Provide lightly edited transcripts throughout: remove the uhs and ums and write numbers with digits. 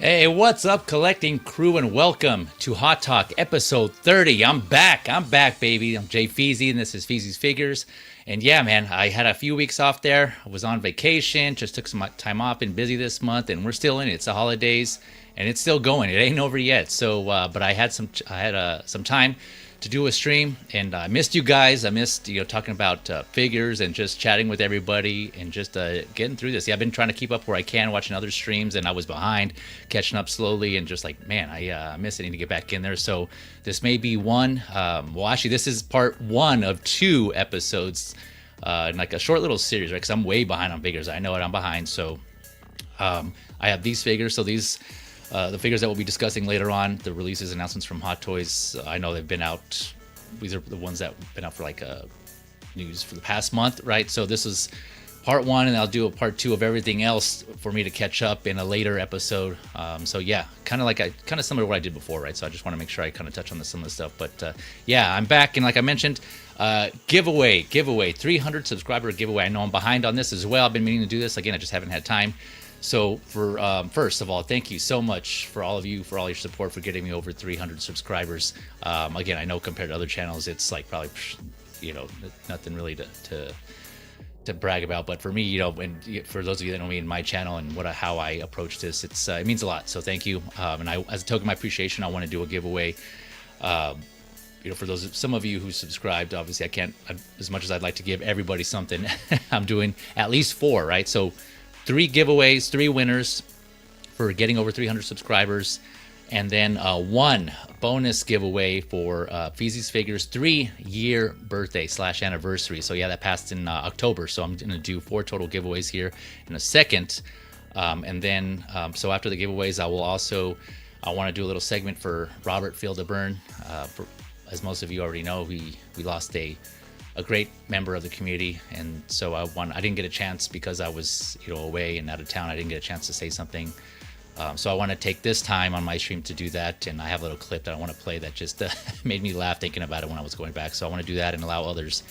Hey, what's up, collecting crew, and welcome to Hot Talk episode 30. I'm back, baby. I'm Jay Feezy, and this is Feezy's Figures. And yeah, man, I had a few weeks off there. I was on vacation, just took some time off, been busy this month, and we're still in it. It's the holidays, and it's still going. It ain't over yet. So, but I had some time to do a stream, and I missed you guys. I missed talking about figures and just chatting with everybody and just getting through this. Yeah, I've been trying to keep up where I can, watching other streams, and I was behind, catching up slowly, and just like, man, I miss it. I need to get back in there. So this may be one. Well, actually, this is part one of 2 episodes, in like a short little series, right? Because I'm way behind on figures. I know it. I'm behind. So I have these figures. So these. The figures that we'll be discussing later on, the releases, announcements from Hot Toys, I know they've been out. These are the ones that have been out for like news for the past month, right? So this is part 1, and I'll do a part 2 of everything else for me to catch up in a later episode. So yeah, kind of similar to what I did before, right? So I just want to make sure I kind of touch on some of the stuff. But yeah, I'm back, and like I mentioned, giveaway, 300 subscriber giveaway. I know I'm behind on this as well. I've been meaning to do this again. I just haven't had time. So for first of all, thank you so much for all of you, for all your support, for getting me over 300 subscribers. Again, I know compared to other channels, it's like probably, nothing really to brag about. But for me, and for those of you that know me in my channel and how I approach this, it means a lot. So thank you. And as a token of my appreciation, I want to do a giveaway. For some of you who subscribed, obviously I can't, as much as I'd like to give everybody something, I'm doing at least 4, right? So 3 giveaways, 3 winners for getting over 300 subscribers, and then 1 bonus giveaway for Feezy's Figures 3-year birthday / anniversary. So yeah, that passed in October. So I'm gonna do 4 total giveaways here in a second, and then so after the giveaways, I want to do a little segment for Robert FeelDaBurn. As most of you already know, we lost a great member of the community, and so I didn't get a chance because I was away and out of town. I didn't get a chance to say something, so I want to take this time on my stream to do that, and I have a little clip that I want to play that just made me laugh thinking about it when I was going back. So I want to do that and allow others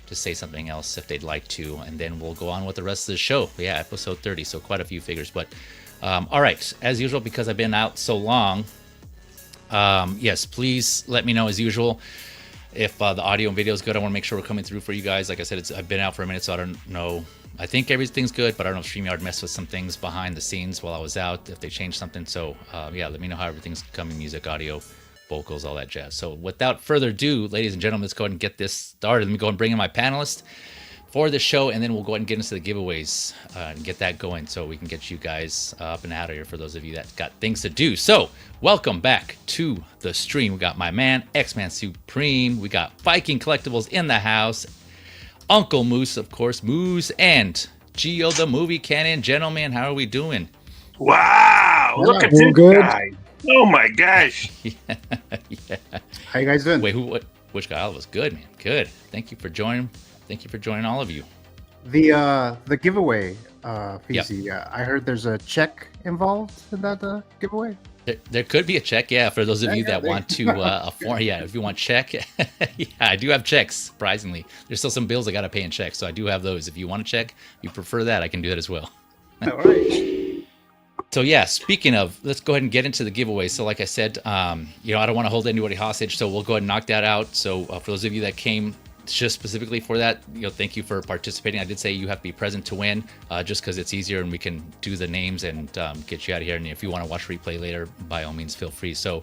to say something else if they'd like to, and then we'll go on with the rest of the show. Yeah, episode 30, so quite a few figures. But all right, as usual, because I've been out so long, yes, please let me know as usual if the audio and video is good. I want to make sure we're coming through for you guys. Like I said, I've been out for a minute, so I don't know. I think everything's good, but I don't know if StreamYard messed with some things behind the scenes while I was out, if they changed something. So yeah, let me know how everything's coming, music, audio, vocals, all that jazz. So without further ado, ladies and gentlemen, let's go ahead and get this started. Let me go and bring in my panelists for the show, and then we'll go ahead and get into the giveaways and get that going so we can get you guys up and out of here for those of you that got things to do. So welcome back to the stream. We got my man, X-Man Supreme. We got Viking Collectibles in the house. Uncle Moose, of course, Moose, and Geo the Movie Canon. Gentlemen, how are we doing? Wow, look at this guy. Oh my gosh. Yeah. How you guys doing? Wait, which guy? All of us. Good, man. Good. Thank you for joining. Thank you for joining all of you. The giveaway, Feezy. Yep. I heard there's a check involved in that giveaway. There could be a check, yeah, for those of you that want to a form. Yeah, if you want check, yeah, I do have checks. Surprisingly, there's still some bills I got to pay in checks, so I do have those. If you want a check, if you prefer that, I can do that as well. All right. So yeah, speaking of, let's go ahead and get into the giveaway. So like I said, I don't want to hold anybody hostage, so we'll go ahead and knock that out. So for those of you that came just specifically for that, thank you for participating. I did say you have to be present to win, just because it's easier and we can do the names and get you out of here. And if you want to watch replay later, by all means, feel free. So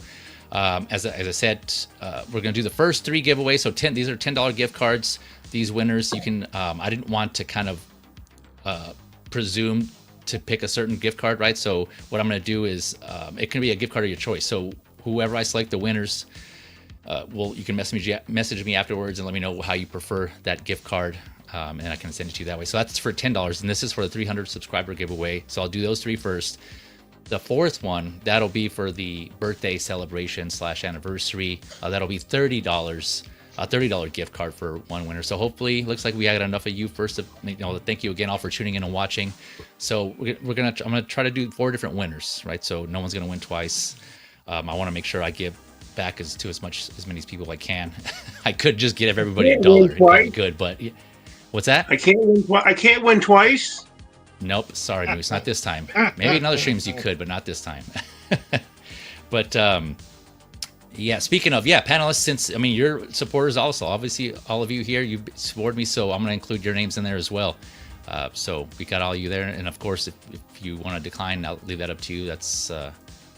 as I said, we're going to do the first 3 giveaways. So these are $10 gift cards. These winners, you can, I didn't want to kind of presume to pick a certain gift card, right? So what I'm going to do is, it can be a gift card of your choice. So whoever I select, the winners, you can message me afterwards and let me know how you prefer that gift card, and I can send it to you that way. So that's for $10, and this is for the 300 subscriber giveaway. So I'll do those 3 first. The 4th one, that'll be for the birthday celebration / anniversary. That'll be $30, a $30 gift card for 1 winner. So hopefully, looks like we had enough of you first. Thank you again all for tuning in and watching. So I'm gonna try to do 4 different winners, right? So no one's gonna win twice. I want to make sure I give back as many people I can. I could just give everybody $1. It'd be good, but what's that? I can't win twice. Nope, sorry, Moose, not this time. Maybe in other streams you could, but not this time. But yeah, speaking of panelists, since you're supporters also. Obviously, all of you here, you've supported me, so I'm going to include your names in there as well. So we got all you there, and of course, if you want to decline, I'll leave that up to you. That's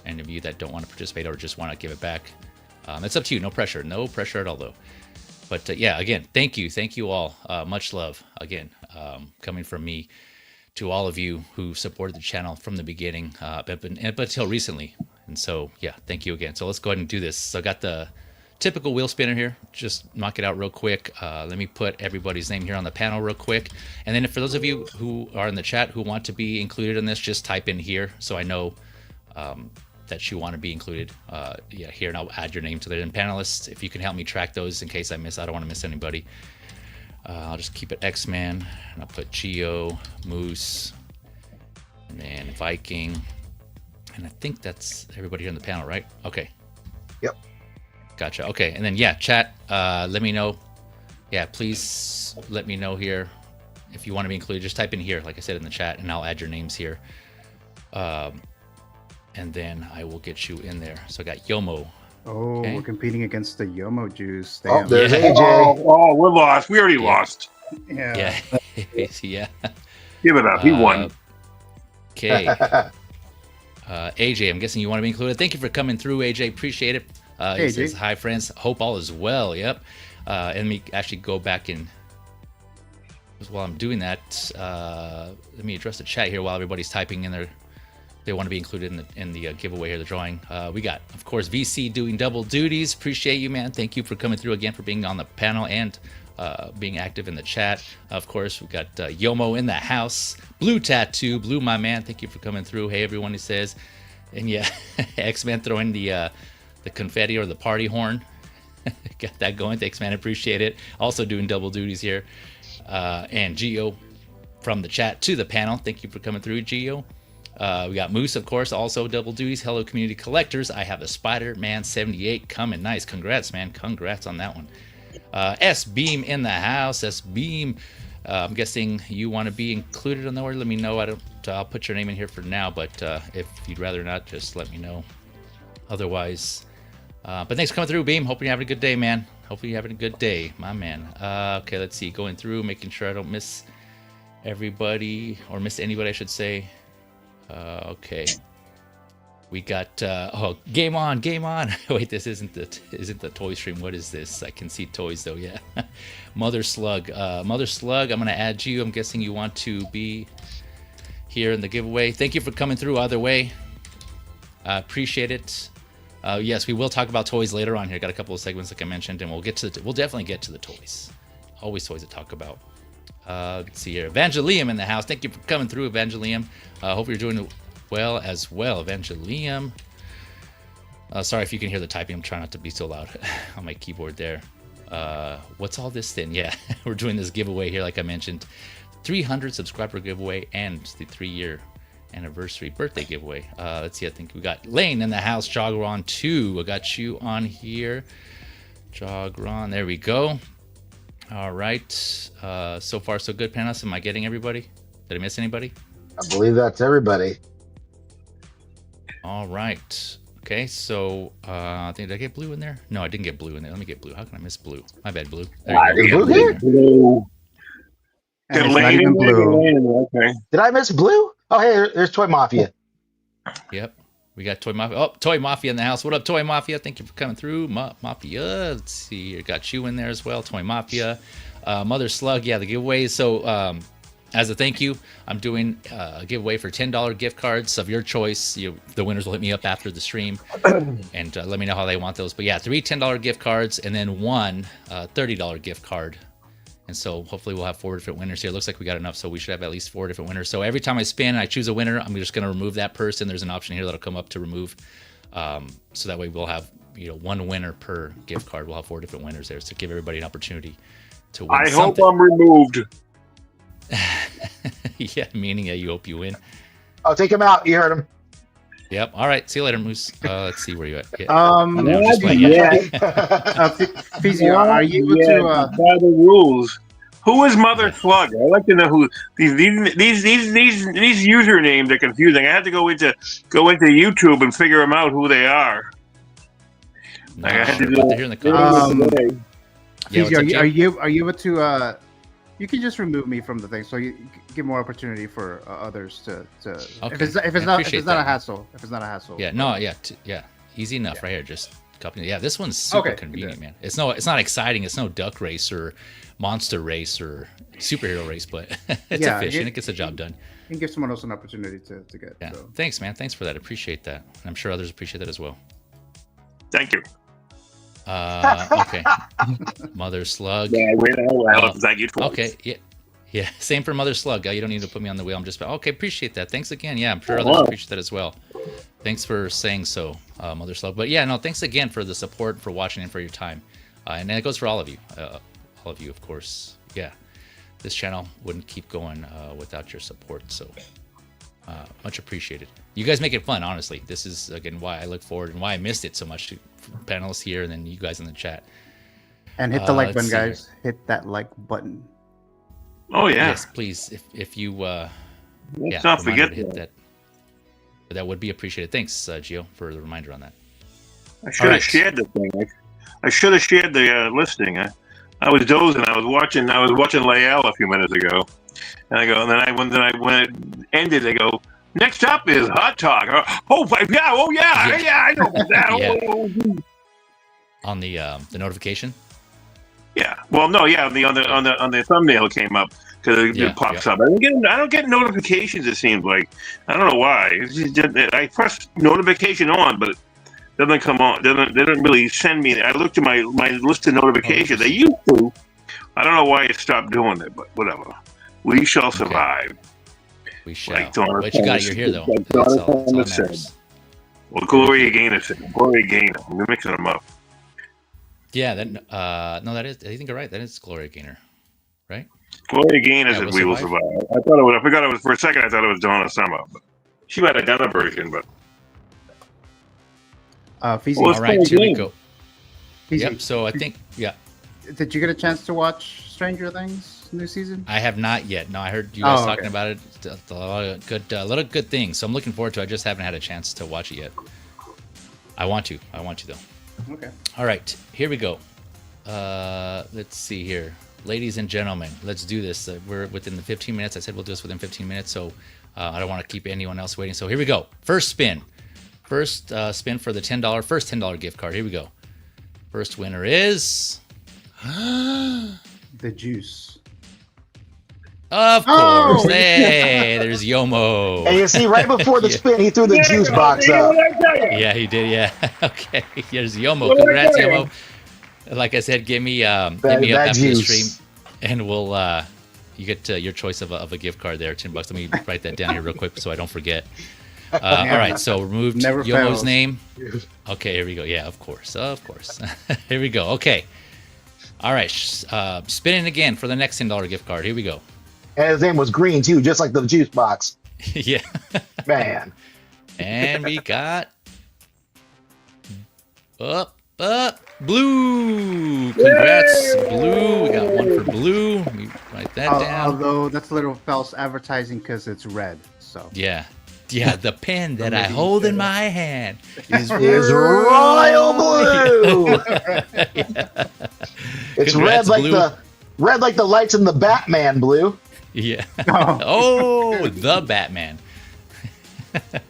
any of you that don't want to participate or just want to give it back. It's up to you. No pressure at all, though. But yeah, again, thank you all. Much love again, coming from me to all of you who supported the channel from the beginning, but until recently. And so, yeah, thank you again. So let's go ahead and do this. So I got the typical wheel spinner here. Just knock it out real quick. Let me put everybody's name here on the panel real quick. And then for those of you who are in the chat who want to be included in this, just type in here so I know that you want to be included here, and I'll add your name to the panelists. If you can help me track those in case I don't want to miss anybody. I'll just keep it X-Man, and I'll put Geo, Moose, and then Viking. And I think that's everybody here on the panel, right? Okay. Yep. Gotcha. Okay. And then, chat, let me know. Yeah, please let me know here if you want to be included. Just type in here, like I said in the chat, and I'll add your names here. And then I will get you in there. So I got Yomo. Oh, okay. We're competing against the Yomo Jews. Oh, Damn. there's Yeah. AJ. Oh, we're lost. We already lost. Yeah. Yeah. Give it up. He won. Okay. AJ, I'm guessing you want to be included. Thank you for coming through, AJ. Appreciate it. He says, hi, friends. Hope all is well. Yep. And let me actually go back and while I'm doing that, let me address the chat here while everybody's typing in there. They want to be included in the giveaway here, the drawing. We got, of course, VC doing double duties. Appreciate you, man. Thank you for coming through again, for being on the panel and being active in the chat. Of course, we got Yomo in the house. Blue Tattoo, Blue, my man. Thank you for coming through. Hey, everyone, he says. And yeah, X-Man throwing the confetti or the party horn. Got that going. Thanks, man. Appreciate it. Also doing double duties here. And Geo from the chat to the panel. Thank you for coming through, Geo. We got Moose, of course, also double duties. Hello, community collectors. I have a Spider-Man 78 coming. Nice. Congrats, man. Congrats on that one. S-Beam in the house. S-Beam. I'm guessing you want to be included on the order. Let me know. I'll put your name in here for now, but if you'd rather not, just let me know. Otherwise, but thanks for coming through, Beam. Hoping you're having a good day, man. Hopefully you're having a good day, my man. Okay, let's see. Going through, making sure I don't miss everybody, or miss anybody, I should say. Okay. We got game on. Wait, this isn't the toy stream. What is this? I can see toys though. Yeah. Mother Slug, I'm gonna add you. I'm guessing you want to be here in the giveaway. Thank you for coming through either way. I appreciate it. Yes, we will talk about toys later on here. Got a couple of segments like I mentioned, and we'll definitely get to the toys. Always toys to talk about. Let's see here. Evangelium in the house. Thank you for coming through, Evangelium. Hope you're doing well as well, Evangelium. Sorry if you can hear the typing. I'm trying not to be so loud on my keyboard there. What's all this then? Yeah, we're doing this giveaway here, like I mentioned. 300 subscriber giveaway and the 3-year anniversary birthday giveaway. Let's see. I think we got Lane in the house. Jogron 2. I got you on here. Jogron. There we go. All right. So far, so good, Panos. Am I getting everybody? Did I miss anybody? I believe that's everybody. All right. Okay, so I think, did I get blue in there? No, I didn't get blue in there. Let me get blue. How can I miss blue? My bad, blue. There you go. Blue here? Blue. And it's not even blue. Okay. Did I miss blue? Oh, hey, there's Toy Mafia. Yep. We got Toy Mafia. Oh, Toy Mafia in the house. What up, Toy Mafia? Thank you for coming through. Mafia. Let's see. I got you in there as well. Toy Mafia. Mother Slug. Yeah, the giveaways. So, as a thank you, I'm doing a giveaway for $10 gift cards of your choice. The winners will hit me up after the stream and let me know how they want those. But yeah, 3 $10 gift cards and then 1 $30 gift card. And so hopefully we'll have 4 different winners here. It looks like we got enough, so we should have at least 4 different winners. So every time I spin and I choose a winner, I'm just going to remove that person. There's an option here that'll come up to remove. So that way we'll have 1 winner per gift card. We'll have 4 different winners there to give everybody an opportunity to win I something. hope I'm removed. Yeah, meaning you hope you win. Oh, take him out. You heard him. Yep. All right. See you later, Moose. Let's see where you at. Yeah. Fizio, are you able to? By the rules. Who is Mother Slug? I'd like to know who these usernames are confusing. I had to go into YouTube and figure them out who they are. No, I had to we're about to hear in the comments. Yeah, what's up, Fizzy, Jay? are you able to? You can just remove me from the thing, so you give more opportunity for others to. Okay. If it's I not appreciate a that. hassle. If it's not a hassle. Yeah, no, yeah, easy enough right here. Just copy. Yeah, this one's super Okay, convenient, man. It's not exciting. It's no duck race or monster race or superhero race, but it's Yeah, efficient. It gets the job done. You can give someone else an opportunity to get. Yeah, So. thanks, man. Thanks for that. Appreciate that. And I'm sure others appreciate that as well. Thank you. Okay. Mother Slug. Yeah, well, thank you. Twice. Okay. Yeah. Same for Mother Slug. You don't need to put me on the wheel. I'm just okay. Appreciate that. Thanks again. Yeah, I'm sure others appreciate that as well. Thanks for saying so, Mother Slug. But yeah, no, thanks again for the support, for watching, and for your time. And that goes for all of you. All of you, of course. Yeah. This channel wouldn't keep going without your support. So much appreciated. You guys make it fun, honestly. This is, again, why I look forward and why I missed it so much. Panelists here and then you guys in the chat. And hit the like let's button, see guys. Hit that like button. Oh yeah. Yes, please. If you Let's not forget to hit that. That would be appreciated. Thanks, Gio, for the reminder on that. I should have shared the thing. I should have shared the listing. I was dozing. I was watching Layel a few minutes ago, and I go. And then when it ended, I go. Next up is Hot Talk. Yeah. I know that. Yeah. Oh. On the notification. Yeah. Well, no. Yeah. On the thumbnail came up because it pops up. I don't get notifications. It seems like I don't know why. It's just, I press notification on, but it doesn't come on. They don't really send me. I looked at my list of notifications. They used to. I don't know why it stopped doing it, but whatever. We shall survive. Okay. We shall. Like But you got it. You're here, though. Like That's all that matters. Well, Gloria Gaynor said. Gloria Gaynor. We're mixing them up. Yeah. No, that is. I think you're right. That is Gloria Gaynor, right? Gloria Gaynor said we will survive. I forgot it was for a second. I thought it was Donna Summer, but she might have done a version. But Fizzy, all right, here we go. Fizzy, Yep. So I think Did you get a chance to watch Stranger Things new season? I have not yet. No, I heard you guys talking about it. A lot of good things. So I'm looking forward to it. I just haven't had a chance to watch it yet. I want to though. Okay. All right, here we go. Let's see here. Ladies and gentlemen, let's do this. We're within the 15 minutes. I said we'll do this within 15 minutes, so I don't want to keep anyone else waiting. So here we go. First spin. First spin for the $10 gift card. Here we go. First winner is... The juice. Of course. Hey, there's Yomo. And you see, right before the spin, he threw the juice box up. Yeah, he did. Yeah. Okay. Here's Yomo. Congrats, Yomo. Like I said, hit me up after the stream, and we'll you get your choice of a gift card there, $10. Let me write that down here real quick so I don't forget. All right. So removed Yomo's name. Okay. Here we go. Yeah. Of course. Here we go. Okay. All right. Spinning again for the next $10 gift card. Here we go. And his name was green too, just like the juice box. Yeah. Man. And we got up blue. Congrats, blue. We got one for blue. Let me write that down. Although that's a little false advertising because it's red. So Yeah. The pen that I hold in my hand is royal blue. It's Congrats, red like the lights in the Batman blue. Yeah. Oh, the Batman.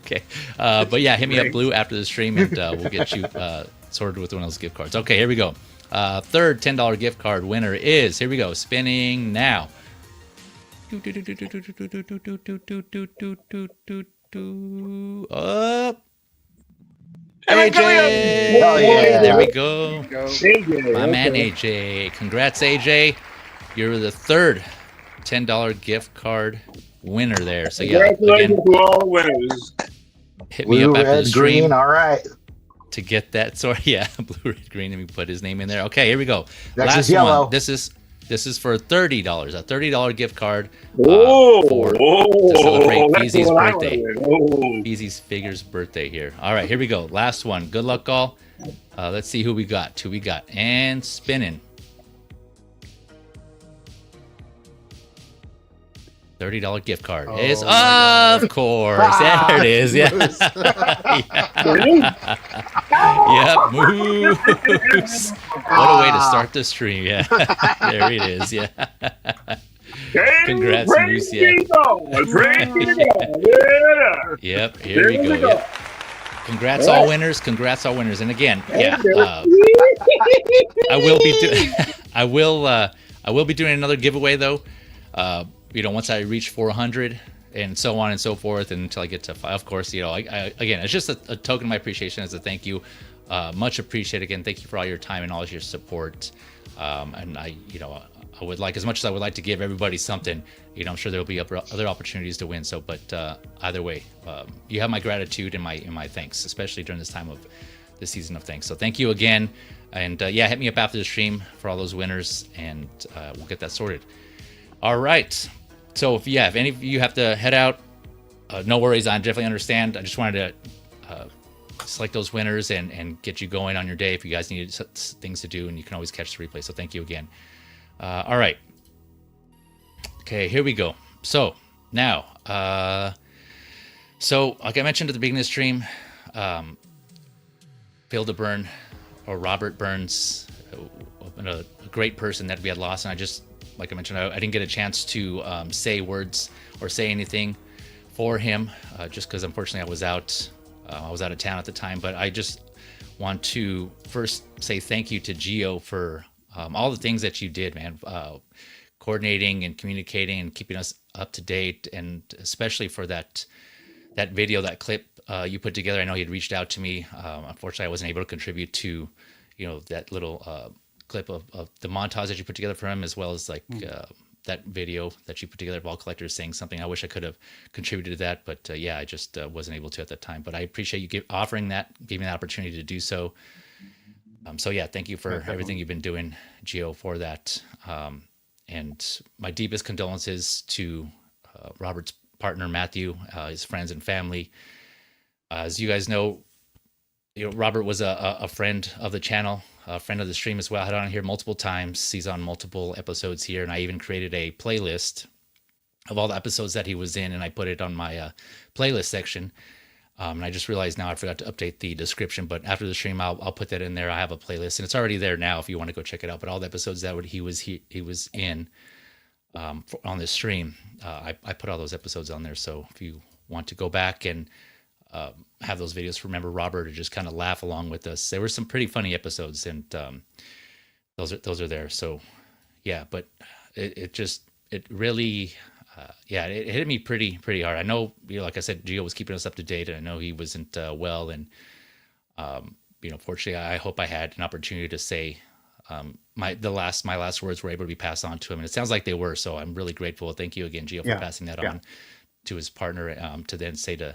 Okay. But yeah, hit me up, Blue, after the stream, and we'll get you sorted with one of those gift cards. Okay, here we go. Third $10 gift card winner is, here we go, spinning now. Up. AJ! Oh, yeah. There we go. AJ, My man AJ. Congrats, AJ. You're the third $10 gift card winner there. So yeah, congratulations to all winners. hit me up Blue, after the red, stream green. All right. to get that. Sorry, yeah, blue, red, green. Let me put his name in there. Okay, here we go. Next Last is yellow. one. This is for $30. A $30 gift card to celebrate Easy's birthday. Easy's Figures birthday here. All right, here we go. Last one. Good luck, all. Let's see who we got. And spinning. $30 gift card Oh is, my of course. There it is. Yeah. Yep. Moose. What a way to start the stream. Yeah. There it is. Yeah. Congrats, Moose. Yeah. Yep. Here we go. Yep. Congrats, all winners. Congrats, all winners. And again, yeah, I will be doing. I will be doing another giveaway though. Once I reach 400 and so on and so forth, and until I get to 5, of course, again, it's just a token of my appreciation as a thank you. Much appreciated. Again, thank you for all your time and all your support. And I would like, as much as I would like to give everybody something, I'm sure there'll be other opportunities to win. So, but either way, you have my gratitude and my thanks, especially during this time of the season of thanks. So thank you again. And hit me up after the stream for all those winners, and we'll get that sorted. All right. So if any of you have to head out, no worries. I definitely understand. I just wanted to select those winners and get you going on your day if you guys need things to do, and you can always catch the replay. So thank you again. All right. Okay, here we go. So now, like I mentioned at the beginning of the stream, FeelDaBurn, or Robert Burns, a great person that we had lost, and I just, like I mentioned, I didn't get a chance to say words or say anything for him, just because unfortunately I was out of town at the time. But I just want to first say thank you to Gio for all the things that you did, man. Coordinating and communicating and keeping us up to date, and especially for that video, that clip you put together. I know he had reached out to me. Unfortunately, I wasn't able to contribute to, that little clip of the montage that you put together for him, as well as that video that you put together of all collectors saying something. I wish I could have contributed to that, but I just wasn't able to at that time. But I appreciate you giving me the opportunity to do so. Thank you for everything you've been doing, Gio, for that. And my deepest condolences to Robert's partner, Matthew, his friends and family. As you guys know, Robert was a friend of the channel, a friend of the stream as well. I had on here multiple times. He's on multiple episodes here, and I even created a playlist of all the episodes that he was in, and I put it on my playlist section. And I just realized now I forgot to update the description, but after the stream, I'll put that in there. I have a playlist, and it's already there now if you want to go check it out. But all the episodes that he was in on this stream, I put all those episodes on there. So if you want to go back and have those videos, remember Robert, to just kind of laugh along with us. There were some pretty funny episodes, and those are there. So yeah, but it really. It hit me pretty hard. I know, like I said, Gio was keeping us up to date, and I know he wasn't well. And, fortunately, I hope I had an opportunity to say my last words were able to be passed on to him. And it sounds like they were. So I'm really grateful. Thank you again, Gio, for passing that on to his partner, to then say to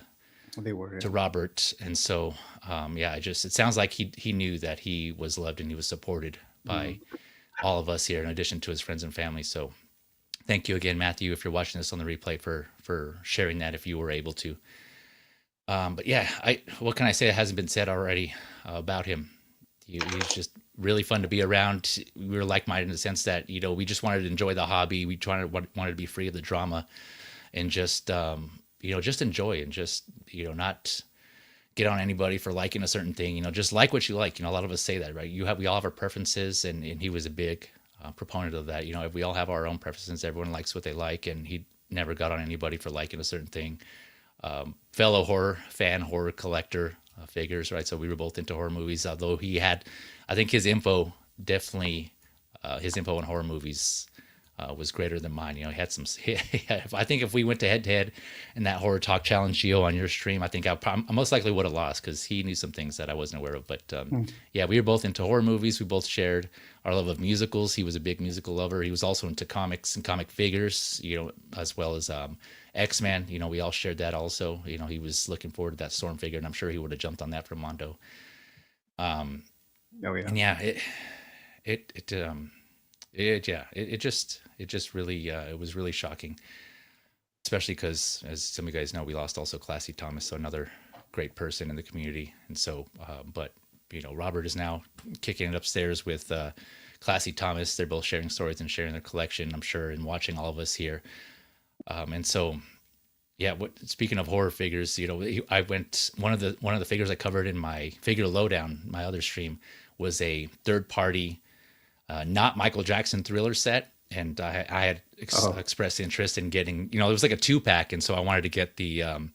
Robert. And so, it sounds like he knew that he was loved and he was supported by all of us here, in addition to his friends and family. So, thank you again, Matthew, if you're watching this on the replay, for sharing that, if you were able to. What can I say that hasn't been said already about him? He's just really fun to be around. We were like-minded in the sense that, we just wanted to enjoy the hobby. We wanted to be free of the drama, and just enjoy, and just, not get on anybody for liking a certain thing. Just like what you like. A lot of us say that, right? We all have our preferences, and he was a big proponent of that. If we all have our own preferences, everyone likes what they like, and he never got on anybody for liking a certain thing. Fellow horror collector figures, right? So we were both into horror movies, although he had, I think his info on horror movies was greater than mine. He had some. I think if we went to head in that horror talk challenge, Gio, on your stream, I think I most likely would have lost, because he knew some things that I wasn't aware of. But we were both into horror movies. We both shared our love of musicals. He was a big musical lover. He was also into comics and comic figures, as well as X-Men. We all shared that also. He was looking forward to that Storm figure, and I'm sure he would have jumped on that from Mondo. And it just really, it was really shocking, especially because, as some of you guys know, we lost also Classy Thomas, so another great person in the community. And so, Robert is now kicking it upstairs with Classy Thomas. They're both sharing stories and sharing their collection, I'm sure, and watching all of us here. And so, yeah. Speaking of horror figures, I went one of the figures I covered in my figure lowdown, my other stream, was a third party, not Michael Jackson Thriller set, and I had expressed interest in getting. It was like a 2-pack, and so I wanted to get the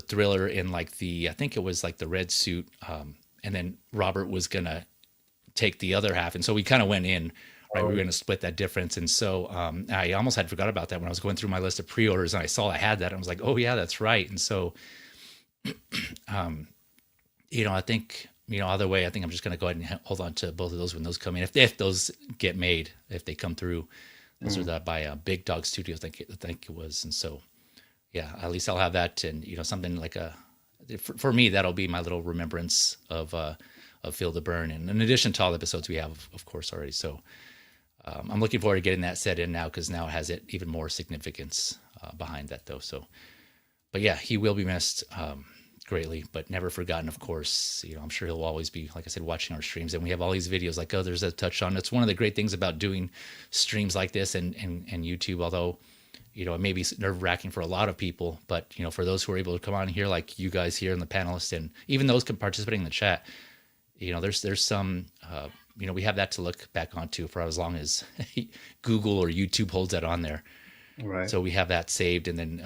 Thriller in like I think it was like the red suit, and then Robert was gonna take the other half, and so we kind of went in. Right, we were going to split that difference, and so I almost had forgot about that when I was going through my list of pre-orders, and I saw I had that, and I was like, "Oh yeah, that's right." And so, I think either way, I think I'm just going to go ahead and hold on to both of those when those come in, if those get made, if they come through. Those are by Big Dog Studios, I think it was, and so yeah, at least I'll have that, and something like for me, that'll be my little remembrance of FeelDaBurn, and in addition to all the episodes we have, of course, already. So. I'm looking forward to getting that set in now, because now it has even more significance behind that, though. So, but yeah, he will be missed greatly, but never forgotten, of course. I'm sure he'll always be, like I said, watching our streams, and we have all these videos like others that touch on. It's one of the great things about doing streams like this and YouTube, although it may be nerve-wracking for a lot of people, but for those who are able to come on here, like you guys here and the panelists, and even those participating in the chat, there's some. We have that to look back onto for as long as Google or YouTube holds that on there. Right. So we have that saved. And then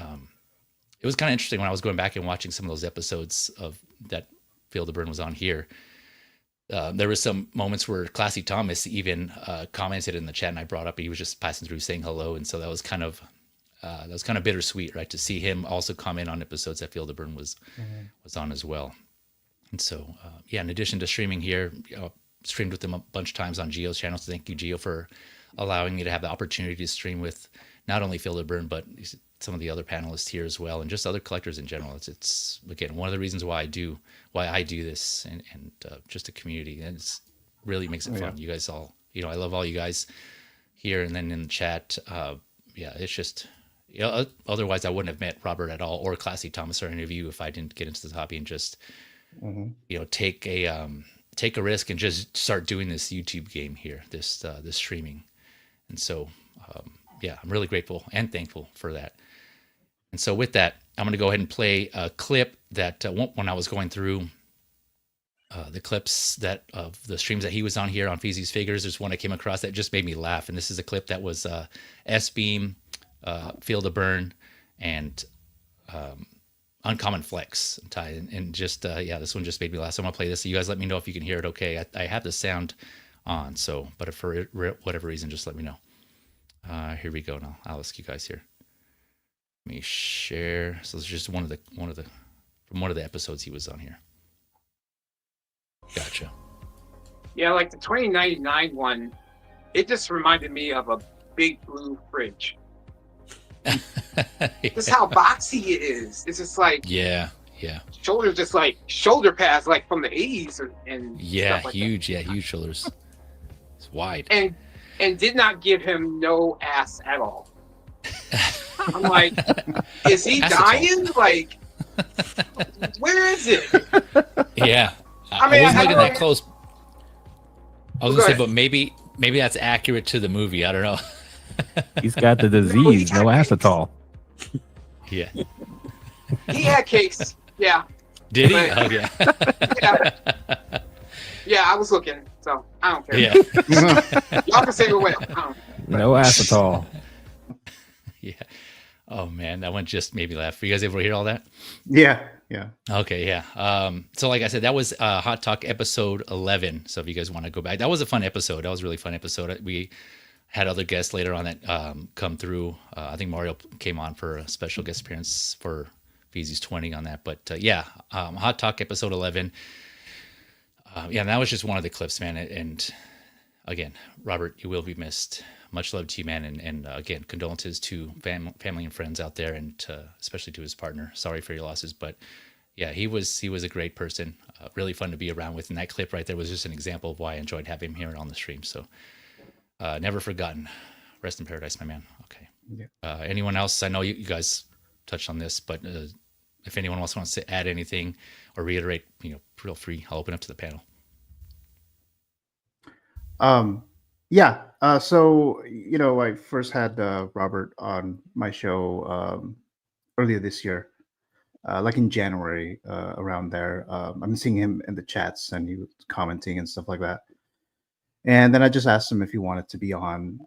it was kind of interesting when I was going back and watching some of those episodes of that FeelDaBurn was on here. There was some moments where Classy Thomas even commented in the chat, and I brought up, he was just passing through saying hello. And so that was kind of bittersweet, right? To see him also comment on episodes that FeelDaBurn was on as well. And so, in addition to streaming here, streamed with him a bunch of times on Gio's channel. So thank you, Gio, for allowing me to have the opportunity to stream with not only FeelDaBurn, but some of the other panelists here as well, and just other collectors in general. It's again one of the reasons why I do this, and just a community, and it's really makes it fun. You guys all, I love all you guys here, and then in the chat, it's just. Otherwise I wouldn't have met Robert at all, or Classy Thomas, or any of you, if I didn't get into the hobby and just take a risk and just start doing this YouTube game here, this streaming. And so, I'm really grateful and thankful for that. And so with that, I'm going to go ahead and play a clip that when I was going through the clips of the streams that he was on here on Feezy's Figures, there's one I came across that just made me laugh. And this is a clip that was S-Beam, FeelDaBurn, and Uncommon Flex, and just this one just made me laugh. So I'm gonna play this. So you guys let me know if you can hear it. Okay, I have the sound on. So, but if for whatever reason, just let me know. Here we go. Now I'll ask you guys here. Let me share. So this is just one of the episodes he was on here. Gotcha. Yeah, like the 2099 one. It just reminded me of a big blue fridge. Just how boxy it is. It's just like shoulders, just like shoulder pads, like from the 80s, and stuff like huge, that. Huge shoulders. It's wide, and did not give him no ass at all. I'm like, is he dying? Like, where is it? Yeah, I mean, I wasn't looking that close. I was gonna say, but maybe that's accurate to the movie. I don't know. He's got the disease, no acetol. Yeah. He had cakes. Yeah. Did he? But, oh, yeah. Yeah, I was looking, so I don't care. Yeah. Y'all can say it away. No acetol. Yeah. Oh, man, that one just made me laugh. Were you guys able to hear all that? Yeah. Okay, yeah. So like I said, that was Hot Talk episode 11. So if you guys want to go back, that was a fun episode. That was a really fun episode. We had other guests later on that come through. I think Mario came on for a special guest appearance for Feezy's 20 on that. But Hot Talk episode 11. And that was just one of the clips, man. And again, Robert, you will be missed. Much love to you, man. And again, condolences to family and friends out there, and especially to his partner. Sorry for your losses. But yeah, he was a great person. Really fun to be around with. And that clip right there was just an example of why I enjoyed having him here on the stream. So never forgotten. Rest in paradise, my man. Okay. Yeah. Anyone else? I know you guys touched on this, but if anyone else wants to add anything or reiterate, feel free. I'll open up to the panel. Yeah. So I first had Robert on my show earlier this year, like in January, around there. I'm seeing him in the chats and he was commenting and stuff like that. And then I just asked him if he wanted to be on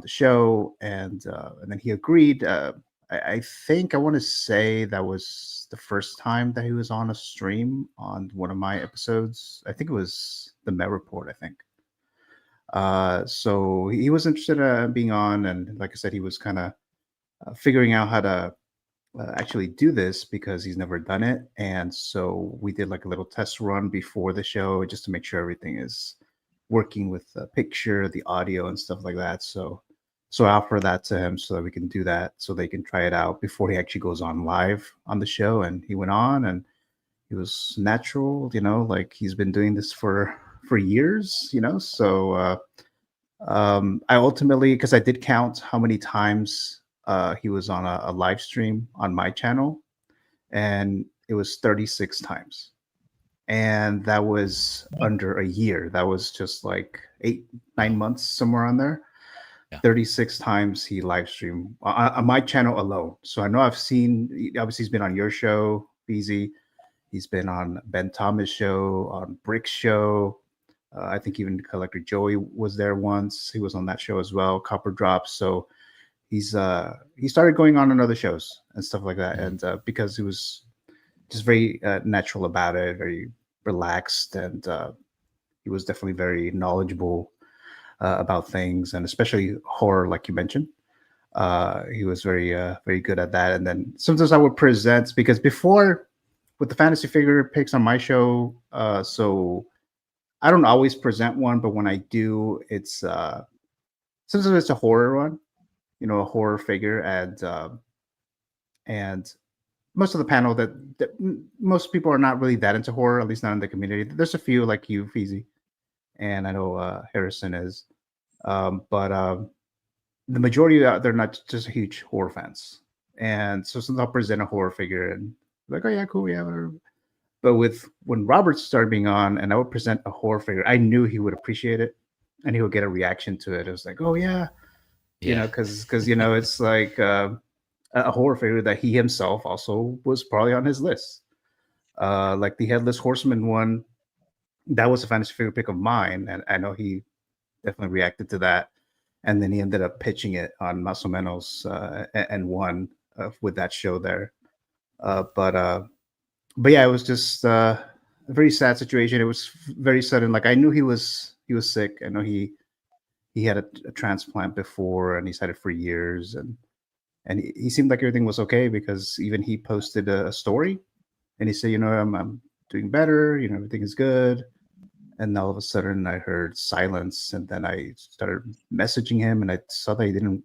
the show, and then he agreed. I think I want to say that was the first time that he was on a stream on one of my episodes. I think it was the Met Report. I think. So he was interested in being on, and like I said, he was kind of figuring out how to actually do this because he's never done it. And so we did like a little test run before the show just to make sure everything is working with the picture, the audio, and stuff like that. So I offer that to him so that we can do that, so they can try it out before he actually goes on live on the show. And he went on, and he was natural, like he's been doing this for years, So I ultimately, because I did count how many times he was on a live stream on my channel, and it was 36 times. And that was under a year. That was just like 8-9 months, somewhere on there. Yeah. 36 times he live streamed on my channel alone. So I know obviously he's been on your show, BZ. He's been on Ben Thomas' show, on Brick's show. I think even Collector Joey was there once. He was on that show as well, Copper Drops. So he started going on other shows and stuff like that. And because he was just very natural about it, very relaxed, and he was definitely very knowledgeable about things, and especially horror, like you mentioned. He was very good at that. And then sometimes I would present, because before with the fantasy figure picks on my show, so I don't always present one, but when I do, it's sometimes it's a horror one, a horror figure, and most of the panel that most people are not really that into horror, at least not in the community. There's a few like you, Feezy, and I know Harrison is, but the majority they're not just huge horror fans, and so sometimes I'll present a horror figure and like, oh yeah, cool, yeah, whatever. But when Robert started being on, and I would present a horror figure, I knew he would appreciate it, and he would get a reaction to it. It was like, oh yeah, because it's like a horror figure that he himself also was probably on his list. Like the Headless Horseman one, that was a fantasy figure pick of mine, and I know he definitely reacted to that. And then he ended up pitching it on Menos and won with that show there. But yeah, it was just a very sad situation. It was very sudden. Like I knew he was sick. I know he had a transplant before, and he's had it for years, and he seemed like everything was okay, because even he posted a story, and he said, I'm doing better. Everything is good. And all of a sudden, I heard silence, and then I started messaging him, and I saw that he didn't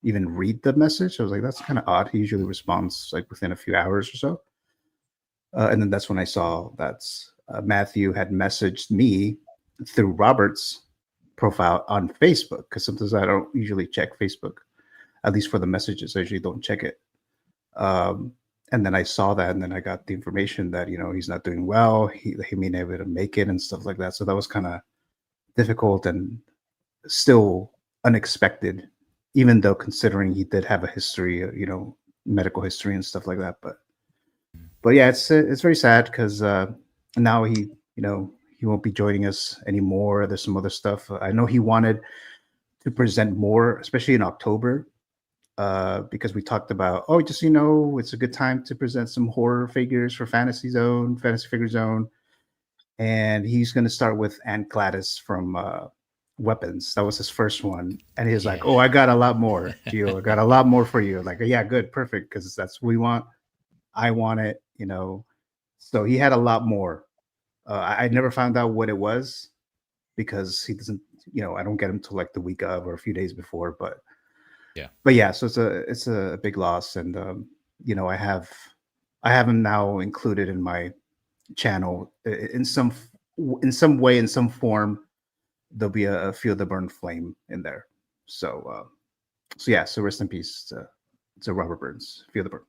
even read the message. I was like, that's kind of odd. He usually responds like within a few hours or so. And then that's when I saw that Matthew had messaged me through Robert's profile on Facebook, because sometimes I don't usually check Facebook, at least for the messages. I usually don't check it. And then I saw that, and then I got the information that, he's not doing well. He may not be able to make it and stuff like that. So that was kind of difficult and still unexpected, even though considering he did have a history, medical history and stuff like that. But yeah, it's very sad, because now he won't be joining us anymore. There's some other stuff. I know he wanted to present more, especially in October, because we talked about, just it's a good time to present some horror figures for Fantasy Figure Zone, and he's going to start with Aunt Gladys from Weapons. That was his first one, and he's like, I got a lot more, Gio. I got a lot more for you. Like, yeah, good, perfect, because that's what we want. I want it, So he had a lot more. I never found out what it was, because he doesn't, I don't get him till like the week of or a few days before. But yeah, so it's a big loss, and I have him now included in my channel in some way, in some form. There'll be a FeelDaBurn flame in there. So so rest in peace to Robert Burns, FeelDaBurn.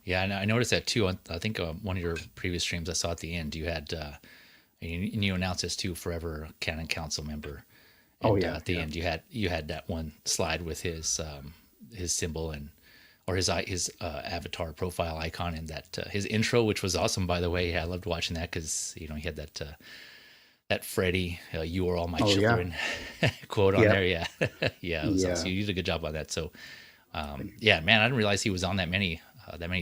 Yeah, and I noticed that too. I think one of your previous streams I saw at the end, you had, and you announced this too, forever Canon Council member. Oh, And yeah, at the yeah. end, you had that one slide with his symbol and or his avatar profile icon, and that his intro, which was awesome, by the way. Yeah, I loved watching that because he had that that Freddy, "You are all my Oh, yeah. children" quote on Yeah. there. Yeah, yeah, it was Yeah. awesome. You did a good job on that. So, yeah, man, I didn't realize he was on that many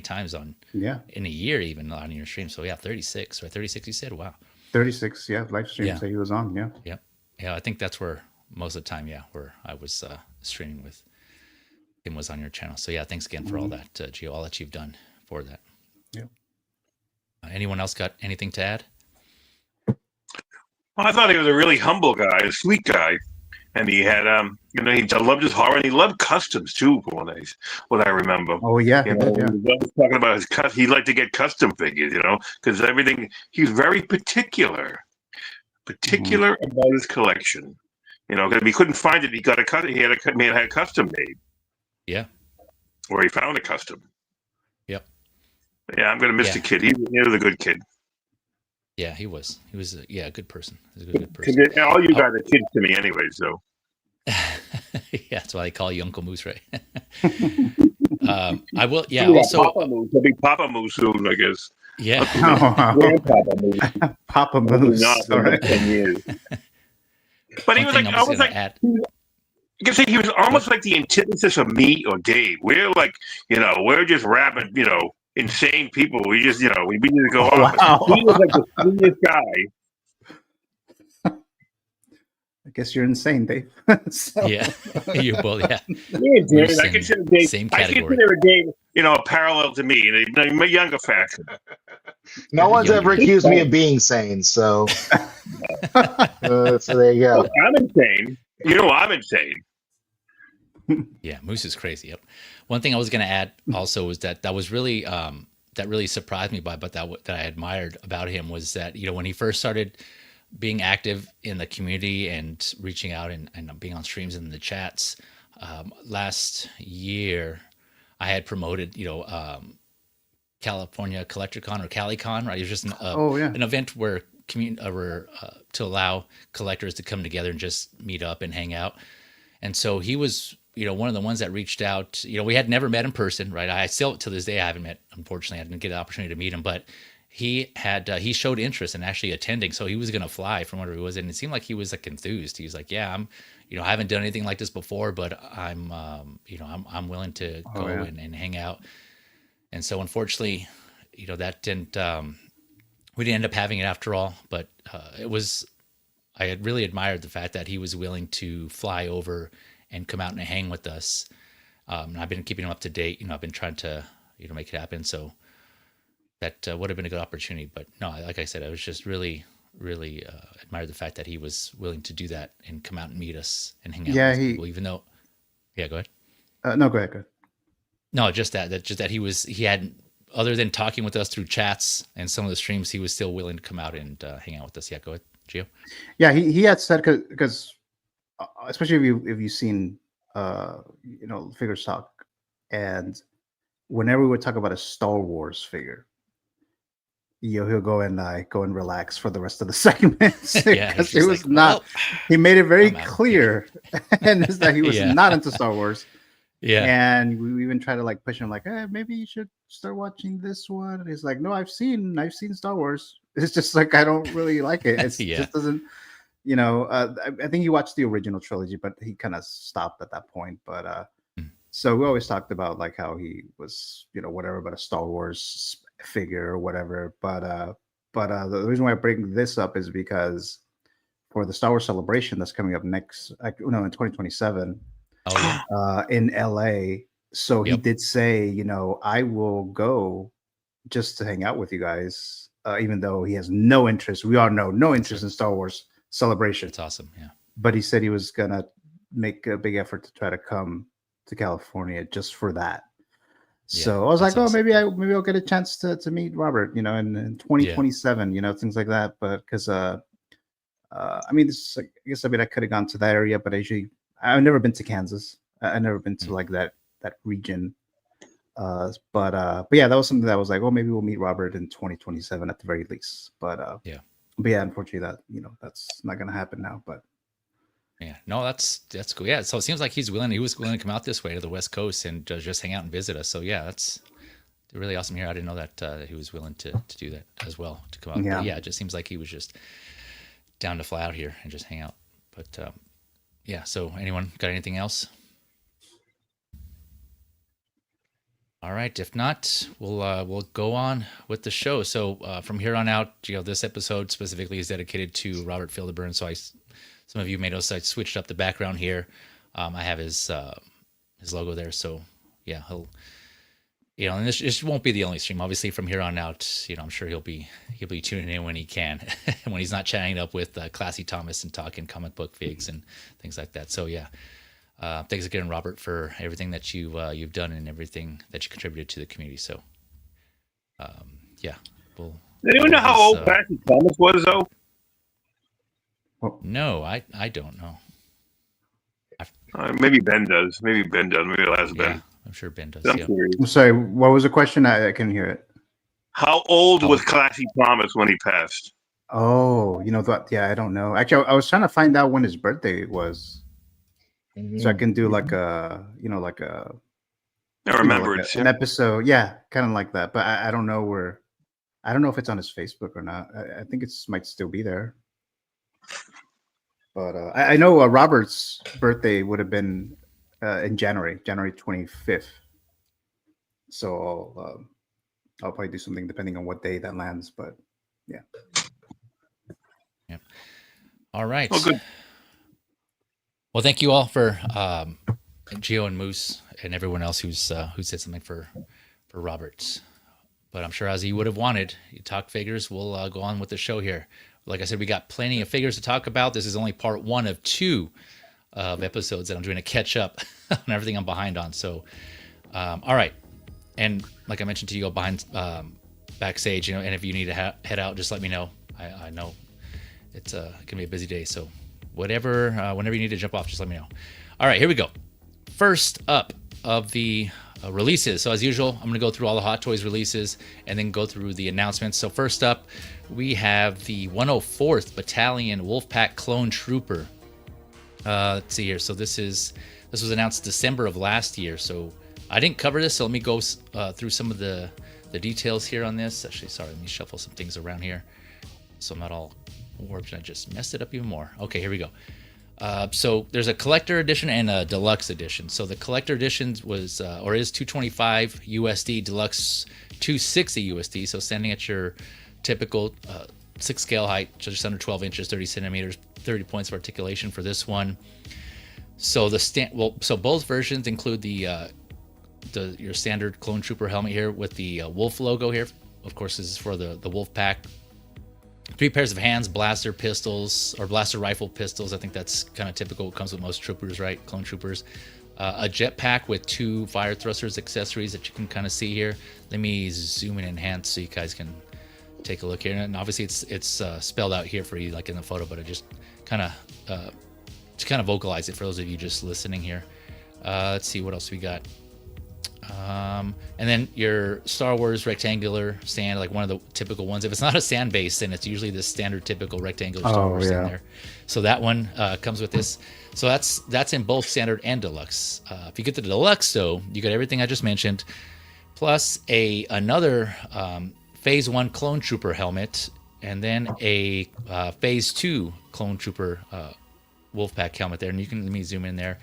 times Yeah. in a year, even on your stream. So yeah, 36 or 36. You said, wow. 36, yeah, live streams Yeah. that he was on, yeah. Yeah, I think that's where most of the time, where I was streaming with him was on your channel. So yeah, thanks again for all that, Gio, all that you've done for that. Yeah. Anyone else got anything to add? Well, I thought he was a really humble guy, a sweet guy, and he had he loved his horror and he loved customs too. For what I remember. Oh, yeah, You he know, did, yeah. he was talking about his he liked to get custom figures, because everything he was very particular about his collection. Because if he couldn't find it, he got he had a custom made. Yeah. Or he found a custom. Yep. Yeah, I'm gonna miss the kid. He was a good kid. Yeah, he was. He was a good person. He was a good person. All you guys are kids to me, anyway. So. Yeah, that's why they call you Uncle Moose, right? I will. Yeah. Also, Papa Moose. He'll be Papa Moose soon, I guess. Yeah. Grandpapa Moose. Papa Moose. Not for Sorry. 10 years. But he was like, I was like, you can say he was almost like the antithesis of me or Dave. We're like, we're just rabid, insane people. We just, we need to go off. Wow. He was like the sweetest guy. I guess you're insane, Dave. So- Yeah, you both. Yeah, Yeah, Dave. I consider Dave. Same I category. consider Dave, a parallel to me in a younger fashion. No one's ever accused me of being sane, so so there you go. I'm insane. I'm insane. Yeah, Moose is crazy. Yep. One thing I was going to add also was that was really that really surprised me but that I admired about him was that when he first started being active in the community and reaching out and being on streams and in the chats last year, I had promoted California CollectorCon or CaliCon, right? It was just an event where to allow collectors to come together and just meet up and hang out. And so he was, one of the ones that reached out. We had never met in person, right? I still, to this day, I haven't met. Unfortunately, I didn't get the opportunity to meet him, but he had he showed interest in actually attending. So he was going to fly from where he was, and it seemed like he was like enthused. He was like, "Yeah, I'm, I haven't done anything like this before, but I'm, I'm willing to go and hang out." And so, unfortunately, that didn't. We didn't end up having it after all, but it was. I had really admired the fact that he was willing to fly over and come out and hang with us. And I've been keeping him up to date. I've been trying to, make it happen. So that would have been a good opportunity. But no, like I said, I was just really, really admired the fact that he was willing to do that and come out and meet us and hang out with people, even though. Yeah, go ahead. No, go ahead. No, just that he had, other than talking with us through chats and some of the streams, he was still willing to come out and hang out with us. Yeah, go ahead, Gio. Yeah, he had said because especially if you've seen figures talk, and whenever we would talk about a Star Wars figure, he'll go and relax for the rest of the segments because it was not. He made it very clear, and it's that he was not into Star Wars. Yeah, and we even try to push him hey, maybe you should start watching this one. And he's like, no, I've seen Star Wars. It's just I don't really like it. It just doesn't. I think he watched the original trilogy, but he kind of stopped at that point. But so we always talked about how he was, whatever, but a Star Wars figure or whatever. But the reason why I bring this up is because for the Star Wars celebration that's coming up next, in 2027, in LA. So he did say, I will go just to hang out with you guys, even though he has no interest. We all know no interest in Star Wars celebration. It's awesome. Yeah. But he said he was gonna make a big effort to try to come to California just for that. So I was like, awesome. maybe I'll get a chance to meet Robert, in 2027, things like that. But because I could have gone to that area, but I've never been to Kansas. I've never been to that region. But yeah, that was something that was maybe we'll meet Robert in 2027 at the very least. But yeah, unfortunately, that that's not gonna happen now. But Yeah, no, that's cool. Yeah, so it seems like he was willing to come out this way to the West Coast and just hang out and visit us. So yeah, that's really awesome here. I didn't know that he was willing to do that as well, to come out. Yeah. But yeah, it just seems like he was just down to fly out here and just hang out. But yeah, so anyone got anything else? All right, if not, we'll go on with the show. So from here on out, this episode specifically is dedicated to Robert FeelDaBurn. So some of you may notice I switched up the background here. I have his logo there. So yeah, he'll, and this won't be the only stream. Obviously, from here on out, I'm sure he'll be tuning in when he can, when he's not chatting up with Classy Thomas and talking comic book figs and things like that. So yeah, thanks again, Robert, for everything that you've done and everything that you contributed to the community. So yeah, Does anyone know how old Classy Thomas was, though? No, I don't know. Maybe Ben does. Maybe it'll ask Ben. Yeah, I'm sure Ben does. I'm curious. I'm sorry, what was the question? I couldn't hear it. How old was Classy Thomas when he passed? Oh, yeah, I don't know. Actually, I was trying to find out when his birthday was, so I can do like a, I remember it. an episode. Yeah, kind of like that. But I don't know I don't know if it's on his Facebook or not. I think it might still be there. But I know Robert's birthday would have been in January 25th. So I'll probably do something depending on what day that lands. But yeah. Yeah. All right. Oh, good. Well, thank you all for Gio and Moose and everyone else who said something for Robert. But I'm sure as he would have wanted, you talk figures. We'll go on with the show here. Like I said, we got plenty of figures to talk about. This is only part 1 of 2 of episodes that I'm doing to catch up on everything I'm behind on. So, all right. And like I mentioned to you, go behind backstage, and if you need to head out, just let me know. I know it's going to be a busy day. So whenever you need to jump off, just let me know. All right, here we go. First up of the releases. So as usual, I'm going to go through all the Hot Toys releases and then go through the announcements. So first up, we have the 104th Battalion Wolfpack Clone Trooper. Let's see here. So this was announced December of last year. So I didn't cover this, so let me go through some of the details here on this. Actually, sorry, let me shuffle some things around here so I'm not all warped and I just messed it up even more. Okay, here we go. So there's a collector edition and a deluxe edition. So the collector edition was is 225 USD, deluxe 260 USD. So standing at your typical 6 scale height, just under 12 inches, 30 centimeters, 30 points of articulation for this one. So so both versions include your standard Clone Trooper helmet here with the Wolf logo here. Of course, this is for the Wolfpack. 3 pairs of hands, blaster pistols, or blaster rifle pistols. I think that's kind of typical. It comes with most troopers, right? Clone troopers. A jetpack with 2 fire thrusters accessories that you can kind of see here. Let me zoom in and enhance so you guys can take a look here. And obviously it's spelled out here for you, like in the photo, but I just kind of vocalize it for those of you just listening here. Let's see what else we got. And then your Star Wars rectangular stand, like one of the typical ones. If it's not a stand base, then it's usually the standard typical rectangular Star Wars stand there. So that one comes with this. So that's in both standard and deluxe. If you get the deluxe, though, you get everything I just mentioned, plus another Phase 1 Clone Trooper helmet, and then a Phase 2 Clone Trooper Wolfpack helmet there. And let me zoom in there.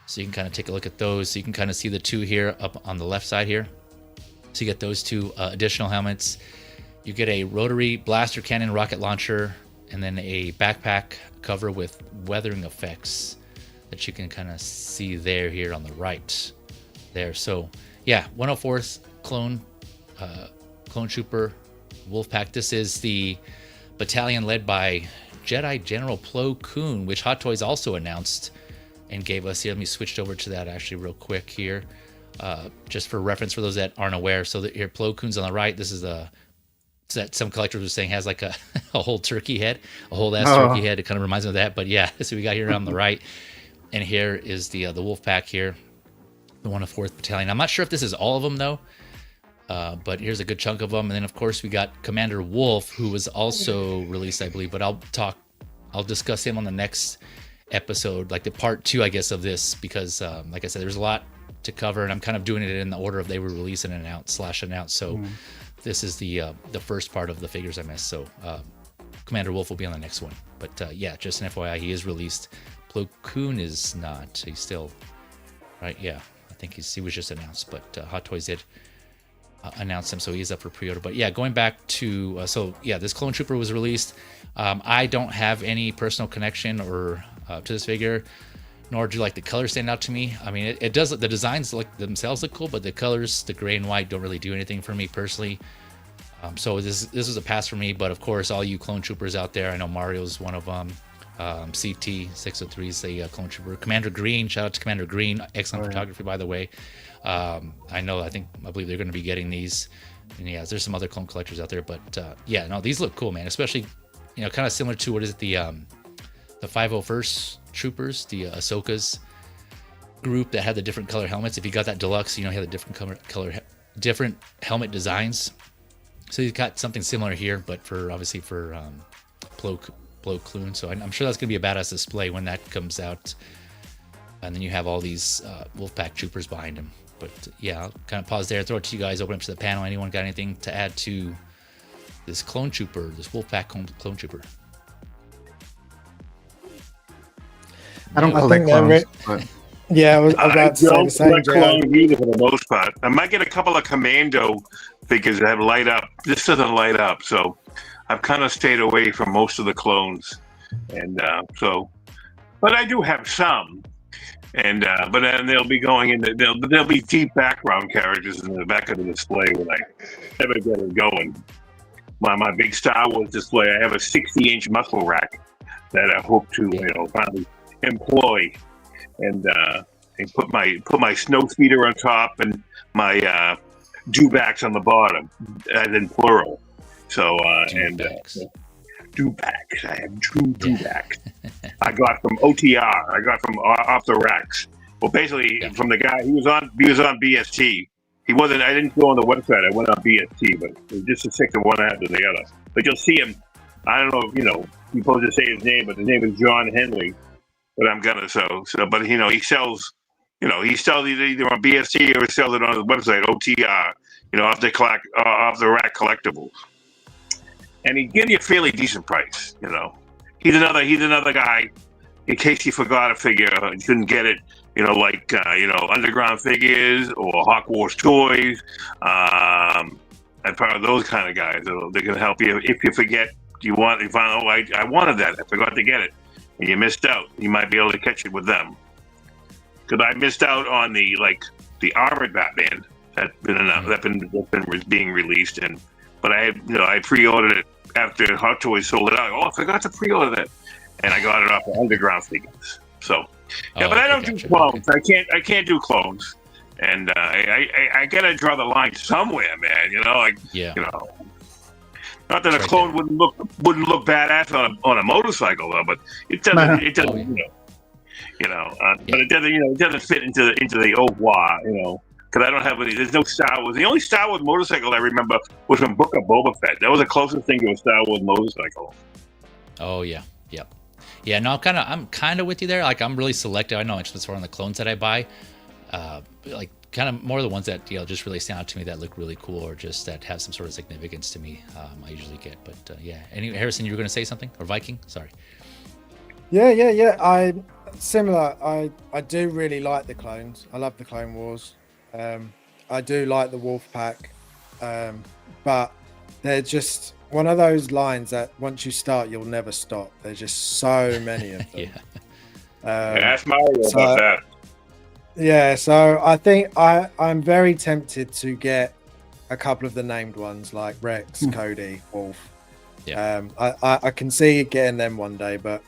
So you can kind of take a look at those. So you can kind of see the 2 here up on the left side here. So you get those 2 additional helmets. You get a rotary blaster cannon rocket launcher, and then a backpack cover with weathering effects that you can kind of see here on the right there. So yeah, 104th Clone Trooper Wolfpack. This is the battalion led by Jedi General Plo Koon, which Hot Toys also announced and gave us here. Let me switch over to that actually real quick here, just for reference for those that aren't aware. So here, Plo Koon's on the right. This is that some collectors were saying has like a whole turkey head, a whole ass turkey head. It kind of reminds me of that, but yeah. So we got here on the right, and here is the Wolfpack here, the 104th Battalion. I'm not sure if this is all of them though, but here's a good chunk of them. And then of course we got Commander Wolf, who was also released, I believe, but I'll discuss him on the next episode, like the part 2, I guess, of this, because like I said, there's a lot to cover, and I'm kind of doing it in the order of they were released and announced. So this is the first part of the figures I missed. So Commander Wolf will be on the next one. But yeah, just an FYI, he is released. Plo Koon is not. He's still right. Yeah, I think he was just announced, but Hot Toys did announce him, so he is up for pre-order. But yeah, going back to this Clone Trooper was released. I don't have any personal connection or to this figure, nor do like the colors stand out to me. I mean, it does. The designs themselves look cool, but the colors, the gray and white, don't really do anything for me personally. So this was a pass for me. But of course, all you Clone Troopers out there, I know Mario's one of them. CT 603 is a Clone Trooper. Commander Green, shout out to Commander Green, excellent photography, by the way. I believe they're going to be getting these. And yeah, there's some other clone collectors out there, but these look cool, man. Especially, kind of similar to the 501st Troopers, the Ahsoka's group that had the different color helmets. If you got that deluxe, he had the different helmet designs. So he's got something similar here, but for Plo Koon. So I'm sure that's going to be a badass display when that comes out. And then you have all these Wolfpack troopers behind him. But yeah, I'll kind of pause there, throw it to you guys, open up to the panel. Anyone got anything to add to this Clone Trooper, this Wolfpack Clone Trooper? I don't collect clones, but yeah, I was about to say the same. I don't collect clones either for the most part. I might get a couple of Commando figures that have light up. This doesn't light up, so I've kind of stayed away from most of the clones, and but I do have some, and but then they'll be going into there'll be deep background characters in the back of the display when I ever get it going. My big Star Wars display, I have a 60-inch muscle rack that I hope to finally employ, and put my snow speeder on top and my dewbacks on the bottom, as in plural. So dewbacks. I have two dewbacks. I got from OTR. I got from off the racks. Well, basically from the guy. He was on BST. He wasn't. I didn't go on the website. I went on BST, but it was just a six of one after the other. But you'll see him. I don't know if you're supposed to say his name, but his name is John Henley. But I'm gonna but he sells. He sells either on BST or he sells it on his website OTR. Off the rack collectibles, and he give you a fairly decent price. He's another guy. In case you forgot a figure, you couldn't get it. Underground Figures or Hawk Toys. I'm part of those kind of guys. They're gonna help you if you forget. You find I wanted that. I forgot to get it, and you missed out. You might be able to catch it with them. Because I missed out on the armored Batman that's been being released, but I pre-ordered it after Hot Toys sold it out. I forgot to pre-order that, and I got it off of Underground Figures. So but I don't do clones. Okay. I can't do clones, and I gotta draw the line somewhere, man. Not that a clone wouldn't look badass on a motorcycle though, but it doesn't. It doesn't. But it doesn't fit into the au revoir, because I don't have any. There's no Star Wars. The only Star Wars motorcycle I remember was from Book of Boba Fett. That was the closest thing to a Star Wars motorcycle. Oh yeah, yep, yeah. No, I'm kind of with you there. I'm really selective. I know it's sort of the clones that I buy, kind of more the ones that just really stand out to me that look really cool or just that have some sort of significance to me. I usually get, but yeah. Harrison, you were going to say something, or Viking? Sorry. Yeah. Similar. I do really like the clones. I love the Clone Wars. I do like the Wolfpack, but they're just one of those lines that once you start, you'll never stop. There's just so many of them. Ask Mario about that. Yeah, so I think I'm very tempted to get a couple of the named ones like Rex, Cody, Wolf. Yeah. I can see getting them one day, but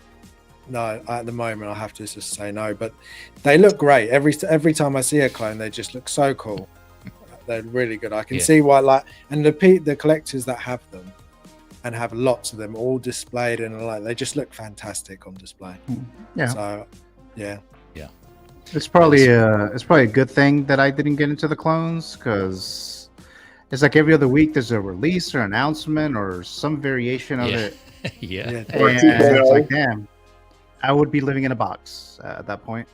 no, at the moment I have to just say no. But they look great. Every time I see a clone, they just look so cool. They're really good. I can see why. And the collectors that have them and have lots of them all displayed and they just look fantastic on display. Yeah. So, yeah. It's probably a good thing that I didn't get into the clones, because it's like every other week there's a release or announcement or some variation of it. Yeah. And it's like, damn. I would be living in a box at that point.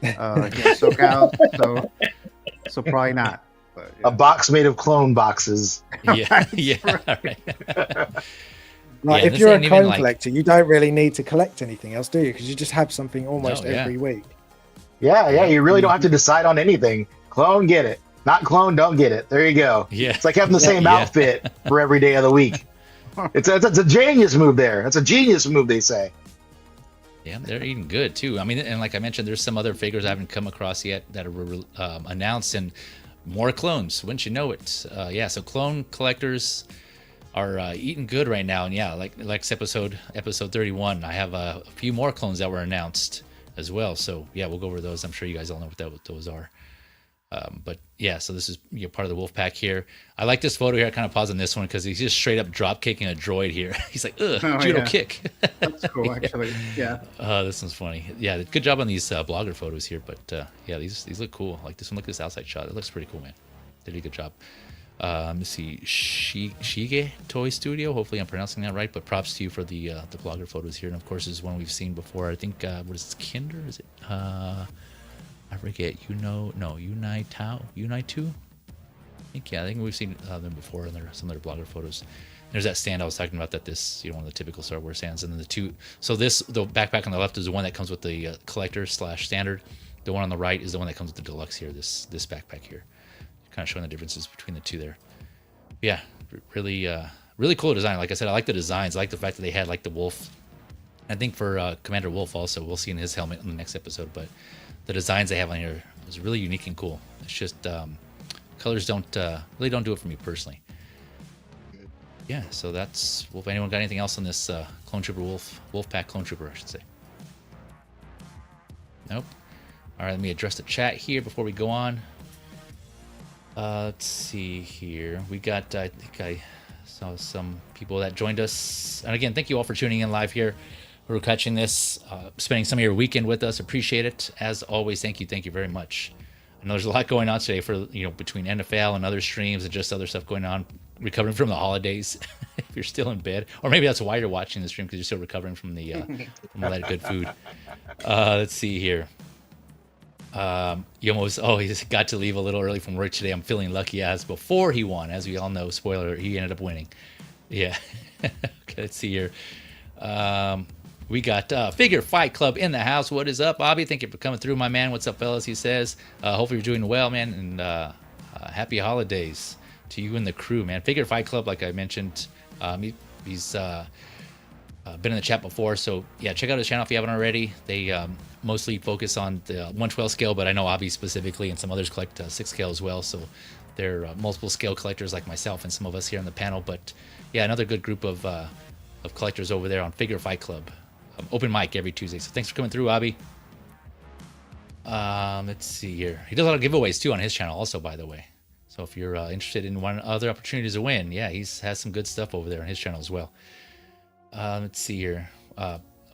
SoCal, so probably not. But, A box made of clone boxes. Yeah, yeah. Right. Like Yeah, if this you're a ain't even, clone like- collector, you don't really need to collect anything else, do you? Because you just have something almost No, yeah. every week. Yeah, you really don't have to decide on anything. Clone, get it. Not clone, don't get it. There you go. Yeah. It's like having the same Yeah. outfit for every day of the week. It's a genius move there. That's a genius move, they say. Yeah, they're eating good too. I mean, and like I mentioned, there's some other figures I haven't come across yet that are announced, and more clones. Wouldn't you know it? Yeah, so clone collectors are eating good right now, and yeah, like episode 31, I have a few more clones that were announced as well. So yeah, we'll go over those. I'm sure you guys all know what those are. But yeah, so this is part of the Wolfpack here. I like this photo here. I kind of pause on this one because he's just straight up drop kicking a droid here. He's like, ugh, judo kick. That's cool, actually. Yeah. This one's funny. Yeah, good job on these blogger photos here. But yeah, these look cool. Like this one, look at this outside shot. It looks pretty cool, man. They did a good job. Let me see, Shige Toy Studio. Hopefully I'm pronouncing that right. But props to you for the blogger photos here. And of course, this is one we've seen before. I think what is this, Kinder? Is it? I forget. Unite 2. I think we've seen them before in some of their blogger photos. There's that stand I was talking about. That this, one of the typical Star Wars stands, and then the two. So the backpack on the left is the one that comes with the collector/standard. The one on the right is the one that comes with the deluxe here. This backpack here, kind of showing the differences between the two there. Yeah, really cool design. Like I said, I like the designs. I like the fact that they had like the wolf. I think for Commander Wolf also, we'll see in his helmet in the next episode, but the designs they have on here is really unique and cool. It's just colors really don't do it for me personally. Yeah, so that's. Well, if anyone got anything else on this Clone Trooper Wolfpack Clone Trooper, I should say. Nope. All right, let me address the chat here before we go on. Let's see here. We got. I think I saw some people that joined us, and again, thank you all for tuning in live here. We're catching this, spending some of your weekend with us. Appreciate it. As always, thank you very much. I know there's a lot going on today for between NFL and other streams and just other stuff going on. Recovering from the holidays, if you're still in bed, or maybe that's why you're watching the stream because you're still recovering from the from all that good food. Let's see here. He's got to leave a little early from work today. I'm feeling lucky as before he won, as we all know. Spoiler: he ended up winning. Yeah. Okay, let's see here. We got Figure Fight Club in the house. What is up, Bobby? Thank you for coming through, my man. What's up, fellas? He says, hopefully you're doing well, man, and happy holidays to you and the crew, man. Figure Fight Club, like I mentioned, he's been in the chat before, so yeah, check out his channel if you haven't already. They mostly focus on the 112 scale, but I know Abby specifically, and some others collect 6 scale as well, so they're multiple scale collectors like myself and some of us here on the panel. But yeah, another good group of collectors over there on Figure Fight Club. Open mic every Tuesday, so thanks for coming through, Abby. Let's see here. He does a lot of giveaways too on his channel also, by the way. So if you're interested in other opportunities to win, yeah, he has some good stuff over there on his channel as well. Let's see here.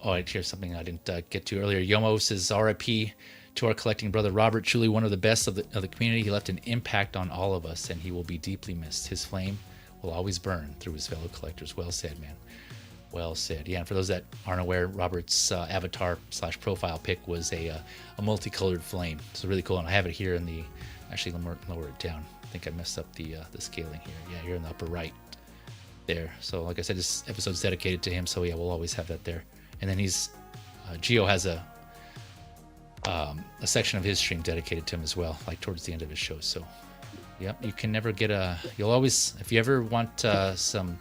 Here's something I didn't get to earlier. Yomo says, RIP to our collecting brother Robert, truly one of the best of the community. He left an impact on all of us, and he will be deeply missed. His flame will always burn through his fellow collectors. Well said, man. Well said. Yeah, and for those that aren't aware, Robert's avatar/profile pic was a multicolored flame. So really cool, and I have it here in the. Actually, let me lower it down. I think I messed up the scaling here. Yeah, here in the upper right. There. So like I said, this episode's dedicated to him. So yeah, we'll always have that there. And then Gio has a section of his stream dedicated to him as well, like towards the end of his show. So, yep, you can never get you'll always, if you ever want some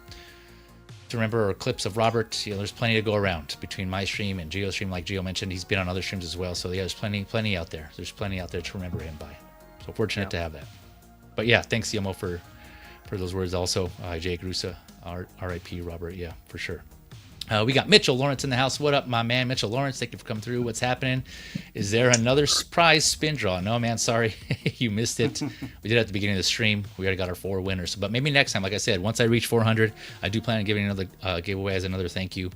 to remember or clips of Robert, there's plenty to go around between my stream and Gio's stream. Like Gio mentioned, he's been on other streams as well. So yeah, there's plenty out there. There's plenty out there to remember him by. So fortunate to have that. But yeah, thanks Yomo for those words also. Jay Grusa, R.I.P. Robert, yeah, for sure. We got Mitchell Lawrence in the house. What up, my man? Mitchell Lawrence, thank you for coming through. What's happening? Is there another surprise spin draw? No, man, sorry. You missed it. We did it at the beginning of the stream. We already got our 4 winners. But maybe next time, like I said, once I reach 400, I do plan on giving another giveaway as another thank you.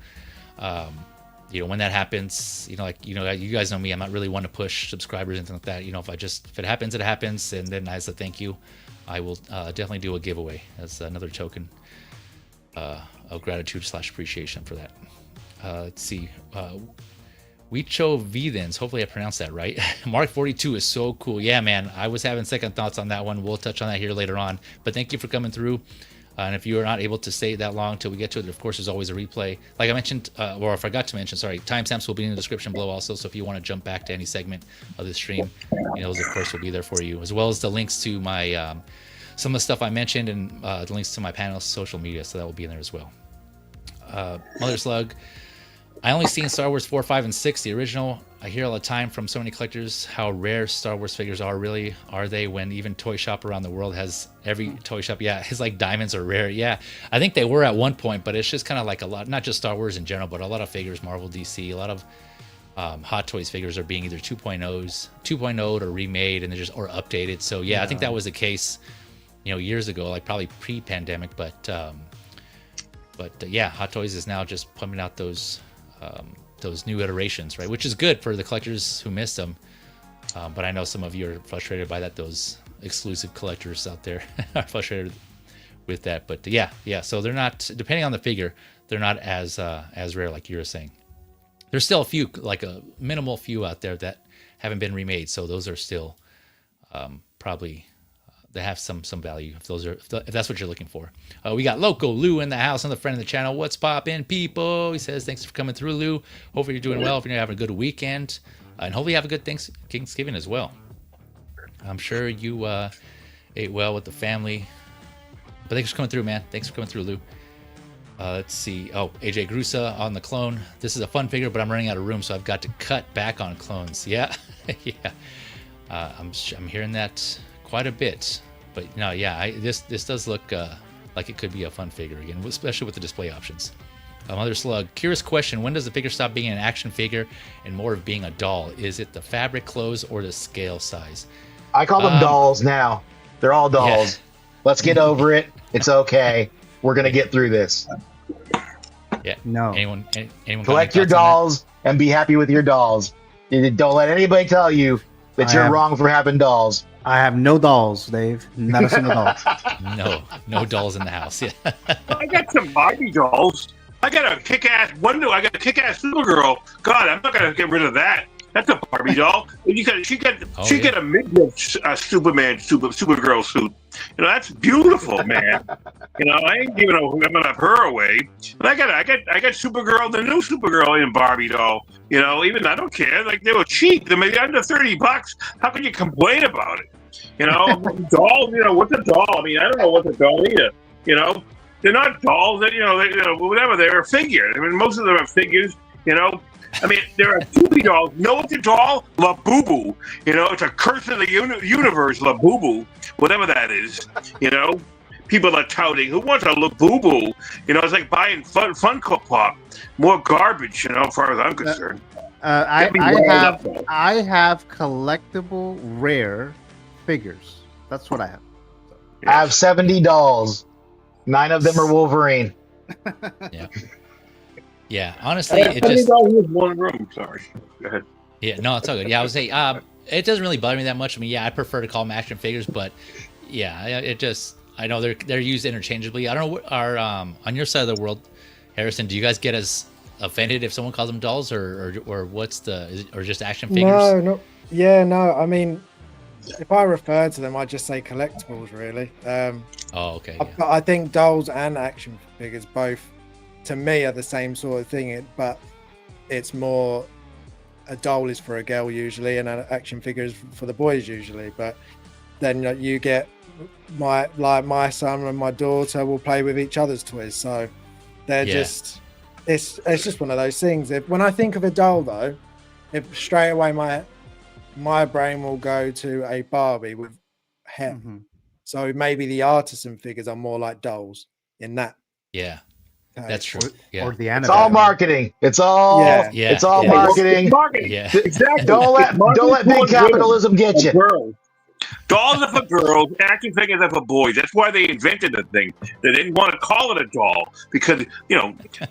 When that happens, you guys know me. I'm not really one to push subscribers and things like that. If it happens, it happens. And then as a thank you, I will definitely do a giveaway as another token of gratitude / appreciation for that. Let's see. Videns. Hopefully I pronounced that right. Mark 42 is so cool. Yeah, man. I was having second thoughts on that one. We'll touch on that here later on. But thank you for coming through. And if you are not able to stay that long until we get to it, of course, there's always a replay. Like I mentioned, or I forgot to mention, sorry, timestamps will be in the description below also. So if you want to jump back to any segment of the stream, those, of course, will be there for you, as well as the links to my some of the stuff I mentioned and the links to my panel's social media. So that will be in there as well. Mother Slug. I only seen Star Wars 4, 5, and 6, the original. I hear all the time from so many collectors how rare Star Wars figures are. Really, are they? When even Toy Shop around the world has every toy shop. Yeah, it's like diamonds are rare. Yeah, I think they were at one point, but it's just kind of like a lot, not just Star Wars in general, but a lot of figures, Marvel, DC, a lot of Hot Toys figures are being either 2.0'd or remade, and they're just or updated. So yeah, I think that was the case, years ago, like probably pre-pandemic. But yeah, Hot Toys is now just pumping out those new iterations, right? Which is good for the collectors who missed them. But I know some of you are frustrated by that. Those exclusive collectors out there are frustrated with that. But yeah. So they're not, depending on the figure, they're not as rare like you were saying. There's still a few, like a minimal few out there that haven't been remade. So those are still probably they have some value if that's what you're looking for. We got Loco Lou in the house, another friend of the channel. What's poppin', people? He says thanks for coming through, Lou. Hopefully you're doing well. If you're having a good weekend, and hopefully you have a good Thanksgiving as well. I'm sure you ate well with the family. But thanks for coming through, man. Thanks for coming through, Lou. Let's see. Oh, AJ Grusa on the clone. This is a fun figure, but I'm running out of room, so I've got to cut back on clones. Yeah, yeah. I'm hearing that quite a bit. But no, yeah, this does look like it could be a fun figure again, especially with the display options. Mother Slug, curious question: when does the figure stop being an action figure and more of being a doll? Is it the fabric, clothes, or the scale size? I call them dolls now. They're all dolls. Yeah. Let's get over it. It's okay. We're gonna get through this. Yeah. No. Anyone collect your dolls and be happy with your dolls. Don't let anybody tell you that you're wrong for having dolls. I have no dolls, Dave. Not a single doll. No dolls in the house. Yeah. I got some Barbie dolls. I got a kick-ass Wonder. I got a kick-ass Supergirl. God, I'm not gonna get rid of that. That's a Barbie doll. She got a midriff Supergirl suit. That's beautiful, man. I ain't giving her away. But I got Supergirl, the new Supergirl in Barbie doll. Even I don't care. Like, they were cheap. They made under $30. How can you complain about it? Dolls. What's a doll? I mean, I don't know what's a doll either. They're not dolls. Whatever. They're a figure. I mean, most of them are figures. I mean, there are Doobie dolls. Know what's a doll? La Boo Boo. It's a curse of the universe, La Boo Boo. Whatever that is. People are touting. Who wants a La Boo Boo? It's like buying Funko Pop. More garbage, as far as I'm concerned. I have collectible rare figures. That's what I have. I have 70 dolls. 9 of them are Wolverine. Yeah. Yeah, honestly, it just one room. Sorry, go ahead. Yeah, no, it's all good. Yeah, I would say it doesn't really bother me that much. I mean, yeah, I prefer to call them action figures, but yeah, it just I know they're used interchangeably. I don't know. On your side of the world, Harrison, do you guys get as offended if someone calls them dolls, or what's or just action figures? No. I mean, if I refer to them, I just say collectibles. Really. Okay. Yeah. I think dolls and action figures both, to me, are the same sort of thing, but it's more a doll is for a girl usually and an action figure is for the boys usually. But then you get my son and my daughter will play with each other's toys, so they're just it's just one of those things. When I think of a doll though, if straight away my brain will go to a Barbie with hair. Mm-hmm. So maybe the Artisan figures are more like dolls in that. Yeah. That's true. Or the it's all marketing. It's all marketing. Yeah. Exactly. Don't let big capitalism get you. Dolls are for girls. Action figures are for boys. That's why they invented the thing. They didn't want to call it a doll because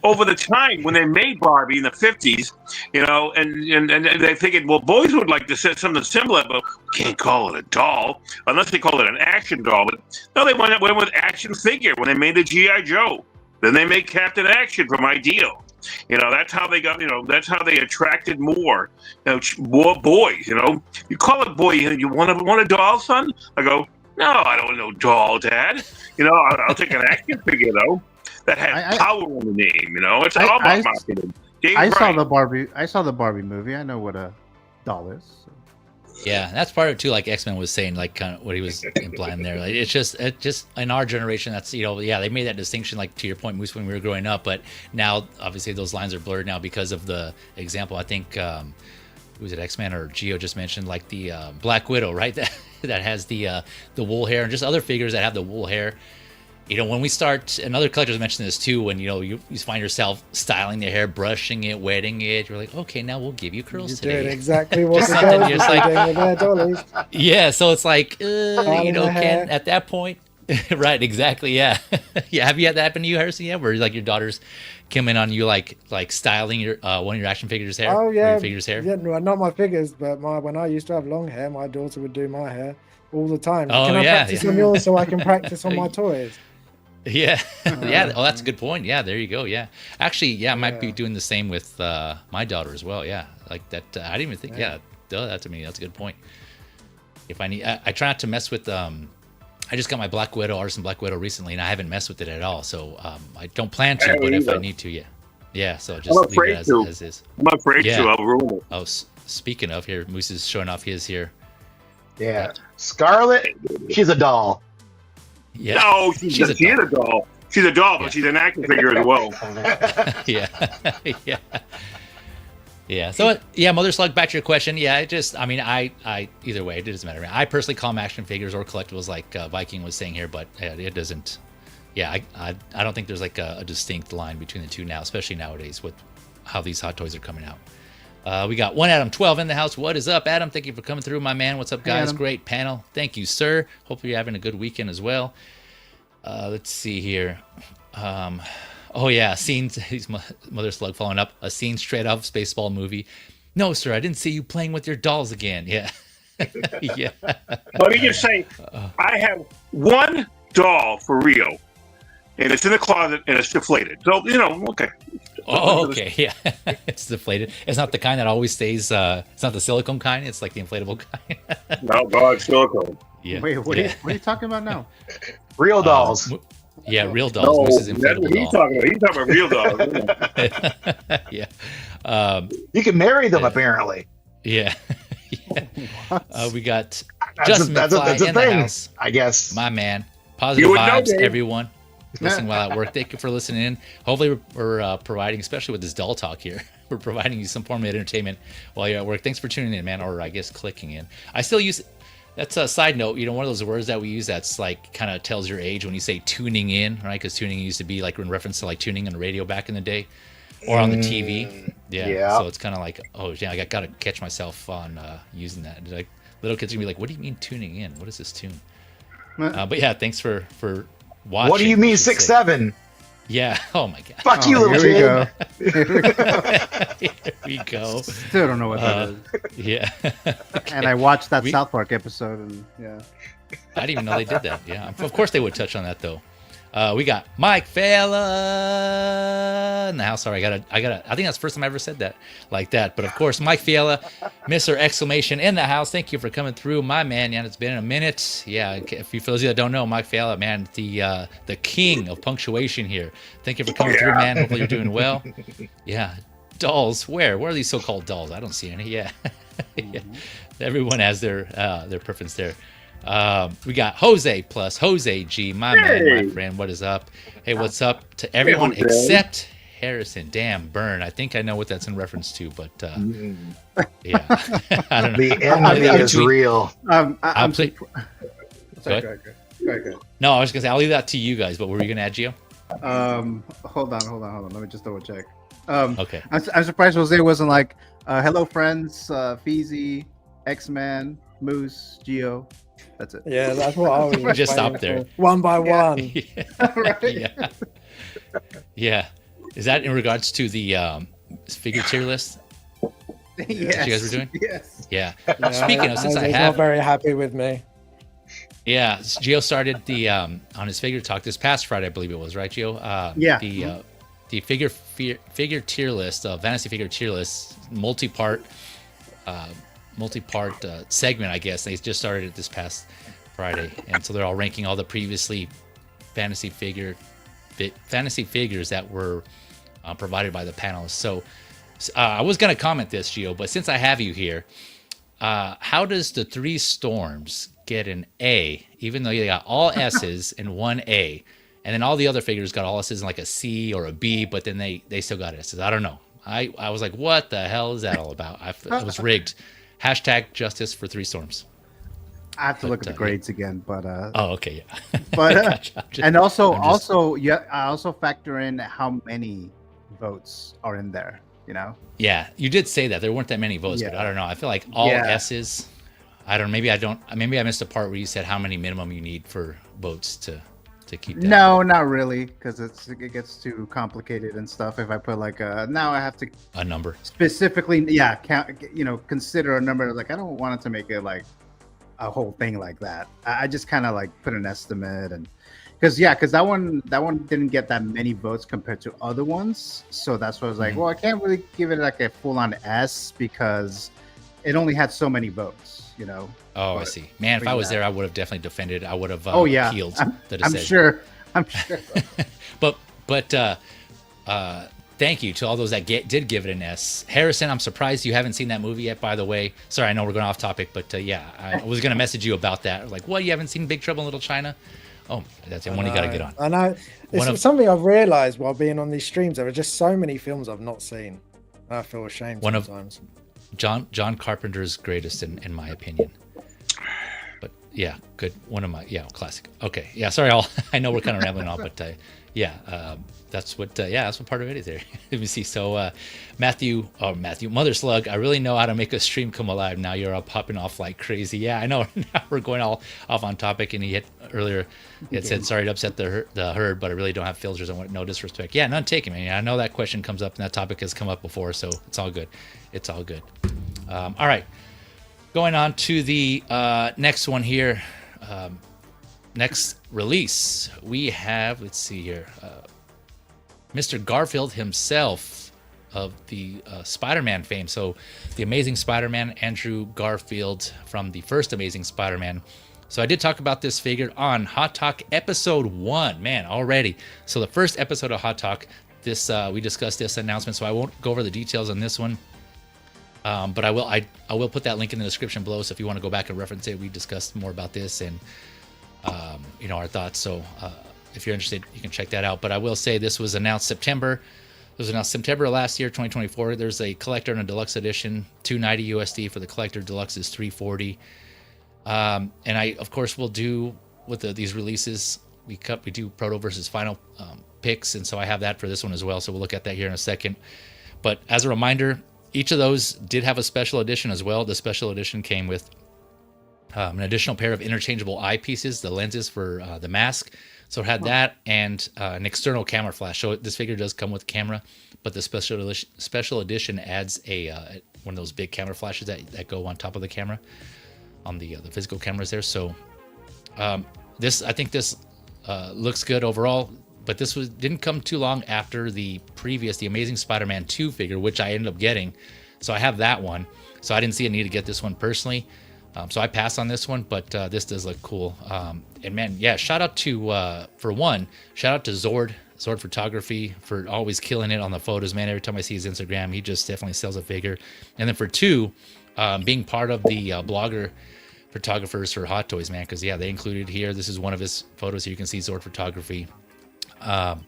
over the time when they made Barbie in the 50s, and they figured, well, boys would like to say something similar, but we can't call it a doll unless they call it an action doll. But no, they went with action figure when they made the G.I. Joe. Then they made Captain Action from Ideal. That's how they got. That's how they attracted more, more boys. You call it boy. You want a doll, son? I go, no, I don't want no doll, Dad. I'll take an action figure though that has power in the name. It's all about marketing. I saw the Barbie movie. I know what a doll is. So. Yeah, that's part of it too. Like X-Men was saying, like kind of what he was implying there. Like it just in our generation, that's they made that distinction. Like to your point, Moose, when we were growing up, but now obviously those lines are blurred now because of the example. I think was it X-Men or Geo just mentioned, like the Black Widow, right? That has the wool hair, and just other figures that have the wool hair. When we start, and other collectors mentioned this too, when you find yourself styling their hair, brushing it, wetting it, you're like, okay, now we'll give you curls today. Doing exactly what the girls are doing with their dollies. Yeah, so it's like, Ken, at that point, right? Exactly, yeah, yeah. Have you had that happen to you, Harrison? Yeah, where like your daughters come in on you, like styling your one of your action figures' hair. Oh yeah, your figures' hair. Yeah, no, not my figures, but when I used to have long hair, my daughter would do my hair all the time. Oh, can I practice on yours so I can practice on my toys? Yeah, yeah. Oh, that's a good point. Yeah, there you go. Yeah, actually, yeah, I might be doing the same with my daughter as well. Yeah, like that. I didn't even think. Yeah, that's a good point. If I need, I try not to mess with. I just got my Black Widow, Artisan Black Widow recently, and I haven't messed with it at all. So I don't plan to, but if I need to, yeah. So just leave it as is. I'm afraid to. I'll ruin it. Oh, speaking of, here, Moose is showing off his here. Yeah, Scarlet, she's a doll. Yeah. No, she's a doll. She's a doll, but she's an action figure as well. Yeah. Yeah. So Mother Slug, back to your question. Yeah, I either way, it doesn't matter. I personally call them action figures or collectibles, like Viking was saying here, but it doesn't. Yeah, I don't think there's like a distinct line between the two now, especially nowadays with how these hot toys are coming out. We got one Adam 12 in the house. What is up, Adam? Thank you for coming through, my man. What's up, guys? Adam. Great panel. Thank you, sir. Hopefully you're having a good weekend as well. Let's see here. Scenes. He's Mother Slug following up. A scene straight off Spaceball movie. No, sir, I didn't see you playing with your dolls again. Yeah. Yeah. Let me just say, I have one doll for Rio, and it's in the closet, and it's deflated. So, okay. Oh, okay, yeah. It's deflated. It's not the kind that always stays, it's not the silicone kind, it's like the inflatable kind. No, God, silicone. Yeah. Wait, what are you talking about now? Real dolls. Real dolls. No, Moose is that's what he's talking about. He's talking about real dolls. Yeah. You can marry them, apparently. Yeah. We got Justin McFly in the house. I guess. My man. Positive vibes, everyone. Listening while at work. Thank you for listening in. Hopefully we're providing, especially with this doll talk here, we're providing you some form of entertainment while you're at work. Thanks for tuning in, man, or I guess clicking in. I still use, that's a side note, one of those words that we use that's like kind of tells your age when you say tuning in, right? Because tuning used to be like in reference to like tuning on the radio back in the day or on the TV. Yeah. So it's kind of like, oh yeah, I got to catch myself on using that. Like little kids are gonna be like, what do you mean tuning in? What is this tune? But yeah, thanks for watching. What do you mean 6'7"? Yeah. Oh my God. Fuck you, little kid. Here we go. Still don't know what that is. Yeah. Okay. And I watched that South Park episode, and yeah. I didn't even know they did that. Yeah. Of course they would touch on that though. We got Mike Fiala in the house. Sorry, I think that's the first time I ever said that like that. But of course, Mike Fiala, Mr. Exclamation in the house. Thank you for coming through, my man. Yeah, it's been a minute. Yeah, if you for those of you that don't know, Mike Fiala, man, the king of punctuation here. Thank you for coming through, man. Hopefully you're doing well. Yeah, dolls. Where are these so-called dolls? I don't see any. Yeah, yeah. Everyone has their preference there. We got Jose plus Jose G, my man, my friend. What is up? Hey, what's up to everyone except Harrison? Damn, burn. I think I know what that's in reference to, but yeah, I don't know. The enemy is real. I'm Sorry, go ahead. No, I was gonna say I'll leave that to you guys. But what were you gonna add, Gio? Hold on. Let me just double check. Okay. I'm surprised Jose wasn't like, hello friends, Feezy, X-Man, Moose, Geo. That's it. Yeah, that's what I was just stop there. One by one. Yeah. Right? Yeah. Is that in regards to the figure tier list? Yes. That you guys were doing? Yes. Yeah. Speaking of, since I He's have not very happy with me. Yeah, Gio started the on his figure talk this past Friday, I believe it was, right, Gio? Yeah. The figure figure tier list, fantasy figure tier list, multi-part segment, I guess. They just started it this past Friday, and so they're all ranking all the previously fantasy figures that were provided by the panelists. So I was going to comment this, Gio, but since I have you here, how does the Three Storms get an A, even though they got all S's and one A, and then all the other figures got all S's and like a C or a B, but then they still got S's? I don't know. I was like, what the hell is that all about? It was rigged. Hashtag justice for Three Storms. I have to look at the grades again, but oh, okay, yeah. But and also, yeah, I also factor in how many votes are in there. You know. Yeah, you did say that there weren't that many votes, but I don't know. I feel like all S's. I don't know. Maybe I missed a part where you said how many minimum you need for votes to keep that. No, not really, because it gets too complicated and stuff. If I put like now I have to a number specifically, count. Consider a number. Like I don't want it to make it like a whole thing like that. I just kind of like put an estimate, and because that one didn't get that many votes compared to other ones, so that's why I was like, well, I can't really give it like a full-on S because it only had so many votes, Oh, I see. Man, if I was there, I would have definitely defended. I would have healed the I'm decision. I'm sure. but thank you to all those that did give it an S. Harrison, I'm surprised you haven't seen that movie yet, by the way. Sorry, I know we're going off topic, but I was going to message you about that. Like, what, you haven't seen Big Trouble in Little China? Oh, that's one you got to get on. I know. It's something I've realized while being on these streams. There are just so many films I've not seen. I feel ashamed sometimes. John Carpenter's greatest, in my opinion. But yeah, good. One of my classic. Okay, yeah. Sorry, I know we're kind of rambling on, but that's what part of it is there. Let me see. So Matthew, Mother Slug, I really know how to make a stream come alive. Now you're popping off like crazy. Yeah, I know. Now we're going all off on topic, and he had said sorry to upset the herd, but I really don't have filters. I want no disrespect. Yeah, none taken, man. I know that question comes up, and that topic has come up before, so it's all good. It's all good. All right, going on to the next one here. Next release, we have, let's see here, Mr. Garfield himself of the Spider-Man fame. So the Amazing Spider-Man, Andrew Garfield from the first Amazing Spider-Man. So I did talk about this figure on Hot Talk episode 1, man, already. So the first episode of Hot Talk, we discussed this announcement, so I won't go over the details on this one. But I will put that link in the description below, so if you want to go back and reference it, we discussed more about this and our thoughts. So if you're interested, you can check that out. But I will say this was announced September. It was announced September last year, 2024. There's a collector and a deluxe edition, $290 USD for the collector. Deluxe is $340. And I, of course, will do with these releases. We do proto versus final picks, and so I have that for this one as well. So we'll look at that here in a second. But as a reminder, each of those did have a special edition as well. The special edition came with an additional pair of interchangeable eyepieces, the lenses for the mask. So it had that and an external camera flash. So this figure does come with a camera, but the special edition adds one of those big camera flashes that go on top of the camera, on the physical cameras there. So I think this looks good overall. But this didn't come too long after the Amazing Spider-Man 2 figure, which I ended up getting. So I have that one. So I didn't see a need to get this one personally. So I passed on this one, but this does look cool. And man, yeah, shout out to Zord Photography for always killing it on the photos, man. Every time I see his Instagram, he just definitely sells a figure. And then for 2, being part of the blogger photographers for Hot Toys, man, because yeah, they included here. This is one of his photos here. You can see Zord Photography.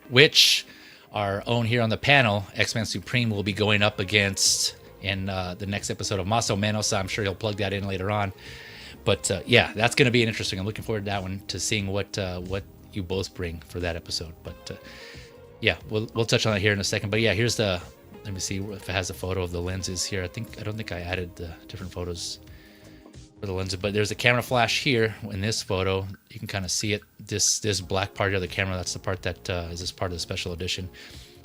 Which our own here on the panel, X-Men Supreme, will be going up against in the next episode of Maso Menos. I'm sure he'll plug that in later on. But yeah, that's going to be interesting. I'm looking forward to that one, to seeing what you both bring for that episode. But yeah, we'll touch on that here in a second. But yeah, here's let me see if it has a photo of the lenses here. I don't think I added the different photos for the lenses, but there's a camera flash here in this photo. You can kind of see it. This black part of the camera, that's the part that is this part of the special edition.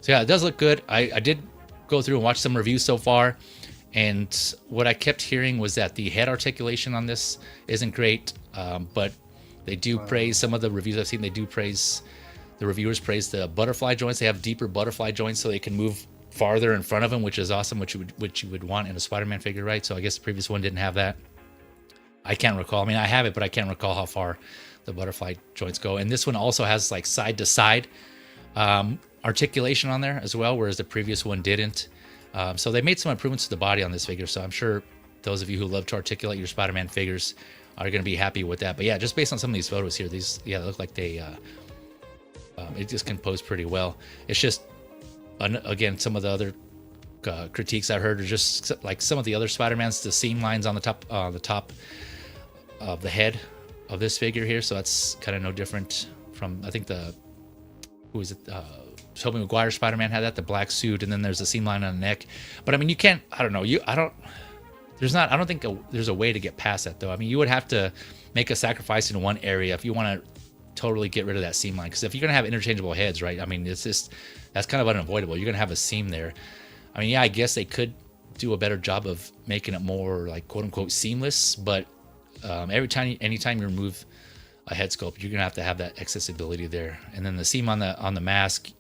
So yeah, it does look good. I did go through and watch some reviews so far, and what I kept hearing was that the head articulation on this isn't great, but they do praise, some of the reviews I've seen, they do praise The reviewers praised the butterfly joints. They have deeper butterfly joints so they can move farther in front of them, which is awesome, which you would want in a Spider-Man figure, right? So I guess the previous one didn't have that. I can't recall. I mean, I have it, but I can't recall how far the butterfly joints go. And this one also has like side to side articulation on there as well, whereas the previous one didn't. So they made some improvements to the body on this figure. So I'm sure those of you who love to articulate your Spider-Man figures are going to be happy with that. But yeah, just based on some of these photos here, they look like they it just composed pretty well. It's just again, some of the other critiques I heard are just like some of the other Spider-Mans, the seam lines on the top of the head of this figure here. So that's kind of no different from, I think Tobey Maguire Spider-Man had that, the black suit, and then there's a seam line on the neck. But I mean, you can't, I don't think there's a way to get past that though. I mean, you would have to make a sacrifice in one area if you want to totally get rid of that seam line. Because if you're going to have interchangeable heads, right? I mean, that's kind of unavoidable. You're going to have a seam there. I mean, yeah, I guess they could do a better job of making it more like quote unquote seamless, but anytime you remove a head sculpt, you're going to have that accessibility there. And then the seam on the mask,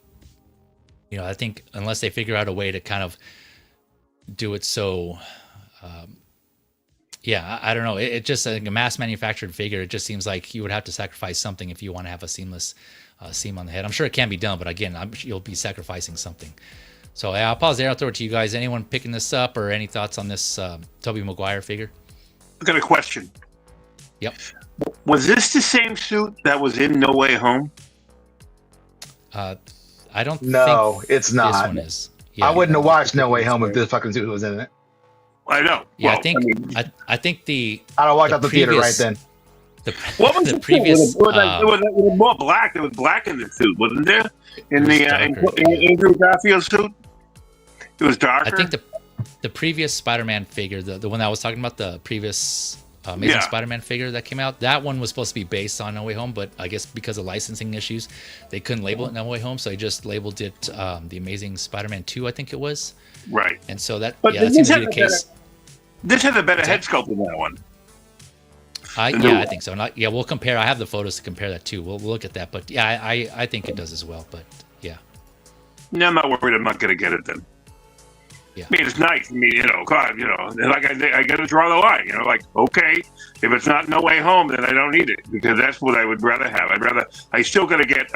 you know, I think unless they figure out a way to kind of do it so, I don't know. It just like a mass manufactured figure. It just seems like you would have to sacrifice something if you want to have a seamless seam on the head. I'm sure it can be done, but again, you'll be sacrificing something. So I'll pause there. I'll throw it to you guys. Anyone picking this up or any thoughts on this Tobey Maguire figure? I got a question. Yep. Was this the same suit that was in No Way Home? I don't. No, think it's not. This one is. Yeah, I wouldn't have watched No Way Home if this fucking suit was in it. I know. Yeah, well, I think the. I'd have walked out the theater right then. What was the previous? It was more black. There was black in the suit, wasn't there? In the Andrew Garfield suit, it was darker. I think the previous Spider-Man figure, the one that I was talking about, the previous Amazing Spider-Man figure that came out, that one was supposed to be based on No Way Home, but I guess because of licensing issues, they couldn't label it No Way Home, so they just labeled it the Amazing Spider-Man 2, I think it was. Right. And so that seems to be the case. This has a better head sculpt than that one. I think so. We'll compare. I have the photos to compare that too. We'll look at that. But yeah, I think it does as well. But yeah. No, I'm not worried. I'm not going to get it then. Yeah. I mean, it's nice. I mean, God, like I got to draw the line. Like, okay, if it's not No Way Home, then I don't need it because that's what I would rather have. I still got to get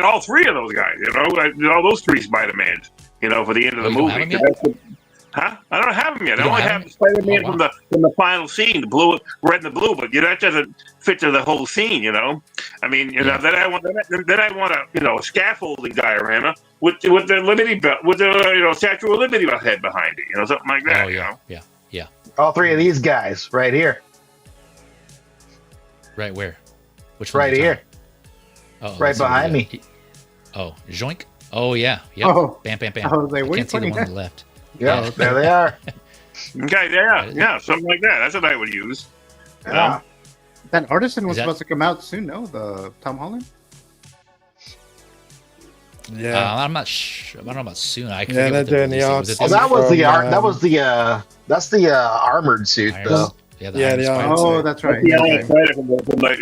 all three of those guys. All those three Spider-Mans. For the end of the movie. Huh? I don't have them yet. I only have Spider-Man from the final scene, the blue, red, and the blue. But that doesn't fit to the whole scene. I mean, then I want a scaffolding diorama with the Liberty belt, with the Statue of Liberty head behind it. Something like that. Oh yeah. All three of these guys right here. Right where? Which one? Right here. Right behind me. Joink. Oh yeah. Yep. Oh. Bam. I was like, I can't see the one on the left. Yeah, there they are. Okay, yeah, something like that. That's what I would use. Yeah. That Artisan was supposed to come out soon, no? The Tom Holland? Yeah. I'm not sure. I don't know about soon. They're doing the art. That's the armored suit, though. Yeah, the Iron Oh, that's right.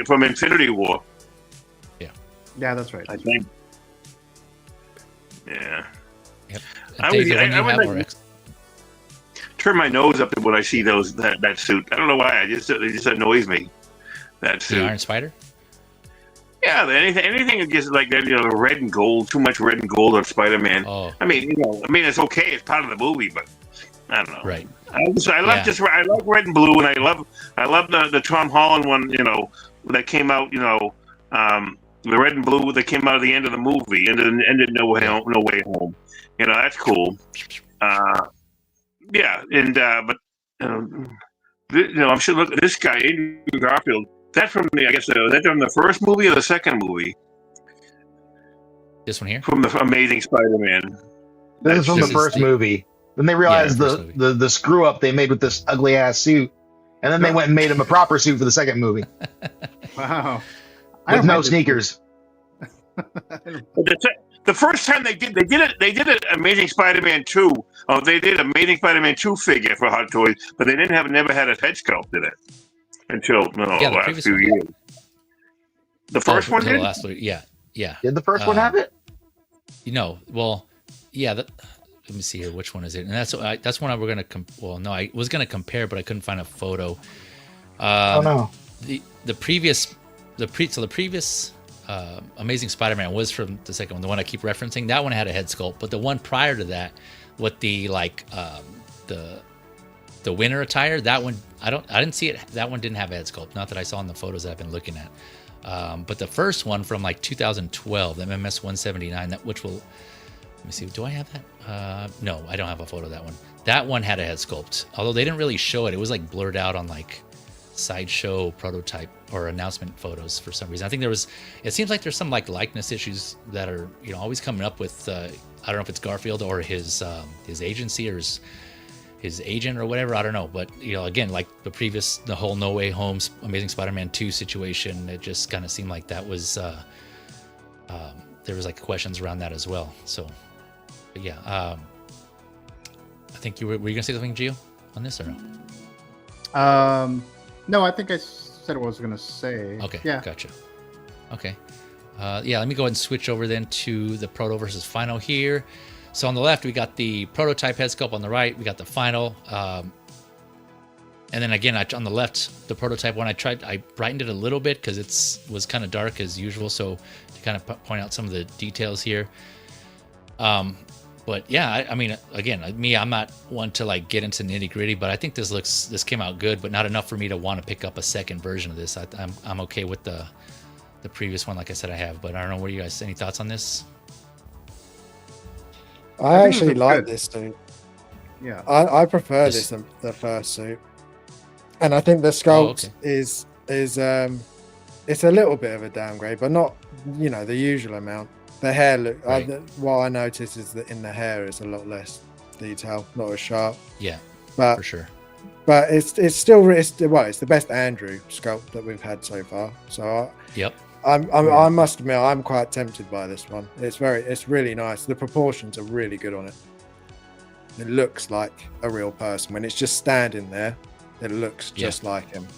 From Infinity War. Yeah, that's right. I think. Yeah. Yep. I would turn my nose up when I see that suit. I don't know why. It just annoys me. That suit. The Iron Spider. Yeah, anything that gets like that, red and gold. Too much red and gold on Spider-Man. Oh. I mean, it's okay. It's part of the movie, but I don't know. Right. I like red and blue, and I love the Tom Holland one. That came out. The red and blue that came out at the end of the movie, and then ended No Way Home. That's cool. I'm sure. Look, this guy, Andrew Garfield. That's from that's from the first movie or the second movie. This one here, from the Amazing Spider-Man. This is from the first movie. Then they realized the screw up they made with this ugly ass suit, and then they went and made him a proper suit for the second movie. Wow. With no sneakers. The first time they did it Amazing Spider-Man 2. Oh, they did Amazing Spider-Man 2 figure for Hot Toys, but they never had a head sculpt in it until the last few years. The first one did? Yeah. Did the first one have it? Well, yeah. Let me see here. Which one is it? And that's one we're gonna. I was gonna compare, but I couldn't find a photo. Oh no. The previous Amazing Spider-Man was from the second one, the one I keep referencing. That one had a head sculpt, but the one prior to that, with the winter attire, that one I didn't see it. That one didn't have a head sculpt. Not that I saw in the photos that I've been looking at. But the first one from like 2012, the MMS 179, let me see. Do I have that? No, I don't have a photo of that one. That one had a head sculpt, although they didn't really show it. It was like blurred out on like sideshow prototype or announcement photos for some reason. I think it seems like there's some like likeness issues that are always coming up with I don't know if it's Garfield or his agency or his agent or whatever, I don't know, but again, like the whole No Way Home Amazing Spider-Man 2 situation, it just kind of seemed like that was there was like questions around that as well. So but yeah, I think were you gonna say something, Gio, on this or no? No, I think I said what I was going to say. Okay, yeah. Gotcha. Okay. Let me go ahead and switch over then to the Proto versus Final here. So on the left, we got the prototype head sculpt. On the right, we got the Final. And then again, on the left, the prototype one, I brightened it a little bit because it was kind of dark as usual. So to kind of point out some of the details here. But yeah, I mean, again, I'm not one to like get into nitty gritty, but I think this came out good, but not enough for me to want to pick up a second version of this. I'm okay with the previous one, like I said, I have, but I don't know. What do you guys? Any thoughts on this? I actually like this suit. Yeah, I prefer this than the first suit, and I think the sculpt is it's a little bit of a downgrade, but not the usual amount. The hair look. Right. What I noticed is that in the hair is a lot less detail, not as sharp. Yeah, but for sure. But it's the best Andrew sculpt that we've had so far. So I must admit I'm quite tempted by this one. It's really nice. The proportions are really good on it. It looks like a real person when it's just standing there. It looks just like him.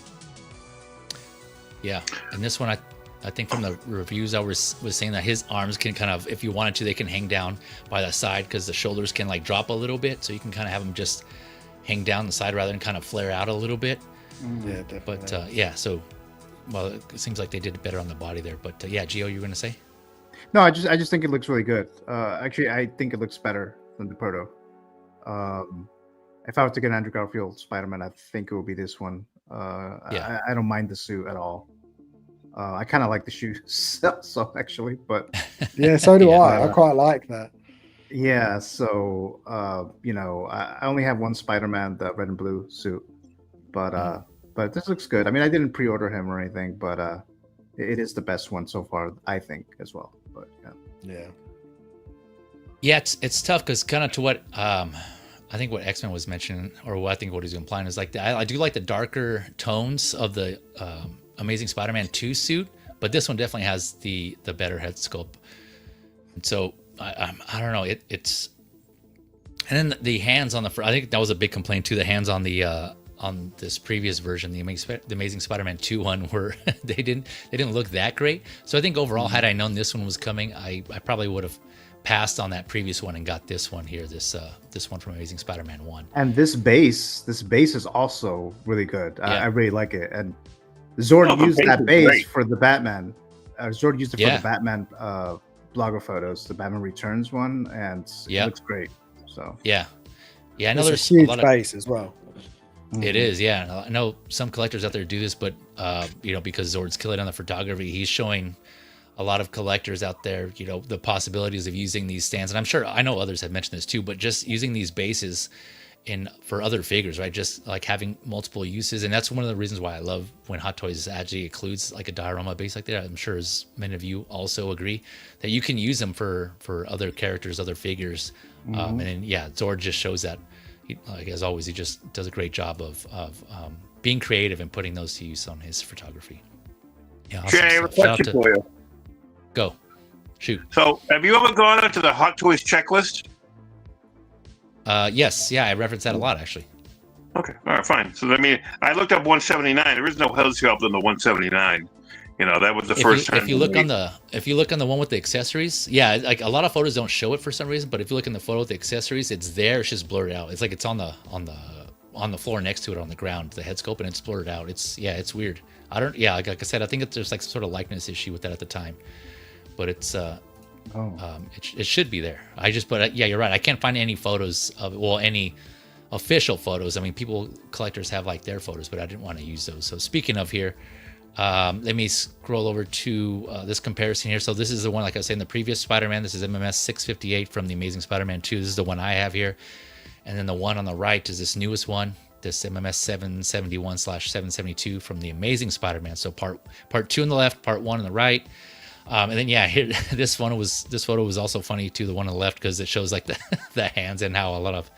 Yeah, and this one I think from the reviews I was saying that his arms can kind of, if you wanted to, they can hang down by the side because the shoulders can like drop a little bit, so you can kind of have them just hang down the side rather than kind of flare out a little bit. Yeah, definitely. But it seems like they did better on the body there. But Gio, you were gonna say? No, I just think it looks really good. Actually, I think it looks better than the Proto. If I was to get Andrew Garfield Spider-Man, I think it would be this one. I don't mind the suit at all. I kind of like the shoes, so actually, but yeah, so do I. I quite like that. Yeah, so I only have one Spider-Man, the red and blue suit, but this looks good. I mean, I didn't pre-order him or anything, but it is the best one so far, I think, as well. But yeah, it's tough because kind of to what I think what X-Men was mentioning, or what he's implying is like I do like the darker tones of the Amazing Spider-Man 2 suit, but this one definitely has the better head sculpt. And so I don't know, it's and then the hands on the front. I think that was a big complaint too. The hands on the on this previous version, the Amazing Spider-Man 2 one, where they didn't look that great. So I think overall, had I known this one was coming, I probably would have passed on that previous one and got this one here, this one from Amazing Spider-Man 1. And this base is also really good. I really like it. And Zord used that base for the Batman. Zord used it for the Batman blogger photos, the Batman Returns one, and it looks great. So I know there's a huge base as well. It is, yeah. I know some collectors out there do this, but because Zord's killing on the photography, he's showing a lot of collectors out there, the possibilities of using these stands. And I know others have mentioned this too, but just using these bases for other figures, right? Just like having multiple uses. And that's one of the reasons why I love when Hot Toys actually includes like a diorama base like that. I'm sure as many of you also agree that you can use them for other characters, other figures. And then, Zord just shows that, like as always, he just does a great job of being creative and putting those to use on his photography. Yeah, awesome. Jay, I have a question for you. Go. Shoot. So, have you ever gone into the Hot Toys checklist? Yes. Yeah, I reference that a lot, actually. Okay. All right, fine. So, I mean, I looked up 179. There is no head sculpt on the 179. That was the first time. If you look on the one with the accessories, yeah, like a lot of photos don't show it for some reason, but if you look in the photo with the accessories, it's there. It's just blurred out. It's like it's on the floor next to it on the ground, the head scope, and it's blurred out. It's weird. Like I said, I think there's like some sort of likeness issue with that at the time, but it's it should be there. Yeah, you're right. I can't find any photos of any official photos. I mean, collectors have like their photos, but I didn't want to use those. So speaking of here. Let me scroll over to this comparison here. So this is the one, like I was saying, the previous Spider-Man. This is MMS 658 from the Amazing Spider-Man 2. This is the one I have here. And then the one on the right is this newest one, this MMS 771/772 from the Amazing Spider-Man. So part 2 on the left, part 1 on the right. And then here, this photo was also funny too, the one on the left, because it shows like the hands and how a lot of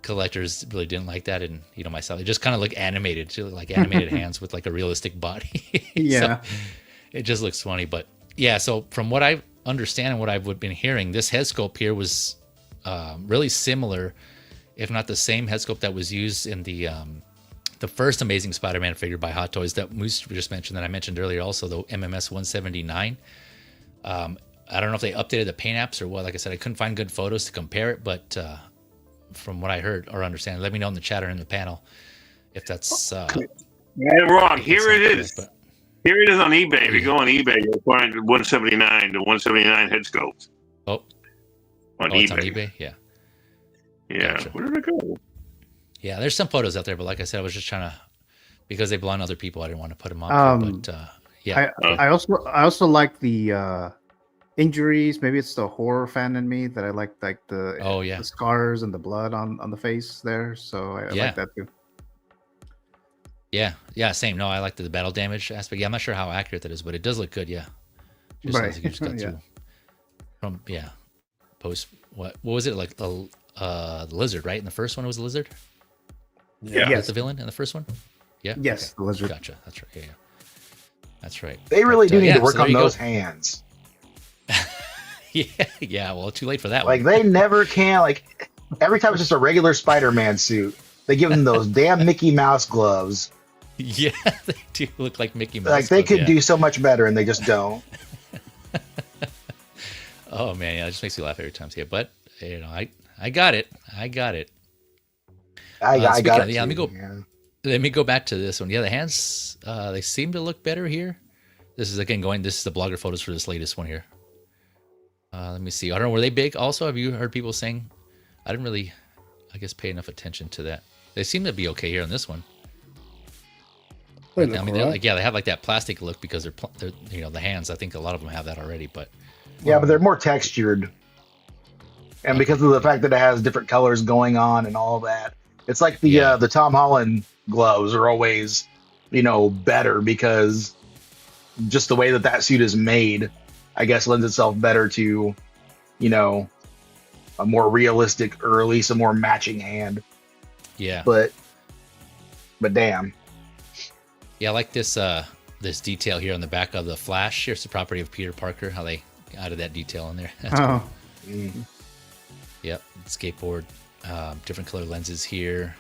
collectors really didn't like that, and myself, it just kind of looked animated, like animated hands with like a realistic body. Yeah. So it just looks funny. But yeah, so from what I understand and what I've been hearing, this head sculpt here was really similar, if not the same head sculpt that was used in the first Amazing Spider-Man figure by Hot Toys that Moose just mentioned, that I mentioned earlier, also the MMS 179. I don't know if they updated the paint apps or what. Like I said, I couldn't find good photos to compare it, but from what I heard or understand, let me know in the chat or in the panel if that's wrong. Here it is. Here it is on eBay. If you go on eBay, you'll find the 179 head sculpt. On eBay. It's on eBay. Yeah. Gotcha. Where did it go? Yeah, there's some photos out there, but like I said, I was just trying to, because they belong to other people, I didn't want to put them on. But yeah. I also like the injuries. Maybe it's the horror fan in me that I like the scars and the blood on the face there. So I like that too. Yeah, same. No, I like the battle damage aspect. Yeah, I'm not sure how accurate that is, but it does look good. Yeah, just right. Like you just got to from post what was it like the lizard, right? In the first one, it was the lizard. Yeah, yes. The villain in the first one. Yeah. Yes, okay. the lizard. Gotcha. That's right. Yeah. That's right. They really do need to work on those hands. Yeah. Well, too late for that one. Like they never can. Like every time it's just a regular Spider-Man suit, they give him those damn Mickey Mouse gloves. Yeah, they do look like Mickey Mouse. Like they could do so much better, and they just don't. Oh man, yeah, it just makes me laugh every time I see it. But I got it. I got it. I got it. Yeah, let me go back to this one. Yeah, the hands they seem to look better here. This is this is the blogger photos for this latest one here. Let me see. I don't know, were they big also? Have you heard people saying? I didn't really, I guess, pay enough attention to that. They seem to be okay here on this one. I mean, they're they have like that plastic look because they're the hands. I think a lot of them have that already, but yeah, but they're more textured, and because of the fact that it has different colors going on and all that, it's like the Tom Holland gloves are always better because just the way that suit is made, I guess, lends itself better to a more realistic or at least a more matching hand. Yeah, but damn. Yeah, I like this this detail here on the back of the Flash. Here's the property of Peter Parker, how they added that detail in there. That's cool. Mm-hmm. Yep, skateboard, different color lenses here.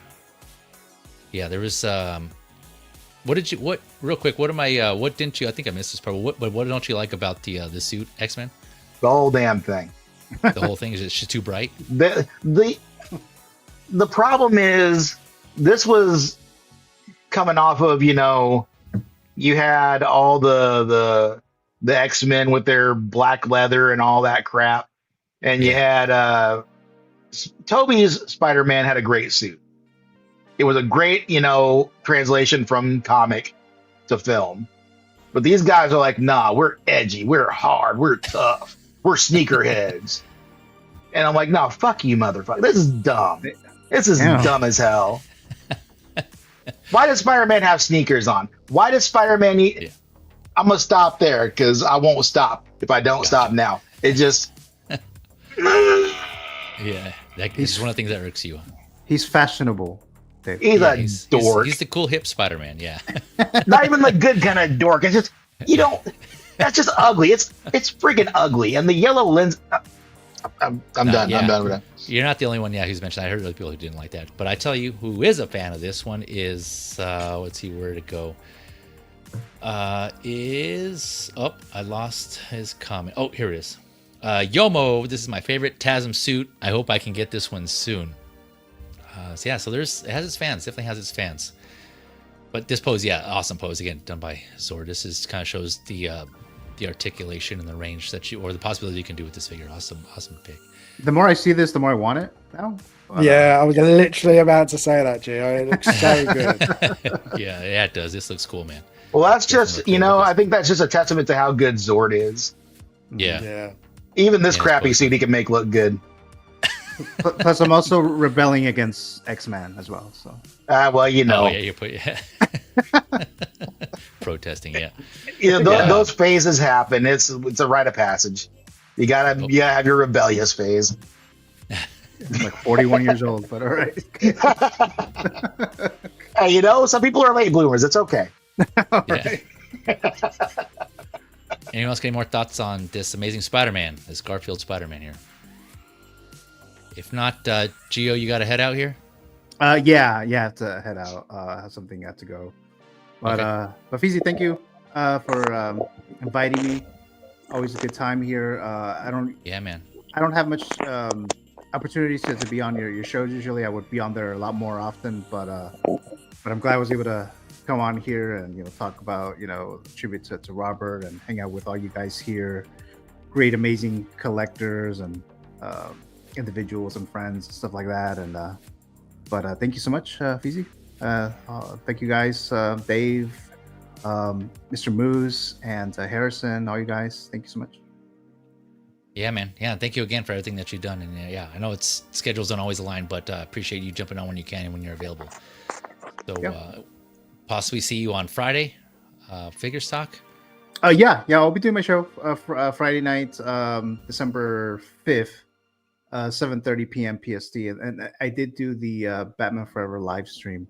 Yeah, there was what didn't you, I think I missed this part, what don't you like about the suit, X-Men? The whole damn thing. The whole thing is just too bright? The problem is this was coming off of you had all the X-Men with their black leather and all that crap, and you had Toby's Spider-Man had a great suit. It was a great translation from comic to film, but these guys are like, nah, we're edgy, we're hard, we're tough, we're sneakerheads. And I'm like, no, fuck you, motherfucker, this is dumb. This is dumb as hell. Why does Spider-Man have sneakers on? Why does Spider-Man need... Yeah. I'm going to stop there because I won't stop if I don't stop now. It just... Yeah, it's one of the things that irks you. He's fashionable. Dave. He's a dork. He's the cool hip Spider-Man, yeah. Not even the good kind of dork. It's just, that's just ugly. It's freaking ugly. And the yellow lens... I'm done. Yeah. I'm done with that. You're not the only one, who's mentioned. I heard other people who didn't like that. But I tell you, who is a fan of this one is, let's see where to go. Is I lost his comment. Oh, here it is. Yomo, this is my favorite TASM suit. I hope I can get this one soon. So it has its fans. Definitely has its fans. But this pose, awesome pose again, done by Zord. This is kind of shows the articulation and the range that or the possibility you can do with this figure. Awesome pick. The more I see this, the more I want it now. Yeah, I was literally about to say that, Gio. It looks so good. Yeah, it does. This looks cool, man. Well, that's just, I think that's just a testament to how good Zord is. Yeah. Even this crappy suit he can make look good. Plus, I'm also rebelling against X-Man as well. So. Well, Oh, yeah, you put protesting. Yeah. Those phases happen. It's a rite of passage. You gotta have your rebellious phase. I'm like 41 years old, but all right. Hey, some people are late bloomers. It's okay. All right. Anyone else got any more thoughts on this amazing Spider-Man, this Garfield Spider-Man here? If not, Gio, you got to head out here? Yeah, I have to head out. I have something got to go. But Fizi, thank you for inviting me. Always a good time here. Yeah, man. I don't have much opportunities to be on your shows. Usually, I would be on there a lot more often. But I'm glad I was able to come on here and talk about tribute to Robert and hang out with all you guys here. Great, amazing collectors and individuals and friends and stuff like that. And but thank you so much, Fizi. Thank you guys, Dave, Mr. Moose, and Harrison. All you guys, thank you so much. Yeah, man. Yeah, thank you again for everything that you've done. And I know schedules don't always align, but appreciate you jumping on when you can and when you're available. So possibly see you on Friday, Figure Stock. Yeah, I'll be doing my show Friday night, December 5th, 7:30 p.m. PST, and I did do the Batman Forever live stream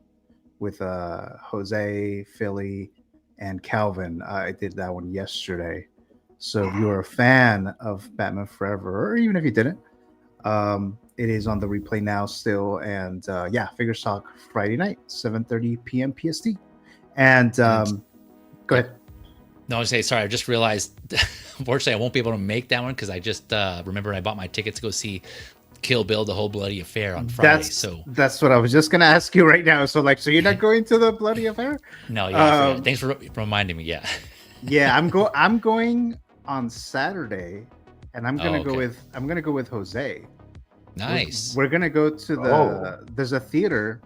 with Jose, Philly, and Calvin. I did that one yesterday. So if you're a fan of Batman Forever, or even if you didn't, it is on the replay now still. And Figure Talk Friday night, 7:30 p.m. PST. And go ahead. No, I was saying, sorry, I just realized, unfortunately, I won't be able to make that one because I just remember I bought my ticket to go see Kill Bill, The Whole Bloody Affair on Friday. That's what I was just going to ask you right now. So you're not going to the Bloody Affair? No, thanks for reminding me, Yeah, I'm going on Saturday, and I'm going to go with Jose. Nice. We're going to go to there's a theater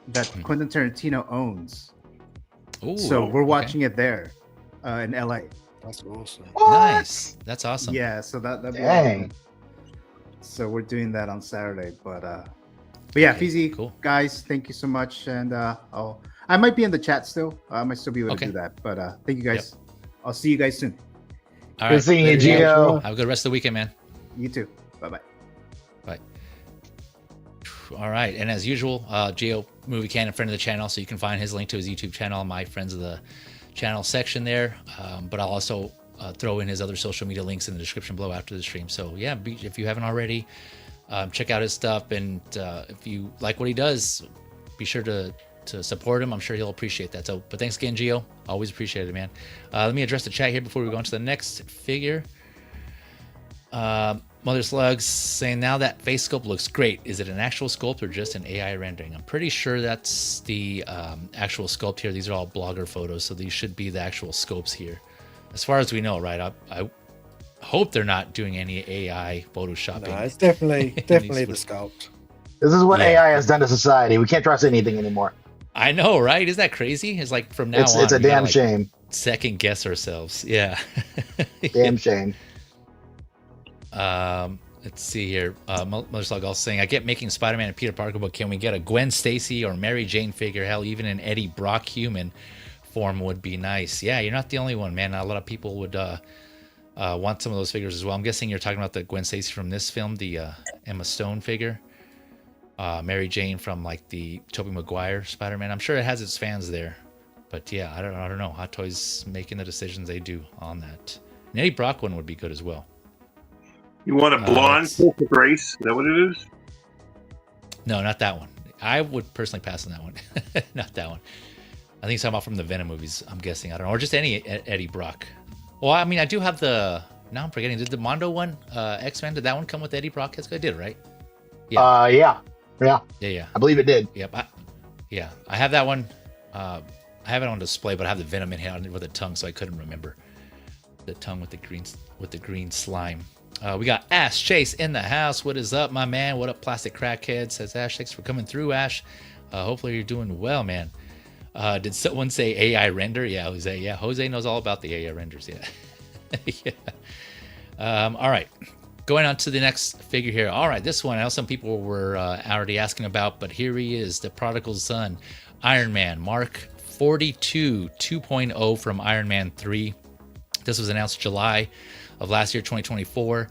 that Quentin Tarantino owns. Ooh, so we're watching it there. In LA. That's awesome. Nice. That's awesome. Yeah, so that'd be dang. So we're doing that on Saturday, but yeah, okay, Fizi, cool. Guys, thank you so much, and I might be in the chat still. I might still be able to do that, but thank you guys. Yep. I'll see you guys soon. All right. Good seeing you, Gio. Have a good rest of the weekend, man. You too. Bye. All right, and as usual, Gio Movie Canon, friend of the channel, so you can find his link to his YouTube channel, my friends of the channel section there, but I'll also throw in his other social media links in the description below after the stream. So yeah, if you haven't already, check out his stuff, and if you like what he does, be sure to support him. I'm sure he'll appreciate that. So, but thanks again, Gio. Always appreciate it, man. Let me address the chat here before we go on to the next figure. Mother Slugs saying, now that face sculpt looks great. Is it an actual sculpt or just an AI rendering? I'm pretty sure that's the actual sculpt here. These are all blogger photos, so these should be the actual sculpts here. As far as we know, right? I hope they're not doing any AI photoshopping. No, it's definitely the sculpt. This is what AI has done to society. We can't trust anything anymore. I know, right? Is that crazy? It's like from now on. It's a damn shame. Second guess ourselves. Yeah. Damn shame. Let's see here. Mother Slug also saying, I get making Spider-Man and Peter Parker, but can we get a Gwen Stacy or Mary Jane figure? Hell, even an Eddie Brock human form would be nice. Yeah, you're not the only one, man. A lot of people would want some of those figures as well. I'm guessing you're talking about the Gwen Stacy from this film, the Emma Stone figure. Mary Jane from like the Tobey Maguire Spider-Man. I'm sure it has its fans there. But yeah, I don't know. Hot Toys making the decisions they do on that. An Eddie Brock one would be good as well. You want a blonde Perfect Grace? Is that what it is? No, not that one. I would personally pass on that one. Not that one. I think he's talking about from the Venom movies, I'm guessing. I don't know. Or just any Eddie Brock. Well, I mean, I do have the... Now I'm forgetting. Did the Mondo one, X-Men, did that one come with Eddie Brock? It did, right? Yeah. Yeah. Yeah. I believe it did. Yep. I have that one. I have it on display, but I have the Venom in here with the tongue, so I couldn't remember the tongue with the green slime. We got Ash Chase in the house. What is up, my man? What up, plastic crackhead? Says Ash. Thanks for coming through, Ash. Hopefully you're doing well, man. Did someone say AI render? Yeah, Jose. Yeah, Jose knows all about the AI renders. Yeah. Yeah. All right. Going on to the next figure here. All right, this one I know some people were already asking about, but here he is, the prodigal son, Iron Man, Mark 42 2.0 from Iron Man 3. This was announced July of last year, 2024.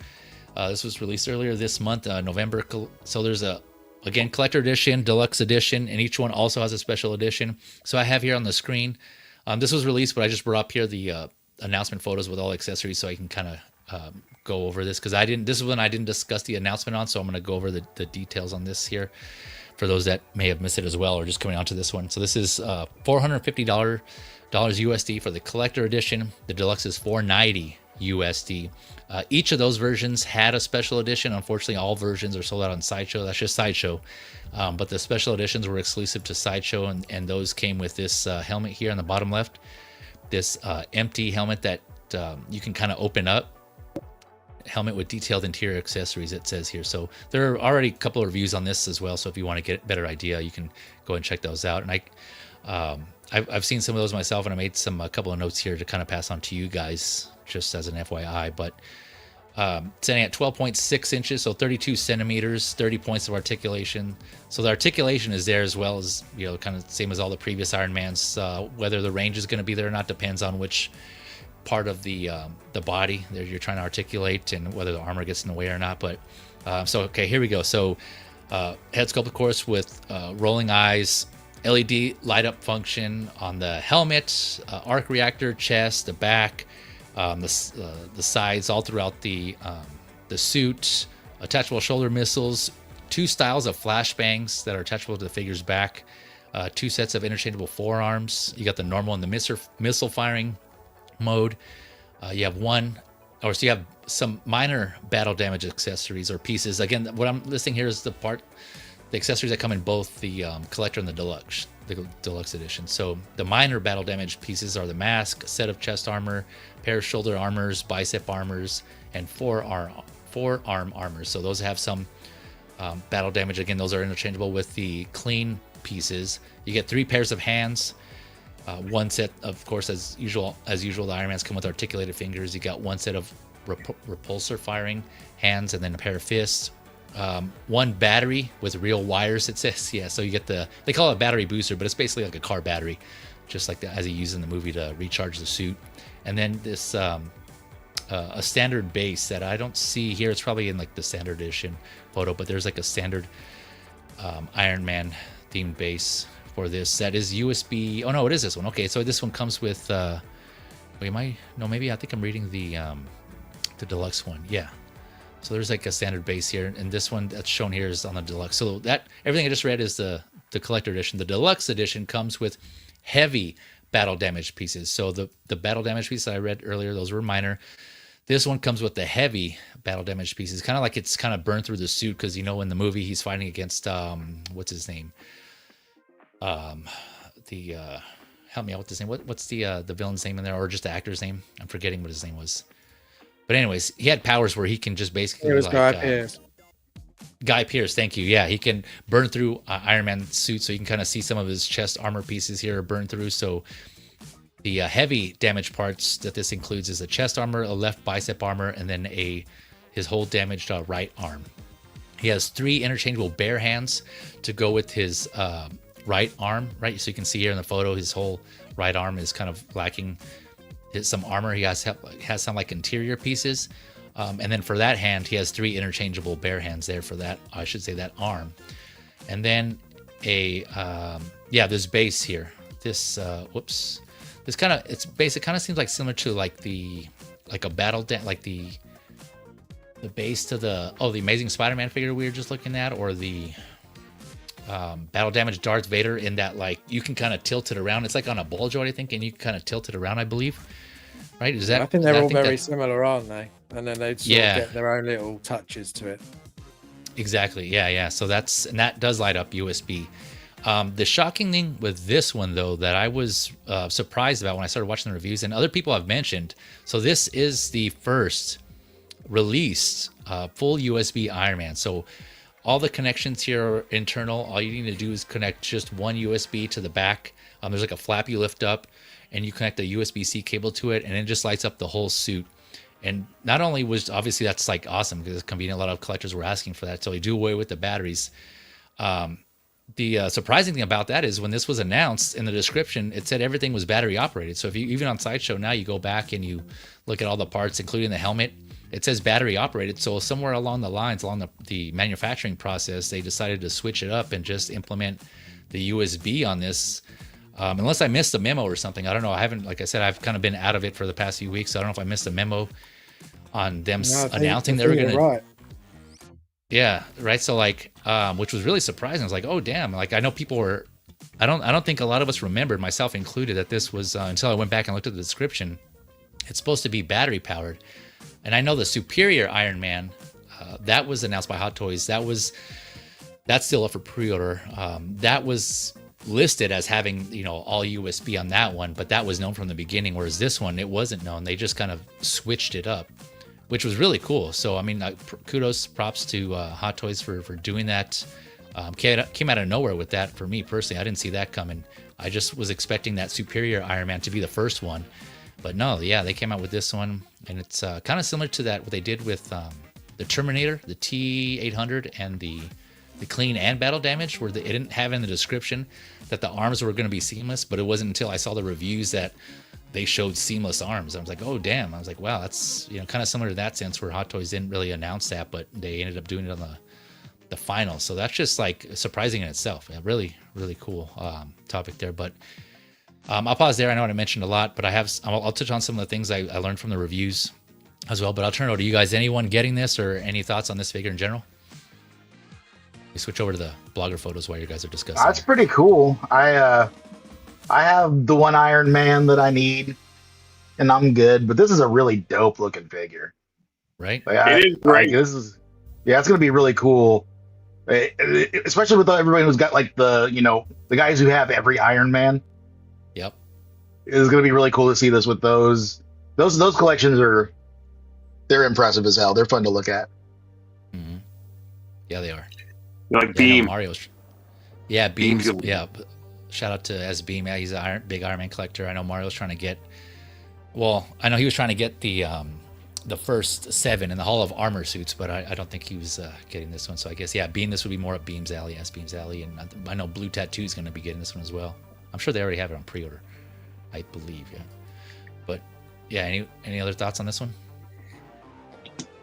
This was released earlier this month, November. So there's again, collector edition, deluxe edition, and each one also has a special edition. So I have here on the screen. This was released, but I just brought up here the announcement photos with all accessories so I can kind of go over this, because this is one I didn't discuss the announcement on, so I'm going to go over the details on this here for those that may have missed it as well or just coming onto this one. So this is $450 USD for the collector edition. The deluxe is $490 USD. Each of those versions had a special edition. Unfortunately, all versions are sold out on Sideshow. That's just Sideshow. But the special editions were exclusive to Sideshow, and those came with this helmet here on the bottom left. This empty helmet that you can kind of open up. Helmet with detailed interior accessories, it says here. So there are already a couple of reviews on this as well. So if you want to get a better idea, you can go and check those out. And I've seen some of those myself, and I made a couple of notes here to kind of pass on to you guys, just as an FYI. But standing at 12.6 inches, so 32 centimeters, 30 points of articulation. So the articulation is there as well as, kind of same as all the previous Iron Mans. Whether the range is going to be there or not depends on which part of the body that you're trying to articulate and whether the armor gets in the way or not. But so okay, here we go. So head sculpt, of course, with rolling eyes, LED light up function on the helmet, arc reactor, chest, the back, the sides, all throughout the suit, attachable shoulder missiles, 2 styles of flashbangs that are attachable to the figure's back, 2 sets of interchangeable forearms. You got the normal and the missile firing mode. You have some minor battle damage accessories or pieces. Again, what I'm listing here is the accessories that come in both the collector and the deluxe edition. So the minor battle damage pieces are the mask, a set of chest armor, pair of shoulder armors, bicep armors, and forearm armors. So those have some battle damage. Again, those are interchangeable with the clean pieces. You get 3 pairs of hands. 1 set, of course, as usual, the Iron Mans come with articulated fingers. You got 1 set of repulsor firing hands, and then a pair of fists. 1 battery with real wires, it says. Yeah, so you get they call it a battery booster, but it's basically like a car battery, just like that as he used in the movie to recharge the suit. And then this a standard base that I don't see here. It's probably in like the standard edition photo, but there's like a standard Iron Man themed base for this. That is USB. Oh no, it is this one. Okay, so this one comes with maybe I think I'm reading the deluxe one. Yeah, so there's like a standard base here, and this one that's shown here is on the deluxe. So that everything I just read is the collector edition. The deluxe edition comes with heavy battle damage pieces. So the battle damage pieces I read earlier, those were minor. This one comes with the heavy battle damage pieces, kind of like it's kind of burned through the suit, because in the movie he's fighting against what's his name? Help me out with this name. What's the villain's name in there, or just the actor's name? I'm forgetting what his name was. But anyways, he had powers where he can just basically. It was Guy Pearce. Guy Pearce, thank you. Yeah, he can burn through Iron Man's suit, so you can kind of see some of his chest armor pieces here are burned through. So the heavy damage parts that this includes is a chest armor, a left bicep armor, and then his whole damaged right arm. He has 3 interchangeable bare hands to go with his right arm, right? So you can see here in the photo, his whole right arm is kind of lacking some armor. He has some like interior pieces. And then for that hand, he has 3 interchangeable bare hands there for that, I should say, that arm. And then this base here, this kind of, it's base, it kind of seems like similar to like the base to the Amazing Spider-Man figure we were just looking at, or the battle damage Darth Vader in that, like, you can kind of tilt it around. It's like on a ball joint, I think, and you can kind of tilt it around, I believe. Right? Is that? I think they're all very similar, aren't they? And then they sort of get their own little touches to it. Exactly. Yeah. So that does light up USB. The shocking thing with this one, though, that I was surprised about when I started watching the reviews, and other people have mentioned, so this is the first released full USB Iron Man. So all the connections here are internal. All you need to do is connect just one USB to the back. There's like a flap you lift up, and you connect a USB-C cable to it, and it just lights up the whole suit. And not only was, obviously that's like awesome because it's convenient. A lot of collectors were asking for that, so they do away with the batteries. The surprising thing about that is when this was announced, in the description, it said everything was battery operated. So if you, even on Sideshow now, you go back and you look at all the parts, including the helmet, it says battery operated. So somewhere along the lines, along the manufacturing process, they decided to switch it up and just implement the USB on this. Unless I missed a memo or something, I don't know. I haven't, like I said, I've kind of been out of it for the past few weeks. So I don't know if I missed a memo on them announcing they were going to. Yeah, right. So like, which was really surprising. I was like, oh damn! Like I know people were. I don't think a lot of us remembered, myself included, that this was until I went back and looked at the description. It's supposed to be battery powered, and I know the Superior Iron Man that was announced by Hot Toys. That's still up for pre-order. That was listed as having, you know, all USB on that one, but that was known from the beginning. Whereas this one, it wasn't known. They just kind of switched it up, which was really cool. So, I mean, kudos, props to Hot Toys for doing that. Came out of nowhere with that for me personally. I didn't see that coming. I just was expecting that Superior Iron Man to be the first one. But no, yeah, they came out with this one. And it's kind of similar to that, what they did with the Terminator, the T-800, and the clean and battle damage, where it didn't have in the description that the arms were going to be seamless. But it wasn't until I saw the reviews that they showed seamless arms. I was like, oh damn. I was like, wow, that's, you know, kind of similar to that sense, where Hot Toys didn't really announce that, but they ended up doing it on the final. So that's just like surprising in itself. Yeah, really, really cool topic there. But I'll pause there. I know I mentioned a lot, but I'll touch on some of the things I learned from the reviews as well. But I'll turn it over to you guys. Anyone getting this or any thoughts on this figure in general? We switch over to the blogger photos while you guys are discussing. That's pretty cool. I have the one Iron Man that I need, and I'm good. But this is a really dope looking figure, right? Like, it is great. It's gonna be really cool, especially with everybody who's got like the guys who have every Iron Man. Yep, it's gonna be really cool to see this with those collections they're impressive as hell. They're fun to look at. Mm-hmm. Yeah, they are. Like Beam. Mario's. Yeah, Beam's. Yeah. Shout out to S Beam. Yeah, he's a big Iron Man collector. I know Mario's trying to get. Well, I know he was trying to get the first 7 in the Hall of Armor suits, but I don't think he was getting this one. So I guess Beam. This would be more up Beam's alley, S Beam's alley, and I know Blue Tattoo is going to be getting this one as well. I'm sure they already have it on pre-order, I believe. Yeah, but yeah. Any other thoughts on this one?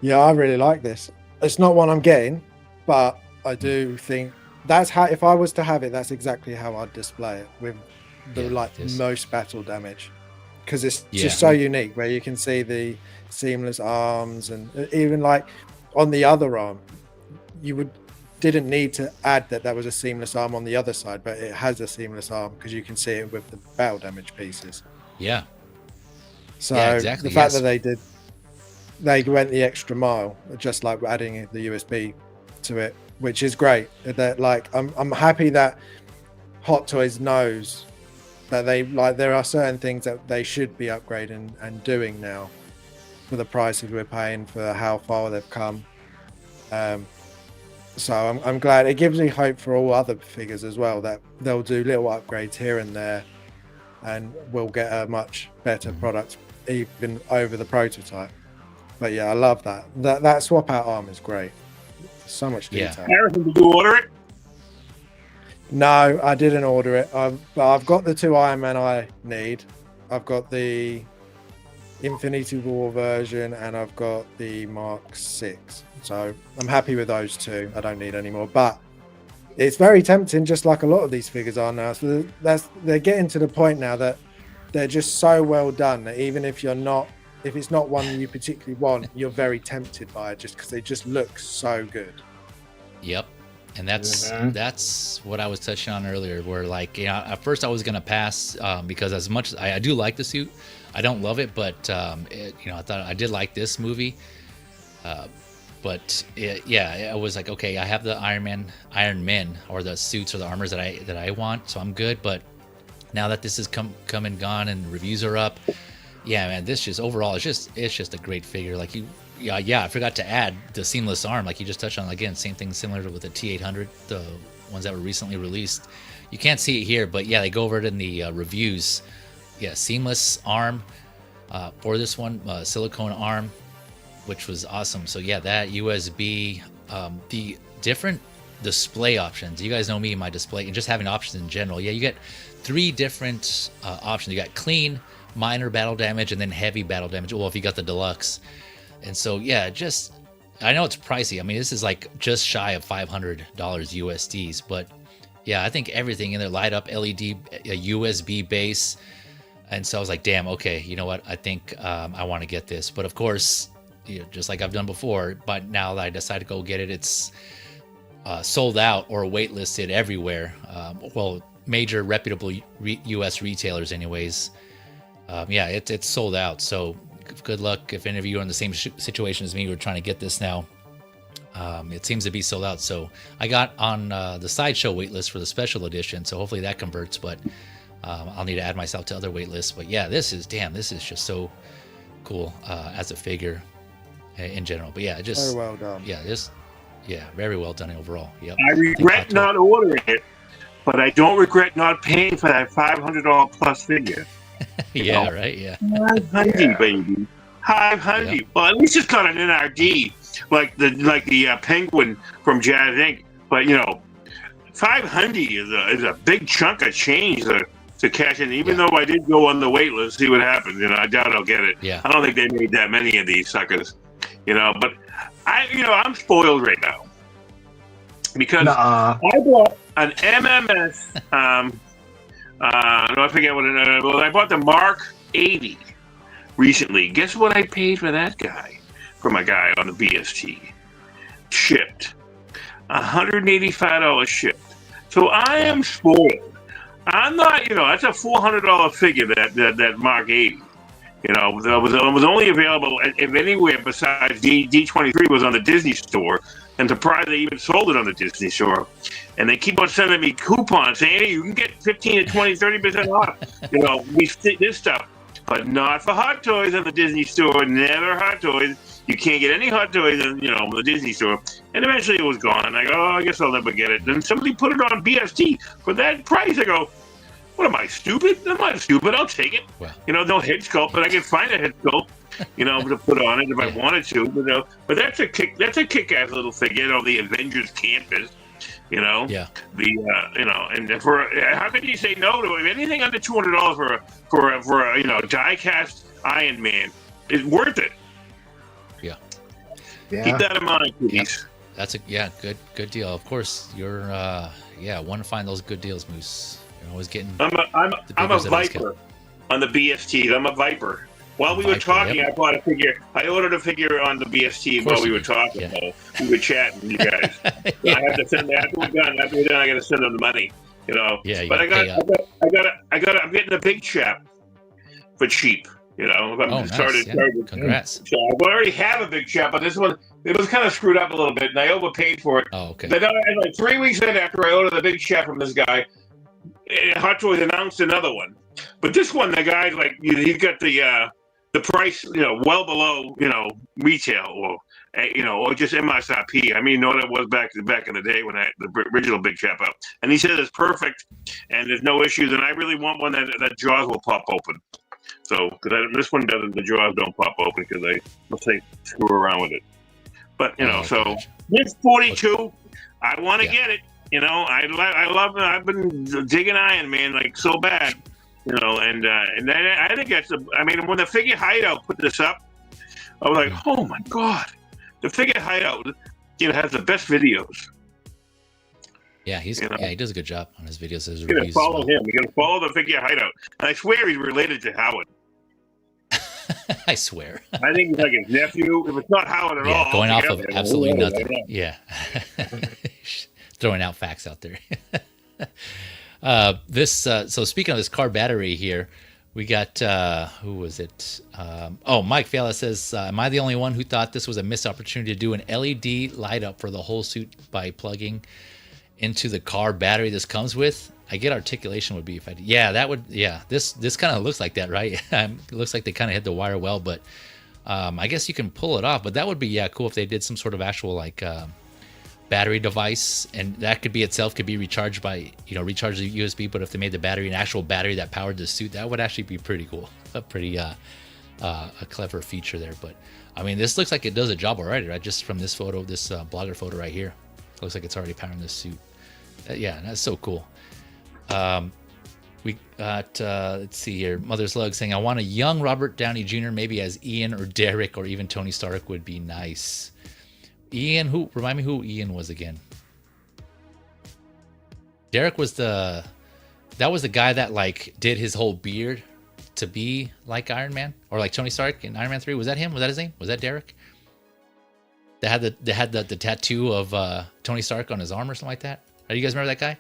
Yeah, I really like this. It's not one I'm getting, but I do think that's how, if I was to have it, that's exactly how I'd display it, with the most battle damage, because it's just so unique, where you can see the seamless arms, and even like on the other arm, you didn't need to add that was a seamless arm on the other side, but it has a seamless arm because you can see it with the battle damage pieces. Yeah. So the fact that they went the extra mile, just like adding the USB to it, which is great. That, like, I'm happy that Hot Toys knows that there are certain things that they should be upgrading and doing now for the prices we're paying, for how far they've come. So I'm glad. It gives me hope for all other figures as well, that they'll do little upgrades here and there, and we'll get a much better product even over the prototype. But yeah, I love that. That swap out arm is great. So much detail. Harrison, did you order it? No, I didn't order it. I've got the 2 Iron Man I need. I've got the Infinity War version, and I've got the Mark 6. So I'm happy with those 2. I don't need any more. But it's very tempting, just like a lot of these figures are now. So they're getting to the point now that they're just so well done that even if it's not one you particularly want, you're very tempted by it, just because they just look so good. Yep. And that's what I was touching on earlier, where like, you know, at first I was gonna pass because as much as I do like the suit, I don't love it, but you know, I thought I did like this movie, but I was like, okay, I have the Iron Men, or the suits or the armors that I want, so I'm good. But now that this has come and gone and reviews are up, yeah, man, this just overall it's just a great figure. Like I forgot to add the seamless arm, like you just touched on. Again, same thing similar to with the T800, the ones that were recently released. You can't see it here, but yeah, they go over it in the reviews. Yeah, seamless arm for this one, silicone arm, which was awesome. So yeah, that USB, the different display options. You guys know me, my display, and just having options in general. Yeah, you get 3 different options. You got clean, minor battle damage, and then heavy battle damage. Well, if you got the deluxe. And so, yeah, just, I know it's pricey. I mean, this is like just shy of $500 USDs, but yeah, I think everything in there, light up LED, a USB base. And so I was like, damn, okay, you know what? I think I want to get this. But of course, you know, just like I've done before, but now that I decided to go get it, it's sold out or waitlisted everywhere. Well, major reputable US retailers anyways. Yeah, it's sold out. So good luck if any of you are in the same situation as me who are trying to get this now. It seems to be sold out. So I got on the sideshow waitlist for the special edition. So hopefully that converts, but I'll need to add myself to other waitlists. But yeah, this is just so cool as a figure in general. But yeah, just very well done. Yeah, very well done overall. Yep. I regret not ordering it, but I don't regret not paying for that $500 plus figure. Yeah, know? Right. Yeah. 500, baby. 500. Yep. Well, at least it's got an NRD, like the Penguin from Jazz Inc. But you know, 500 is a big chunk of change to cash in. Even though I did go on the wait list, see what happens. You know, I doubt I'll get it. Yeah. I don't think they made that many of these suckers. You know, but I'm spoiled right now because I bought an MMS. I forget what it. Well, I bought the Mark 80 recently. Guess what I paid for that guy? For my guy on the BST, shipped, $185 shipped. So I am spoiled. I'm not. You know, that's a $400 figure. That Mark 80. You know, it was only available if anywhere besides D23 was on the Disney store. And surprised they even sold it on the Disney store. And they keep on sending me coupons saying, hey, you can get 15 to 20, 30% off. You know, this stuff. But not for Hot Toys on the Disney store. Never Hot Toys. You can't get any Hot Toys in, the Disney store. And eventually it was gone. I go, I guess I'll never get it. Then somebody put it on BST for that price. I go, what am I, stupid? I'm not stupid. I'll take it. Wow. No head sculpt, but I can find a head sculpt. To put on it if I wanted to, but that's a kick-ass little figure, the Avengers Campus, Yeah. And for how could you say no to it? Anything under $200 for a die-cast Iron Man is worth it. Yeah. Keep that in mind, please. That's good deal. Of course, you're want to find those good deals, Moose. You're always getting. I'm a Viper on the BST. I'm a Viper. While we were talking, yep. I bought a figure. I ordered a figure on the BST while we were talking. Yeah. We were chatting, you guys. Yeah. I have to send that. After we're done, I got to send them the money. Yeah. But I'm getting a big chap for cheap. Nice. Congrats. So I already have a big chap, but this one it was kind of screwed up a little bit, and I overpaid for it. Oh, okay. But like 3 weeks after I ordered the big chap from this guy, Hot Toys announced another one. But this one, the guy he got the price, well below, retail or just MSRP. I mean, what it was back in the day when the original big chap up. And he says it's perfect and there's no issues. And I really want one that jaws will pop open. So, because this one doesn't, the jaws don't pop open because let's say, screw around with it. But, so this 42, I want to get it. I love it. I've been digging Iron Man so bad. And I think when the Figure Hideout put this up, I was like, oh my God, the Figure Hideout, has the best videos. Yeah, he does a good job on his videos. His reviews. You gotta follow him. You gotta follow the Figure Hideout. And I swear he's related to Howard. I swear. I think he's like his nephew. If it's not Howard at all. Going off of absolutely nothing. Yeah. throwing out facts out there. So speaking of this car battery here, we got who was it? Mike Fela says, am I the only one who thought this was a missed opportunity to do an LED light up for the whole suit by plugging into the car battery this comes with? I get articulation would be if I did. Yeah, that would. Yeah, this kind of looks like that, right? It looks like they kind of hit the wire well, but I guess you can pull it off. But that would be cool if they did some sort of actual like battery device, and that could be itself could be recharged by recharge the USB. But if they made the battery an actual battery that powered the suit, that would actually be pretty cool. A pretty a clever feature there. But I mean, this looks like it does a job already, right? Just from this photo, this blogger photo right here, it looks like it's already powering this suit. Yeah, that's so cool. We got let's see here, Mother's Lug saying, I want a young Robert Downey Jr. maybe as Ian or Derek or even Tony Stark would be nice. Ian, who remind me who Ian was again? Derek was that was the guy that like did his whole beard to be like Iron Man or like Tony Stark in Iron Man 3. Was that him? Was that his name? Was that Derek? That had the tattoo of Tony Stark on his arm or something like that. Do you guys remember that guy?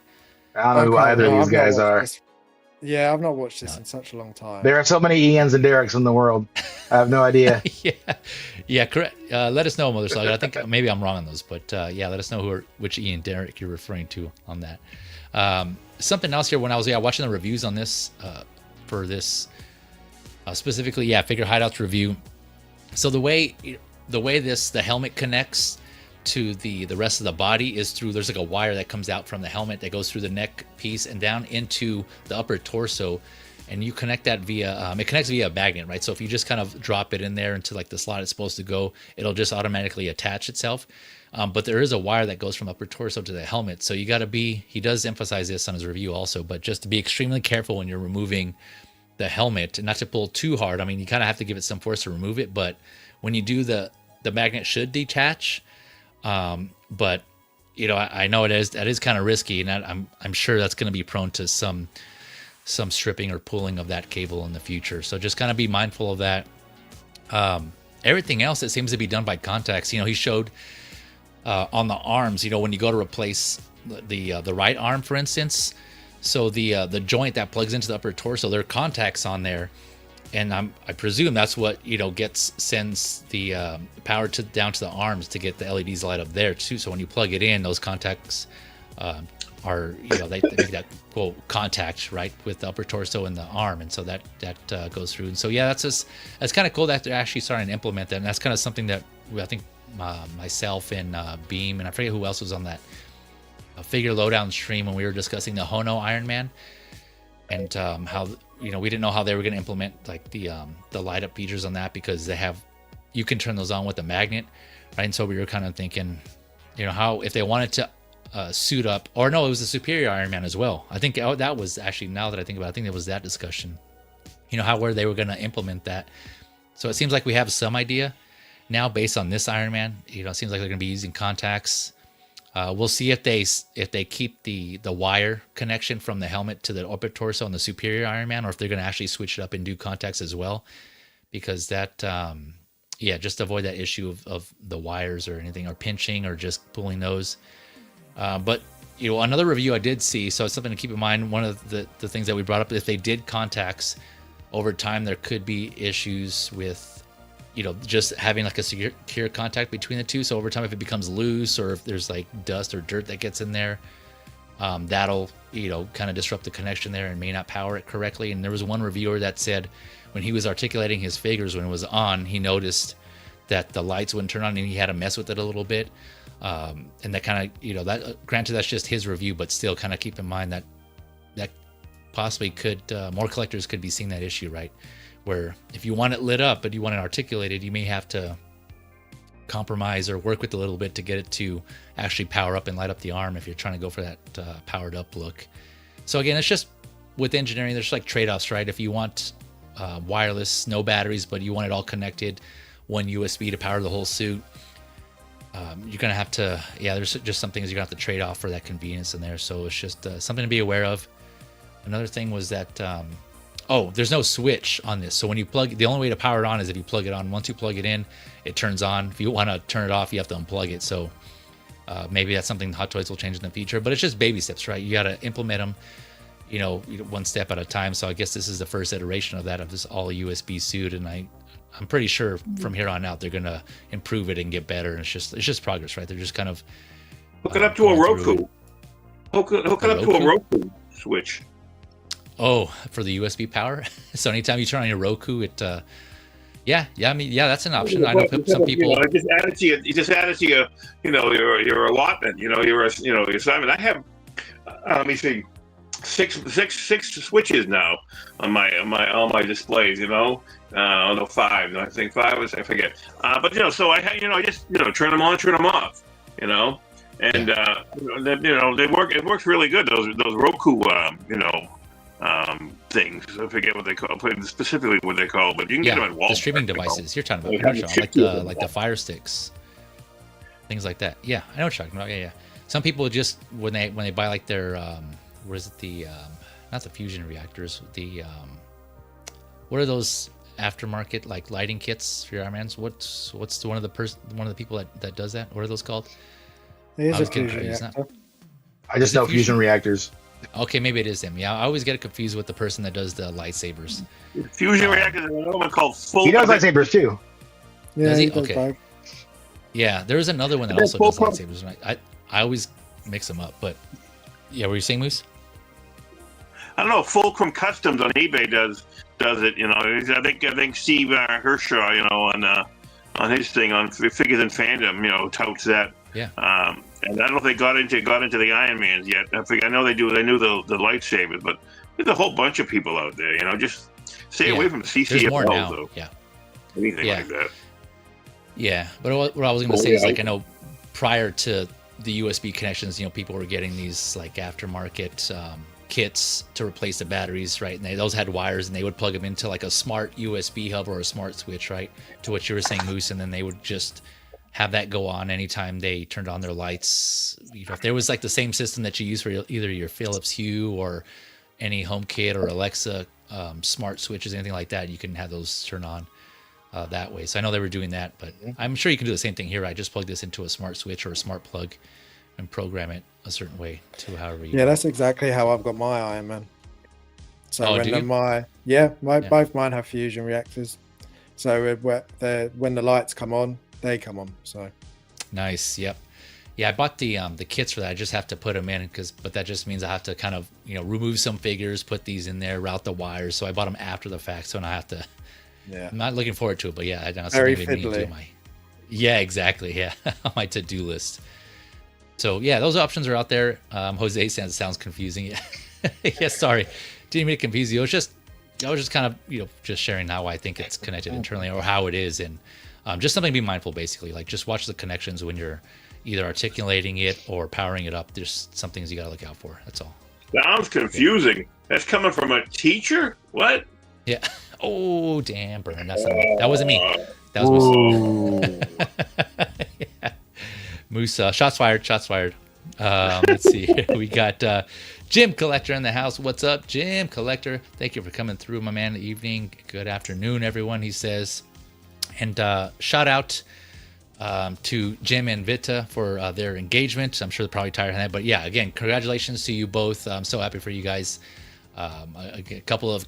I don't know who either of these guys are. Yeah, I've not watched this in such a long time. There are so many Ians and Dereks in the world. I have no idea. Yeah, correct. Let us know, Mother Slug. I think maybe I'm wrong on those, but let us know which Ian Derek you're referring to on that. Something else here when I was watching the reviews on this for this specifically, Figure Hideouts review. So the way the helmet connects to the rest of the body is through, there's like a wire that comes out from the helmet that goes through the neck piece and down into the upper torso, and you connect that via it connects via a magnet, right? So if you just kind of drop it in there into like the slot it's supposed to go, it'll just automatically attach itself. But there is a wire that goes from upper torso to the helmet, so you got to be, he does emphasize this on his review also, but just to be extremely careful when you're removing the helmet and not to pull too hard. I mean, you kind of have to give it some force to remove it, but when you do, the magnet should detach. But I know that is kind of risky, and I'm sure that's going to be prone to some stripping or pulling of that cable in the future. So just kind of be mindful of that. Everything else, it seems to be done by contacts. He showed on the arms, when you go to replace the right arm, for instance. So the joint that plugs into the upper torso, there are contacts on there. And I presume that's what sends the power down to the arms to get the LEDs light up there too. So when you plug it in, those contacts are they make that quote contact right with the upper torso and the arm, and so that goes through. And so that's kind of cool that they're actually starting to implement that. And that's kind of something that I think myself and Beam and I forget who else was on that figure lowdown stream when we were discussing the Hono Iron Man and how. We didn't know how they were going to implement like the light up features on that, because you can turn those on with a magnet, right? And so we were kind of thinking, how if they wanted to suit up, or no, it was the Superior Iron Man as well. I think that was actually, now that I think about it, I think it was that discussion, where they were going to implement that. So it seems like we have some idea now based on this Iron Man. It seems like they're going to be using contacts. We'll see if they keep the wire connection from the helmet to the upper torso on the Superior Iron Man, or if they're going to actually switch it up and do contacts as well, because that just avoid that issue of the wires or anything, or pinching or just pulling those. But another review I did see, so it's something to keep in mind. One of the things that we brought up, if they did contacts over time, there could be issues with just having like a secure contact between the two. So over time, if it becomes loose, or if there's like dust or dirt that gets in there, that'll kind of disrupt the connection there and may not power it correctly. And there was one reviewer that said when he was articulating his figures, when it was on, he noticed that the lights wouldn't turn on, and he had to mess with it a little bit. And that kind of that, granted, that's just his review, but still kind of keep in mind that possibly could more collectors could be seeing that issue, right? Where if you want it lit up but you want it articulated, you may have to compromise or work with it a little bit to get it to actually power up and light up the arm if you're trying to go for that powered up look. So again, it's just with engineering, there's like trade-offs, right? If you want wireless, no batteries, but you want it all connected, one USB to power the whole suit, you're gonna have to, there's just some things you're gonna have to trade off for that convenience in there. So it's just something to be aware of. Another thing was that there's no switch on this. So when you plug, the only way to power it on is if you plug it on. Once you plug it in, it turns on. If you want to turn it off, you have to unplug it. So Maybe that's something Hot Toys will change in the future, but it's just baby steps, right? You got to implement them, one step at a time. So I guess this is the first iteration of that, of this all USB suit, and I'm pretty sure from here on out they're gonna improve it and get better. And it's just progress, right? They're just kind of hook it up to a Roku. Hook it up to a Roku switch. Oh, for the USB power. So anytime you turn on your Roku, it. Yeah. I mean, that's an option. I know some people. Just add it to your, your allotment. Your assignment. I have, let me see, six switches now on all my displays. No, 5. I think 5 was, I forget. But so I just turn them on, turn them off. And they work. It works really good. Those Roku, things. I forget what they call, specifically what they call, but you can get them at Wolfpack. The streaming devices you're talking about, like the Fire Sticks, things like that. Yeah, I know what you're talking about. Yeah. Some people just when they buy like their what is it, the not the fusion reactors, the what are those aftermarket like lighting kits for your Ironmans? What's one of the people that does that? What are those called? It is a fusion reactor. I just know fusion reactors. Okay, maybe it is them. Yeah, I always get it confused with the person that does the lightsabers. Fusion reactors. Another one called full. He does lightsabers too. Yeah, does he? does Okay. both. Yeah, there is another one that also does lightsabers. And I always mix them up. But yeah, were you saying, Moose? I don't know. Fulcrum Customs on eBay does it. I think Steve Hershaw, on his thing on Figures and Fandom, touts that. Yeah. And I don't know if they got into the Ironmans yet. I know they do. They knew the lightsabers, but there's a whole bunch of people out there. Just stay away from CCFL. There's more now. Though. Yeah. Anything like that. Yeah, but what I was going to say is I know prior to the USB connections, people were getting these like aftermarket kits to replace the batteries, right? And those had wires, and they would plug them into like a smart USB hub or a smart switch, right? To what you were saying, Moose, and then they would just have that go on anytime they turned on their lights. If there was like the same system that you use for either your Philips Hue or any HomeKit or Alexa smart switches, anything like that, you can have those turn on that way. So I know they were doing that, but I'm sure you can do the same thing here. I just plug this into a smart switch or a smart plug and program it a certain way to however you. Yeah, that's exactly how I've got my Ironman. So both mine have fusion reactors. So when the lights come on, they come on. So nice. Yep. Yeah, I bought the kits for that. I just have to put them in but that just means I have to kind of remove some figures, put these in there, route the wires. So I bought them after the fact. So now I have to. Yeah. I'm not looking forward to it, but yeah, I know very something fiddly. Yeah, exactly. Yeah, on my to-do list. So yeah, those options are out there. Jose says it sounds confusing. Yeah, yeah. Sorry, didn't mean to confuse you. I was just kind of just sharing how I think it's connected internally or how it is, and just something to be mindful. Basically, like just watch the connections when you're either articulating it or powering it up. There's some things you got to look out for. That's all. Sounds confusing. Yeah. That's coming from a teacher. What? Yeah. Oh, damn, burn. That wasn't me. That was Moose. Yeah. Moose, shots fired. Let's see. We got Jim Collector in the house. What's up, Jim Collector? Thank you for coming through, my man. Evening. Good afternoon, everyone, he says. And shout out to Jim and Vita for their engagement. I'm sure they're probably tired of that. But yeah, again, congratulations to you both. I'm so happy for you guys. A couple of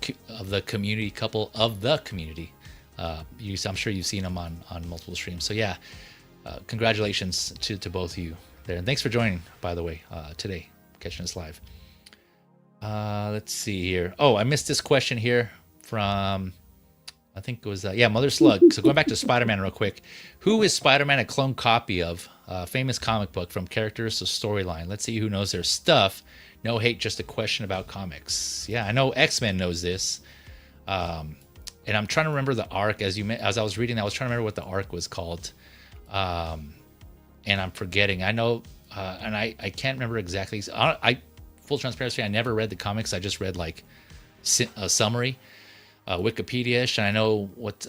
the community. I'm sure you've seen them on multiple streams. So yeah, congratulations to both of you there, and thanks for joining, by the way, today, catching us live. Let's see here. Oh, I missed this question here from, I think it was Mother Slug. So going back to Spider-Man real quick, who is Spider-Man a clone copy of? Famous comic book, from characters to storyline. Let's see who knows their stuff. No hate, just a question about comics. Yeah, I know X-Men knows this. And I'm trying to remember the arc. As I was reading, I was trying to remember what the arc was called. And I'm forgetting. I know, and I can't remember exactly. Full transparency, I never read the comics. I just read like a summary, Wikipedia-ish. And I know what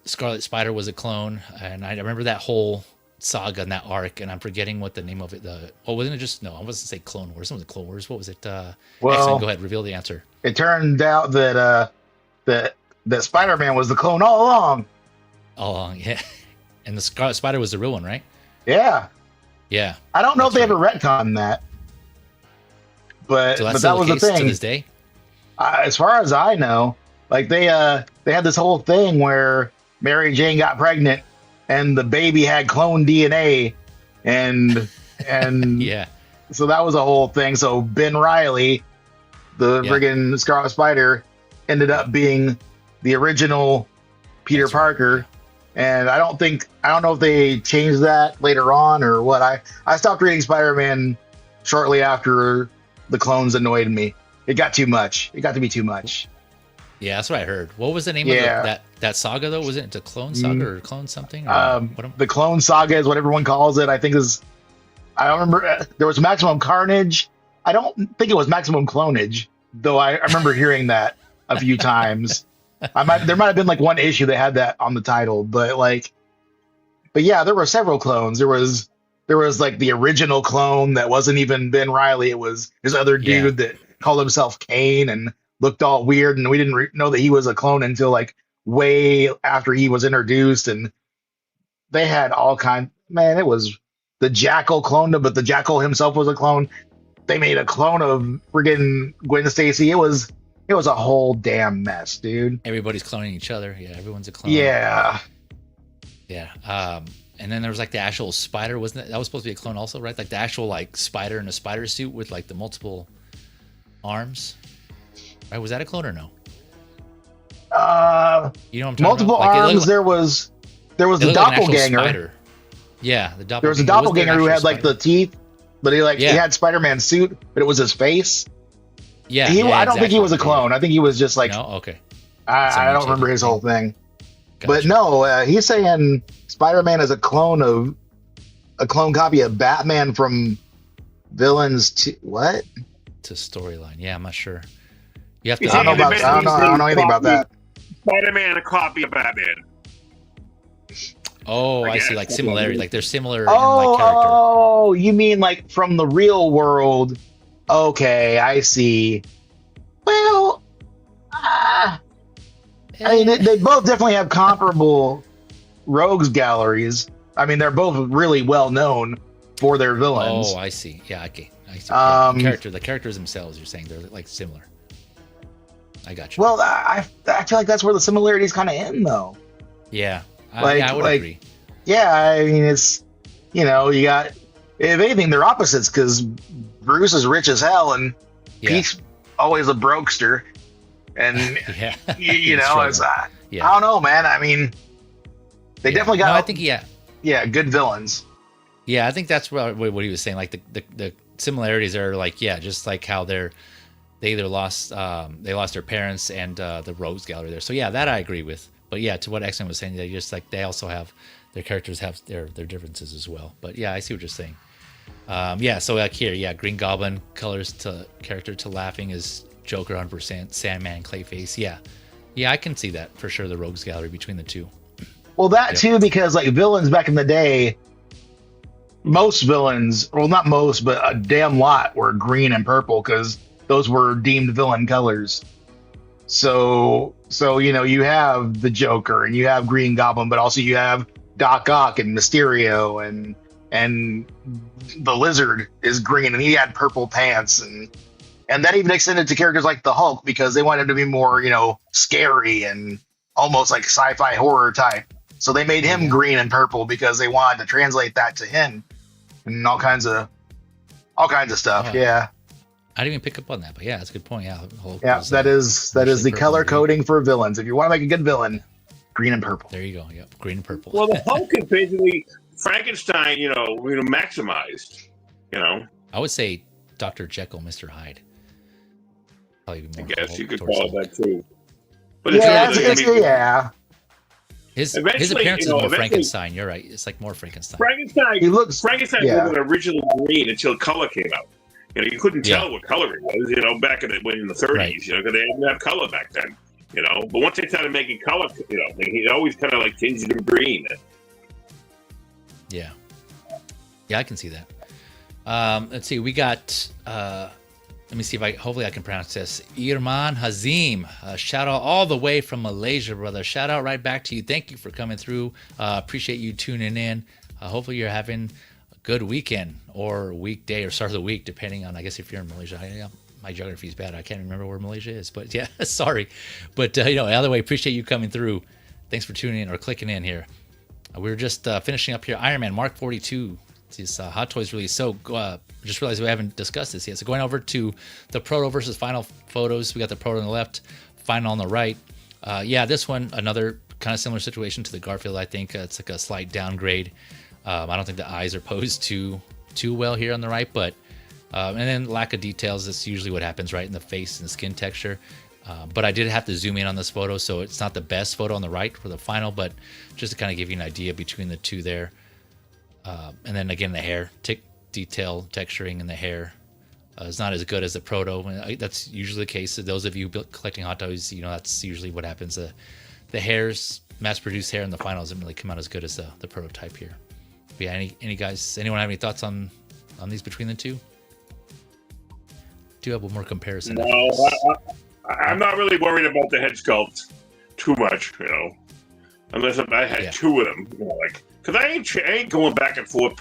Scarlet Spider was a clone. And I remember that whole saga and that arc, and I'm forgetting what the name of it. Wasn't it just? No, I wasn't say Clone Wars. Some of the Clone Wars. What was it? Excellent. Go ahead, reveal the answer. It turned out that that Spider-Man was the clone all along. All along, yeah. And the Scarlet Spider was the real one, right? Yeah. Yeah. I don't know if That's they ever retconned that, but So that's that still was the the case to thing. this day. As far as I know, like they had this whole thing where Mary Jane got pregnant and the baby had clone DNA, and Yeah. so that was a whole thing. So Ben Riley, the Yeah. friggin' Scarlet Spider, ended up being the original Peter That's right. Parker. And I don't know if they changed that later on or what. I stopped reading Spider-Man shortly after the clones annoyed me. It got too much. It got to be too much. Yeah, that's what I heard. What was the name Yeah. of that saga though? Was it the Clone Saga or Clone something? Or The Clone Saga is what everyone calls it. I think I don't remember. There was Maximum Carnage. I don't think it was Maximum Clonage, though. I remember hearing that a few times. There might have been like one issue that had that on the title, but yeah, there were several clones. There was like the original clone that wasn't even Ben Riley. It was this other dude that called himself Kane and looked all weird, and we didn't know that he was a clone until like way after he was introduced. And they had all kind. Man, it was the Jackal cloned him, but the Jackal himself was a clone. They made a clone of friggin' Gwen Stacy. It was a whole damn mess, dude. Everybody's cloning each other. Yeah, everyone's a clone. Yeah. Yeah. And then there was like the actual spider, wasn't it? That was supposed to be a clone also, right? Like the actual like spider in a spider suit with like the multiple arms. Right? Was that a clone or no? You know what I'm talking Multiple about? Like, arms. There was the doppelganger. Yeah, the doppelganger. There was a doppelganger who had like the teeth, but he had Spider-Man's suit, but it was his face. Yeah, I don't think he was a clone. I think he was just like. No, okay. I don't remember his whole thing. Gotcha. But no, he's saying Spider-Man is a clone copy of Batman from Villains to what? To storyline. Yeah, I'm not sure. You have to. I don't know anything about that. Spider-Man, a copy of Batman. Oh, I see. Like similarity. Like they're similar in Oh, like character. oh, you mean like from the real world? Okay, I see. Well, I mean, they both definitely have comparable rogues galleries. I mean, they're both really well known for their villains. Oh, I see. Yeah, okay. I see. Yeah, the characters themselves, you're saying they're like similar. I got you. Well, I feel like that's where the similarities kind of end, though. Yeah, I would agree. Yeah, I mean, it's you got if anything, they're opposites because Bruce is rich as hell and Pete's always a brokester, and it's I don't know, man. I mean, they definitely got. No, I think good villains. Yeah, I think that's what he was saying. Like the similarities are like just like how they either lost their parents and the rogues gallery there. So yeah, that I agree with. But yeah, to what X-Men was saying, they just like they also have their characters have their differences as well. But yeah, I see what you're saying. So like here, Green Goblin colors to character to laughing is Joker 100%, Sandman, Clayface. Yeah, I can see that for sure. The rogues gallery between the two. Well, that too, because like villains back in the day, most villains, well, not most, but a damn lot were green and purple because those were deemed villain colors. So you have the Joker and you have Green Goblin, but also you have Doc Ock and Mysterio and the Lizard is green and he had purple pants and that even extended to characters like the Hulk because they wanted him to be more scary and almost like sci-fi horror type. So they made him green and purple because they wanted to translate that to him and all kinds of stuff. Yeah. I didn't even pick up on that, but yeah, that's a good point. Yeah, that is the color coding for villains. If you want to make a good villain, green and purple. There you go. Yep, green and purple. Well, the Hulk is basically Frankenstein, maximized. I would say Dr. Jekyll, Mr. Hyde. Probably more. I guess you could call it that too. But his appearance is more Frankenstein. You're right. It's like more Frankenstein. Frankenstein wasn't originally green until color came out. You couldn't tell what color it was. Back in the 30s. Right. Because they didn't have color back then. But once they started making color, he always kind of like tinged him green. Yeah, I can see that. Let's see. We got. Let me see if hopefully I can pronounce this. Irman Hazim. Shout out all the way from Malaysia, brother. Shout out right back to you. Thank you for coming through. Appreciate you tuning in. Hopefully you're having a good weekend or weekday or start of the week, depending on, I guess, if you're in Malaysia. My geography is bad. I can't remember where Malaysia is, but yeah, sorry. But, either way, appreciate you coming through. Thanks for tuning in or clicking in here. We were just finishing up here. Iron Man Mark 42. This Hot Toys release. So just realized we haven't discussed this yet. So going over to the Proto versus Final photos. We got the Proto on the left, Final on the right. This one, another kind of similar situation to the Garfield. I think it's like a slight downgrade. I don't think the eyes are posed too well here on the right, but and then lack of details. That's usually what happens, right, in the face and the skin texture. But I did have to zoom in on this photo, so it's not the best photo on the right for the Final, but just to kind of give you an idea between the two there. And then again, the hair, detail, texturing in the hair is not as good as the Proto. That's usually the case. So those of you collecting Hot Toys, that's usually what happens. The hairs, mass-produced hair in the Final doesn't really come out as good as the prototype here. But yeah, anyone have any thoughts on these between the two? Do have one more comparison. No, I'm not really worried about the head sculpt too much, unless I had two of them, because I ain't going back and forth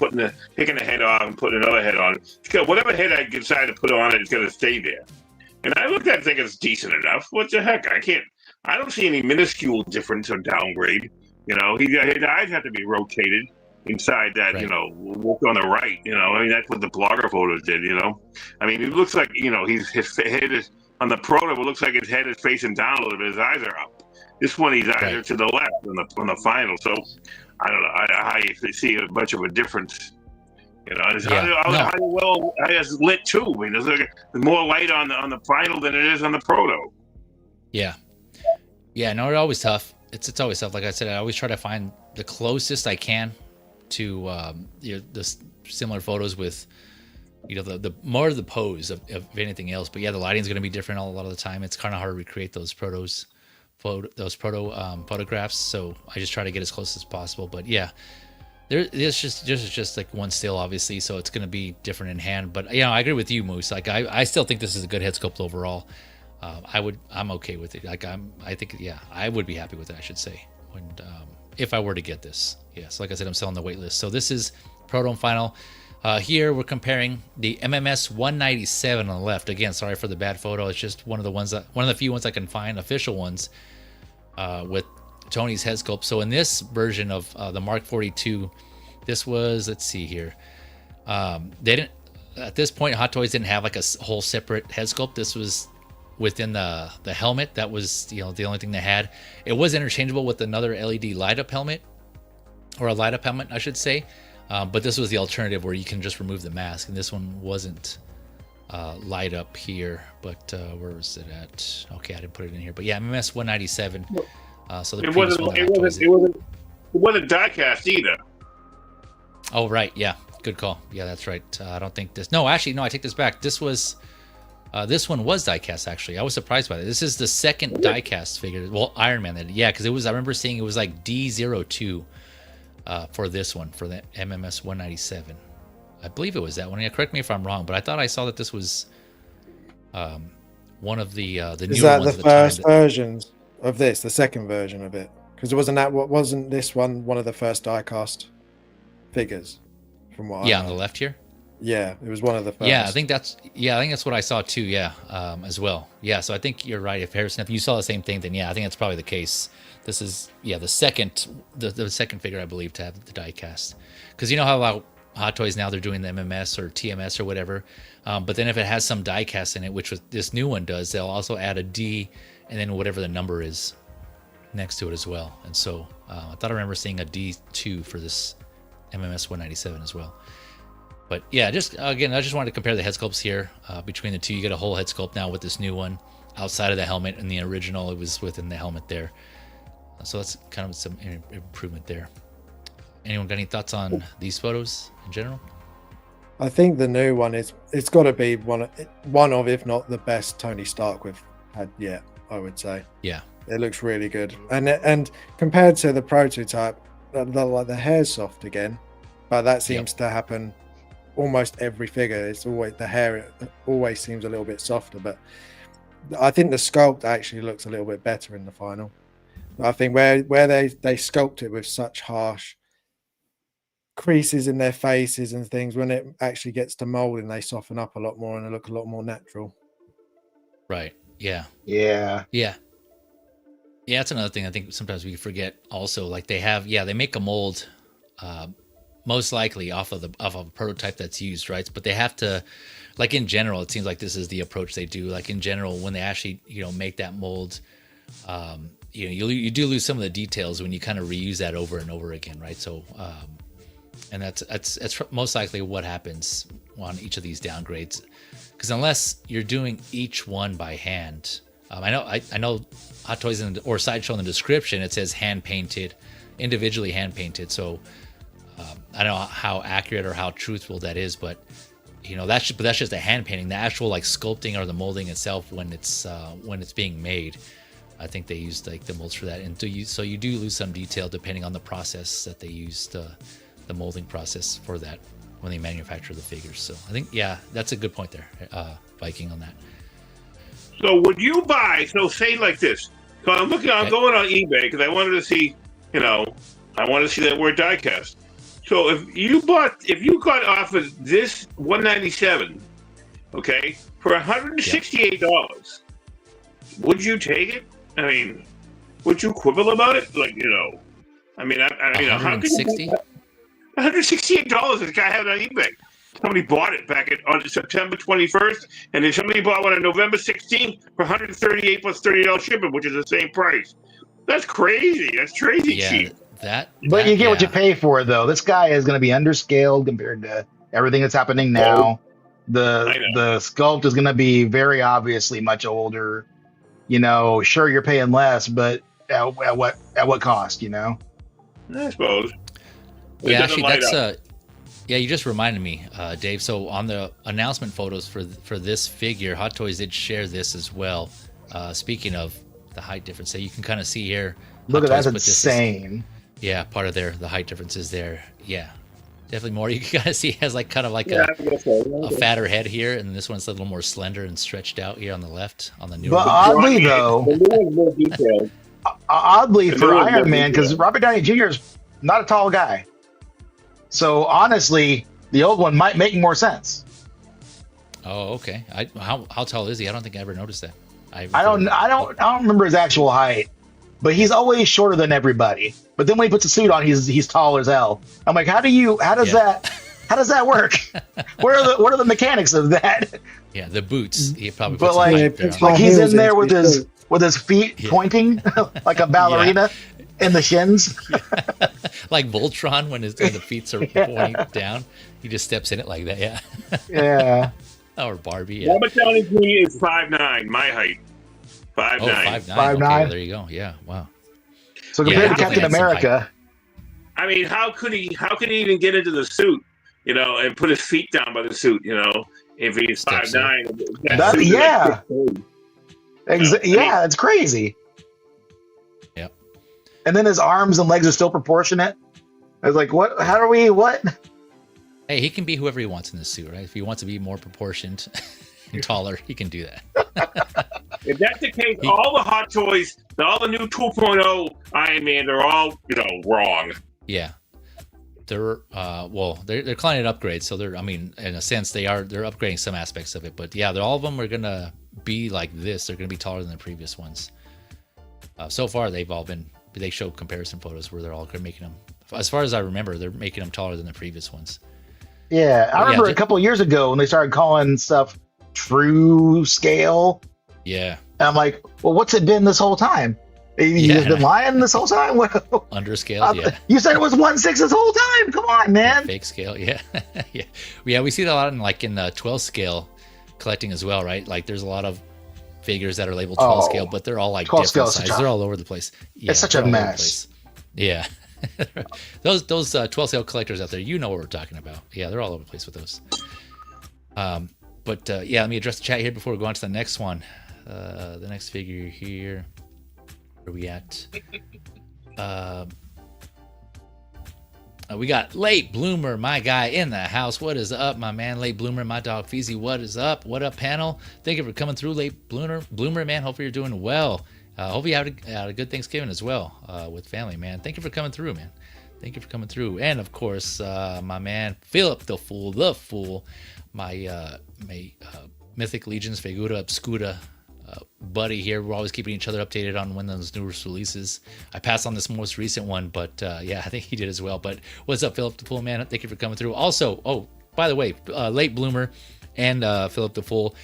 taking the head off and putting another head on. Because whatever head I decide to put on it's going to stay there. And I looked at it thinking it's decent enough. What the heck? I don't see any minuscule difference or downgrade. His eyes have to be rotated inside that, right. Look on the right, that's what the blogger photos did, it looks like, his head is on the Proto, it looks like his head is facing down a little bit, his eyes are up. This one, his eyes are to the left on the Final, so I don't know how you see a much of a difference. How well it's lit too. There's more light on the Final than it is on the Proto. Yeah, no, it's always tough. It's always tough. Like I said, I always try to find the closest I can to the similar photos with the more of the pose of anything else. But yeah, the lighting is going to be different a lot of the time. It's kind of hard to recreate those proto photographs. So I just try to get as close as possible. But yeah, there's just like one still, obviously, so it's going to be different in hand. But I agree with you, Moose. Like I still think this is a good head sculpt overall. I'm okay with it. I would be happy with it, I should say, if I were to get this. So like I said, I'm still on the wait list. So this is Proto and Final. Here we're comparing the MMS 197 on the left. Again, sorry for the bad photo. It's just one of the few ones I can find, official ones, with Tony's head sculpt. So in this version of the Mark 42, this was, let's see here. They didn't, at this point, Hot Toys didn't have like a whole separate head sculpt. This was within the helmet. That was the only thing they had. It was interchangeable with another LED light up helmet, or a light up helmet, I should say. But this was the alternative where you can just remove the mask, and this one wasn't light up here. But where was it at? Okay, I didn't put it in here. But yeah, MMS 197. So the it wasn't die-cast either. Oh right, yeah, good call. Yeah, that's right. I don't think this. No, actually, no. I take this back. This one was die-cast. Actually, I was surprised by that. This is the second die-cast figure. Well, Iron Man. Yeah, because it was. I remember seeing it was like D02. For this one, for the MMS 197. I believe it was that one. Yeah, correct me if I'm wrong, but I thought I saw that this was one of the newer ones. Is that the first versions of this, the second version of it? Because wasn't this one of the first die-cast figures? From what I know. On the left here. Yeah, it was one of the first. Yeah, I think that's what I saw too. Yeah, as well. Yeah, so I think you're right. If Harrison, if you saw the same thing, then yeah, I think that's probably the case. This is the second figure, I believe, to have the die cast. Because you know how Hot Toys now they're doing the MMS or TMS or whatever, but then if it has some die cast in it, which this new one does, they'll also add a D and then whatever the number is next to it as well. And so I thought I remember seeing a D2 for this MMS 197 as well. But yeah, I just wanted to compare the head sculpts here between the two. You get a whole head sculpt now with this new one outside of the helmet, and the original, it was within the helmet there. So that's kind of some improvement there. Anyone got any thoughts on these photos in general? I think the new one it's got to be one of, if not the best Tony Stark we've had yet, I would say. Yeah, it looks really good, and compared to the prototype, the hair's soft again, but that seems to happen almost every figure. It's always the hair always seems a little bit softer, but I think the sculpt actually looks a little bit better in the Final. I think where they sculpt it with such harsh creases in their faces and things, when it actually gets to molding, they soften up a lot more and they look a lot more natural. Right. Yeah. Yeah. Yeah. Yeah, that's another thing I think sometimes we forget also. Like they make a mold most likely off of a prototype that's used, right? But they have to, like in general, it seems like this is the approach they do. Like in general, when they actually, make that mold, you do lose some of the details when you kind of reuse that over and over again, right? So, and that's most likely what happens on each of these downgrades, because unless you're doing each one by hand, I know Hot Toys or Sideshow in the description, it says hand painted, individually hand painted. So I don't know how accurate or how truthful that is, but that's just a hand painting. The actual like sculpting or the molding itself when it's being made, I think they used like the molds for that, and so you do lose some detail depending on the process that they used, the molding process for that when they manufacture the figures. So I think that's a good point there, Viking, on that. So would you buy? So say like this. So I'm going on eBay because I wanted to see, I want to see that word diecast. So if you got off of this 197, okay, for $168, would you take it? I mean, would you quibble about it? Like, I mean, how could you $168? This guy had it on eBay. Somebody bought it back on September 21st, and then somebody bought one on November 16th for $138 plus $30 shipping, which is the same price. That's crazy. That's crazy cheap. But you get what you pay for, though. This guy is going to be underscaled compared to everything that's happening now. The sculpt is going to be very obviously much older. Sure, you're paying less, but at what cost? I suppose. Yeah, actually, that's you just reminded me, Dave. So on the announcement photos for this figure, Hot Toys did share this as well. Speaking of the height difference, so you can kind of see here. Look at that, that's insane. Part of the height differences there. Yeah, definitely more. You can kind of see it has like kind of like a fatter head here, and this one's a little more slender and stretched out here on the left on the new. But oddly though, oddly for Iron Man, because Robert Downey Jr. is not a tall guy. So honestly, the old one might make more sense. Oh, okay. How tall is he? I don't think I ever noticed that. I don't remember his actual height, but he's always shorter than everybody. But then when he puts a suit on, he's tall as hell. I'm like, how does that work? What are the mechanics of that? Yeah, the boots. He probably but puts like he's in there with his feet pointing like a ballerina. In the shins. Like Voltron when the feet are pointing down. He just steps in it like that, yeah. Yeah. Or Barbie, yeah. Robert Downey Jr. is 5'9", my height. 5'9". 5'9". Okay, there you go. Yeah, wow. So compared to Captain America. I mean, how could he even get into the suit, and put his feet down by the suit, if he's 5'9"? Yeah. It's crazy. And then his arms and legs are still proportionate. I was like, what? How are we? What? Hey, he can be whoever he wants in this suit, right? If he wants to be more proportioned and taller, he can do that. If that's the case, all the Hot Toys, all the new 2.0 Iron Man, they're all, wrong. Yeah. They're calling it upgrades. So in a sense, they're upgrading some aspects of it. But yeah, all of them are going to be like this. They're going to be taller than the previous ones. So far, they show comparison photos where they're all making them, as far as I remember, they're making them taller than the previous ones. Yeah, I remember a couple of years ago when they started calling stuff true scale. Yeah. And I'm like, well, what's it been this whole time? You've been lying this whole time? Underscaled, yeah. You said it was 1/6 this whole time. Come on, man. Fake scale, yeah. Yeah, we see that a lot in the 12 scale collecting as well, right? Like there's a lot of figures that are labeled 12 scale, but they're all like different sizes. They're all over the place. Yeah, it's such a mess. Yeah. those 12 scale collectors out there, you know what we're talking about. Yeah, they're all over the place with those. But let me address the chat here before we go on to the next one. The next figure here. Where are we at? We got Late Bloomer, my guy, in the house. What is up, my man? Late Bloomer, my dog Feezy. What is up? What up, panel? Thank you for coming through, Late Bloomer, man. Hopefully you're doing well. Hope you had a good Thanksgiving as well with family, man. Thank you for coming through, man. Thank you for coming through. And of course, my man Philip the Fool, my Mythic Legions Figura Obscura buddy here. We're always keeping each other updated on when those newest releases. I passed on this most recent one, but yeah, I think he did as well. But what's up, Philip the Fool, man? Thank you for coming through. Also, oh, by the way, Late Bloomer and Philip the Fool,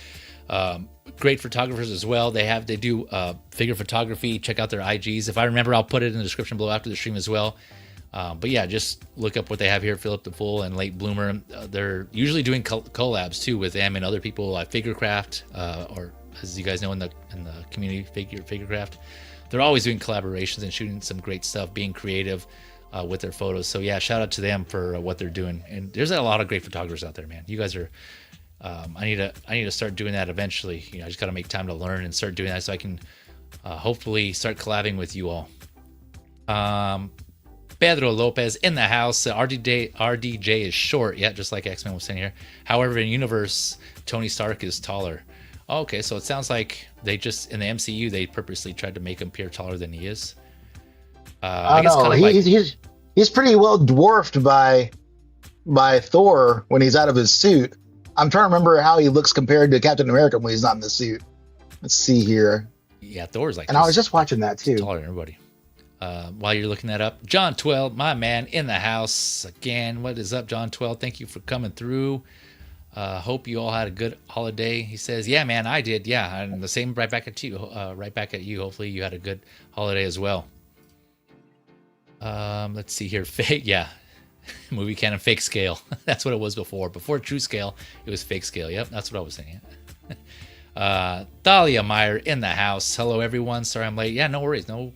great photographers as well. They do figure photography. Check out their IGs. If I remember, I'll put it in the description below after the stream as well. But yeah, just look up what they have here, Philip the Fool and Late Bloomer. They're usually doing collabs too with them and other people like Figurecraft, or as you guys know in the community, Figurecraft. They're always doing collaborations and shooting some great stuff, being creative with their photos. So yeah, shout out to them for what they're doing. And there's a lot of great photographers out there, man. You guys are. I need to start doing that eventually. You know, I just got to make time to learn and start doing that so I can hopefully start collabing with you all. Pedro Lopez in the house. RDJ is short, yeah, just like X-Men was saying here. However, in universe, Tony Stark is taller. Okay, so it sounds like they just in the MCU they purposely tried to make him appear taller than he is. I guess know. He's pretty well dwarfed by Thor when he's out of his suit. I'm trying to remember how he looks compared to Captain America when he's not in the suit. Let's see here. Yeah, Thor's like. And I was just watching that too. Taller than everybody. While you're looking that up, John 12, my man in the house again. What is up, John 12? Thank you for coming through. Hope you all had a good holiday. He says, "Yeah, man, I did. Yeah, and the same right back at you. Hopefully, you had a good holiday as well." Let's see here. Fake, yeah. Movie canon fake scale. That's what it was before. Before true scale, it was fake scale. Yep, that's what I was saying. Thalia Meyer in the house. Hello, everyone. Sorry I'm late. Yeah, no worries. No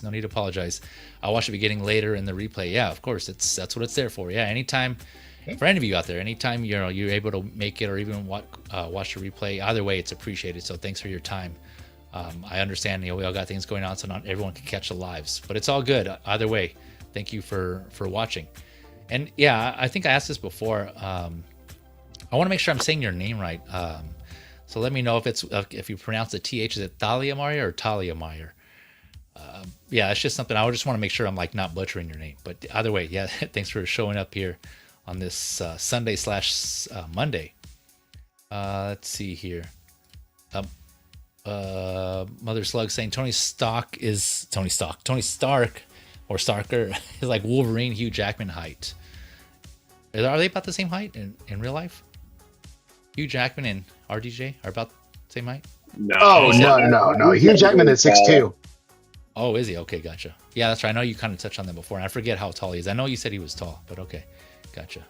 need to apologize. I'll watch it beginning later in the replay. Yeah, of course. That's what it's there for. Yeah, anytime. For any of you out there, anytime you're able to make it or even watch the replay, either way, it's appreciated. So thanks for your time. I understand we all got things going on, so not everyone can catch the lives, but it's all good. Either way, thank you for watching. And yeah, I think I asked this before. I want to make sure I'm saying your name right. So let me know if you pronounce the TH. Is it Thalia Meyer or Talia Meyer? Yeah, it's just something I just want to make sure I'm like not butchering your name. But either way, yeah, thanks for showing up here on this Sunday / Monday. Let's see here. Mother Slug saying Tony Stark or Starker is like Wolverine Hugh Jackman height. Are they about the same height in real life? Hugh Jackman and RDJ are about the same height? No. Hugh Jackman is 6'2". Oh, is he? Okay, gotcha. Yeah, that's right. I know you kind of touched on that before, and I forget how tall he is. I know you said he was tall, but okay, gotcha.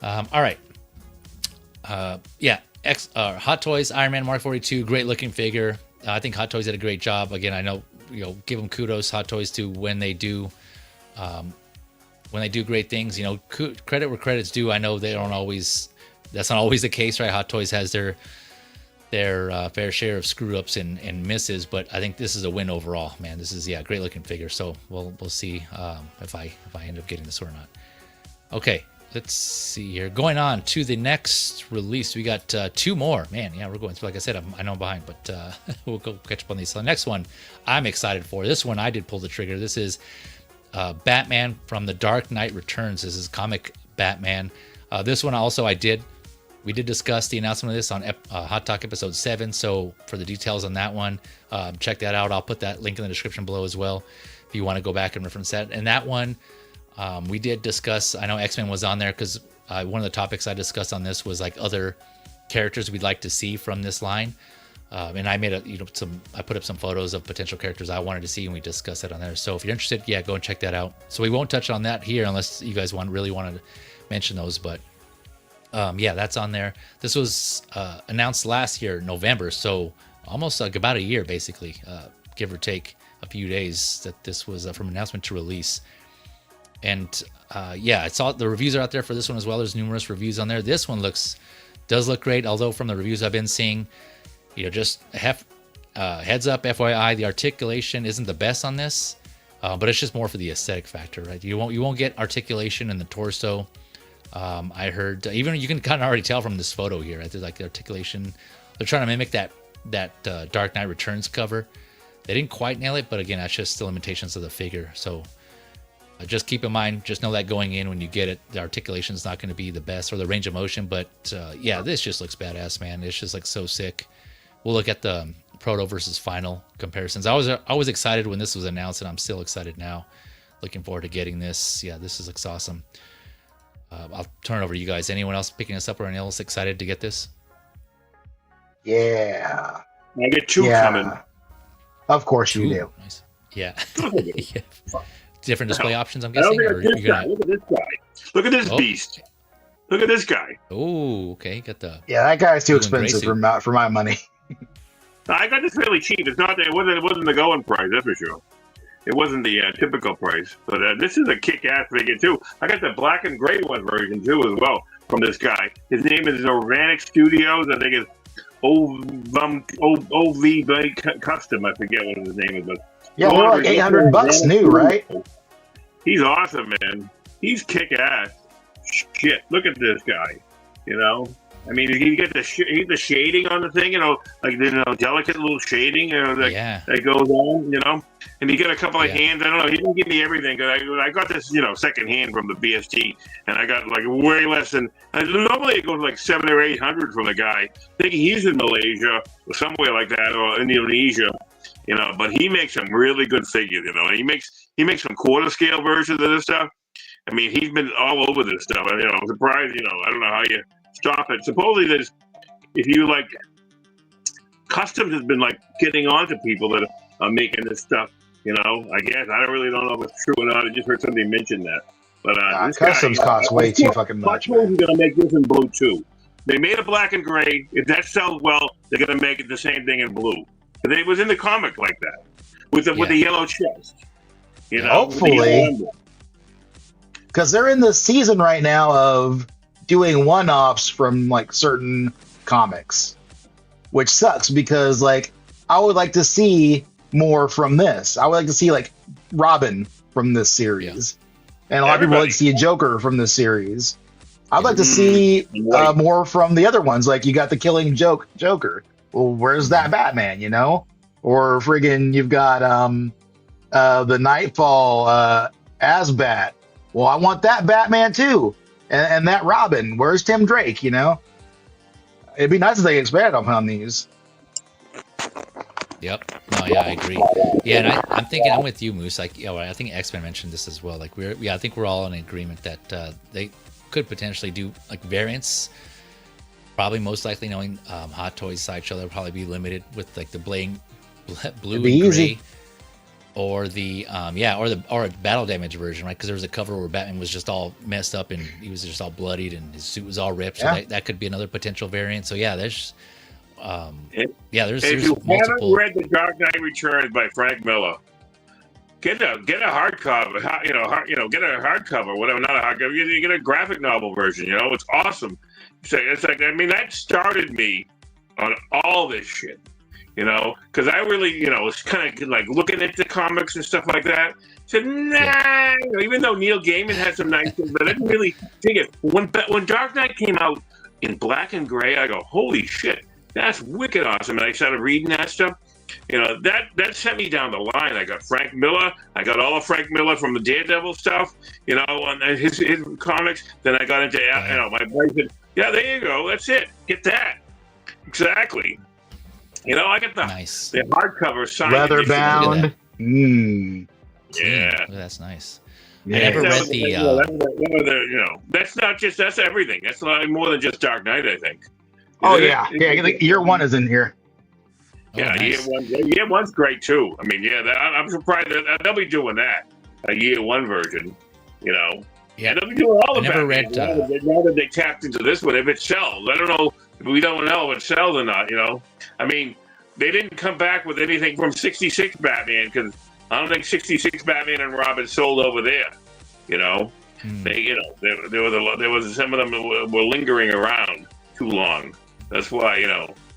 All right. Yeah, Hot Toys Iron Man Mark 42, great looking figure. I think Hot Toys did a great job. Again, I know give them kudos, Hot Toys, too, when they do great things. Credit where credit's due. I know that's not always the case, right? Hot Toys has their fair share of screw ups and misses, but I think this is a win overall, man. This is great looking figure. So we'll see if I end up getting this or not. Okay, let's see here. Going on to the next release, we got two more. Man, yeah, we're going through. Like I said, I know I'm behind, but we'll go catch up on these. So the next one I'm excited for. This one I did pull the trigger. This is Batman from The Dark Knight Returns. This is comic Batman. This one also we did discuss the announcement of this on Hot Talk episode 7. So for the details on that one, check that out. I'll put that link in the description below as well if you want to go back and reference that. And that one, we did discuss. I know X-Men was on there because one of the topics I discussed on this was like other characters we'd like to see from this line. And I made I put up some photos of potential characters I wanted to see, and we discussed it on there. So if you're interested, yeah, go and check that out. So we won't touch on that here unless you guys really wanted to mention those, but. Yeah, that's on there. This was announced last year, November, so almost like about a year, basically, give or take a few days that this was from announcement to release. And yeah, I saw the reviews are out there for this one as well. There's numerous reviews on there. This one does look great, although from the reviews I've been seeing, just heads up, FYI, the articulation isn't the best on this, but it's just more for the aesthetic factor, right? You won't get articulation in the torso. I heard even you can kind of already tell from this photo here, right? There's like the articulation. They're trying to mimic that Dark Knight Returns cover. They didn't quite nail it, but again, that's just the limitations of the figure. So Just keep in mind, just know that going in when you get it, the articulation is not going to be the best or the range of motion. But yeah, this just looks badass, man. It's just like so sick. We'll look at the proto versus final comparisons. I was excited when this was announced, and I'm still excited now. Looking forward to getting this. Yeah, this looks awesome. I'll turn it over to you guys. Anyone else picking this up or anyone else excited to get this? Yeah. I get two coming. Of course you do. Nice. Yeah. Yeah. Different display options, I'm guessing. Look at this guy. Look at this beast. Look at this guy. Oh, okay. Got the. Yeah, that guy's too expensive for my money. I got this really cheap. It's not. It wasn't the going price. That's for sure. It wasn't the typical price. But this is a kick-ass figure too. I got the black and gray one version too as well from this guy. His name is Organic Studios. I think it's OV Custom. I forget what his name is, but. Yeah, they're like $800 new, right? He's awesome, man. He's kick-ass. Shit, look at this guy. You know, I mean, you get the shading on the thing. You know, like delicate little shading. You know, that goes on. You know, and you get a couple of hands. I don't know. He didn't give me everything because I got this, second hand from the BST, and I got like way less than. Normally it goes like $700 or $800 from the guy. I think he's in Malaysia or somewhere like that, or Indonesia. But he makes some really good figures. He makes some quarter scale versions of this stuff. I mean, he's been all over this stuff. I'm surprised. I don't know how you stop it. Supposedly, if you like, Customs has been like getting on to people that are making this stuff. I guess I really don't know if it's true or not. I just heard somebody mention that. But Customs costs way too fucking much. They're gonna make this in blue too. They made a black and gray. If that sells well, they're gonna make it the same thing in blue. It was in the comic like that, with the yellow chest. Hopefully, because they're in the season right now of doing one-offs from like certain comics, which sucks because like I would like to see more from this. I would like to see like Robin from this series, and a lot of people like to see a Joker from this series. I'd like to see more from the other ones. Like you got the Killing Joker. Well, where's that Batman, Or friggin' you've got the Nightfall Asbat. Well, I want that Batman too. And that Robin. Where's Tim Drake, It'd be nice if they expanded on these. Yep. No, yeah, I agree. Yeah, and I'm thinking, I'm with you, Moose. Like, I think X-Men mentioned this as well. Like, I think we're all in agreement that they could potentially do like variants. Probably most likely knowing Hot Toys Sideshow, they'll probably be limited with like the blue and gray, or the or a battle damage version, right? Because there was a cover where Batman was just all messed up and he was just all bloodied and his suit was all ripped. So that could be another potential variant. So yeah, there's there's if you multiple. haven't read The Dark Knight Returns by Frank Miller, get a hardcover. Get a hardcover, whatever. Not a hardcover. You get a graphic novel version. It's awesome. So it's like, that started me on all this shit, because I really, was kind of like looking at the comics and stuff like that. Said, nah, even though Neil Gaiman had some nice things, but I didn't really dig it. When Dark Knight came out in black and gray, I go, holy shit, that's wicked awesome. And I started reading that stuff. That sent me down the line. I got Frank Miller. I got all of Frank Miller from the Daredevil stuff, on his comics. Then I got into, my boy said, yeah, there you go. That's it. Get that. Exactly. I get the hardcover signed leather bound. Yeah. That's nice. Yeah. I never read the. That's everything. That's a lot more than just Dark Knight, I think. Year one is in here. Yeah, nice. year one's great too. I mean, I'm surprised that they'll be doing that, a year one version. Yeah, they'll be doing all the Batman. Now that they tapped into this one, if it sells, I don't know. We don't know if it sells or not. I mean, they didn't come back with anything from '66 Batman because I don't think '66 Batman and Robin sold over there. They, there was some of them were lingering around too long. That's why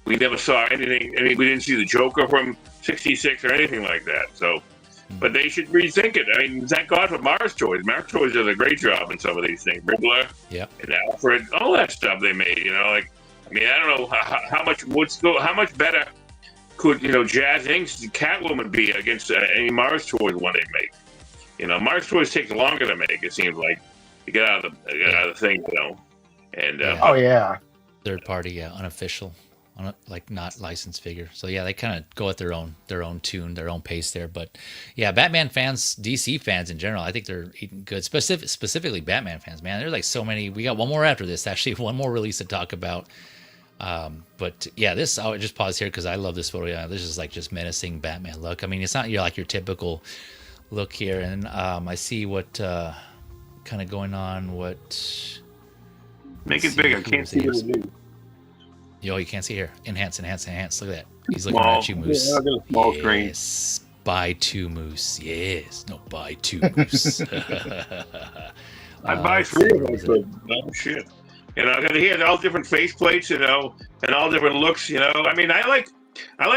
we never saw anything. We didn't see the Joker from '66 or anything like that. So. But they should rethink it. I mean, thank God for Mars Toys. Mars Toys does a great job in some of these things. Riddler, and Alfred, all that stuff they made. I don't know how much better could Jazz Inc.'s Catwoman be against any Mars Toys one they make. Mark's toys take longer to make. It seems like to get out of the thing, And oh yeah, third party, unofficial, like not licensed figure. So yeah, they kind of go at their own tune, their own pace there. But yeah, Batman fans, DC fans in general, I think they're eating good. Specifically Batman fans, man. There's like so many. We got one more after this, actually, one more release to talk about. But yeah, I would just pause here because I love this photo. Yeah, this is like just menacing Batman look. I mean, it's not your typical look here, and I see what kind of going on. What? Make it bigger. I can't see what it is. Yo, you can't see here. Enhance. Look at that. He's looking at you, Moose. Yeah, I got a small screen. Yes. Buy two, Moose. Yes. No, buy two, Moose. I buy three of them. Oh, shit. Because he has all different faceplates, and all different looks, I mean, I like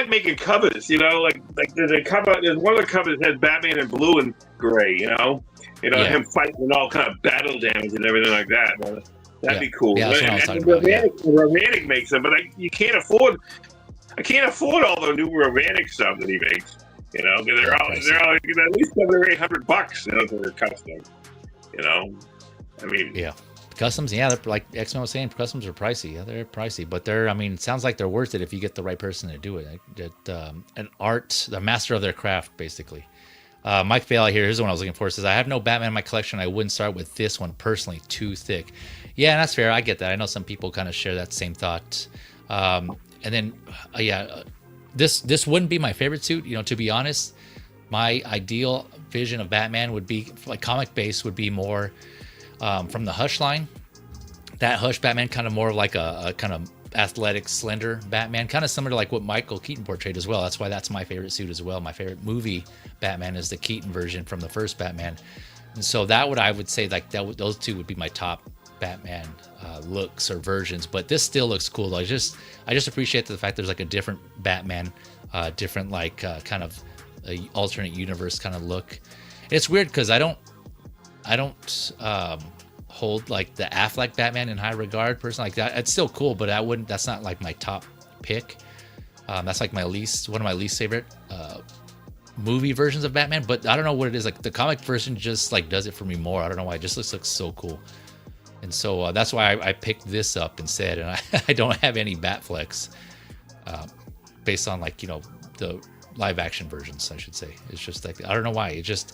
making covers, like there's a cover. There's one of the covers that has Batman in blue and gray, him fighting and all kind of battle damage and everything like that. That'd be cool. Yeah, that's what I was talking about. Romantic makes them, but I can't afford all the new romantic stuff that he makes. Because they're all at least $700 or $800, for their custom. I mean, yeah. Customs, yeah, they're like X-Men was saying, customs are pricey. Yeah, they're pricey, but it sounds like they're worth it if you get the right person to do it. The master of their craft, basically. Mike Bale here, here's the one I was looking for. Says, I have no Batman in my collection. I wouldn't start with this one personally, too thick. Yeah, that's fair. I get that. I know some people kind of share that same thought. And then, this wouldn't be my favorite suit. To be honest, my ideal vision of Batman would be like comic base would be more. From the Hush line, that Hush Batman kind of more like a kind of athletic, slender Batman, kind of similar to like what Michael Keaton portrayed as well. That's why that's my favorite suit as well. My favorite movie Batman is the Keaton version from the first Batman, and so I would say like those two would be my top Batman looks or versions. But this still looks cool though. I just appreciate the fact there's like a different Batman, different like kind of a alternate universe kind of look. And it's weird because I don't hold like the Affleck Batman in high regard personally. Like that, it's still cool, but that's not like my top pick. That's like one of my least favorite movie versions of Batman. But I don't know what it is. Like the comic version just like does it for me more. I don't know why. It just looks so cool. And so that's why I picked this up instead. And I don't have any Batflex based on like the live action versions, I should say. It's just like I don't know why. It just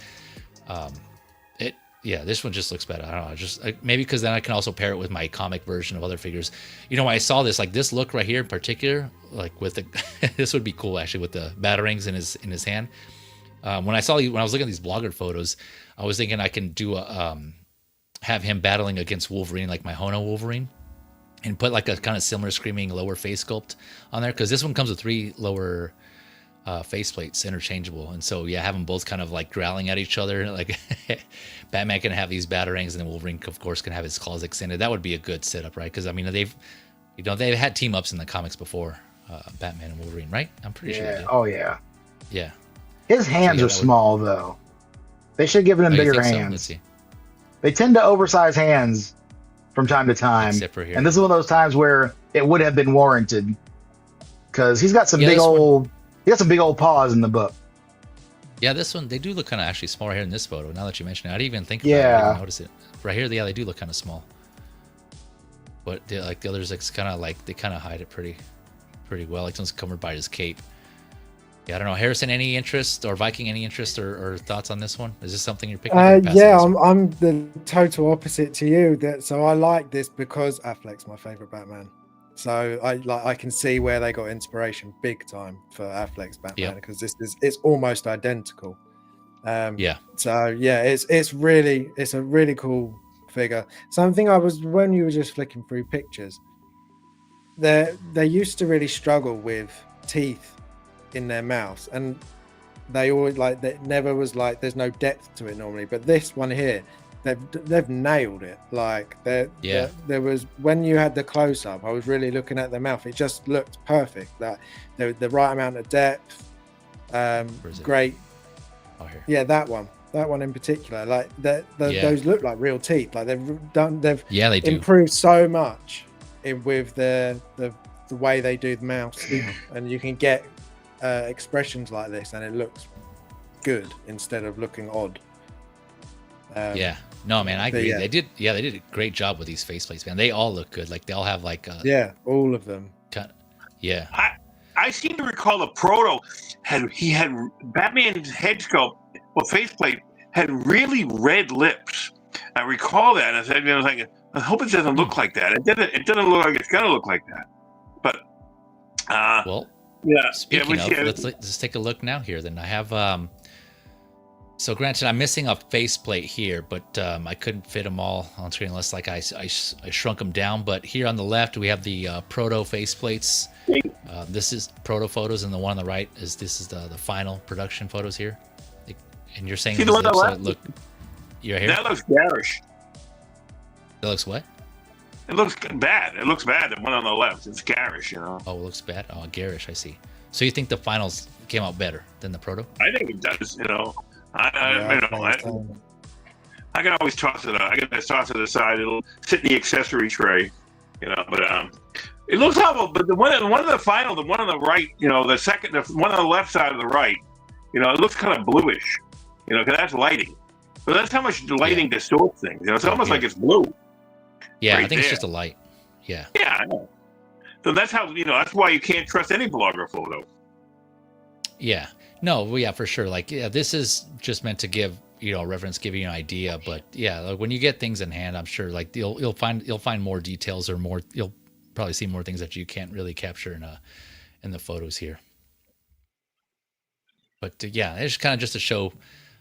yeah, this one just looks better. I don't know. Just maybe because then I can also pair it with my comic version of other figures. When I saw this, like this look right here in particular, like with the, this would be cool actually with the batarangs in his hand. When I was looking at these blogger photos, I was thinking I can do have him battling against Wolverine, like my Hono Wolverine, and put like a kind of similar screaming lower face sculpt on there because this one comes with 3 lower faceplates interchangeable, and so yeah, have them both kind of like growling at each other. Like Batman can have these batarangs, and then Wolverine, of course, can have his claws extended. That would be a good setup, right? Because I mean, they've had team ups in the comics before, Batman and Wolverine, right? I'm pretty sure. They did. Oh yeah. Yeah. His hands are small though. They should give him bigger hands. Let's see. They tend to oversize hands from time to time, except for here. And this is one of those times where it would have been warranted because he's got some big old. He got some big old paws in the book. Yeah, this one, they do look kind of actually small here in this photo. Now that you mention it, I didn't even think about it. I didn't notice it. Right here, yeah, they do look kind of small. But like the others, it's kind of like they kind of hide it pretty well. Like one's covered by his cape. Yeah, I don't know. Harrison, any interest, or Viking, any interest or thoughts on this one? Is this something you're picking up? Yeah, I'm the total opposite to you. So I like this because Affleck's my favorite Batman. So I can see where they got inspiration big time for Affleck's Batman because it's almost identical. Yeah. So yeah, it's a really cool figure. Something when you were just flicking through pictures, they used to really struggle with teeth in their mouths, and they always never was like there's no depth to it normally. But this one here, they've nailed it. Like there was when you had the close up, I was really looking at their mouth. It just looked perfect. That the right amount of depth. Great. Oh, here. Yeah, that one in particular. Like those look like real teeth. Like they've they do. improved so much with the way they do the mouth, and you can get expressions like this, and it looks good instead of looking odd. Yeah. No, man, I But agree. yeah. They did a great job with these faceplates, man. They all look good. Like they all have like Yeah, all of them. Yeah. I seem to recall the Proto had Batman's head sculpt or faceplate had really red lips. I recall that. And I was like, I hope it doesn't look like that. It doesn't look like it's gonna look like that. But Well, yeah. speaking of, let's take a look now here. Then I have so granted, I'm missing a faceplate here, but I couldn't fit them all on screen unless like I shrunk them down. But here on the left, we have the proto faceplates. This is proto photos, and the one on the right is the final production photos here. And you're saying See the one on the left? look, you're here. That looks garish. That looks what? It looks bad. It looks bad. The one on the left, it's garish. Oh, it looks bad. Oh, garish. I see. So you think the finals came out better than the proto? I think it does. I can always toss it out. I can just toss it aside. It'll sit in the accessory tray, But it looks awful. But the one of the final, the one on the right, the one on the left side of the right, it looks kind of bluish, because that's lighting. But that's how much lighting distorts things. It's almost like it's blue. Yeah, right I think there. it's just a light. Yeah. Yeah, I know. So that's how that's why you can't trust any blogger photo. Yeah. No, well, yeah, for sure. Like, yeah, this is just meant to give a reference, give you an idea. But yeah, like when you get things in hand, I'm sure like you'll find more details or more. You'll probably see more things that you can't really capture in the photos here. But yeah, it's kind of just to show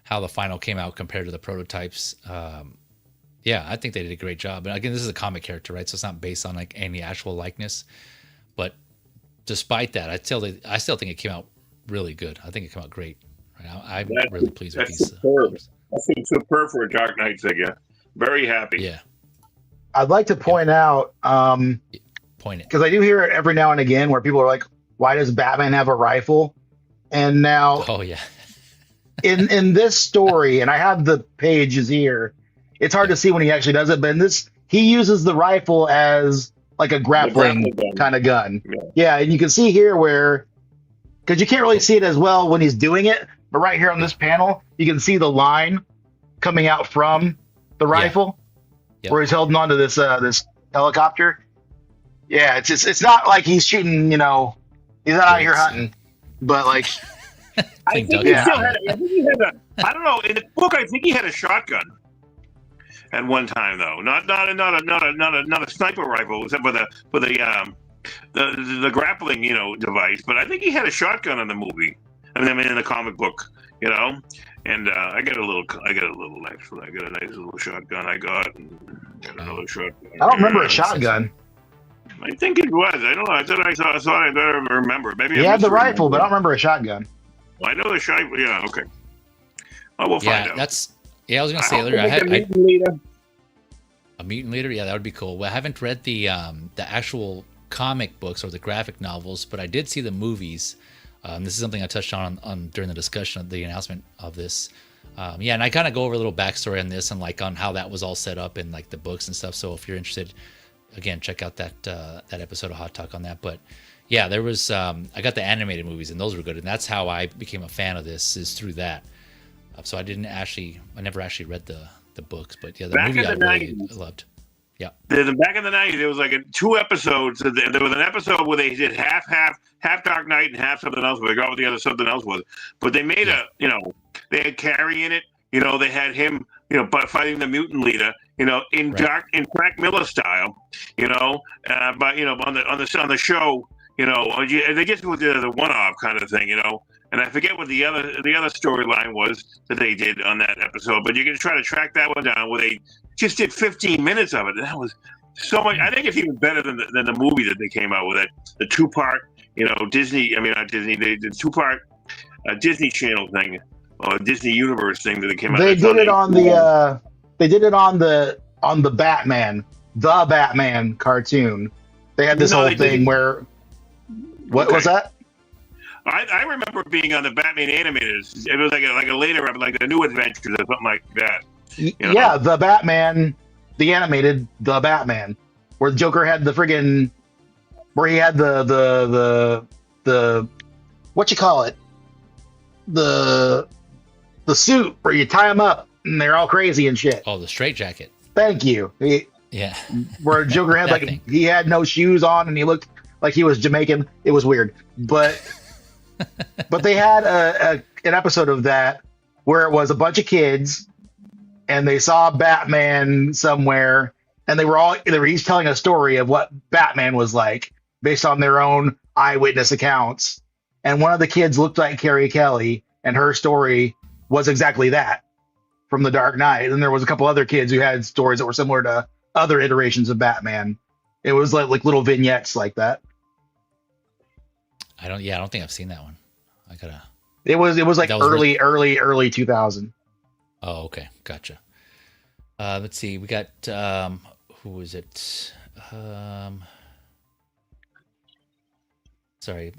how the final came out compared to the prototypes. Yeah, I think they did a great job. And again, this is a comic character, right? So it's not based on like any actual likeness. But despite that, I still think it came out really good. I think it came out great. I'm really pleased with these. That's superb for a Dark Knight figure. Very happy. Yeah. I'd like to point out, point it, because I do hear it every now and again where people are like, "Why does Batman have a rifle?" And now, oh yeah, in this story, and I have the pages here. It's hard to see when he actually does it, but in this, he uses the rifle as like a grappling kind of gun. Yeah, and you can see here where, because you can't really see it as well when he's doing it, but right here on this panel, you can see the line coming out from the rifle where he's holding onto this this helicopter. Yeah, it's not like he's shooting, he's not out here hunting, but like I think he still had. I think he had I don't know. In the book, I think he had a shotgun at one time, though. Not a sniper rifle, except for the grappling, device. But I think he had a shotgun in the movie. I mean, in the comic book, And I got a little knife for that. I got a nice little shotgun. I got another shotgun. I don't remember a shotgun. I think it was. I don't know. I thought I better remember. Maybe he had the rifle, but I don't remember a shotgun. Well, I know the shotgun. Yeah, okay. Oh, we'll find out. I was gonna say earlier. I had a mutant leader. Yeah, that would be cool. Well, I haven't read the actual comic books or the graphic novels, but I did see the movies. This is something I touched on during the discussion of the announcement of this. And I kind of go over a little backstory on this and like on how that was all set up in like the books and stuff. So if you're interested, again, check out that episode of Hot Talk on that. But yeah, there was I got the animated movies and those were good, and that's how I became a fan of this, is through that. So I never actually read the books, but yeah, the movie I really loved. Yeah. Back in the 90s, there was like 2 episodes. There was an episode where they did half Dark Knight and half something else, where they got what the other something else was. But they made they had Carrie in it. They had him, fighting the mutant leader, in Frank Miller style, but on the show, they just did the one-off kind of thing, And I forget what the other storyline was that they did on that episode, but you can try to track that one down where they just did 15 minutes of it. And that was so much. I think it's even better than the movie that they came out with, the 2-part, Disney. I mean, not Disney. The 2-part Disney Channel thing or Disney Universe thing that they came out. They did it on the. They did it on the Batman, the Batman cartoon. They had this whole thing where. What was that? I remember being on the Batman animators. It was like a later, like the New Adventures or something like that. Yeah, the Batman, the animated, the Batman, where the Joker had the friggin', where he had the what you call it, the suit where you tie him up and they're all crazy and shit. Oh, the straight jacket. Thank you. Yeah. Where Joker had That like thing. he had no shoes on and he looked like he was Jamaican. It was weird, but they had an episode of that where it was a bunch of kids and they saw Batman somewhere and they were each telling a story of what Batman was like based on their own eyewitness accounts. And one of the kids looked like Carrie Kelly and her story was exactly that from The Dark Knight. And there was a couple other kids who had stories that were similar to other iterations of Batman. It was like little vignettes like that. I don't think I've seen that one. It was like That was early 2000. Oh, okay. Gotcha. Let's see. We got, who was it? Sorry.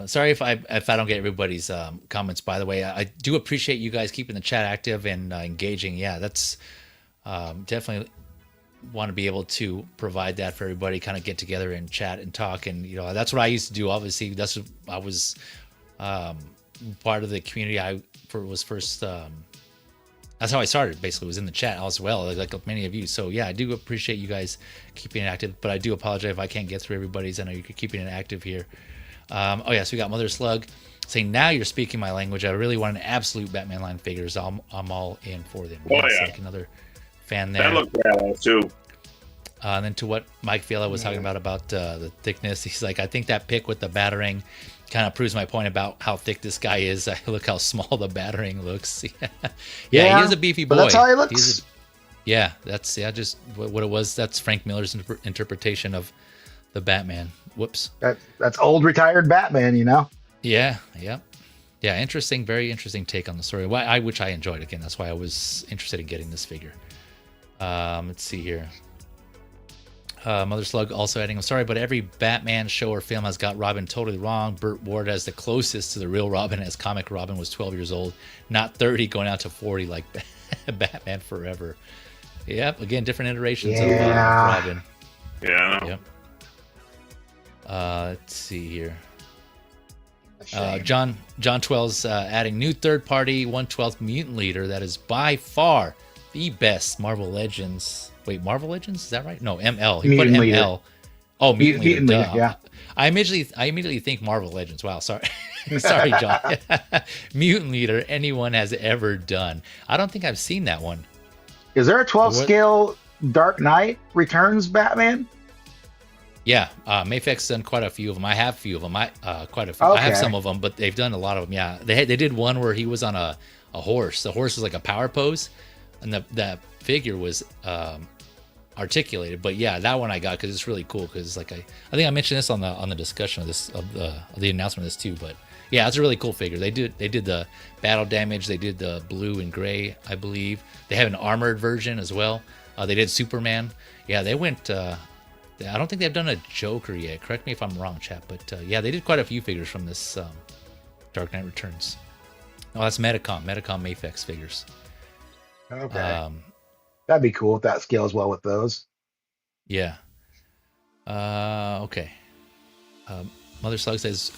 Sorry if I don't get everybody's comments, by the way. I do appreciate you guys keeping the chat active and engaging. Yeah, that's definitely want to be able to provide that for everybody, kind of get together and chat and talk. And, that's what I used to do. Obviously, I was part of the community. That's how I started, basically, was in the chat as well, like many of you. So, yeah, I do appreciate you guys keeping it active, but I do apologize if I can't get through everybody's. I know you're keeping it active here. So we got Mother Slug saying, now you're speaking my language. I really want an absolute Batman line figures. I'm all in for them. Oh, Yes, yeah. like another fan there. That looked badass, too. And then to what Mike Fiala was talking about the thickness, he's like, I think that pick with the battering kind of proves my point about how thick this guy is. Look how small the battering looks. Yeah, he is a beefy boy. But that's how he looks. That's just what it was. That's Frank Miller's interpretation of the Batman. Whoops. That's old retired Batman, Yeah. Interesting, very interesting take on the story. Which I enjoyed. Again, that's why I was interested in getting this figure. Let's see here. Mother Slug also adding, I'm sorry, but every Batman show or film has got Robin totally wrong. Burt Ward as the closest to the real Robin, as comic Robin was 12 years old, not 30, going out to 40 like Batman Forever. Yep, again, different iterations of Robin. Yeah. Yep. Let's see here. John 12's adding new third-party 1/12 mutant leader that is by far the best Marvel Legends. Wait, Marvel Legends? Is that right? No, ML. He put ML. Leader. Oh, Mutant Leader. Yeah. I immediately think Marvel Legends. Wow, sorry. Sorry, John. Mutant Leader anyone has ever done. I don't think I've seen that one. Is there a 12 scale Dark Knight Returns Batman? Yeah, Mayfec's done quite a few of them. I have a few of them. Quite a few. Okay. I have some of them, but they've done a lot of them. Yeah, they did one where he was on a horse. The horse was like a power pose, and the figure was articulated. But yeah, that one I got because it's really cool. Because like I think I mentioned this on the discussion of this of the announcement of this too. But yeah, it's a really cool figure. They did the battle damage. They did the blue and gray, I believe. They have an armored version as well. They did Superman. Yeah, they went. I don't think they've done a Joker yet. Correct me if I'm wrong, chat. But yeah, they did quite a few figures from this Dark Knight Returns. Oh, that's Metacom Mafex figures. Okay. That'd be cool if that scales well with those. Yeah. Okay. Mother Slug says,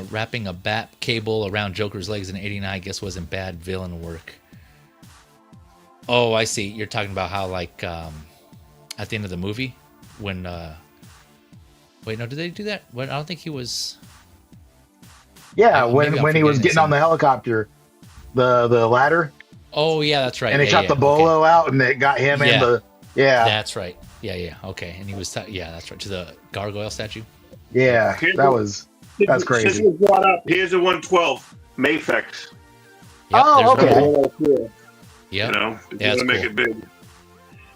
wrapping a bat cable around Joker's legs in '89, I guess, wasn't bad villain work. Oh, I see. You're talking about how, like, at the end of the movie, when wait, no, did they do that? Well, I don't think he was. Yeah, when he was getting on the helicopter, the ladder. Oh yeah, that's right. And they shot the bolo out, and it got him in the. Yeah, that's right. Yeah. Okay, and he was. Yeah, that's right. To the gargoyle statue. Yeah, that's crazy. Since was brought up, here's a 112 Mayfex. Yep, oh, okay. Yeah, you know, if yeah, you want to make cool. it big.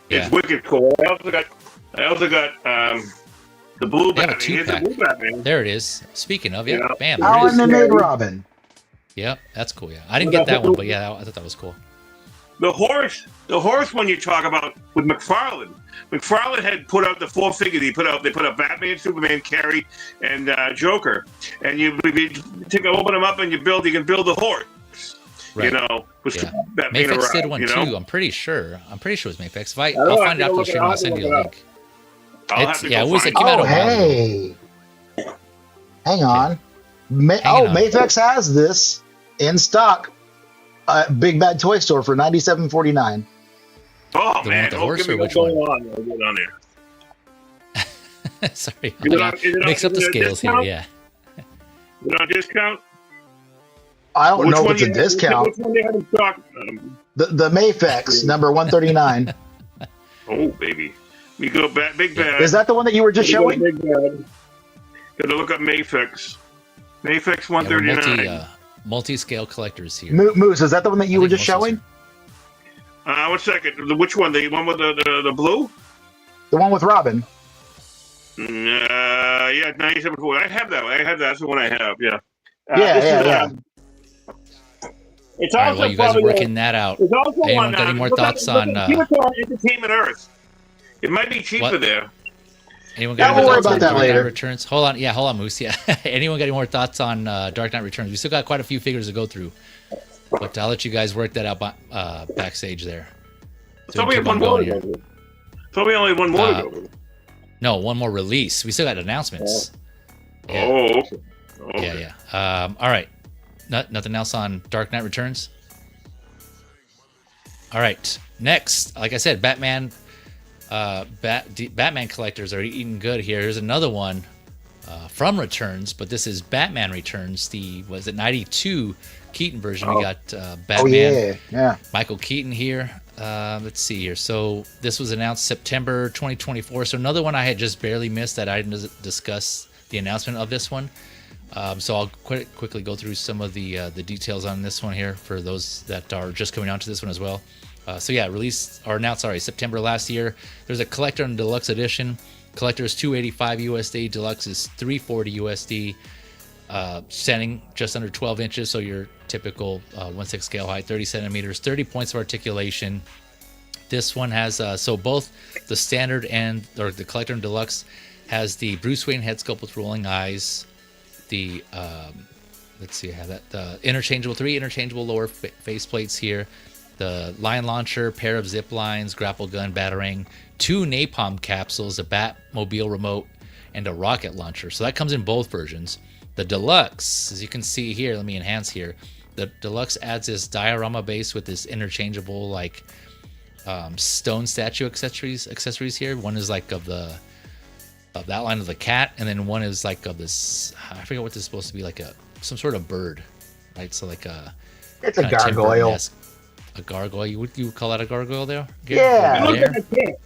Yeah. It's wicked cool. I also got the blue They have a Batman. Here's the 2-pack. blue Batman. There it is. Speaking of, yeah, Yeah. bam. There it Oh, is. and they made Robin. Yep, that's cool. Yeah, I didn't get that one, but yeah, I thought that was cool. The horse one you talk about with McFarlane. McFarlane had put out the 4 figures. They put out Batman, Superman, Carrie, and Joker. And you open them up and you can build the horse. Right. You know, with Yeah. that being Mayfex around, did one you know? too. I'm pretty sure it was Mayfex. know, I'll I find it have to after the look it stream. up. I'll send you a link. I'll have to Yeah, go it was find it came out Oh, a while ago. hey. Hang on. Hanging on. Mayfex has this in stock. Big Bad Toy Store for $97.49. Oh The one man, with the horse, give me or what's which going on. I'll get on there. Sorry, Is it on- is it on- mix up the is it a scales here. discount? Yeah. Is it on discount? I don't Which know one if it's a do you have- discount. Which one do you have in stock? The Mayfex number 139. Oh baby, we go back. Big Bad. Is that the one that you were just We go to showing? Big Bad. Gotta look up Mayfix. Mayfix Yeah, we're 139. multi-scale collectors here. Moose, is that the one that you I were think just most of showing? us 1 second. Which one? The one with the blue? The one with Robin. Yeah, 97.4. I have that one. That's the one I have. Yeah. Yeah. It's All right, also while you guys are probably working that out, It's also anyone on, got any more look thoughts up- on? look up Entertainment Earth. It might be cheaper What? there. Anyone Yeah, got we'll any worry thoughts about on that Dark later. Knight Returns? Hold on, Moose. Yeah. Anyone got any more thoughts on Dark Knight Returns? We still got quite a few figures to go through, but I'll let you guys work that out backstage there. So we keep have one on more going to here. go. So we only have one more to go. No, one more release. We still got announcements. Yeah. Oh, okay. Okay. Yeah. All right. Nothing else on Dark Knight Returns? All right. Next, like I said, Batman collectors are eating good here. Here's another one from Returns, but this is Batman Returns. The 92 Keaton version. We got Batman. Yeah. Michael Keaton here. Let's see here. So this was announced September 2024. So another one I had just barely missed that I didn't discuss the announcement of this one. So I'll quickly go through some of the details on this one here for those that are just coming on to this one as well. Announced September last year. There's a collector and deluxe edition. Collector is $285 USD. Deluxe is $340 USD. Standing just under 12 inches, so your typical 1/6 scale height, 30 centimeters, 30 points of articulation. This one has both the standard or the collector and deluxe has the Bruce Wayne head sculpt with rolling eyes. The let's see, I have that. The three interchangeable lower face plates here. The line launcher, pair of zip lines, grapple gun, batarang, 2 napalm capsules, a Batmobile remote, and a rocket launcher. So that comes in both versions. The deluxe, as you can see here, let me enhance here. The deluxe adds this diorama base with this interchangeable stone statue accessories here. One is like of the outline of the cat, and then one is like of this. I forget what this is supposed to be, like some sort of bird, right? So like It's a gargoyle. A gargoyle. Would you call that a gargoyle there? Yeah. It looks like a cat.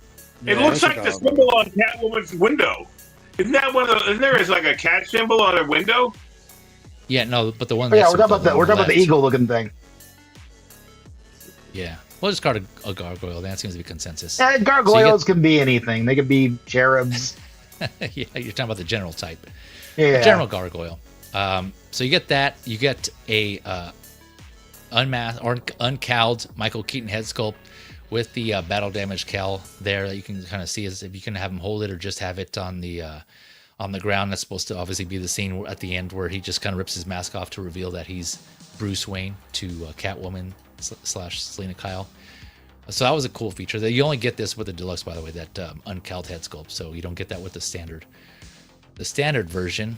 It looks it's a like the gargoyle. symbol on Catwoman's window. Isn't there is like a cat symbol on her window? Yeah, no, but the one. Oh, yeah, that's we're talking about the left. eagle looking thing. Yeah, we'll just call it a gargoyle. That seems to be consensus. Yeah, gargoyles can be anything. They could be cherubs. Yeah, you're talking about the general type. Yeah. General gargoyle. So you get that. You get a unmasked or uncowled Michael Keaton head sculpt with the battle damage cowl there that you can kind of see as if you can have him hold it or just have it on the ground. That's supposed to obviously be the scene at the end where he just kind of rips his mask off to reveal that he's Bruce Wayne to Catwoman / Selena Kyle. So that was a cool feature. You only get this with the deluxe, by the way, that uncowled head sculpt. So you don't get that with the standard. The standard version.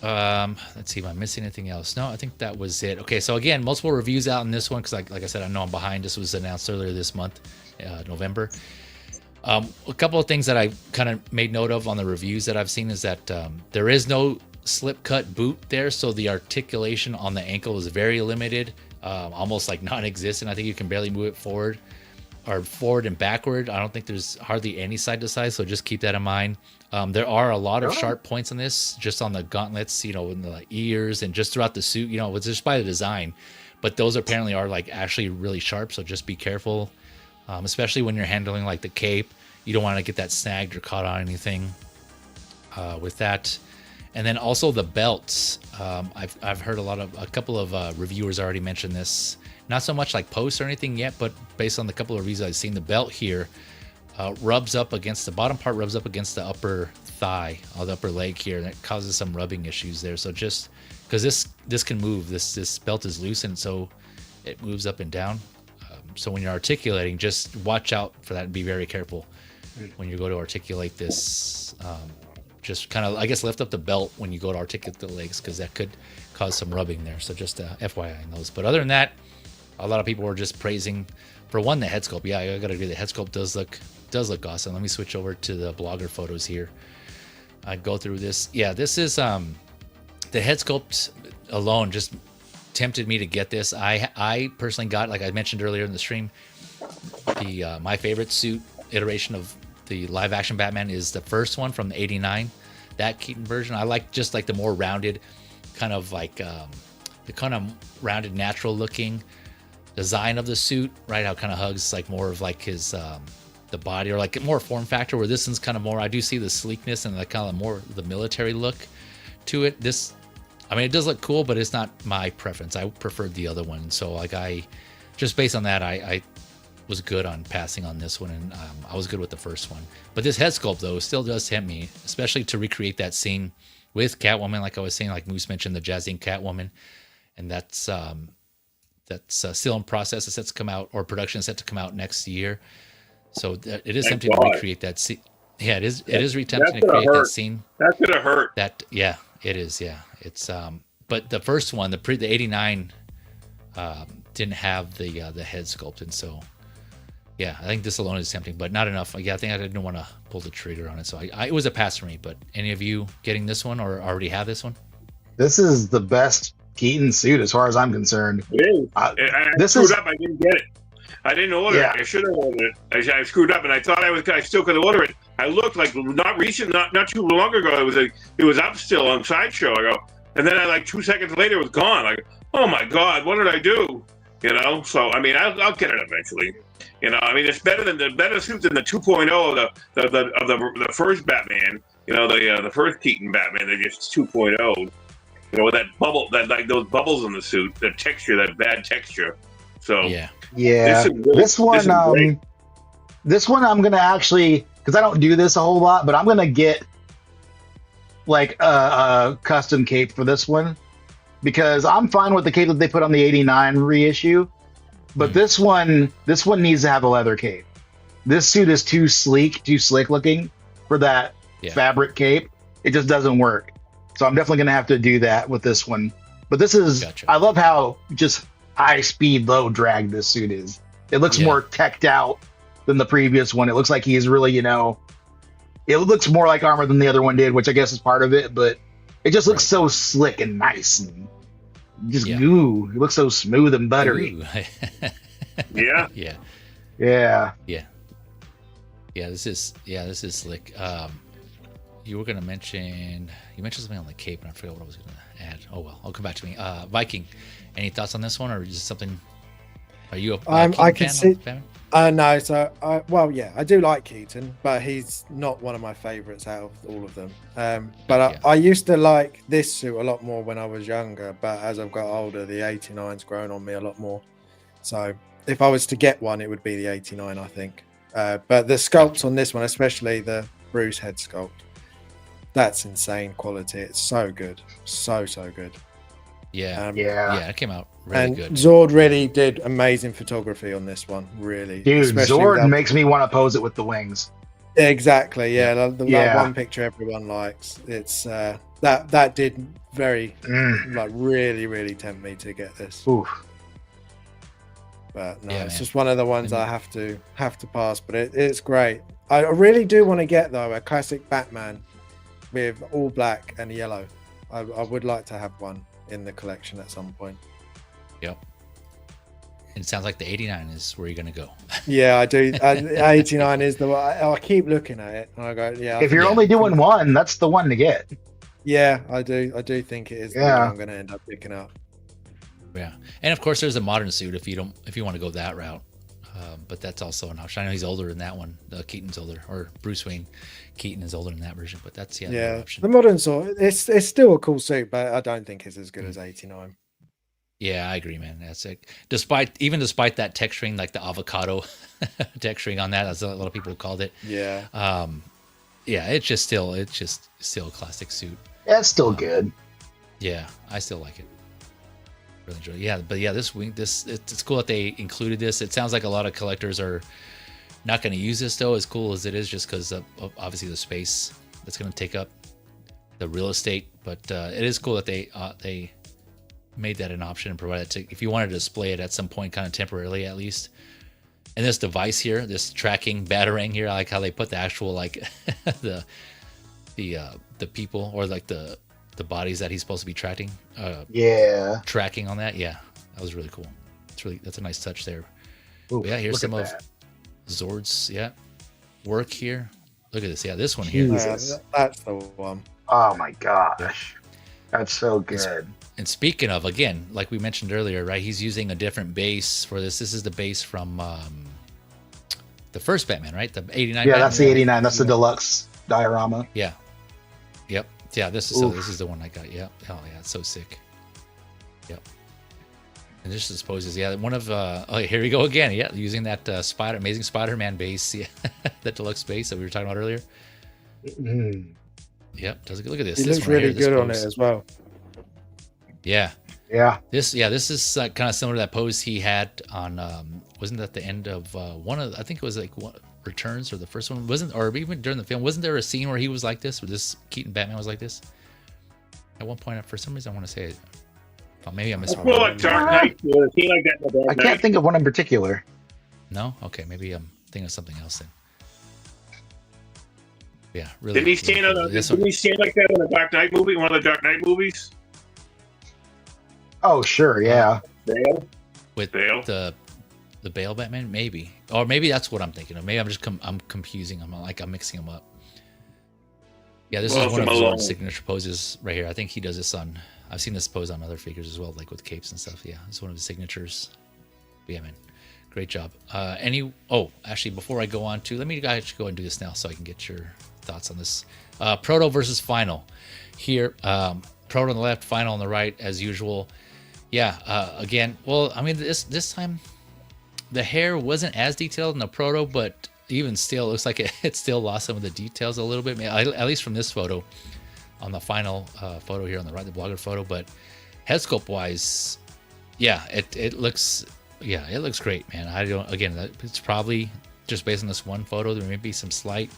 Let's see, am I missing anything else? No, I think that was it. Okay, so again, multiple reviews out in this one because, like I said, I know I'm behind. This was announced earlier this month, November. A couple of things that I kind of made note of on the reviews that I've seen is that there is no slip cut boot there, so the articulation on the ankle is very limited, almost like non-existent. I think you can barely move it forward and backward. I don't think there's hardly any side to side, so just keep that in mind. There are a lot of sharp points on this, just on the gauntlets, in the ears and just throughout the suit, it's just by the design. But those apparently are like actually really sharp, so just be careful, especially when you're handling like the cape. You don't want to get that snagged or caught on anything with that. And then also the belts. I've heard a couple of reviewers already mention this. Not so much like posts or anything yet, but based on the couple of reviews I've seen, the belt here rubs up against the bottom part, rubs up against the upper thigh or the upper leg here, and it causes some rubbing issues there. So just because this can move, this belt is loosened, so it moves up and down. So when you're articulating, just watch out for that and be very careful when you go to articulate this. Just kind of, I guess, lift up the belt when you go to articulate the legs because that could cause some rubbing there. So just FYI on those. But other than that, a lot of people were just praising for one the head sculpt. Yeah, I gotta agree. The head sculpt does look awesome. Let me switch over to the blogger photos here. I go through this. Yeah, this is the head sculpt alone just tempted me to get this. I personally got, like I mentioned earlier in the stream, the my favorite suit iteration of the live action Batman is the first one from the '89, that Keaton version. I like just like the more rounded, kind of like the kind of rounded, natural looking design of the suit, right? How it kind of hugs like more of like his the body, or like more form factor. Where this one's kind of more, I do see the sleekness and the kind of more the military look to it. This, I mean, it does look cool, but it's not my preference. I preferred the other one. So like I just based on that, I was good on passing on this one, and I was good with the first one. But this head sculpt though still does tempt me, especially to recreate that scene with Catwoman. Like I was saying, like Moose mentioned, the Jazzing Catwoman, and that's still in process. It's set to come out, or production is set to come out next year. So it is tempting to recreate that scene. Yeah, it is. It is tempting to create that scene. That's gonna hurt. Yeah, it is. Yeah, it's. But the first one, the '89, didn't have the head sculpt, and so yeah, I think this alone is tempting, but not enough. Yeah, I think I didn't want to pull the trigger on it, so it was a pass for me. But any of you getting this one or already have this one? This is the best Keaton suit as far as I'm concerned. It is. I screwed up. I didn't get it. I didn't order it. I should have ordered it. I screwed up, and I thought I still could order it. I looked like not recent, not too long ago. It was up still on Sideshow. I go, and then like 2 seconds later, it was gone. Like, oh my God, what did I do? You know. So I mean, I'll get it eventually. You know, I mean, it's better suit than the 2.0 of the first Batman. You know, the first Keaton Batman. They just 2.0. You know, with that bubble, that like those bubbles in the suit, the texture, that bad texture. So yeah. This one I'm gonna actually, because I don't do this a whole lot, but I'm gonna get like a custom cape for this one, because I'm fine with the cape that they put on the '89 reissue, but this one needs to have a leather cape. This suit is too sleek, too slick looking for that fabric cape. It just doesn't work. So I'm definitely gonna have to do that with this one. But this is, I love how just high speed, low drag this suit is. It looks more teched out than the previous one. It looks like he's really, it looks more like armor than the other one did, which I guess is part of it, but it just looks so slick and nice and just ooh, it looks so smooth and buttery. Yeah. This is slick. You were gonna mention something on the cape, and I forgot what I was gonna add. Oh well, I'll come back to me. Viking, any thoughts on this one, or is this something? Are you a I can see. fan? No, so I do like Keaton, but he's not one of my favorites out of all of them. But I used to like this suit a lot more when I was younger, but as I've got older, the '89's grown on me a lot more. So if I was to get one, it would be the '89, I think. But the sculpts on this one, especially the Bruce head sculpt, that's insane quality. It's so good, so good. It came out really good. Zord really did amazing photography on this one, really. Dude, Zord makes me want to pose it with the wings. Exactly, that one picture everyone likes. It's that did very really tempt me to get this. Oof. But no, it's just one of the ones I have to pass. But it's great. I really do want to get though a classic Batman with all black and yellow. I would like to have one in the collection at some point. Yep. And it sounds like the '89 is where you're going to go. Yeah, I do. '89 is the one. I keep looking at it and I go, yeah. If you're only doing one, that's the one to get. Yeah, I do think it is the one I'm going to end up picking up. Yeah, and of course there's a modern suit if you want to go that route. But that's also an option. I know he's older in that one. Keaton's older, or Bruce Wayne Keaton is older in that version. But that's another option. The modern suit, it's still a cool suit, but I don't think it's as good as '89. Yeah, I agree, man. That's it. Despite that texturing, like the avocado texturing on that, as a lot of people called it. Yeah. It's just still a classic suit. Yeah, it's still good. Yeah, I still like it. Really enjoy it. Yeah, but it's cool that they included this. It sounds like a lot of collectors are not going to use this though, as cool as it is, just because of obviously the space that's going to take up the real estate. But it is cool that they made that an option and provided to, if you wanted to display it at some point, kind of temporarily at least. And this device here, this tracking batarang here, I like how they put the actual like the people or like the bodies that he's supposed to be tracking. Tracking on that. Yeah, that was really cool. That's a nice touch there. Ooh, yeah, here's some of Zord's work here. Look at this. Yeah, this one here. That's the one. Oh my gosh, that's so good. And speaking of, again, like we mentioned earlier, right? He's using a different base for this. This is the base from the first Batman, right? The 89. Yeah, that's the 89. That's the deluxe diorama. Yeah. Yep. Yeah, this is the one I got. Yeah. Oh yeah, it's so sick. Yep. And this is poses. Yeah, one of here we go again. Yeah, using that Amazing Spider-Man base, yeah, that deluxe base that we were talking about earlier. Mm-hmm. Yep. Does it look at this? He This looks one really here, this good on pose. it as well. Yeah. Yeah. This is kind of similar to that pose he had on wasn't that the end of one of, I think it was like Returns or the first one, wasn't, or even during the film, wasn't there a scene where he was like this, where this Keaton Batman was like this at one point? For some reason I want to say it. Oh, maybe I missed one. Well, like Dark Knight, a scene like that in the Dark I can't Knight. think of one in particular. No? Okay, maybe I'm thinking of something else then. Yeah, really. Didn't he stand on? Didn't he stand like that in the Dark Knight movie? One of the Dark Knight movies. Oh sure, yeah. Bale? With Bale? the Bale Batman, maybe, or maybe that's what I'm thinking of. Maybe I'm just I'm confusing them. I'm mixing them up. Yeah, this is one of his signature poses right here. I think he does this on. I've seen this pose on other figures as well, like with capes and stuff. Yeah, it's one of his signatures. But yeah, man, great job. Actually, before I go on to, let me actually go and do this now so I can get your thoughts on this. Proto versus Final. Here, Proto on the left, Final on the right, as usual. Yeah, again, well, I mean, this time the hair wasn't as detailed in the Proto, but even still, it looks like it still lost some of the details a little bit, at least from this photo, on the Final photo here on the right, the blogger photo. But head sculpt wise, yeah, it looks great, man. It's probably just based on this one photo. There may be some slight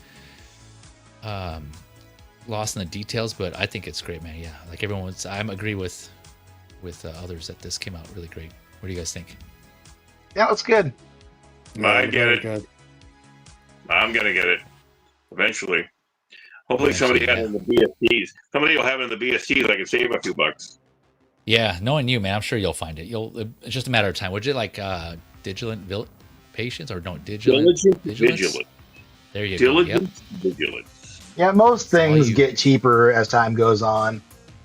loss in the details, but I think it's great, man. Yeah, like I agree with others that this came out really great. What do you guys think? Yeah, it's good. I get it. Good. I'm gonna get it eventually. Hopefully, somebody has it in the BSTs. Somebody will have it in the BSTs. I can save a few bucks. Yeah, knowing you, man, I'm sure you'll find it. It's just a matter of time. Would you like Diligent Patience or no Diligent Vigilance? There you go. Yep. Vigilance. Yeah, most things get cheaper as time goes on.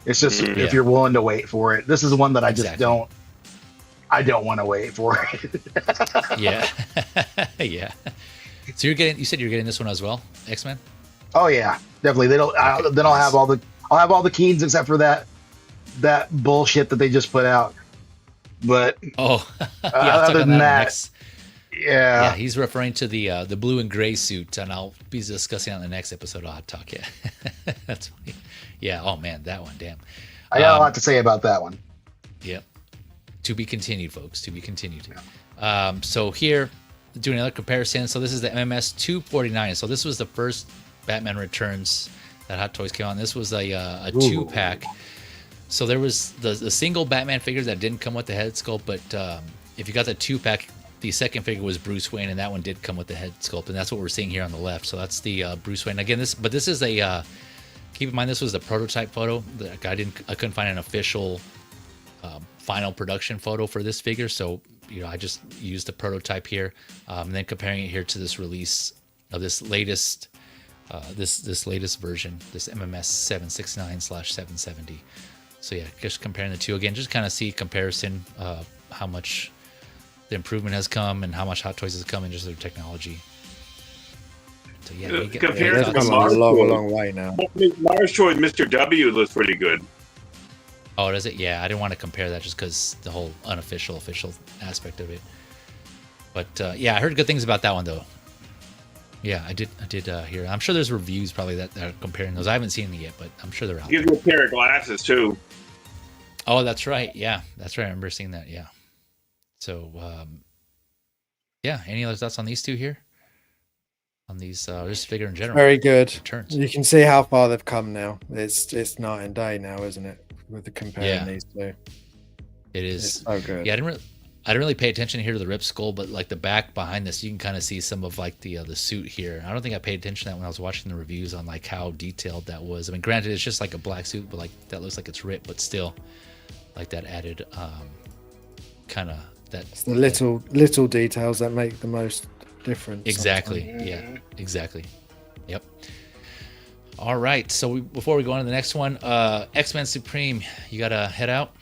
It's just if you're willing to wait for it. This is one that I just don't. I don't want to wait for it. Yeah, yeah. So you said you're getting this one as well, X-Men? Oh yeah, definitely. Then I'll have all the keys except for that bullshit that they just put out. But other than that, yeah, he's referring to the blue and gray suit, and I'll be discussing on the next episode of Hot Talk. Yeah, that's funny. Yeah. Oh man, that one. Damn. I got a lot to say about that one. Yep. To be continued, folks. To be continued. So here, doing another comparison. So this is the MMS 249. So this was the first Batman Returns that Hot Toys came on. This was a 2-pack. So there was the single Batman figure that didn't come with the head sculpt, but if you got the 2-pack, the second figure was Bruce Wayne, and that one did come with the head sculpt, and that's what we're seeing here on the left. So that's the Bruce Wayne. Again, this is a keep in mind this was the prototype photo. I couldn't find an official final production photo for this figure, so I just used the prototype here, and then comparing it here to this release of this latest this latest version, this MMS 769/770. So yeah, just comparing the two again, just kind of see comparison, how much the improvement has come and how much Hot Toys has come in just their technology. So yeah, compared to come a long way now. Mars Toys Mr. W looks pretty good. Oh, does it? Yeah, I didn't want to compare that just because the whole official aspect of it. But yeah, I heard good things about that one though. Yeah, I did hear. I'm sure there's reviews probably that are comparing those. I haven't seen it yet, but I'm sure they're out. Give you a pair of glasses too. Oh, that's right. Yeah, that's right. I remember seeing that. Yeah. So, yeah. Any other thoughts on these two here? On these, this figure in general. Very good. Returns. You can see how far they've come now. It's night and day now, isn't it? With the comparing these two. It is. It's so good. Yeah, I didn't really pay attention here to the rip skull, but like the back behind this, you can kind of see some of like the suit here. I don't think I paid attention to that when I was watching the reviews on like how detailed that was. I mean, granted, it's just like a black suit, but like that looks like it's ripped, but still, like that added kind of that. It's the little details that make the most difference. Exactly. Sometimes. Yeah. Exactly. Yep. All right. So before we go on to the next one, X-Men Supreme, you gotta head out.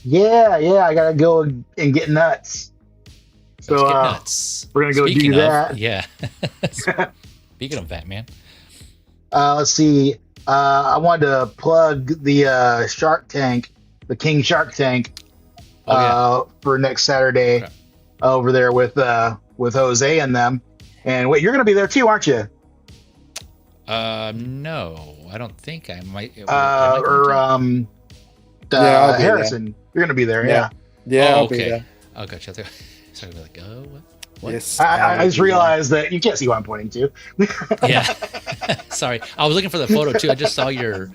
Yeah, I gotta go and get nuts. So Let's get nuts. we're gonna go Speaking do of, that. Yeah. Speaking of Batman. Let's see. I wanted to plug the Shark Tank, the King Shark Tank, for next Saturday over there with Jose and them. And wait, you're gonna be there too, aren't you? No, I don't think I might. I'll be Harrison, there. you're gonna be there. Yeah. Yeah. Yeah, Oh, I'll be okay. there. Oh, gotcha. Sorry, like, oh, what? Yes, I just realized that you can't see what I'm pointing to. Yeah. Sorry, I was looking for the photo too. I just saw your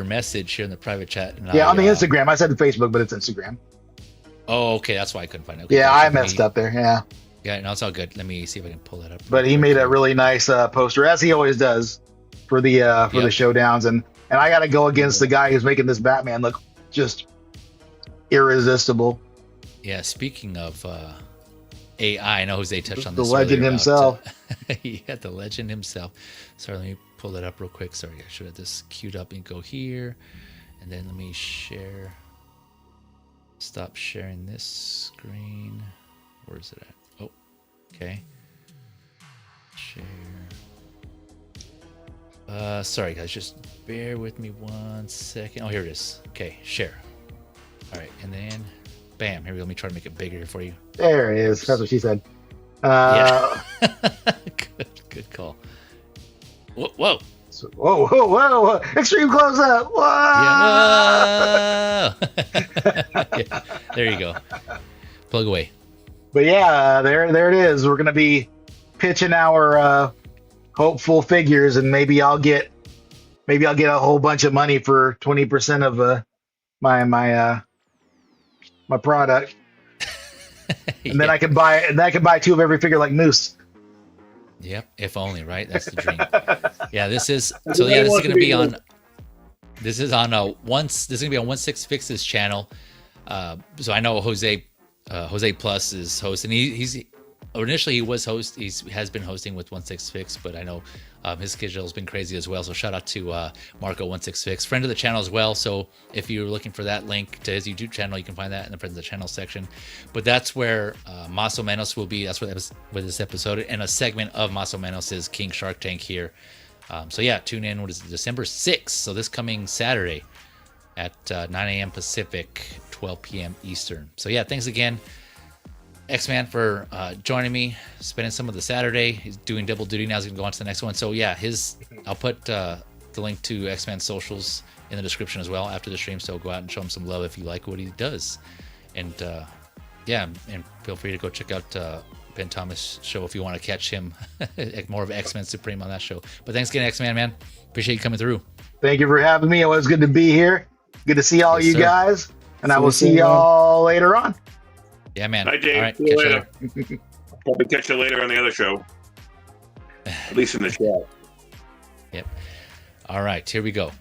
message here in the private chat. And Yeah, on the Instagram. I said Facebook, but it's Instagram. Oh, okay. That's why I couldn't find it. Okay, Yeah, gotcha. I messed up there. Yeah. Yeah, no, it's all good. Let me see if I can pull that up. But he made a really nice poster, as he always does, for the the showdowns, and I got to go against the guy who's making this Batman look just irresistible. Yeah, speaking of AI, I know Jose touched on The this. legend earlier himself. Yeah, the legend himself. Sorry, let me pull that up real quick. Sorry, I should have this queued up and go here, and then let me share. Stop sharing this screen. Where is it at? Oh, okay. Share. Sorry guys, just bear with me 1 second. Oh, here it is. Okay, share. All right, and then, bam. Here we go. Let me try to make it bigger here for you. There it is. That's what she said. Yeah. Good call. Whoa. So, whoa! Extreme close up. Whoa! Yeah. Yeah, there you go. Plug away. But yeah, there it is. We're gonna be pitching our hopeful figures, and maybe I'll get a whole bunch of money for 20% of my product, and then I can buy two of every figure like Moose. Yep, if only, right? That's the dream. Yeah, this is so. Yeah, this is gonna be on. This is on This is gonna be on 16 Fix's channel. So I know Jose Plus is hosting. He's initially he was host. He has been hosting with 16 Fix, but I know his schedule has been crazy as well. So shout out to Marco 16 Fix, friend of the channel as well. So if you're looking for that link to his YouTube channel, you can find that in the friends of the channel section. But that's where Maso Menos will be. That's where this episode and a segment of Maso Menos' King Shark Tank here. So yeah, tune in. What is it, December 6th? So this coming Saturday at 9 a.m. Pacific, 12 p.m. Eastern. So yeah, thanks again, X-Man, for joining me, spending some of the Saturday. He's doing double duty now. He's gonna go on to the next one. So yeah, I'll put the link to X-Man's socials in the description as well after the stream. So go out and show him some love if you like what he does. And yeah, and feel free to go check out Ben Thomas' show if you want to catch him. More of X-Men Supreme on that show. But thanks again, X-Man, man. Appreciate you coming through. Thank you for having me. It was good to be here. Good to see all Yes, you sir. guys, and I will see you soon, y'all later on. Yeah, man. Hi, Dave. All right, See you catch you later. later. Probably catch you later on the other show. At least in the show. Yep. All right, here we go.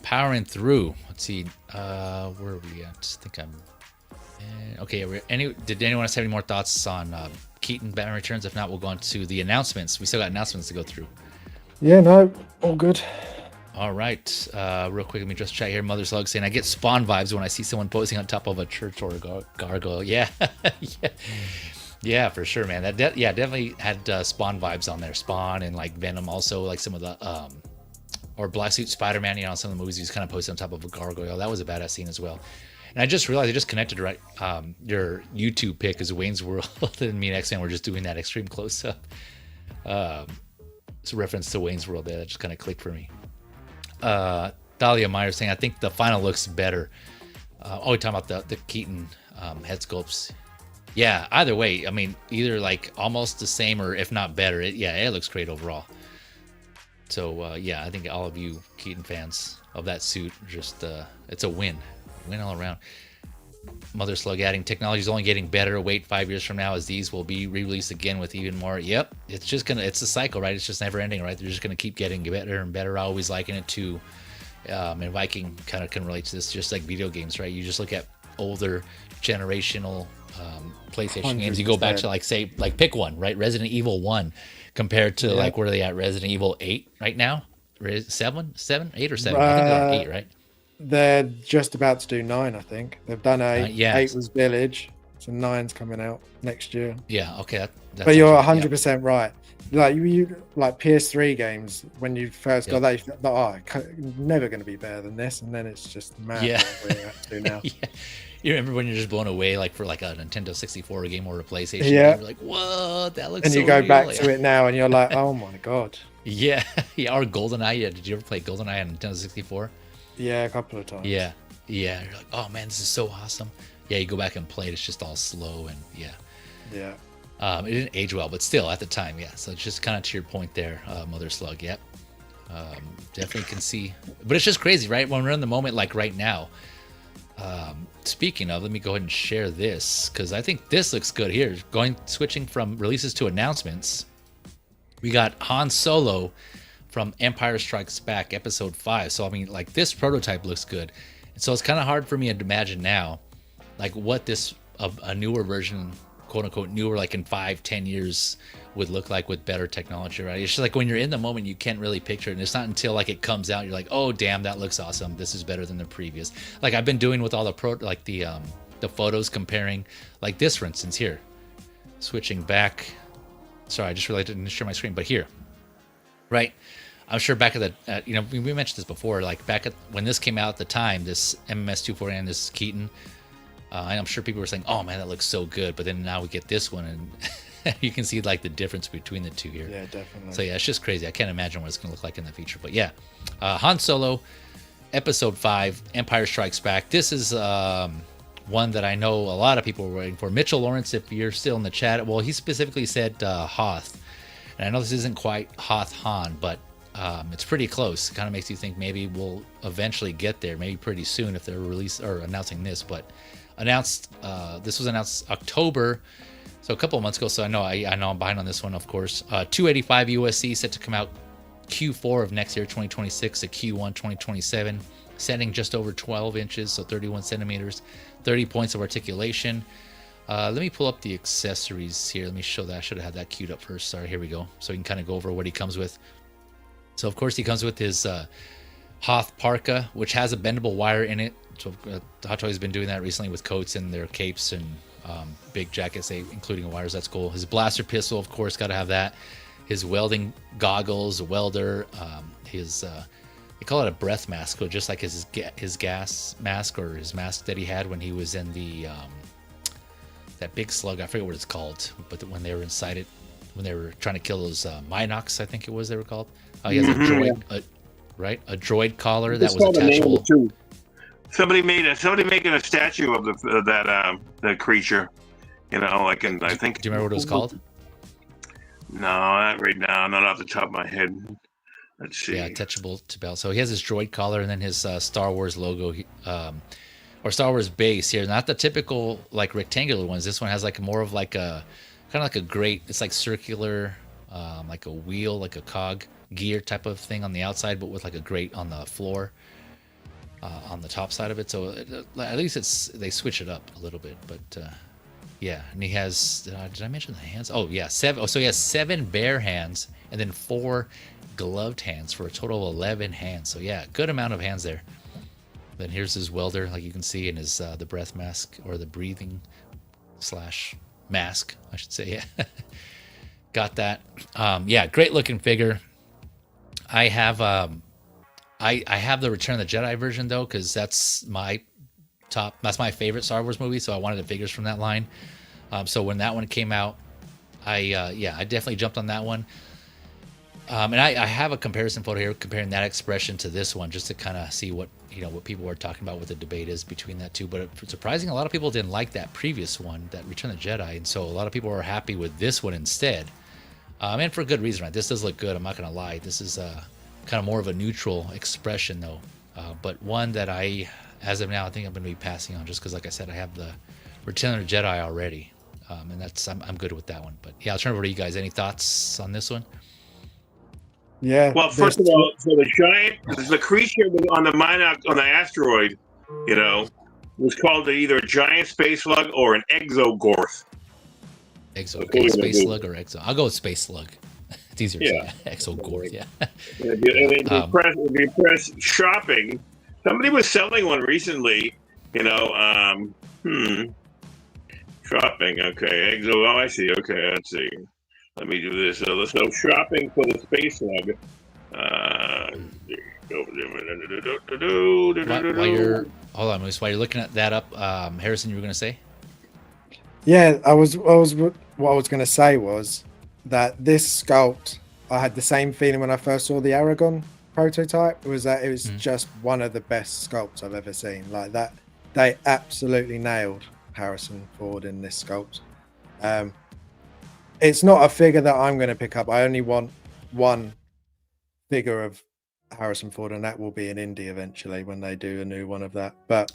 Powering through. Let's see. Where are we at? I think I'm. Okay. Did anyone else have any more thoughts on Keaton Batman Returns? If not, we'll go on to the announcements. We still got announcements to go through. Yeah, no, all good. All right. Real quick, let me just chat here. Mother's Lug saying, I get Spawn vibes when I see someone posing on top of a church or a gargoyle. Yeah. Yeah. Yeah, for sure, man. That definitely had Spawn vibes on there. Spawn and like Venom, also like some of the or Black Suit Spider-Man. You know, some of the movies he's kind of posted on top of a gargoyle. That was a badass scene as well. And I just realized I just connected right. Your YouTube pick is Wayne's World, and me and X-Man were just doing that extreme close up. It's a reference to Wayne's World there. That just kind of clicked for me. Thia Meyer saying, I think the final looks better. We're talking about the Keaton head sculpts. Yeah, either way, I mean, either like almost the same or if not better. It looks great overall. So yeah, I think all of you Keaton fans of that suit, just it's a win all around. Mother Slug adding technology is only getting better. Wait 5 years from now as these will be re-released again with even more. Yep, it's a cycle, right? It's just never ending, right? They're just gonna keep getting better and better. I always liken it to, and Viking kind of can relate to this, just like video games, right? You just look at older generational PlayStation games. You go back to like pick one, right? Resident Evil 1 compared to like where are they at? Resident Evil 8 right now? 7, 8 or 7? I think they're on 8, right? They're just about to do 9, I think. They've done 8. Yeah. 8 was Village, so 9's coming out next year. Yeah, okay. But you're 100% right. Like you like PS3 games, when you first got that, you thought, never going to be better than this, and then it's just mad. Yeah. What we're up to now. Yeah. You remember when you're just blown away, like for like a Nintendo 64 game or a PlayStation? Yeah. You're like, whoa, that looks. And so you go real. back to it now, and you're like, oh my god. Yeah, yeah. Or GoldenEye. Yeah, did you ever play GoldenEye on Nintendo 64? Yeah, a couple of times. Yeah. You're like, oh man, this is so awesome. Yeah, you go back and play it. It's just all slow and yeah. Yeah. It didn't age well, but still at the time, yeah. So it's just kind of to your point there, Mother Slug. Yep. Definitely can see, but it's just crazy, right? When we're in the moment, like right now. Speaking of, let me go ahead and share this because I think this looks good here. Switching from releases to announcements. We got Han Solo from Empire Strikes Back Episode 5. So I mean, like this prototype looks good, and so it's kind of hard for me to imagine now, like what this a newer version, quote unquote newer, like in 5-10 years would look like with better technology, right? It's just like when you're in the moment, you can't really picture it, and it's not until like it comes out, you're like, oh damn, that looks awesome. This is better than the previous. Like I've been doing with all the the photos, comparing like this, for instance, here, switching back. Sorry, I just realized I didn't share my screen, but here, right? I'm sure back at the, we mentioned this before, like back at when this came out at the time, this MMS 249, this Keaton, I'm sure people were saying, oh man, that looks so good. But then now we get this one and you can see like the difference between the two here. Yeah, definitely. So yeah, it's just crazy. I can't imagine what it's going to look like in the future. But yeah, Han Solo, Episode 5, Empire Strikes Back. This is one that I know a lot of people were waiting for. Mitchell Lawrence, if you're still in the chat, well, he specifically said Hoth. And I know this isn't quite Hoth Han, but it's pretty close. It kind of makes you think maybe we'll eventually get there, maybe pretty soon if they're announcing this. But this was announced October, so a couple of months ago. So I know I'm behind on this one, of course. 285 USC set to come out Q4 of next year, 2026 to Q1 2027. Setting just over 12 inches, so 31 centimeters, 30 points of articulation. Let me pull up the accessories here. Let me show that. I should have had that queued up first. Sorry, here we go. So we can kind of go over what he comes with. So of course he comes with his Hoth parka, which has a bendable wire in it. So Hot Toys has been doing that recently with coats and their capes and big jackets, including wires. That's cool. His blaster pistol, of course, got to have that. His welding goggles, a welder. His they call it a breath mask, so just like his gas mask or his mask that he had when he was in the that big slug. I forget what it's called, but when they were inside it, when they were trying to kill those Minox, I think it was they were called. He has a droid, a droid collar that was attachable. Somebody making a statue of that creature, like in I think. Do you remember what it was called? No, not right now. Not off the top of my head. Let's see. Yeah, attachable to belt. So he has his droid collar and then his Star Wars logo, or Star Wars base here. Not the typical like rectangular ones. This one has like more of like a kind of like a grate. It's like circular, like a wheel, like a cog gear type of thing on the outside, but with like a grate on the floor. On the top side of it, so at least they switch it up a little bit. But yeah, and he has. Did I mention the hands? Oh yeah, 7. Oh, so he has 7 bare hands and then 4 gloved hands for a total of 11 hands. So yeah, good amount of hands there. Then here's his welder, like you can see, and his the breath mask or the breathing / mask, I should say. Yeah, got that. Yeah, great looking figure. I have. I have the Return of the Jedi version though, because that's my favorite Star Wars movie, so I wanted the figures from that line. So when that one came out, I definitely jumped on that one. And I have a comparison photo here comparing that expression to this one, just to kind of see what people were talking about, what the debate is between that two. But surprising, a lot of people didn't like that previous one, that Return of the Jedi, and so a lot of people were happy with this one instead. And for good reason, right? This does look good. I'm not gonna lie. This is kind of more of a neutral expression though, but one that I as of now, I think I'm going to be passing on just because, like I said, I have the Return of the Jedi already, and that's I'm good with that one. But yeah, I'll turn it over to you guys. Any thoughts on this one? Yeah. Well, first of all, so the creature on the asteroid, was called either a giant space slug or an exogorth. Okay, space slug or exo. I'll go with space slug. It's easier to say. Exogorth, yeah. If you press shopping, somebody was selling one recently, shopping, okay. Exo, oh, I see. Okay, let's see. Let me do this. So shopping for the space slug. While you're looking at that up, Harrison, you were going to say? Yeah, what I was going to say was that this sculpt, I had the same feeling when I first saw the Aragon prototype, was that it was just one of the best sculpts I've ever seen. Like that, they absolutely nailed Harrison Ford in this sculpt. It's not a figure that I'm going to pick up. I only want one figure of Harrison Ford, and that will be an indie eventually when they do a new one of that. But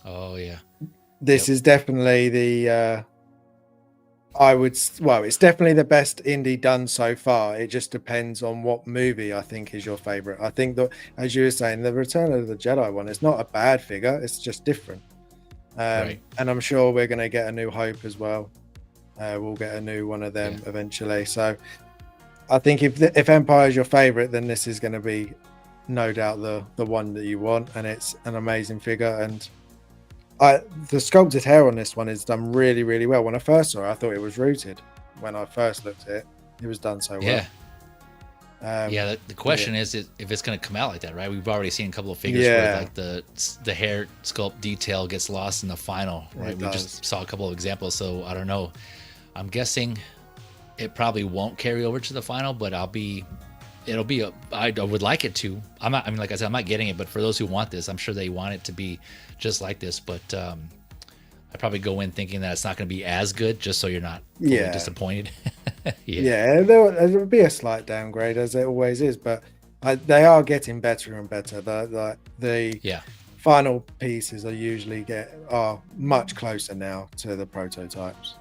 this is definitely the it's definitely the best indie done so far. It just depends on what movie I think is your favorite. I think that, as you were saying, the Return of the Jedi one, it's not a bad figure, it's just different. And I'm sure we're going to get a New Hope as well. We'll get a new one of them eventually. So I think if Empire is your favorite, then this is going to be no doubt the one that you want, and it's an amazing figure. And the sculpted hair on this one is done really, really well. When I first saw it, I thought it was rooted. When I first looked at it, it was done so well. The question is if it's going to come out like that, right? We've already seen a couple of figures where like the hair sculpt detail gets lost in the final, right? We just saw a couple of examples, so I don't know. I'm guessing it probably won't carry over to the final, but I would like it to. Like I said, I'm not getting it, but for those who want this, I'm sure they want it to be just like this. But I probably go in thinking that it's not going to be as good, just so you're not disappointed. There'll be a slight downgrade, as it always is, but they are getting better and better. The final pieces are much closer now to the prototypes.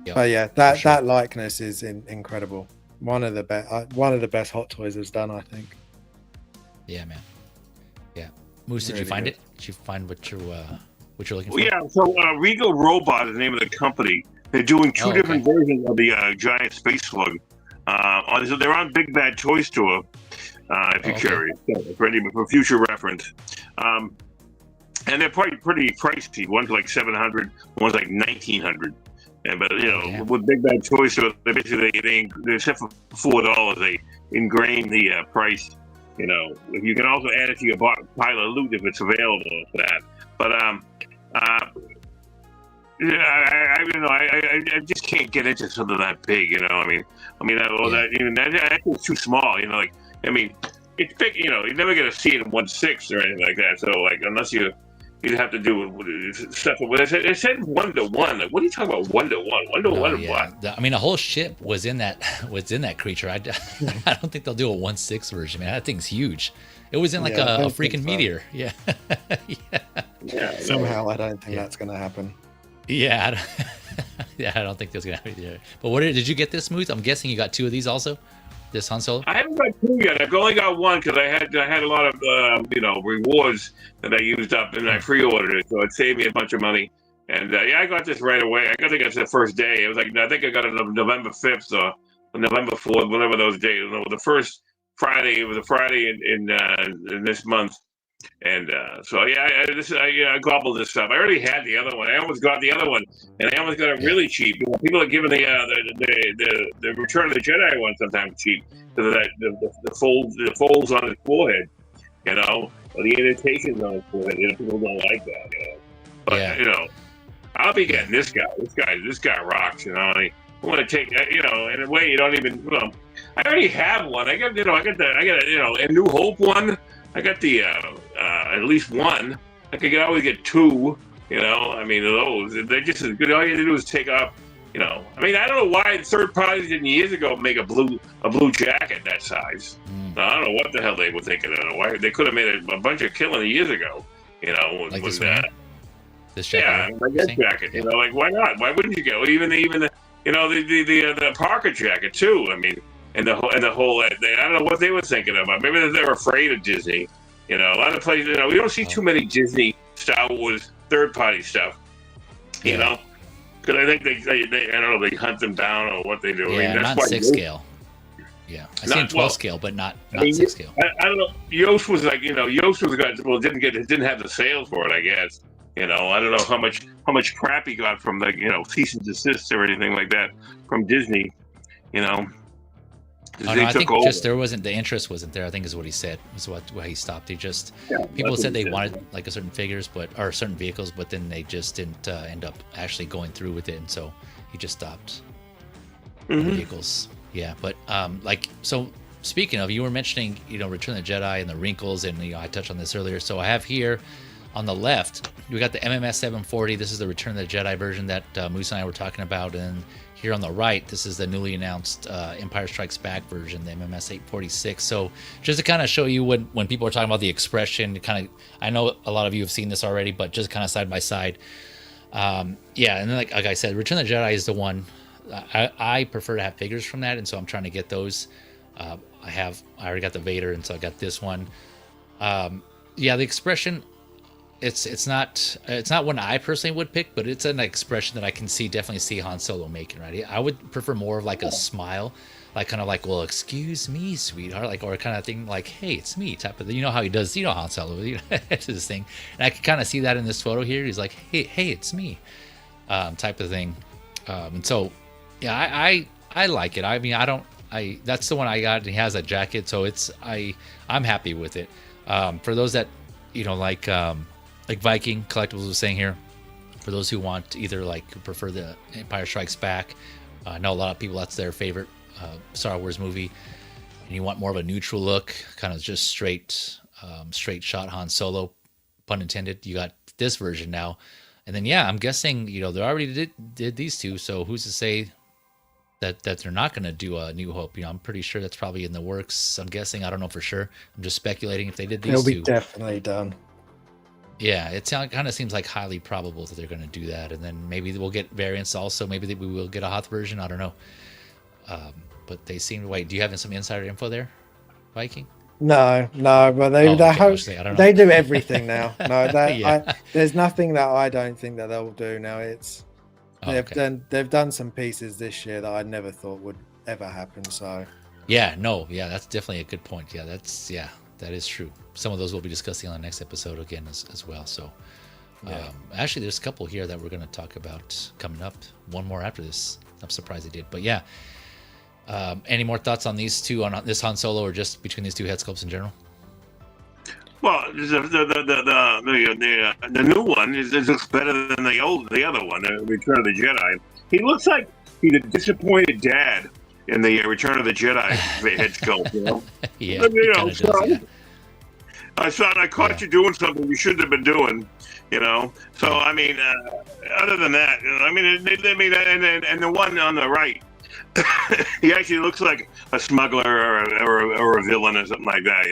But that likeness is incredible. One of the best Hot Toys has done, I think. Yeah, man. Yeah, Moose, did you find it? Did you find what you're looking for? Yeah. So Regal Robot is the name of the company. They're doing two different versions of the giant space slug. They're on Big Bad Toy Store. If you're curious, for future reference. And they're pretty pricey. One's like $700, one's like $1,900. With Big Bad Toy Store, they basically they except for $4, they ingrain the price. You can also add it to your pile of loot if it's available for that. But I just can't get into something that big. That's too small. It's big. You're never gonna see it in 1/6 or anything like that. So unless you'd have to do stuff. It said 1-to-1. Like, what are you talking about? 1-to-1. 1-to-1 what? A whole ship was in that creature. I don't think they'll do a 1/6 version, man. That thing's huge. It was in a freaking meteor. Yeah. Somehow I don't think that's going to happen. Yeah. I don't think there's going to happen either. But did you get this, Smooth? I'm guessing you got two of these also. This Han Solo? I haven't got two yet. I've only got one because I had a lot of rewards that I used up and I pre-ordered it, so it saved me a bunch of money. And I got this right away. I think it's the first day. It was I think I got it on November 5th or November 4th, whatever those days. The first Friday. It was a Friday in this month. And I gobbled this stuff. I already had the other one. I almost got the other one, and I almost got it really cheap. People are giving the Return of the Jedi one sometimes cheap because of the folds on his forehead, or the indentations on his forehead. People don't like that, But I'll be getting this guy. This guy rocks. I want to take in a way you don't even. I already have one. I got a New Hope one. I got the at least one. I could always get two. Those they're just as good. All you have to do is take off. I don't know why third parties didn't years ago make a blue jacket that size. I don't know what the hell they were thinking. I don't know why they could have made a bunch of killing years ago. This jacket. Yeah, here, like you're that saying? jacket. You know, like why not? Why wouldn't you go? Even the the Parker jacket too. I mean, and the whole. I don't know what they were thinking about. Maybe they were afraid of Disney. You know, a lot of places. You know, we don't see too many Disney Star Wars third party stuff. You know, because I think they I don't know, they hunt them down or what they do. Yeah, I mean, that's not 6 scale. Yeah, I seen 12 scale, but not 6 scale. I don't know. Yost was like, Yost was didn't have the sales for it. I guess. You know, I don't know how much crap he got from cease and desist or anything like that from Disney. You know, Oh, no, I think just the interest wasn't there. I think is what he said. Is why he stopped. People said they wanted like a certain figures, or certain vehicles, but then they just didn't end up actually going through with it, and so he just stopped. The vehicles. Yeah, but so speaking of, you were mentioning Return of the Jedi and the wrinkles, and I touched on this earlier. So I have here on the left we got the MMS 740. This is the Return of the Jedi version that Moose and I were talking about, and here on the right, this is the newly announced Empire Strikes Back version, the MMS 846. So just to kind of show you when people are talking about the expression, I know a lot of you have seen this already, but just kind of side by side. And then like I said, Return of the Jedi is the one I prefer to have figures from that, and so I'm trying to get those. I already got the Vader, and so I got this one. The expression, it's not one I personally would pick, but it's an expression that I can definitely see Han Solo making, right? I would prefer more of like a smile, like kind of like, well, excuse me, sweetheart, like, or kind of thing like, hey, it's me type of thing. You know how he does, Han Solo, it's this thing. And I can kind of see that in this photo here. He's like, hey, it's me, type of thing. And so, yeah, I like it. I mean, that's the one I got, and he has a jacket, so I'm happy with it. For those that, like Viking Collectibles was saying here, for those who want either prefer the Empire Strikes Back, I know a lot of people that's their favorite Star Wars movie, and you want more of a neutral look, kind of just straight shot Han Solo, pun intended. You got this version now, and then I'm guessing they already did these two, so who's to say that they're not going to do a New Hope? I'm pretty sure that's probably in the works. I'm guessing. I don't know for sure. I'm just speculating if they did these two. It'll be definitely done. Yeah, it kind of seems like highly probable that they're going to do that, and then maybe we'll get variants also. Maybe we will get a Hoth version. I don't know. But they seem to wait. Do you have some insider info there, Viking? No, but they do everything now. No, there's nothing that I don't think that they'll do now. They've done some pieces this year that I never thought would ever happen. So that's definitely a good point. That is true. Some of those we'll be discussing on the next episode again as well. So actually, there's a couple here that we're going to talk about coming up. One more after this. I'm surprised they did, but yeah. Any more thoughts on these two, on this Han Solo, or just between these two head sculpts in general? Well, the new one looks better than the other one, the Return of the Jedi. He looks like he's a disappointed dad in the Return of the Jedi head sculpt. Son, I caught you doing something you shouldn't have been doing. So I mean, other than that, and the one on the right. He actually looks like a smuggler or a villain or something like that,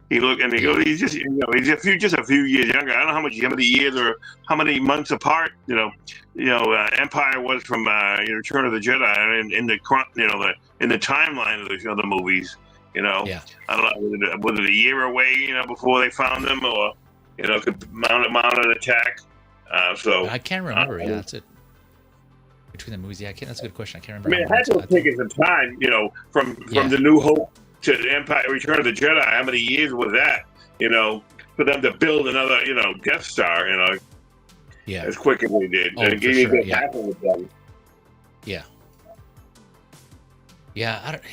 he's just he's a few years younger. I don't know how many years or how many months apart Empire was from Return of the Jedi in the timeline of the movies. I don't know, was it a year away before they found them, or could mount an attack. So I can't remember. That's it. Between the movies, that's a good question. I can't remember. I mean, it had to have taken some time, from the New Hope to Empire, Return of the Jedi. How many years was that, for them to build another, Death Star, as quick as they did. Oh, and for sure.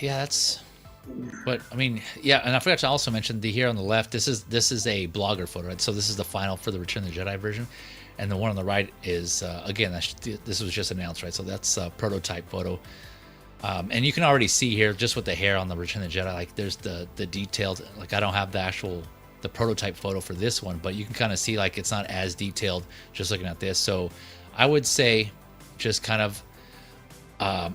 That's. But I mean, and I forgot to also mention here on the left. This is a blogger photo, right? So this is the final for the Return of the Jedi version. And the one on the right is, again, this was just announced, right? So that's a prototype photo. And you can already see here, just with the hair on the Return of the Jedi, like there's the detailed, like I don't have the prototype photo for this one, but you can kind of see like it's not as detailed just looking at this. So I would say just kind of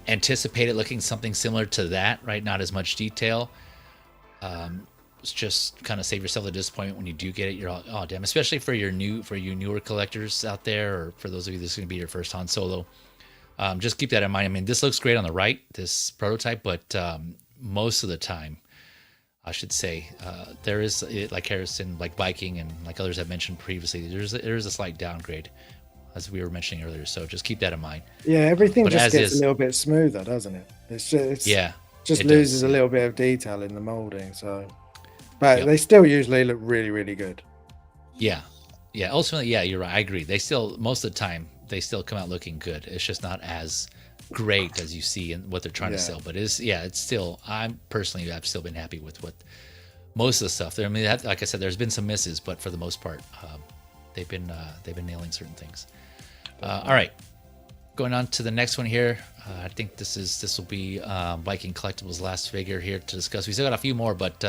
anticipate it looking something similar to that, right? Not as much detail. just kind of save yourself the disappointment when you do get it. You're all, oh damn, especially for you newer collectors out there, or for those of you this is going to be your first Han Solo. Just keep that in mind. I mean, this looks great on the right, this prototype, but most of the time, I should say, there is, like Harrison, like Viking, and like others have mentioned previously, there's a slight downgrade, as we were mentioning earlier. So just keep that in mind. Yeah, everything just gets is, a little bit smoother, doesn't it? It's just it loses does. a little bit of detail in the molding. So, but Yep. they still usually look really, really good. Yeah. Ultimately, yeah, you're right. I agree. They still, most of the time, they still come out looking good. It's just not as great as you see in what they're trying to sell. But it's still, I've still been happy with what most of the stuff there. I mean, like I said, there's been some misses, but for the most part, they've been nailing certain things. All right, going on to the next one here. I think this will be Viking Collectibles' last figure here to discuss. We still got a few more, but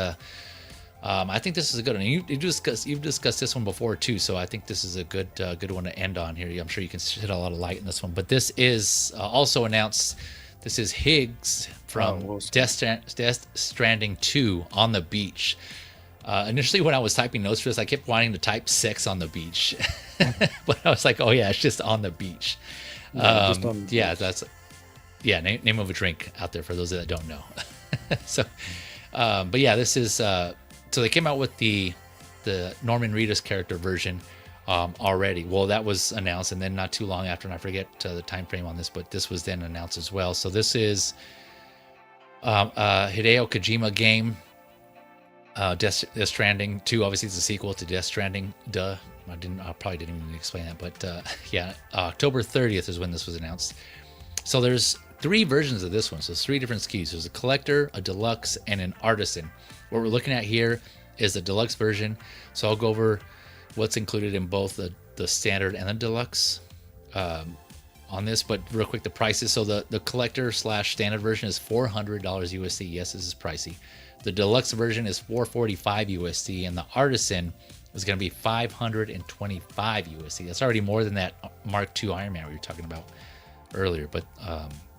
I think this is a good one. You've discussed this one before too, so I think this is a good one to end on here. I'm sure you can shed a lot of light in this one. But this is also announced. This is Higgs from Death Stranding 2 on the beach. Initially, when I was typing notes for this, I kept wanting to type sex on the beach, but I was like, oh yeah, it's just on the beach. Name of a drink out there for those that don't know. So, but yeah, this is. So they came out with the Norman Reedus character version already. Well, that was announced, and then not too long after, and I forget the time frame on this, but this was then announced as well. So this is Hideo Kojima game, Death Stranding 2. Obviously, it's a sequel to Death Stranding. Duh. I probably didn't even explain that, but yeah, October 30th is when this was announced. So there's 3 versions of this one. So it's 3 different SKUs. There's a collector, a deluxe, and an artisan. What we're looking at here is the deluxe version. So I'll go over what's included in both the standard and the deluxe on this. But real quick, the prices. So the collector / standard version is $400 USD. Yes, this is pricey. The deluxe version is $445 USD, and the artisan is going to be $525 USD. That's already more than that Mark II Iron Man we were talking about earlier. But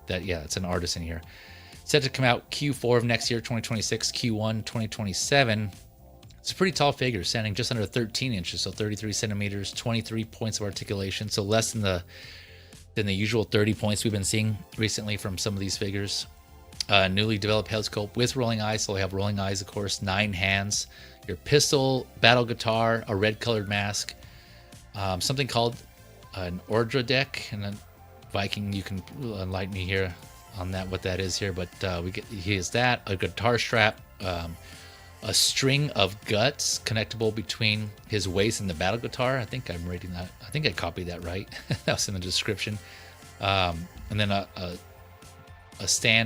it's an artisan here. Set to come out Q4 of next year, 2026, Q1 2027. It's a pretty tall figure, standing just under 13 inches, so 33 centimeters, 23 points of articulation, so less than the usual 30 points we've been seeing recently from some of these figures. Newly developed head sculpt with rolling eyes, so they have rolling eyes, of course, 9 hands, your pistol, battle guitar, a red-colored mask, something called an Ordra deck, and then Viking, you can enlighten me here on that, what that is here, but he has that, a guitar strap, a string of guts connectable between his waist and the battle guitar. I think I'm reading that. I think I copied that right. That was in the description. And then a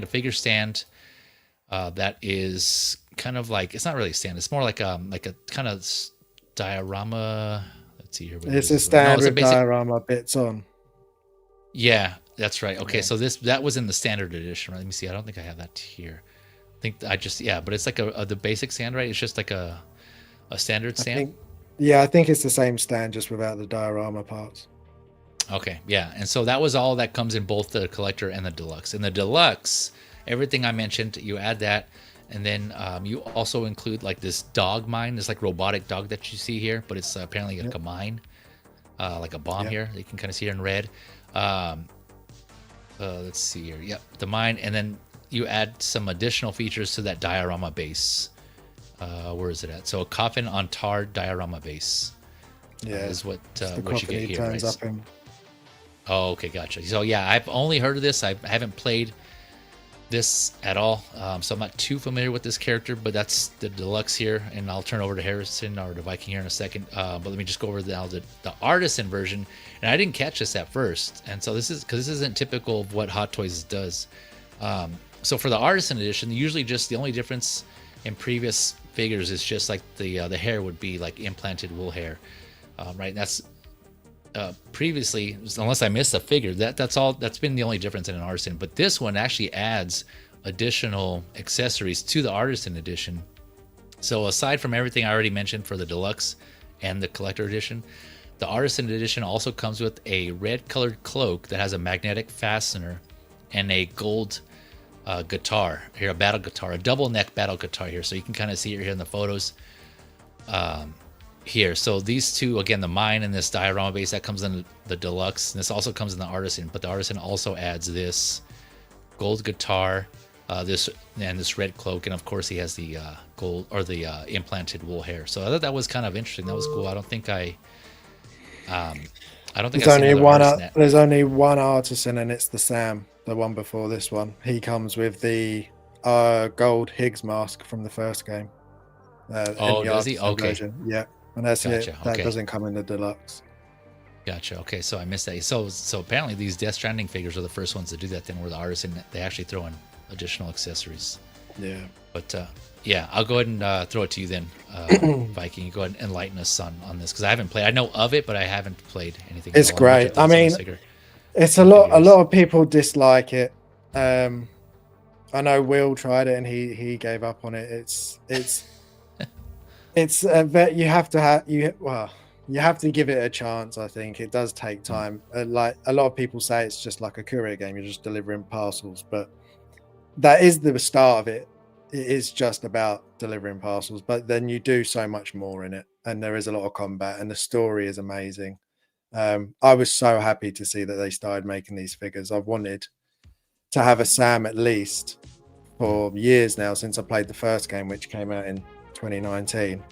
figure stand that is kind of like, it's not really a stand. It's more like a kind of diorama. Let's see here. It's a stand with diorama bits on. Yeah, that's right. Okay, so that was in the standard edition. Let me see. I don't think I have that here. I think but it's like the basic stand, right? It's just like a standard stand. I think it's the same stand, just without the diorama parts. Okay, yeah, and so that was all that comes in both the collector and the deluxe. In the deluxe, everything I mentioned, you add that, and then you also include like this dog mine, this like robotic dog that you see here, but it's apparently like a mine, like a bomb here. You can kind of see here in red. Let's see here. Yep, the mine, and then you add some additional features to that diorama base. Where is it at? So a coffin on tar diorama base. Is what you get here. Right? Up in. Oh, okay, gotcha. So yeah, I've only heard of this. I haven't played this at all, so I'm not too familiar with this character. But that's the deluxe here, and I'll turn over to Harrison or to Viking here in a second. But let me just go over now the artisan version. And I didn't catch this at first, and so this isn't typical of what Hot Toys does. So for the artisan edition, usually just the only difference in previous figures is just like the hair would be like implanted wool hair, right? And that's previously, unless I missed a figure, that's been the only difference in an artisan. But this one actually adds additional accessories to the artisan edition. So aside from everything I already mentioned for the deluxe and the collector edition, the artisan edition also comes with a red colored cloak that has a magnetic fastener and a gold guitar here, a battle guitar, a double neck battle guitar here. So you can kind of see it here in the photos here. So these two, again, the mine and this diorama base, that comes in the deluxe. And this also comes in the Artisan, but the Artisan also adds this gold guitar, this red cloak, and of course he has the gold or the implanted wool hair. So I thought that was kind of interesting. That was cool. I don't think there's only one. There's only one Artisan, and it's the Sam, the one before this one. He comes with the gold Higgs mask from the first game. Does he? Okay. Version. Yeah, and that's Gotcha. it. That Okay. doesn't come in the deluxe. Gotcha. Okay, so I missed that. So apparently these Death Stranding figures are the first ones to do that. Then where the Artisan, they actually throw in additional accessories. Yeah. But yeah, I'll go ahead and throw it to you then, Viking. You go ahead and enlighten us on this, because I haven't played. I know of it, but I haven't played anything. It's great. I mean, it's a lot of people dislike it. I know Will tried it and he gave up on it. It's you have to give it a chance. I think it does take time. Like a lot of people say, it's just like a courier game. You're just delivering parcels, but that is the start of it. It is just about delivering parcels, but then you do so much more in it, and there is a lot of combat, and the story is amazing. I was so happy to see that they started making these figures. I've wanted to have a Sam at least for years now, since I played the first game, which came out in 2019.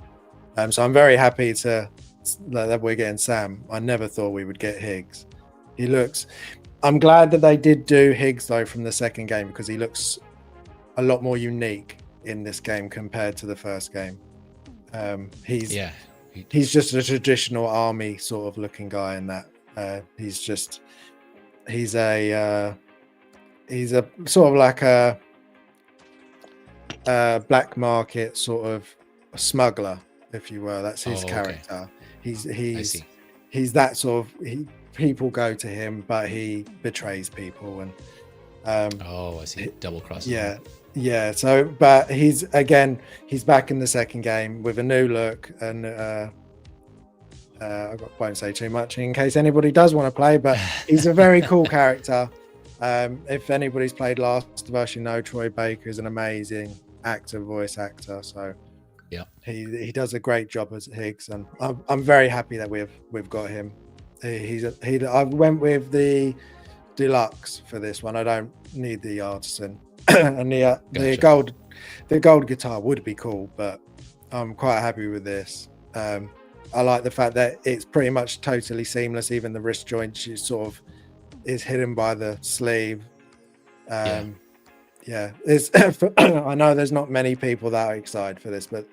So I'm very happy that we're getting Sam. I never thought we would get Higgs. I'm glad that they did do Higgs though from the second game, because he looks a lot more unique in this game compared to the first game. He's just a traditional army sort of looking guy in that. He's a sort of like a black market sort of smuggler, if you will. That's his character. He's that sort of people go to him, but he betrays people and I see. Double crossing. Yeah. So, but he's back in the second game with a new look, and won't say too much in case anybody does want to play, but he's a very cool character. If anybody's played Last of Us, you know Troy Baker is an amazing voice actor. So yeah, he does a great job as Higgs, and I'm very happy that we've got him. I went with the deluxe for this one. I don't need the Artisan. And the gold guitar would be cool, but I'm quite happy with this. I like the fact that it's pretty much totally seamless. Even the wrist joint is hidden by the sleeve. It's I know there's not many people that are excited for this, but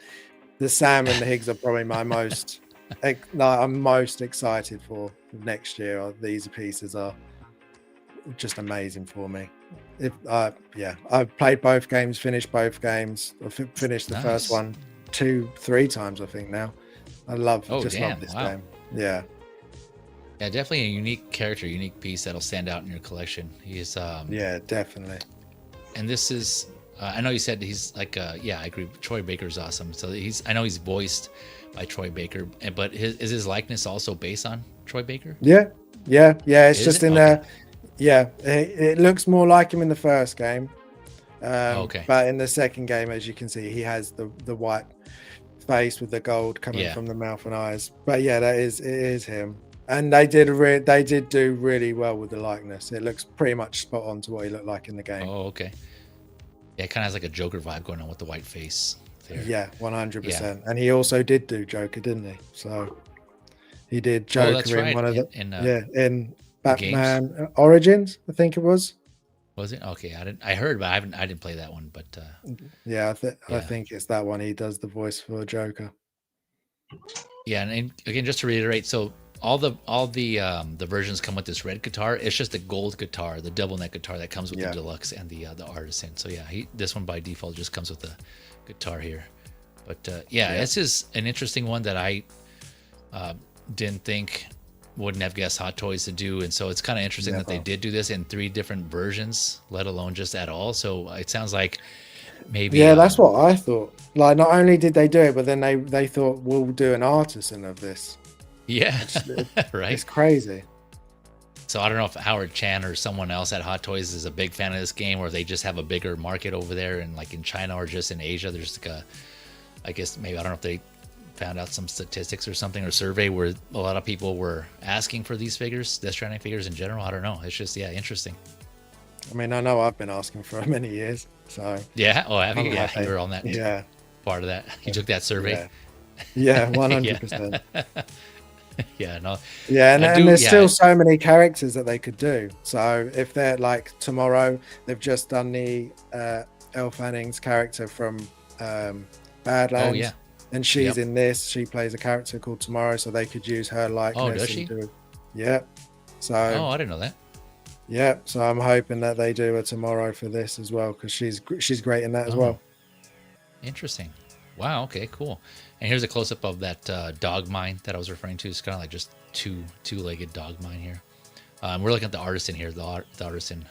the Sam and the Higgs are probably my most I'm most excited for next year. These pieces are just amazing for me. I've played both games, finished both games. I finished the first one 2-3 times, I think now. I love this game. Yeah, definitely a unique character, unique piece that'll stand out in your collection. He's definitely. And this is I know you said he's like I agree, Troy Baker's awesome. So I know he's voiced by Troy Baker, but is his likeness also based on Troy Baker? Yeah, it's just in there. Yeah, it looks more like him in the first game. But in the second game, as you can see, he has the white face with the gold coming from the mouth and eyes. But yeah, it is him. And they did do really well with the likeness. It looks pretty much spot on to what he looked like in the game. Oh, okay. Yeah, it kind of has like a Joker vibe going on with the white face there. Yeah, 100%. Yeah. And he also did do Joker, didn't he? So he did Joker in one of in Batman Origins, I think it was. Was it? Okay, I heard, but I didn't play that one. But I think it's that one. He does the voice for Joker. Yeah, and again, just to reiterate, so all the versions come with this red guitar. It's just a gold guitar, the double neck guitar that comes with the deluxe and the Artisan. So yeah, this one by default just comes with the guitar here. But this is an interesting one that I didn't think wouldn't have guessed Hot Toys to do, and so it's kind of interesting that they did do this in 3 different versions, let alone just at all. So it sounds like maybe that's what I thought. Like, not only did they do it, but then they thought we'll do an Artisan of this. Right. It's crazy. So I don't know if Howard Chan or someone else at Hot Toys is a big fan of this game, or they just have a bigger market over there, and like in China or just in Asia, there's like I guess maybe I don't know if they found out some statistics or something or survey where a lot of people were asking for these figures, Death Stranding figures in general. I don't know. It's just interesting. I mean, I know I've been asking for many years, so yeah. Oh, have you? I'm Yeah, happy. you were on that. Yeah, part of that. You took that survey. Yeah, 100%. Yeah, no. Yeah, and there's still so many characters that they could do. So if they're like tomorrow, they've just done the Elle Fanning's character from Badlands. Oh yeah. And she's in this. She plays a character called Tomorrow, so they could use her likeness. Oh, does she? Yeah. So. Oh, I didn't know that. Yeah. So I'm hoping that they do a Tomorrow for this as well, because she's great in that as well. Interesting. Wow. Okay. Cool. And here's a close up of that dog mine that I was referring to. It's kind of like just two-legged dog mine here. We're looking at the Artisan here, the Artisan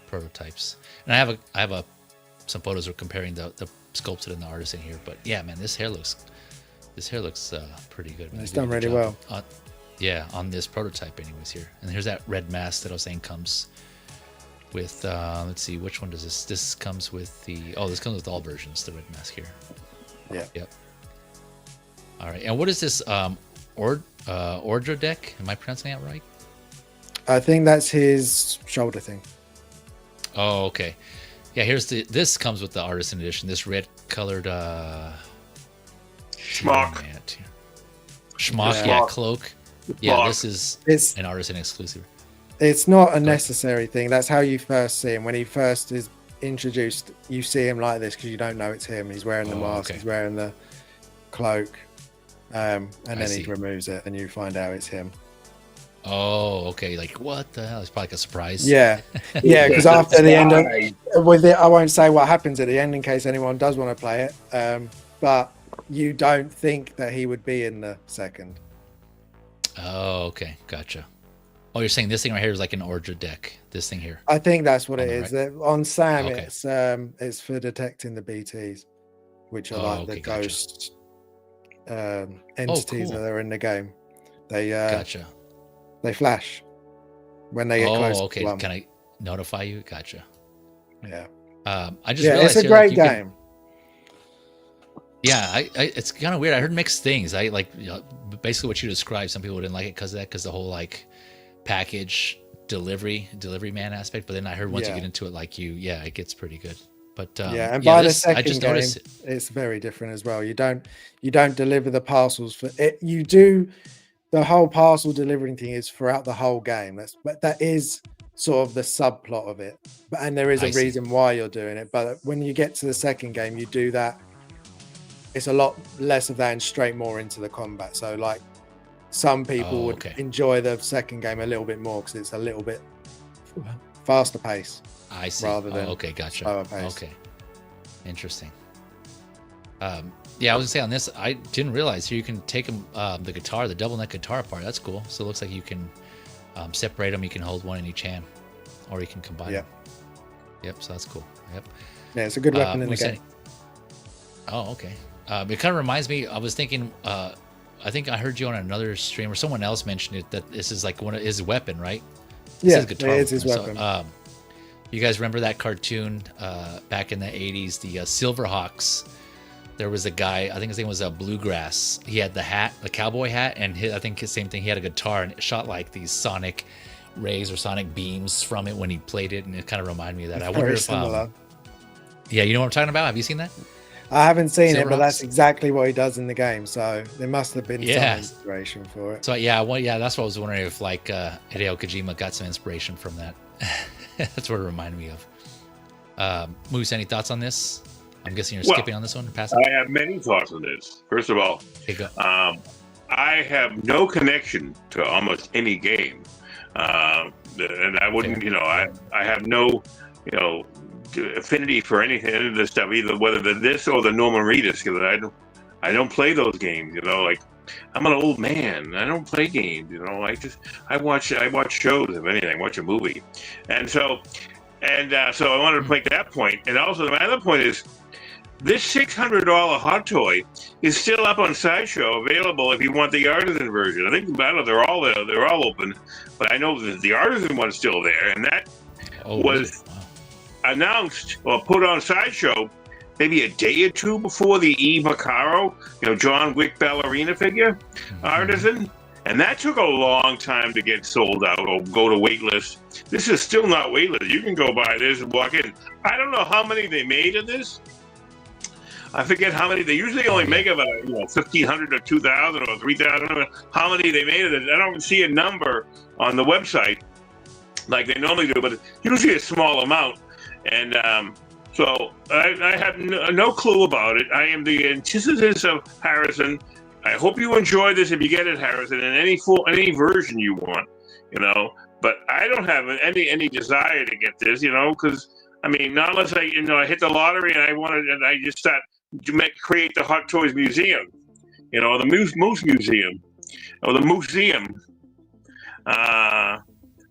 prototypes, and I have some photos of comparing the sculpted and the Artisan here. But yeah, man, this hair looks pretty good. It's done really well. On this prototype, anyways here. And here's that red mask that I was saying comes with. Let's see, which one does this? This comes with this comes with all versions. The red mask here. Yeah. Yep. All right. And what is this? Ordra deck? Am I pronouncing that right? I think that's his shoulder thing. Oh, okay. Yeah, this comes with the Artisan edition. This red colored schmuck. Schmuck, cloak. Yeah, this is an Artisan exclusive. It's not a necessary thing. That's how you first see him. When he first is introduced, you see him like this because you don't know it's him. He's wearing the mask. Okay. He's wearing the cloak. And then he removes it and you find out it's him. Oh, okay. Like, what the hell? It's probably like a surprise. Yeah. Yeah, because after the end with it, I won't say what happens at the end in case anyone does want to play it. But you don't think that he would be in the second. Oh, okay. Gotcha. Oh, you're saying this thing right here is like an Ordra deck. This thing here. I think that's what it is. Right? On Sam, it's for detecting the BTs, which are the ghost entities that are in the game. They gotcha. They flash when they get close. Oh, okay. Can I notify you? Gotcha. Yeah. I just realized it's a great game. Yeah, it's kind of weird. I heard mixed things. I like basically what you described. Some people didn't like it because of that, because the whole like package delivery man aspect. But then I heard once you get into it, like it gets pretty good. But and by the second game, it's very different as well. You don't deliver the parcels for it. You do. The whole parcel delivering thing is throughout the whole game. But that is sort of the subplot of it. And there is a reason why you're doing it. But when you get to the second game, you do that. It's a lot less of that and straight more into the combat. So like some people would enjoy the second game a little bit more because it's a little bit faster pace. I see. Rather than gotcha. Slower pace. Okay, interesting. Yeah, I was gonna say on this, I didn't realize here you can take the guitar, the double neck guitar apart. That's cool. So it looks like you can separate them. You can hold one in each hand, or you can combine them. Yep. So that's cool. Yep. Yeah, it's a good weapon in the game. Oh, okay. It kind of reminds me. I was thinking. I think I heard you on another stream, or someone else mentioned it, that this is like one of his weapon, right? It's his weapon. So, you guys remember that cartoon back in the 80s, the Silverhawks? There was a guy, I think his name was Bluegrass. He had the hat, the cowboy hat, and I think his same thing. He had a guitar, and it shot like these sonic rays or sonic beams from it when he played it, and it kind of reminded me of that. I wonder if, yeah, you know what I'm talking about? Have you seen that? I haven't seen it, but that's exactly what he does in the game. So there must have been some inspiration for it. So that's what I was wondering, if like Hideo Kojima got some inspiration from that. That's what it reminded me of. Moose, any thoughts on this? I'm guessing you're skipping on this one. I have many thoughts on this. First of all, I have no connection to almost any game, and I wouldn't. I have no, affinity for anything of this stuff, either whether this or the Norman Reedus, because I don't play those games. Like I'm an old man. I don't play games. I watch shows, if anything, watch a movie, so I wanted to make that point. And also my other point is, this $600 hot toy is still up on Sideshow, available if you want the Artisan version. I think they're all there. They're all open, but I know that the Artisan one's still there, and that was announced or put on Sideshow maybe a day or two before the Macarro, John Wick Ballerina figure, Artisan. And that took a long time to get sold out or go to waitlist. This is still not waitlist. You can go buy this and walk in. I don't know how many they made of this. I forget how many. They usually only make about 1,500 or 2,000 or 3,000. How many they made of it? I don't see a number on the website like they normally do, but usually a small amount. And so I have no clue about it. I am the antithesis of Harrison. I hope you enjoy this if you get it, Harrison, in any version you want, But I don't have any desire to get this, because not unless I hit the lottery and I just start to create the Hot Toys Museum, the Moose Museum, or the Museum.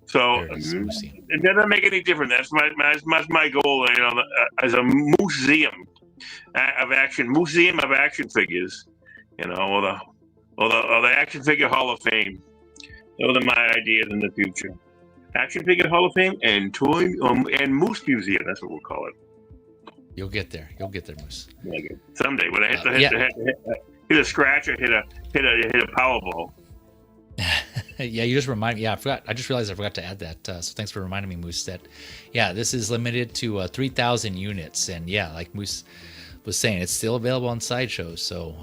So it doesn't make any difference. That's my goal, as a museum of action figures. Or the Action Figure Hall of Fame. Those are my ideas in the future. Action Figure Hall of Fame and Toy and Moose Museum. That's what we'll call it. You'll get there, Moose. Someday, when I hit a scratch or hit a Powerball. Yeah, you just remind me. Yeah, I forgot. I just realized I forgot to add that. So thanks for reminding me, Moose. That this is limited to 3,000 units, and like Moose was saying, it's still available on Sideshow. So.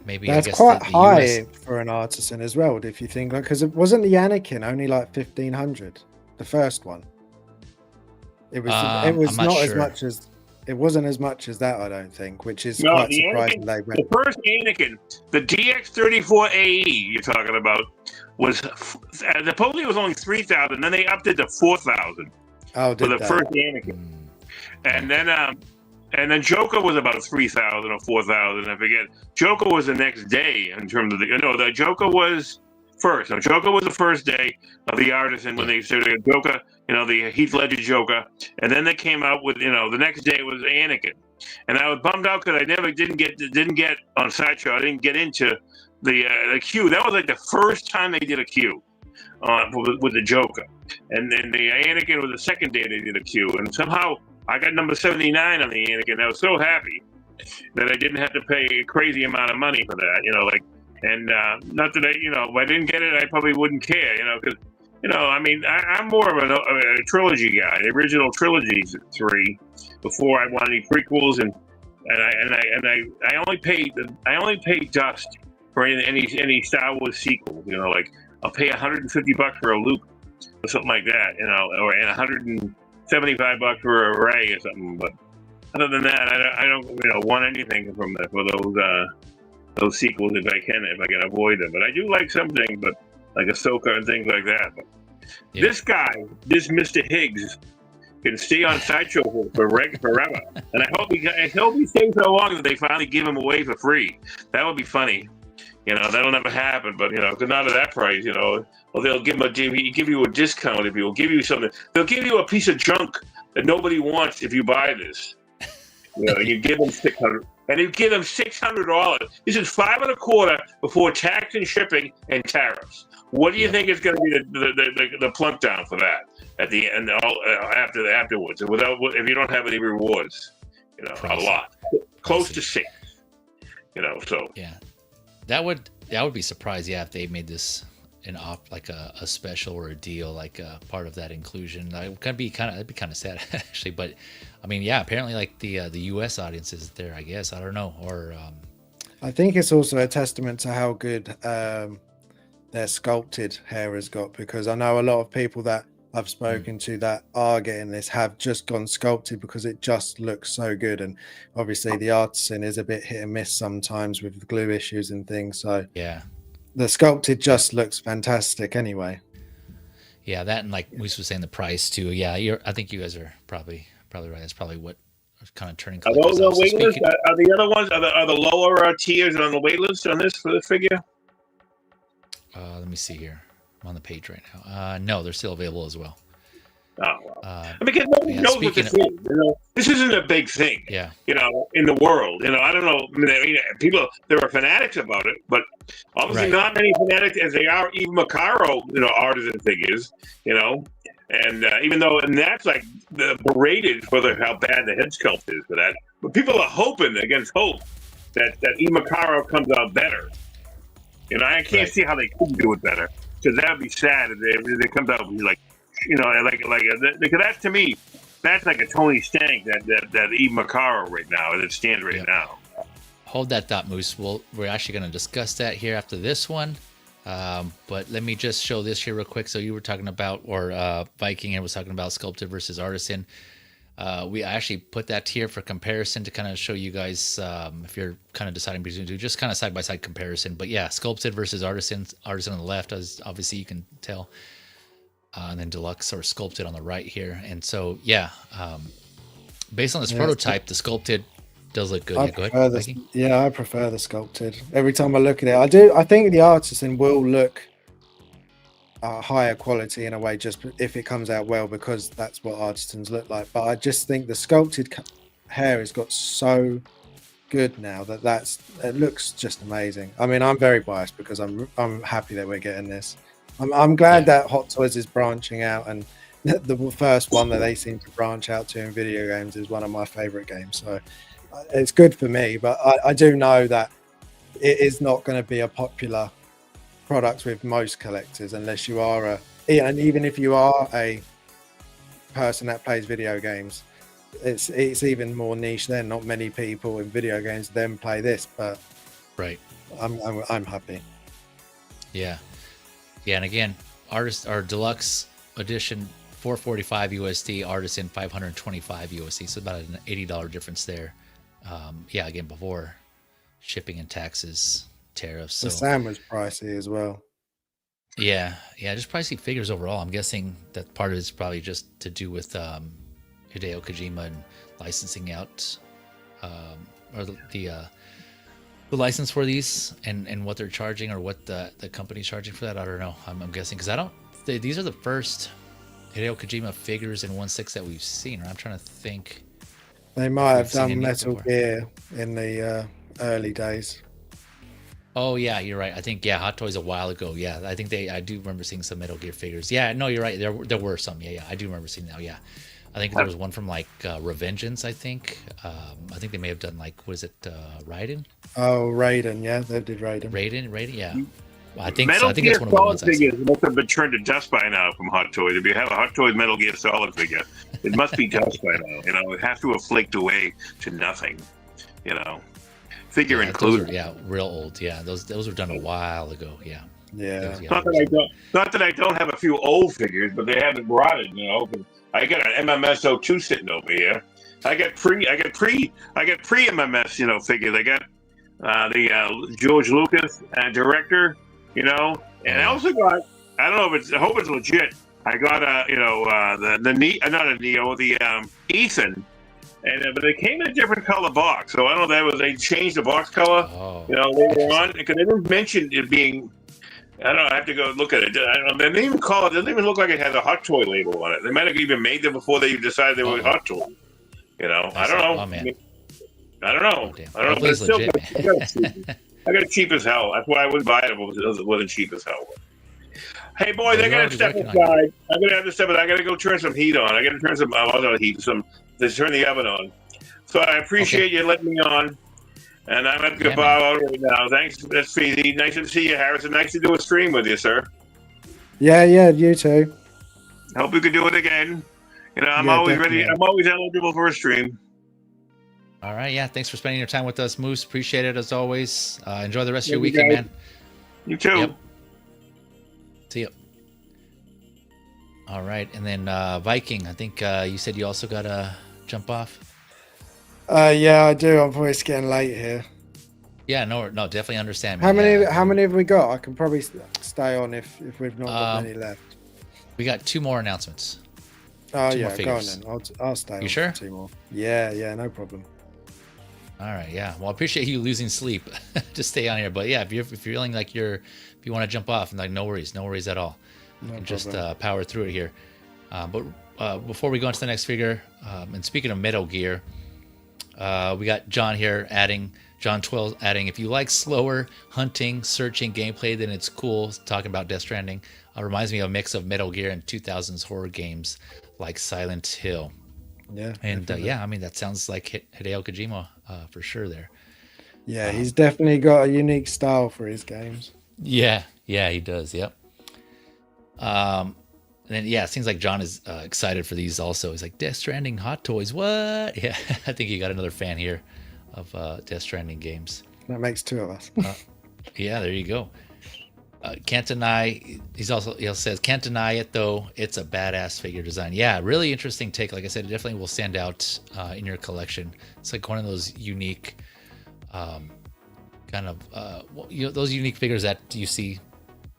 Maybe that's quite high for an Artisan as well, if you think, because it wasn't the Anakin only like 1,500, the first one. It was not as much as it wasn't as much as that, I don't think, which is quite surprising. The first Anakin, the DX34AE you're talking about, was supposedly it was only 3,000. Then they upped it to 4,000 for the first Anakin, and then. And then Joker was about 3,000 or 4,000. I forget. Joker was the next day in terms of the Joker was first. No, Joker was the first day of the Artisan when they started Joker, the Heath Ledger Joker. And then they came out with, the next day was Anakin. And I was bummed out because I didn't get on Sideshow. I didn't get into the queue. That was like the first time they did a queue with the Joker. And then the Anakin was the second day they did a queue. And somehow I got number 79 on the Anakin. I was so happy that I didn't have to pay a crazy amount of money for that, and not that if I didn't get it, I probably wouldn't care, because, I'm more of a trilogy guy, the original trilogies 3, before I want any prequels, and I only paid dust for any Star Wars sequel, I'll pay $150 for a Luke or something like that, and $175 for a Ray or something, but other than that, I don't want anything from that for those sequels if I can avoid them. But I do like some things, but like Ahsoka and things like that. But this guy, this Mr. Higgs, can stay on Sideshow forever, and I hope he stays so long that they finally give him away for free. That would be funny. That'll never happen, but because not at that price, or they'll give you a discount if you'll give you something. They'll give you a piece of junk that nobody wants if you buy this. You give them $600, and you give them $600. This is $525 before tax and shipping and tariffs. What do you think is going to be the plunk down for that at the end? Afterwards, if you don't have any rewards, a lot, close to 6. So yeah. That would be surprised, if they made this like a special or a deal, like a part of that inclusion. That'd be kind of sad actually. But apparently like the U.S. audience is there, I guess. I don't know, or I think it's also a testament to how good their sculpted hair has got, because I know a lot of people that I've spoken to that are getting this have just gone sculpted because it just looks so good. And obviously the Artisan is a bit hit and miss sometimes with the glue issues and things. So the sculpted just looks fantastic anyway. Yeah, that, and like Moose was saying, the price too. Yeah, I think you guys are probably right. That's probably what kind of turning. Are those the wait list? Are the other ones? Are the lower tiers on the wait list on this for the figure? Let me see here. I'm on the page right now. No, they're still available as well. Oh, well. Because nobody knows what this is. This isn't a big thing. Yeah. In the world. I don't know. People, there are fanatics about it, but obviously not many fanatics as they are even Macarro, artisan figures. And even though, and that's like berated for how bad the head sculpt is for that, but people are hoping against hope that Macarro comes out better. I can't see how they couldn't do it better, because that would be sad if it comes out like, because that to me, that's like a Tony Stank that even Macarro right now as it stands right now. Hold that thought, Moose. We're actually going to discuss that here after this one. But let me just show this here real quick. So you were talking about, or Viking and was talking about sculpted versus artisan. We actually put that here for comparison to kind of show you guys if you're kind of deciding between two, just kind of side by side comparison. But yeah, sculpted versus artisan on the left, as obviously you can tell, and then deluxe or sculpted on the right here. And so yeah, based on this prototype, the sculpted does look good. Go ahead, Viking. I prefer the sculpted. Every time I look at it, I think the artisan will look higher quality in a way, just if it comes out well, because that's what artisans look like. But I just think the sculpted hair has got so good now that it looks just amazing. I mean, I'm very biased because I'm happy that we're getting this. I'm glad that Hot Toys is branching out, and the first one that they seem to branch out to in video games is one of my favorite games. So it's good for me, but I do know that it is not going to be a popular product with most collectors unless you are and even if you are a person that plays video games, it's even more niche. Then not many people in video games then play this, but I'm happy. Yeah, and again, artist or deluxe edition 445 USD, artisan 525 USD, so about an $80 difference there. Again, before shipping and taxes, tariffs. So the Sam was pricey as well. Yeah, just pricey figures overall. I'm guessing that part of it's probably just to do with Hideo Kojima and licensing out or the license for these and what they're charging, or what the company's charging for that. I don't know. I'm guessing because these are the first Hideo Kojima figures in 1/6 that we've seen. Or I'm trying to think. They might have done Metal Gear in the early days. Oh yeah, you're right. I think Hot Toys a while ago. Yeah, I think I do remember seeing some Metal Gear figures. Yeah, no, you're right. There were some. Yeah, I do remember seeing that. Yeah, I think there was one from like Revengeance. I think they may have done like, what is it, Raiden? Oh, Raiden. Yeah, they did Raiden. Raiden. Yeah. I think Metal so. I think it's Gear one of the ones. Solid figures must have been turned to dust by now from Hot Toys. If you have a Hot Toys Metal Gear Solid figure, it must be dust by now. It has to have flaked away to nothing. Figure included. Real old. Yeah, those were done a while ago. Yeah. Not that I don't have a few old figures, but they haven't brought it. I got an MMS02 sitting over here. I got pre MMS figures. I got the George Lucas director. And I also got, I don't know I hope it's legit. I got the Ethan, but they came in a different color box. So I don't know if they changed the box color. Later on, because they didn't mention it being. I don't know. I have to go look at it. I don't know. They didn't even call it. It doesn't even look like it has a Hot Toy label on it. They might have even made them before they decided they were Hot Toy. I don't know. Oh, man. I don't know. But it's still, I got it cheap as hell. That's why I wouldn't buy it if it wasn't cheap as hell. Hey, boys, I got to step aside. I'm going to have to step aside. I got to go turn some heat on. I got to turn some other heat, to turn the oven on. So I appreciate you letting me on. And I'm at the bow out right now. Thanks. That's easy. Nice to see you, Harrison. Nice to do a stream with you, sir. Yeah, you too. Hope we could do it again. I'm always ready. I'm always eligible for a stream. All right, thanks for spending your time with us, Moose. Appreciate it as always. Enjoy the rest of your weekend, man. You too. Yep. See you. All right, and then Viking, I think you said you also got to jump off. Yeah, I do. I'm probably getting late here. Yeah, no, definitely understand. How many have we got? I can probably stay on if we've not got many left. We got 2 more announcements. Oh, yeah, go on then. I'll stay on. You sure? 2 more. Yeah, no problem. All right, yeah. Well, I appreciate you losing sleep to stay on here. But yeah, if you're feeling like if you want to jump off, and like, no worries at all. You can just power through it here. But before we go into the next figure, and speaking of Metal Gear, we got John here John 12 adding, if you like slower hunting, searching gameplay, then it's cool. Talking about Death Stranding. Reminds me of a mix of Metal Gear and 2000s horror games like Silent Hill. Yeah. And I mean, that sounds like Hideo Kojima for sure there. Yeah, he's definitely got a unique style for his games. Yeah, he does. Yep. And then, it seems like John is excited for these also. He's like, Death Stranding Hot Toys, what? Yeah, I think you got another fan here of Death Stranding games. That makes two of us. Yeah, there you go. Can't deny, he says, can't deny it though, it's a badass figure design. Yeah, really interesting take. Like I said, it definitely will stand out in your collection. It's like one of those unique, those unique figures that you see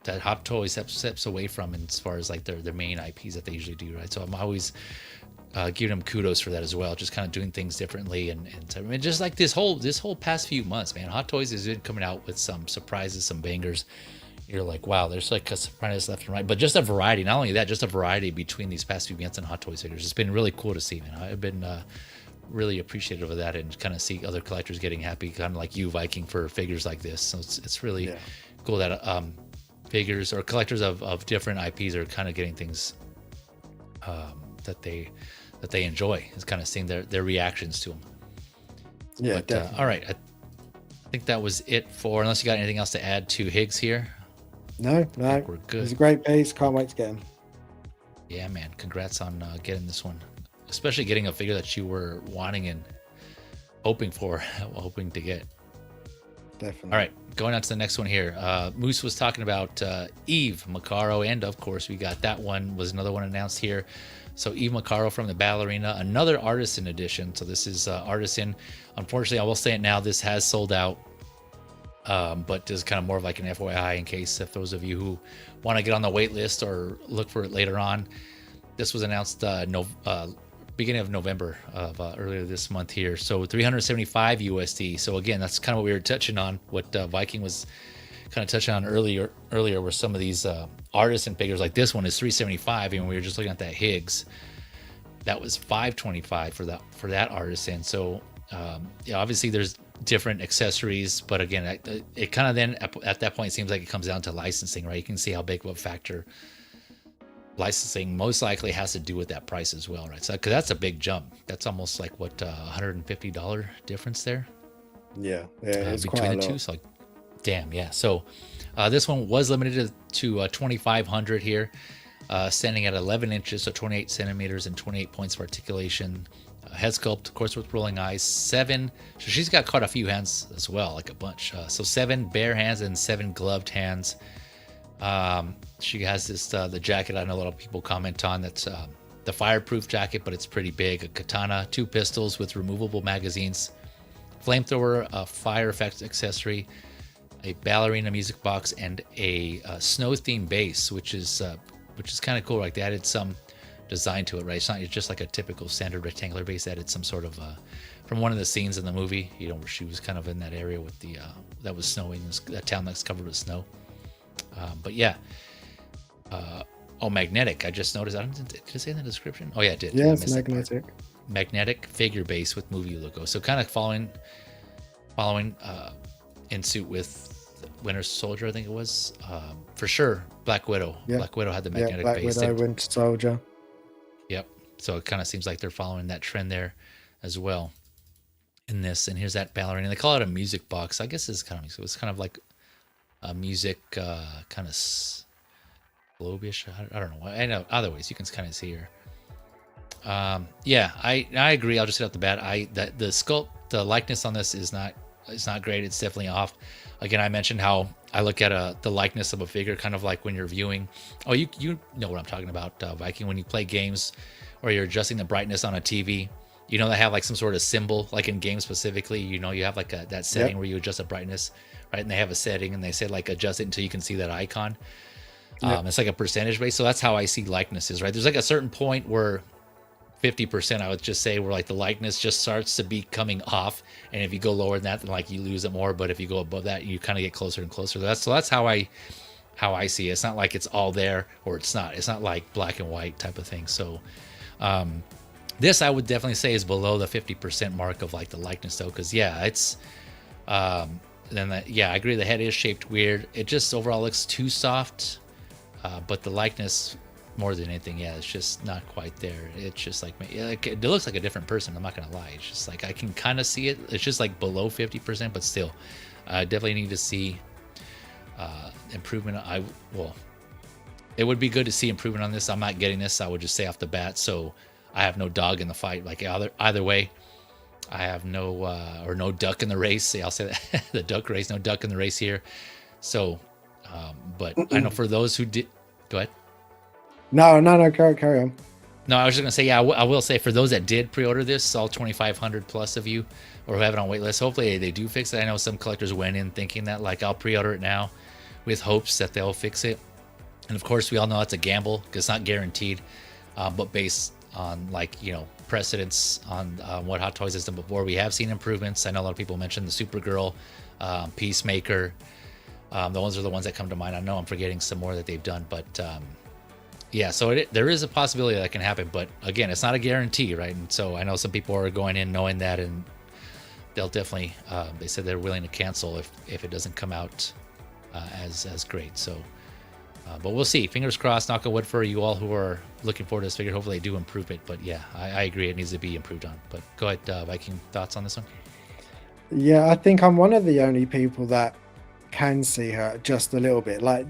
that Hot Toys steps away from as far as like their main IPs that they usually do, right? So I'm always giving them kudos for that as well, just kind of doing things differently, and I mean, just like this whole past few months, man, Hot Toys has been coming out with some surprises, some bangers. You're like, wow, there's like a surprise left and right, but just a variety. Not only that, just a variety between these past few months and Hot Toys figures. It's been really cool to see, man. I've been really appreciative of that, and kind of see other collectors getting happy, kind of like you, Viking, for figures like this. So it's really cool that figures or collectors of different IPs are kind of getting things that they enjoy. It's kind of seeing their reactions to them. Yeah, but, definitely. All right, I think that was it for. Unless you got anything else to add to Higgs here. No, We're good. It's a great piece. Can't wait to get him. Yeah, man. Congrats on getting this one, especially getting a figure that you were wanting and hoping to get. Definitely. All right, going on to the next one here. Moose was talking about Eve, Macarro, and of course we got that one. Was another one announced here. So Eve Macarro from the Ballerina, another Artisan edition. So this is Artisan. Unfortunately, I will say it now, this has sold out. But just kind of more of like an FYI in case if those of you who want to get on the wait list or look for it later on. This was announced beginning of November of earlier this month here. So 375 USD. So again, that's kind of what we were touching on, what Viking was kind of touching on earlier where some of these Artisan figures like this one is 375, and we were just looking at that Higgs, that was 525 for that Artisan. So obviously there's different accessories, but again, it kind of then at that point seems like it comes down to licensing, right? You can see how big of a factor licensing most likely has to do with that price as well, right? So because that's a big jump. That's almost like what $150 difference there. Yeah, it's between quite the a two. lot. So like, damn, yeah. So this one was limited to 2,500 here, standing at 11 inches, so 28 centimeters and 28 points of articulation. Head sculpt, of course, with rolling eyes. 7. So she's got quite a few hands as well, like a bunch. So 7 bare hands and 7 gloved hands. She has this the jacket. I know a lot of people comment on that's the fireproof jacket, but it's pretty big. A katana, 2 pistols with removable magazines, flamethrower, a fire effects accessory, a ballerina music box, and a snow-themed base, which is kind of cool. Like they added some design to it, right? It's not just like a typical standard rectangular base. They added some sort of from one of the scenes in the movie, where she was kind of in that area with the that was snowing, that town that's covered with snow. But yeah. Magnetic. I just noticed. Did it say in the description? Oh yeah, it did. Yeah, it's magnetic. Magnetic figure base with movie logo. So kind of following in suit with Winter Soldier, I think it was. For sure, Black Widow. Yeah. Black Widow had the magnetic Black base. Widow, Winter Soldier. Yep. So it kind of seems like they're following that trend there as well in this. And here's that ballerina. They call it a music box. I guess it's kind of like a music kind of globish. I don't know. I know other ways you can kind of see her. I agree. I'll just hit out the bat. The sculpt, the likeness on this is not great. It's definitely off. Again, I mentioned how I look at the likeness of a figure kind of like when you're viewing. Oh, you know what I'm talking about, Viking. When you play games or you're adjusting the brightness on a TV, they have like some sort of symbol, like in games specifically. You have like that setting where you adjust the brightness, right? And they have a setting and they say like adjust it until you can see that icon. It's like a percentage base. So that's how I see likenesses, right? There's like a certain point where 50%, I would just say, where like the likeness just starts to be coming off. And if you go lower than that, then like you lose it more. But if you go above that, you kind of get closer and closer. That's how I see it. It's not like it's all there or it's not. It's not like black and white type of thing. So This I would definitely say is below the 50% mark of like the likeness though, because it's I agree the head is shaped weird. It just overall looks too soft, but the likeness more than anything, it's just not quite there. It's just like it looks like a different person. I'm not gonna lie. It's just like I can kind of see it. It's just like below 50%, but still, I definitely need to see improvement. It would be good to see improvement on this. I'm not getting this. I would just say off the bat. So I have no dog in the fight. Like either way, I have no duck in the race. I'll say that the duck race, no duck in the race here. So, but I know for those who did, go ahead. No, carry on. No, I was just gonna say, I will say for those that did pre-order this, all 2,500 plus of you, or who have it on waitlist, hopefully they do fix it. I know some collectors went in thinking that like I'll pre-order it now, with hopes that they'll fix it. And of course, we all know it's a gamble because it's not guaranteed, but based on precedence on what Hot Toys has done before, we have seen improvements. I know a lot of people mentioned the Supergirl, Peacemaker. Those are the ones that come to mind. I know I'm forgetting some more that they've done, but so there is a possibility that can happen. But again, it's not a guarantee, right? And so I know some people are going in knowing that, and they'll definitely. They said they're willing to cancel if it doesn't come out as great. So. But we'll see. Fingers crossed, knock on wood for you all who are looking forward to this figure. Hopefully they do improve it. But yeah, I agree. It needs to be improved on. But go ahead, Viking, thoughts on this one? Yeah, I think I'm one of the only people that can see her just a little bit. Like,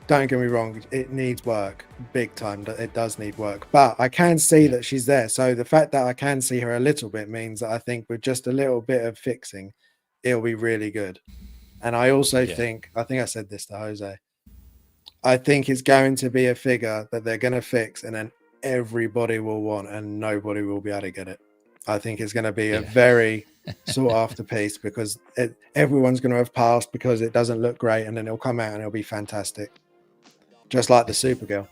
don't get me wrong, it needs work big time. It does need work. But I can see that she's there. So the fact that I can see her a little bit means that I think with just a little bit of fixing, it'll be really good. And I also think I said this to Jose, I think it's going to be a figure that they're going to fix and then everybody will want and nobody will be able to get it. I think it's going to be a very sought after piece because everyone's going to have passed because it doesn't look great, and then it'll come out and it'll be fantastic. Just like the Supergirl.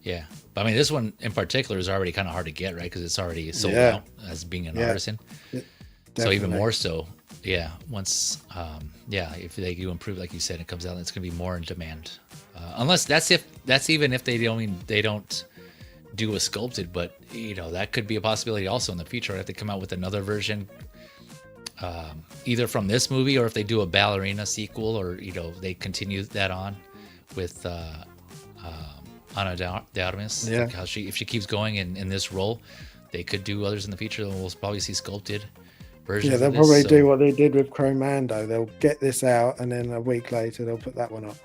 Yeah. But I mean, this one in particular is already kind of hard to get, right? Because it's already sold out as being an artisan. So even more so. Yeah, once, if they do improve, like you said, it comes out, it's going to be more in demand. Unless that's even if they don't do a sculpted, but that could be a possibility also in the future. If they come out with another version, either from this movie or if they do a Ballerina sequel, or they continue that on with Ana de Armas. Yeah, like if she keeps going in this role, they could do others in the future. And we'll probably see sculpted. Yeah, they'll probably do what they did with Chromando. They'll get this out, and then a week later they'll put that one up.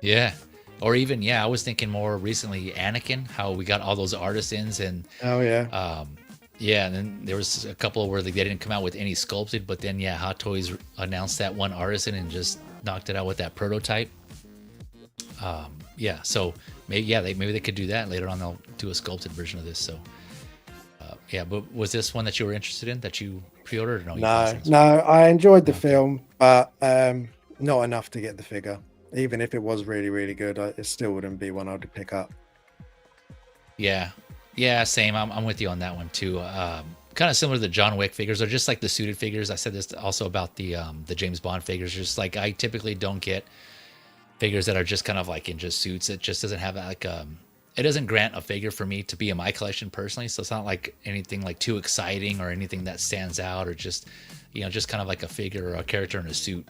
Yeah, or even I was thinking more recently Anakin, how we got all those artisans, and and then there was a couple where they didn't come out with any sculpted, but then Hot Toys announced that one artisan and just knocked it out with that prototype. So maybe they could do that later on. They'll do a sculpted version of this. So. But was this one that you were interested in that you pre-ordered? Or no, I enjoyed the film, but not enough to get the figure. Even if it was really, really good, it still wouldn't be one I'd pick up. Yeah, same. I'm with you on that one too. Kind of similar to the John Wick figures, or just like the suited figures. I said this also about the James Bond figures. Just like I typically don't get figures that are just kind of like in just suits. It just doesn't have like it doesn't grant a figure for me to be in my collection personally. So it's not like anything like too exciting or anything that stands out, or just, just kind of like a figure or a character in a suit.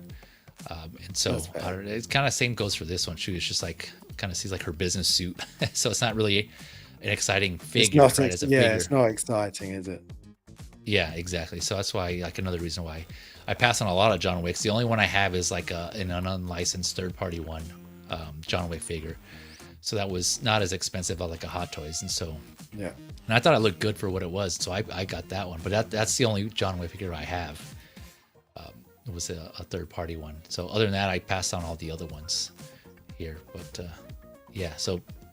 And so it's kind of same goes for this one too. It's just like kind of sees like her business suit. So it's not really an exciting figure. It's not, as a figure. It's not exciting, is it? Yeah, exactly. So that's why, like, another reason why I pass on a lot of John Wicks. The only one I have is like an unlicensed third-party one, John Wick figure. So that was not as expensive as like a Hot Toys, and so and I thought it looked good for what it was, so I got that one. But that's the only John Wick figure I have. It was a third party one. So other than that, I passed on all the other ones here. But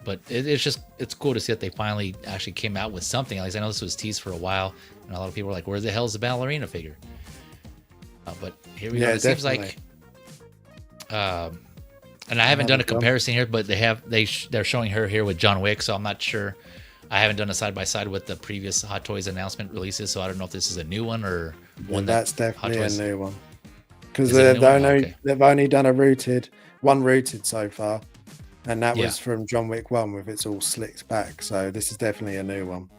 but it's cool to see that they finally actually came out with something. Like I know this was teased for a while, and a lot of people were like, "Where the hell is the Ballerina figure?" But here we go. It seems like. And I haven't done a comparison here, but they're showing her here with John Wick, so I'm not sure. I haven't done a side by side with the previous Hot Toys announcement releases, so I don't know if this is a new one or one. That's definitely a new one, because they've only done one rooted so far, and that Yeah. was from John Wick 1 with it's all slicked back. So this is definitely a new one.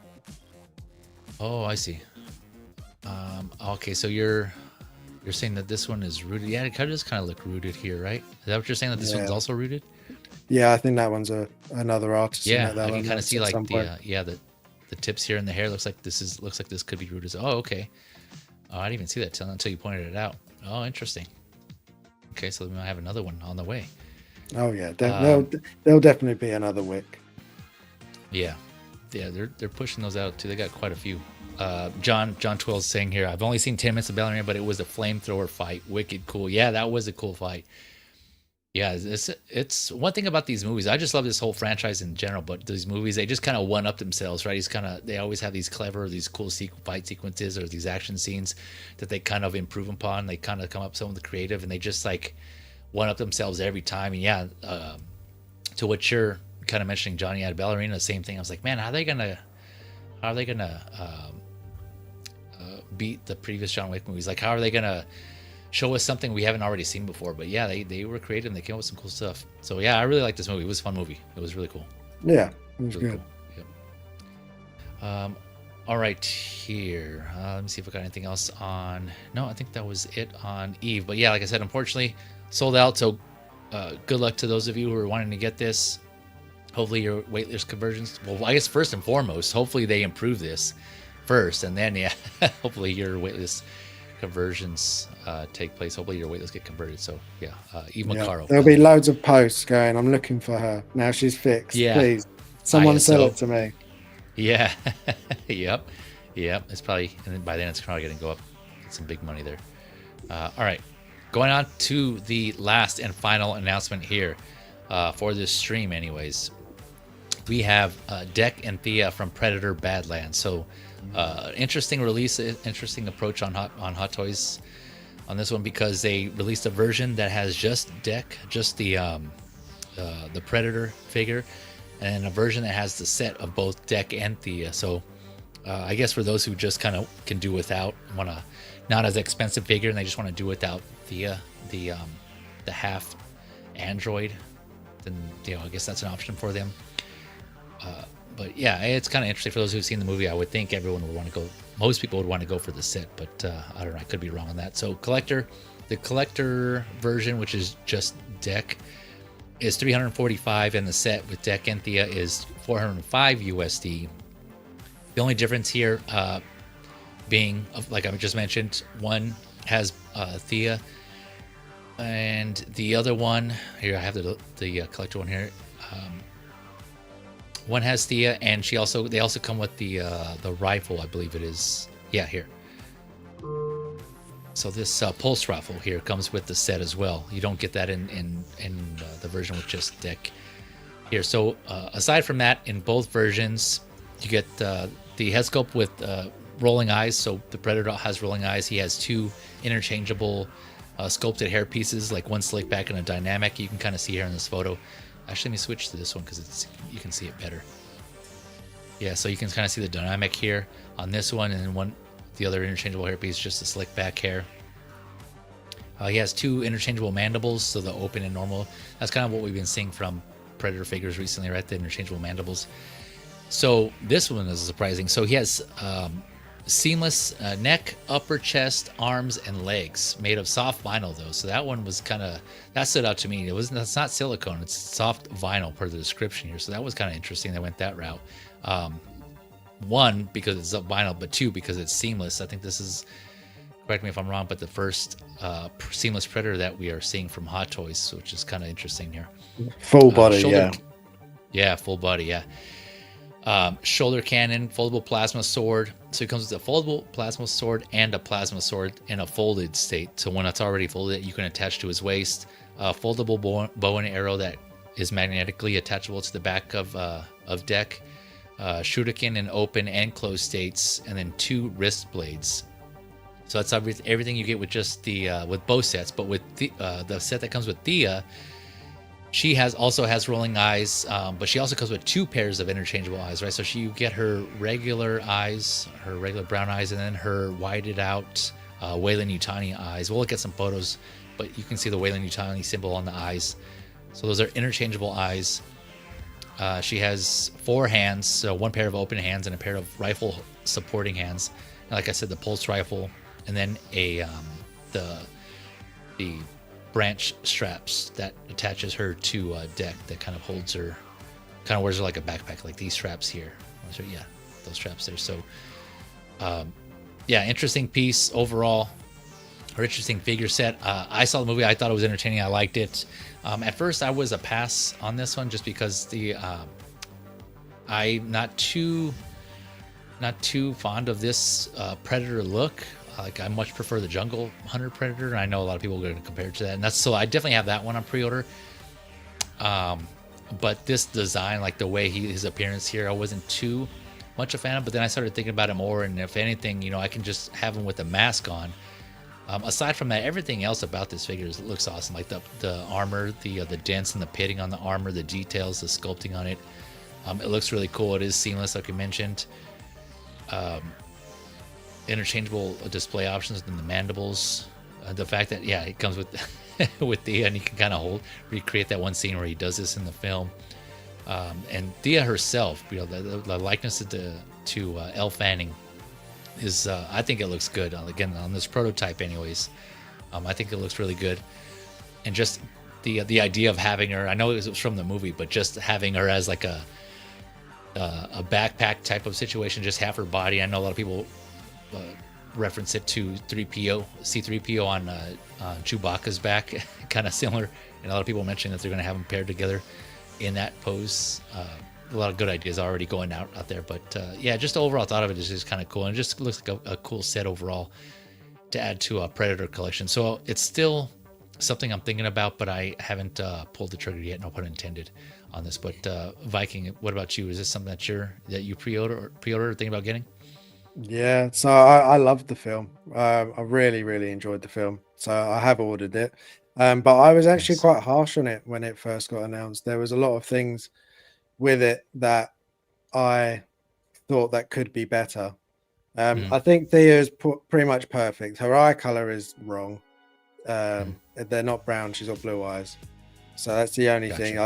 Oh, I see. Okay, so you're saying that this one is rooted. Yeah, it does kind of look rooted here, right? Is that what you're saying? That this one's also rooted? Yeah, I think that one's another Artisan. Yeah, that I one can kind of looks see at like some point. the tips here in the hair looks like this could be rooted. Oh, okay. Oh, I didn't even see that until you pointed it out. Oh, interesting. Okay, so we might have another one on the way. Oh yeah, there'll definitely be another Wick. Yeah, they're pushing those out too. They got quite a few. John 12 is saying here, I've only seen 10 minutes of Ballerina, but it was a flamethrower fight. Wicked cool. Yeah, that was a cool fight. Yeah, it's one thing about these movies. I just love this whole franchise in general, but these movies, they just kind of one up themselves, right? They always have these clever, these cool fight sequences or these action scenes that they kind of improve upon. They kind of come up with some of the creative, and they just like one up themselves every time. And yeah, to what you're kind of mentioning, Johnny, at Ballerina, the same thing. I was like, man, how are they gonna beat the previous John Wick movies? Like, how are they gonna show us something we haven't already seen before? But yeah, they were creative and they came up with some cool stuff. So yeah, I really like this movie. It was a fun movie. It was really cool. Yeah, it was really good. Cool. Yep. All right, here. Let me see if I got anything else on. No, I think that was it on Eve. But yeah, like I said, unfortunately, sold out. So good luck to those of you who are wanting to get this. Hopefully your waitlist conversions. Well, I guess first and foremost, hopefully they improve this first, and then yeah, hopefully your waitlist conversions take place. Hopefully your waitlist get converted. So yeah, Eve Macarro. There'll be loads of posts going, I'm looking for her. Now she's fixed. Yeah. Please, someone ISO. sell it to me. Yeah. Yep. It's probably, and then by then it's probably going to go up, get some big money there. All right, going on to the last and final announcement here for this stream anyways. We have Deck and Thia from Predator Badlands. So interesting release, interesting approach on Hot Toys on this one, because they released a version that has just Deck, just the Predator figure, and a version that has the set of both Deck and Thia. So I guess for those who just kind of can do without, want a not as expensive figure, and they just want to do without Thia, the half android, then I guess that's an option for them. But yeah, it's kind of interesting for those who've seen the movie. I would think everyone would want to go. Most people would want to go for the set, but I don't know. I could be wrong on that. So the collector version, which is just Deck, is $345, and the set with Deck and Thia is $405 USD. The only difference here being, like I just mentioned, one has Thia, and the other one here, I have the collector one here. One has Thia, and they also come with the rifle, I believe it is. Yeah, here. So this pulse rifle here comes with the set as well. You don't get that in the version with just Deck here. So aside from that, in both versions, you get the head sculpt with rolling eyes. So the Predator has rolling eyes. He has two interchangeable sculpted hair pieces, like one slick back and a dynamic. You can kind of see here in this photo. Actually, let me switch to this one because you can see it better. Yeah, so you can kind of see the dynamic here on this one, and then the other interchangeable hairpiece, just the slick back hair. He has two interchangeable mandibles, so the open and normal. That's kind of what we've been seeing from Predator figures recently, right? The interchangeable mandibles. So this one is surprising. So he has seamless neck, upper chest, arms, and legs, made of soft vinyl though. So that one was that stood out to me. That's not silicone, it's soft vinyl per the description here. So that was kind of interesting. They went that route. One, because it's vinyl, but two, because it's seamless. I think this is, correct me if I'm wrong, but the first seamless Predator that we are seeing from Hot Toys, which is kind of interesting here. Full body, yeah. Yeah, full body, yeah. Shoulder cannon, foldable plasma sword. So it comes with a foldable plasma sword and a plasma sword in a folded state. So when it's already folded, you can attach to his waist. Foldable bow and arrow that is magnetically attachable to the back of Deck. Shuriken in open and closed states, and then two wrist blades. So that's everything you get with just with both sets. But with the set that comes with Thia, she also has rolling eyes, but she also comes with two pairs of interchangeable eyes, right? So you get her regular eyes, her regular brown eyes, and then her whited out Weyland-Yutani eyes. We'll look at some photos, but you can see the Weyland-Yutani symbol on the eyes So those are interchangeable eyes. She has 4 hands, so 1 pair of open hands and a pair of rifle supporting hands. And like I said, the pulse rifle, and then the branch straps that attaches her to a deck that kind of holds her, kind of wears her like a backpack, like these straps here. So yeah, those straps there. So yeah, interesting piece overall, or interesting figure set. I saw the movie. I thought it was entertaining. I liked it. At first, I was a pass on this one just because I'm not too fond of this Predator look. Like, I much prefer the Jungle Hunter Predator, and I know a lot of people are going to compare it to that. And so I definitely have that one on pre-order. But this design, like the way his appearance here, I wasn't too much a fan of. But then I started thinking about it more, and if anything, you know, I can just have him with a mask on. Aside from that, everything else about this figure looks awesome. Like the armor, the dents and the pitting on the armor, the details, the sculpting on it. It looks really cool. It is seamless, like we mentioned. Interchangeable display options in the mandibles. The fact that, yeah, it comes with with Thia, and you can kind of recreate that one scene where he does this in the film. And Thia herself, you know, the likeness to Elle Fanning is, I think it looks good. Again, on this prototype anyways, I think it looks really good. And just the idea of having her, I know it was from the movie, but just having her as like a backpack type of situation, just have her body. I know a lot of people reference it to C-3PO on Chewbacca's back, kind of similar. And a lot of people mentioning that they're going to have them paired together in that pose. A lot of good ideas already going out there. But yeah, just overall thought of it is just kind of cool. And it just looks like a cool set overall to add to a Predator collection. So it's still something I'm thinking about, but I haven't pulled the trigger yet, no pun intended, on this. But Viking, what about you? Is this something that you pre-order or thinking about getting? Yeah, so I loved the film. I really, really enjoyed the film. So I have ordered it. But I was actually quite harsh on it when it first got announced. There was a lot of things with it that I thought that could be better. I think Thea is pretty much perfect. Her eye color is wrong. They're not brown. She's got blue eyes. So that's the only thing.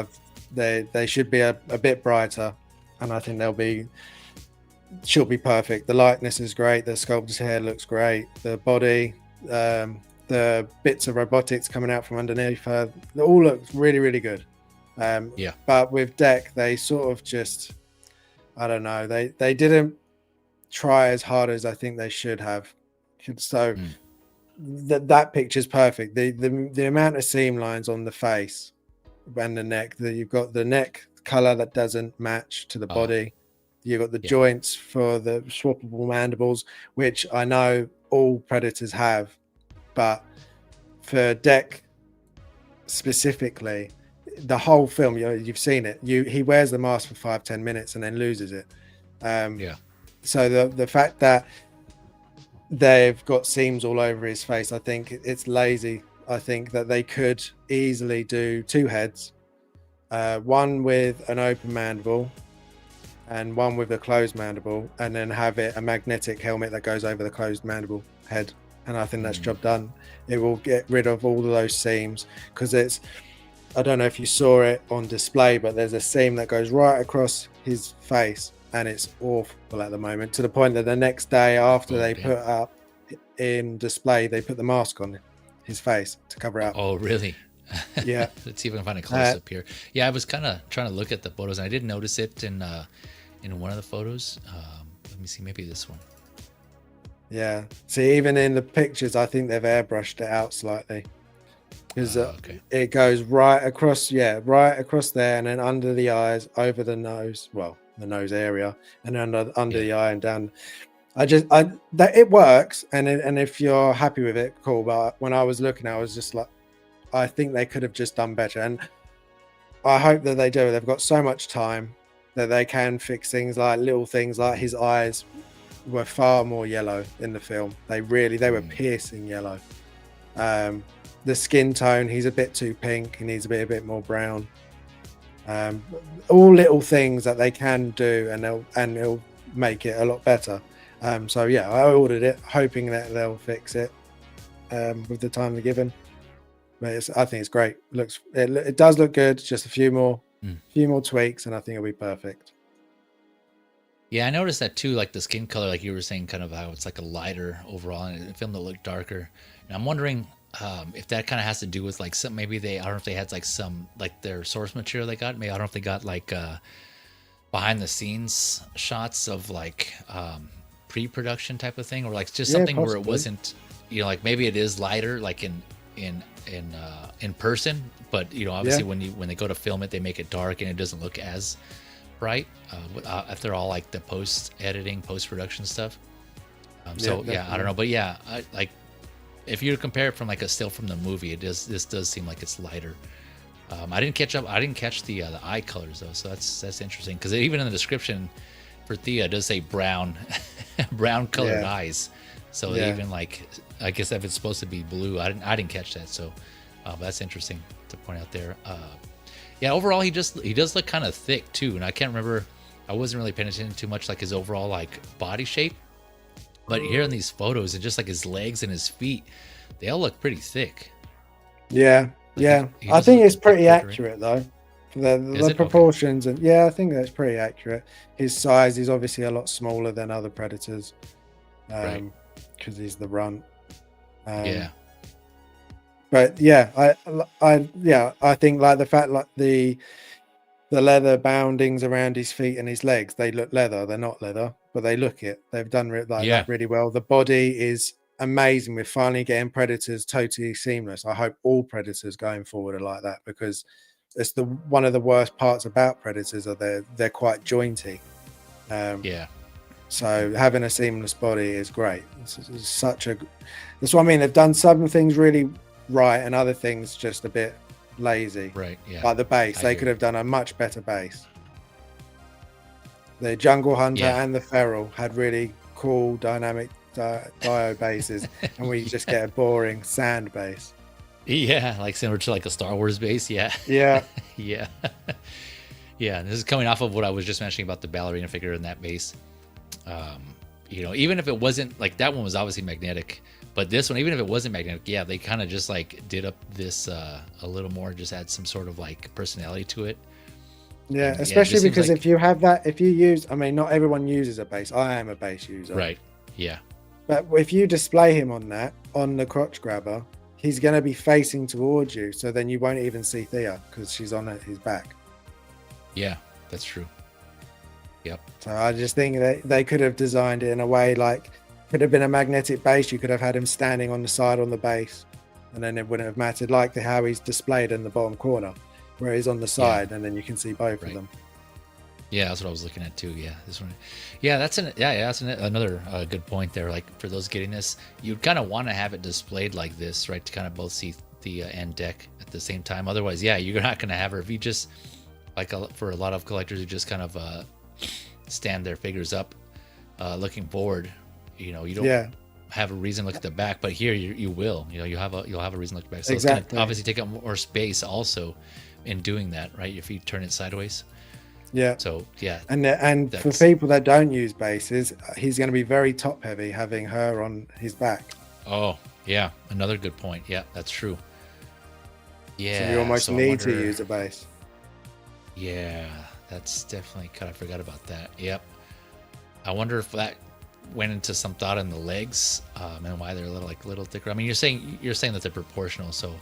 They should be a bit brighter, and I think she'll be perfect. The likeness is great. The sculptor's hair looks great. The body, the bits of robotics coming out from underneath her, they all look really, really good. But with Deck, they sort of just, I don't know, they didn't try as hard as I think they should have. So that picture's perfect. The amount of seam lines on the face and the neck, that you've got the neck color that doesn't match to the body. You've got the joints for the swappable mandibles, which I know all Predators have, but for Deck specifically, the whole film, you've seen it. He wears the mask for 5-10 minutes and then loses it. So the fact that they've got seams all over his face, I think it's lazy. I think that they could easily do 2 heads, one with an open mandible and one with a closed mandible, and then have it a magnetic helmet that goes over the closed mandible head. And I think that's job done. It will get rid of all of those seams, because I don't know if you saw it on display, but there's a seam that goes right across his face, and it's awful at the moment, to the point that the next day after they put up in display, they put the mask on his face to cover up. Oh, really? Yeah. Let's see if I can find a close up here. Yeah, I was kind of trying to look at the photos, and I did notice it in one of the photos. Let me see, maybe this one. Yeah. See, even in the pictures, I think they've airbrushed it out slightly, because it goes right across there, and then under the eyes, over the nose, well, the nose area, and then under the eye and down. That it works, and if you're happy with it, cool. But when I was looking, I was just like, I think they could have just done better, and I hope that they do. They've got so much time that they can fix things, like little things like his eyes were far more yellow in the film. They were piercing yellow. The skin tone, he's a bit too pink. He needs a bit more brown. All little things that they can do, and it'll make it a lot better. So yeah, I ordered it hoping that they'll fix it with the time they're given. But I think it's great. It does look good. Just a few more tweaks, and I think it'll be perfect. Yeah, I noticed that too. Like the skin color, like you were saying, kind of how it's like a lighter overall, and it filmed to look darker. And I'm wondering if that kind of has to do with like some, maybe I don't know if they had like some, like their source material they got. Maybe I don't know if they got like behind the scenes shots of like pre-production type of thing, or like just something where it wasn't, like maybe it is lighter, like in person, but obviously when they go to film it, they make it dark and it doesn't look as bright after all like the post-production stuff. I don't know, but like if you compare it from like a still from the movie, this does seem like it's lighter. I didn't catch the eye colors though, so that's interesting, because even in the description for Thia it does say brown colored eyes. So even like, I guess if it's supposed to be blue, I didn't catch that. So that's interesting to point out there. Overall he does look kind of thick too, and I can't remember. I wasn't really paying attention too much like his overall like body shape, but here in these photos and just like his legs and his feet, they all look pretty thick. Yeah, I think it's pretty accurate though. The proportions, okay. And I think that's pretty accurate. His size is obviously a lot smaller than other predators, because he's the runt. But I think like the fact like the leather boundings around his feet and his legs, they look leather. They're not leather, but they look it. They've done that really well. The body is amazing. We're finally getting predators totally seamless. I hope all predators going forward are like that, because it's one of the worst parts about predators are they're quite jointy. So having a seamless body is great. That's what I mean. They've done some things really right and other things just a bit lazy. Right. Yeah. Like the base, they could have done a much better base. The Jungle Hunter and the Feral had really cool dynamic dio bases, and we just get a boring sand base. Yeah, like similar to like a Star Wars base. Yeah. Yeah. Yeah. And this is coming off of what I was just mentioning about the ballerina figure in that base. Even if it wasn't like that one was obviously magnetic, but this one, even if it wasn't magnetic, they kind of just like did up this a little more, just add some sort of like personality to it. Yeah, especially because if you have that, if you use, I mean, not everyone uses a base. I am a base user. Right. Yeah. But if you display him on the crotch grabber, he's going to be facing towards you. So then you won't even see Thia because she's on his back. Yeah, that's true. Yep. So I just think that they could have designed it in a way like, could have been a magnetic base. You could have had him standing on the side on the base, and then it wouldn't have mattered, like how he's displayed in the bottom corner, where he's on the side, and then you can see both of them. Yeah, that's what I was looking at too. Yeah, this one. Yeah, that's another good point there. Like for those getting this, you'd kind of want to have it displayed like this, right, to kind of both see Thia and Deck at the same time. Otherwise, you're not going to have her. If you just like for a lot of collectors who just kind of stand their figures up, looking forward, you don't have a reason to look at the back. But here you will. You'll have a reason to look back. So it's going to obviously take up more space also in doing that, right? If you turn it sideways. Yeah. So and for people that don't use bases, he's going to be very top heavy, having her on his back. Oh yeah, another good point. Yeah, that's true. Yeah. So you almost need to use a base. Yeah, that's definitely kind of forgot about that. Yep. I wonder if that went into some thought in the legs, and why they're a little thicker. I mean, you're saying that they're proportional, so.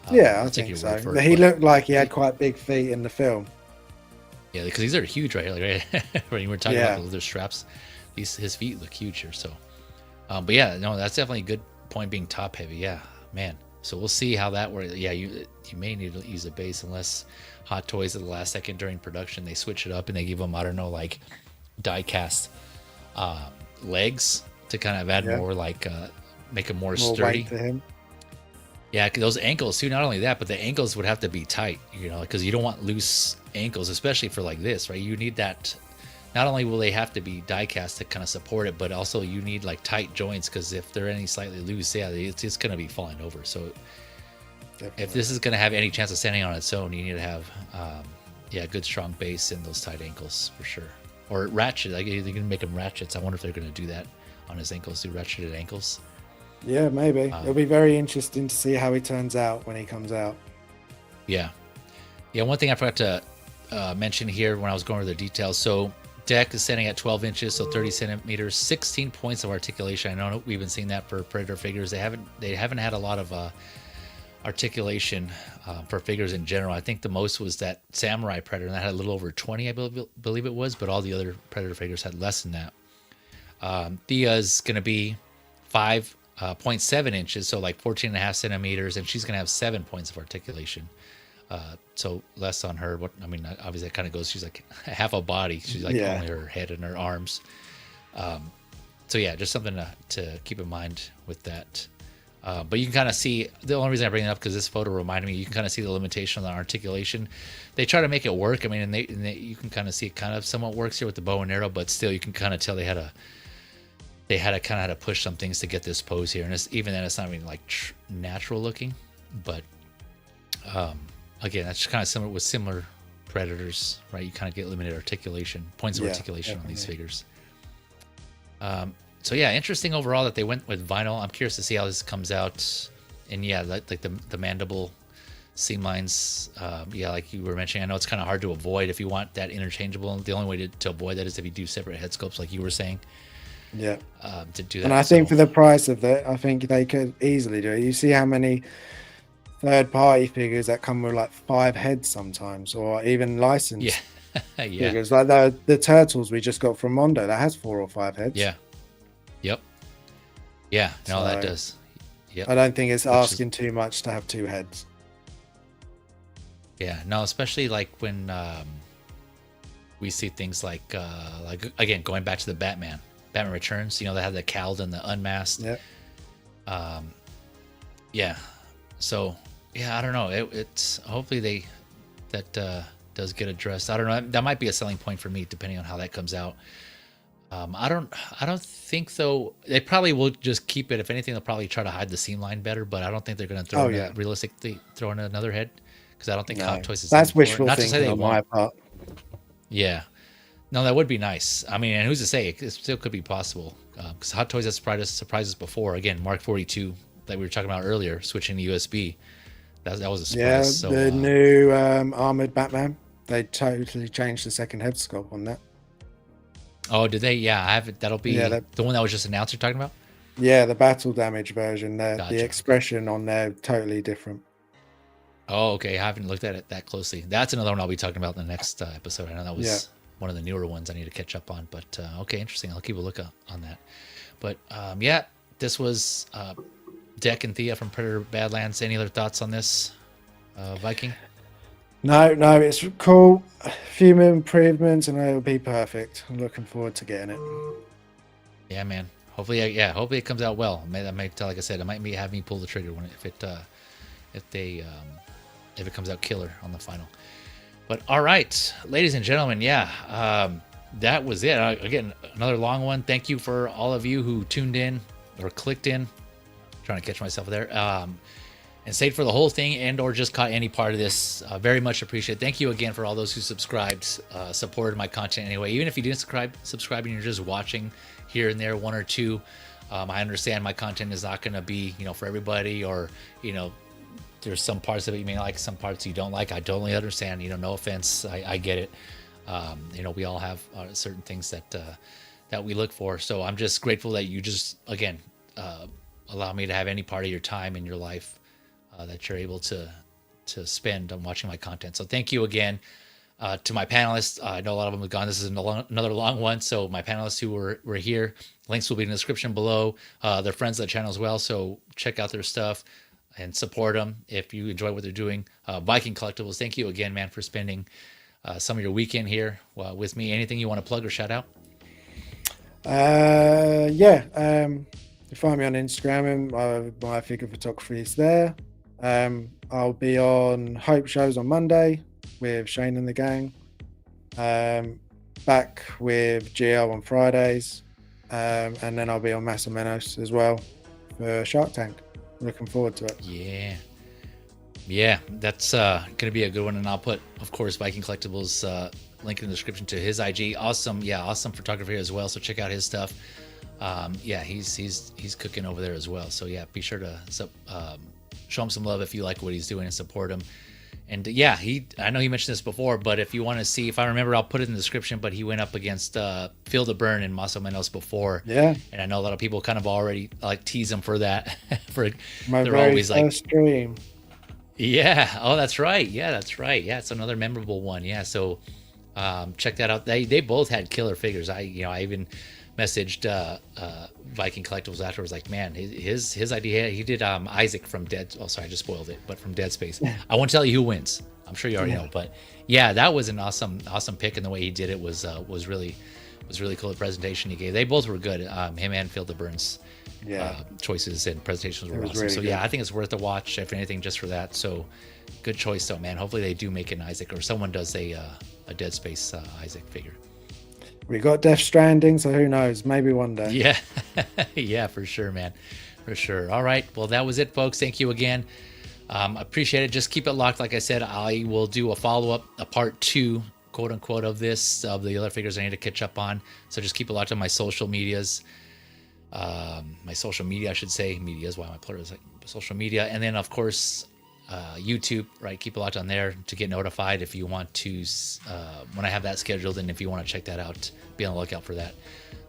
I think so. He looked like he had quite big feet in the film. Yeah, because these are huge, right? Like, right? When we're talking about the leather straps, his feet look huge here. So, but that's definitely a good point, being top heavy. Yeah, man. So we'll see how that works. Yeah, you may need to use a base unless Hot Toys at the last second during production they switch it up and they give them, I don't know, like die cast legs to kind of add more like make them more sturdy. Weight to him. Yeah, those ankles too. Not only that, but the ankles would have to be tight, because you don't want loose ankles, especially for like this, right? You need that. Not only will they have to be die cast to kind of support it, but also you need like tight joints, because if they're any slightly loose, it's just going to be falling over. So if this is going to have any chance of standing on its own, you need to have good strong base and those tight ankles for sure. Or ratchet, like you can make them ratchets. I wonder if they're going to do that on his ankles, do ratcheted ankles. Yeah, maybe. It'll be very interesting to see how he turns out when he comes out. Yeah. One thing I forgot to mention here when I was going over the details. So deck is standing at 12 inches, so 30 centimeters, 16 points of articulation. I know we've been seeing that for Predator figures. They haven't had a lot of articulation for figures in general. I think the most was that Samurai Predator, and that had a little over 20, I believe it was, but all the other Predator figures had less than that. Thia is going to be 5.7 inches, so like 14 and a half centimeters, and she's going to have 7 points of articulation. So less on her. Obviously that kind of goes, she's like half a body. She's like only her head and her arms. So yeah, just something to keep in mind with that. But you can kind of see, the only reason I bring it up because this photo reminded me, you can kind of see the limitation on the articulation. They try to make it work. I mean, and you can kind of see it kind of somewhat works here with the bow and arrow, but still you can kind of tell they had to push some things to get this pose here. And even then it's not even like natural looking, but again, that's kind of similar with similar Predators, right? You kind of get limited articulation, points of articulation on these figures. So yeah, interesting overall that they went with vinyl. I'm curious to see how this comes out. And yeah, like the mandible seam lines, like you were mentioning, I know it's kind of hard to avoid if you want that interchangeable. The only way to avoid that is if you do separate head sculpts, like you were saying. Yeah. To do that. And I think for the price of that, I think they could easily do it. You see how many third-party figures that come with like 5 heads sometimes, or even licensed figures. Like the turtles we just got from Mondo, that has 4 or 5 heads. Yeah. Yep. Yeah. No, so, that does. Yep. I don't think it's asking too much to have 2 heads. Yeah. No, especially like when we see things like again, going back to the Batman Returns, they have the cowled and the unmasked. Yep. Yeah. So yeah, I don't know. It's hopefully that does get addressed. I don't know. That might be a selling point for me, depending on how that comes out. I don't think though. They probably will just keep it. If anything, they'll probably try to hide the seam line better. But I don't think they're going to realistically throw in another head, because I don't think Hot Toys is. That's wishful thinking on my part. Yeah. No, that would be nice. I mean, and who's to say? It still could be possible, because Hot Toys has surprised us before. Again, Mark 42 that we were talking about earlier, switching to USB. That was a surprise. Yeah, so, the new armored Batman. They totally changed the second head sculpt on that. Oh, did they? Yeah, I haven't. That'll be the one that was just announced. You're talking about? Yeah, the battle damage version. Gotcha. The expression on there totally different. Oh, okay. I haven't looked at it that closely. That's another one I'll be talking about in the next episode. I know that was one of the newer ones I need to catch up on. But okay, interesting. I'll keep a look on that. But yeah, this was Deck and Thia from Predator Badlands. Any other thoughts on this, Viking? No, it's cool. A few improvements and it'll be perfect. I'm looking forward to getting it. Yeah, man. Hopefully it comes out well. Like I said, it might have me pull the trigger if it comes out killer on the final. But all right, ladies and gentlemen, that was it. Again, another long one. Thank you for all of you who tuned in or clicked in. Trying to catch myself there. And stayed for the whole thing and or just caught any part of this. Very much appreciate it. Thank you again for all those who subscribed, supported my content anyway. Even if you didn't subscribe and you're just watching here and there, 1 or 2, I understand my content is not going to be, for everybody, or, there's some parts of it you may like, some parts you don't like. I totally understand, no offense. I get it. We all have certain things that we look for. So I'm just grateful that you just, again, allow me to have any part of your time in your life that you're able to spend on watching my content. So thank you again to my panelists. I know a lot of them have gone. This is another long one. So my panelists who were here, links will be in the description below. They're friends of the channel as well. So check out their stuff and support them if you enjoy what they're doing. Viking Collectibles, thank you again, man, for spending some of your weekend here with me. Anything you want to plug or shout out? You find me on Instagram and my figure photography is there. I'll be on Hope shows on Monday with Shane and the gang. Back with GL on Fridays. And then I'll be on Menos as well for Shark Tank. Looking forward to it. Yeah, that's going to be a good one. And I'll put, of course, Viking Collectibles link in the description to his IG. Awesome photography as well. So check out his stuff. yeah, he's cooking over there as well. So yeah, be sure to show him some love if you like what he's doing and support him. And yeah, I know he mentioned this before, but if you want to see, if I remember, I'll put it in the description, but he went up against FeelDaBurn and Menos before. Yeah. And I know a lot of people kind of already like tease him for that. My they're very always first like, stream. yeah. Oh, that's right. Yeah, that's right. Yeah, it's another memorable one. Yeah. So check that out. They both had killer figures. I even messaged Viking Collectibles afterwards, like, man, his idea, he did Isaac from Dead. Oh, sorry, I just spoiled it, but from Dead Space. I won't tell you who wins. I'm sure you already know, but yeah, that was an awesome pick, and the way he did it was really cool. The presentation he gave, they both were good. Him and FeelDaBurn's choices and presentations were awesome. Really so good. Yeah, I think it's worth a watch, if anything, just for that. So good choice, though, man. Hopefully they do make an Isaac, or someone does a Dead Space Isaac figure. We got Death Stranding, so who knows? Maybe one day. Yeah, yeah, for sure, man, for sure. All right, well, that was it, folks. Thank you again. Appreciate it. Just keep it locked. Like I said, I will do a follow-up, a part 2, quote unquote, of the other figures I need to catch up on. So just keep it locked on my social medias. My social media, I should say. Media is why my plural is like social media. And then, of course, YouTube, right? Keep it locked on there to get notified if you want to, when I have that scheduled, and if you want to check that out, be on the lookout for that.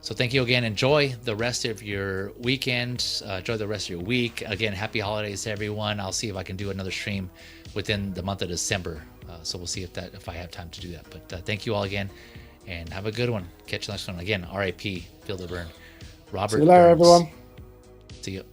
So thank you again. Enjoy the rest of your weekend. Enjoy the rest of your week. Again, happy holidays to everyone. I'll see if I can do another stream within the month of December. So we'll see if I have time to do that. But thank you all again, and have a good one. Catch you next one. Again, RIP, FeelDaBurn. Robert. See you later, everyone. See you.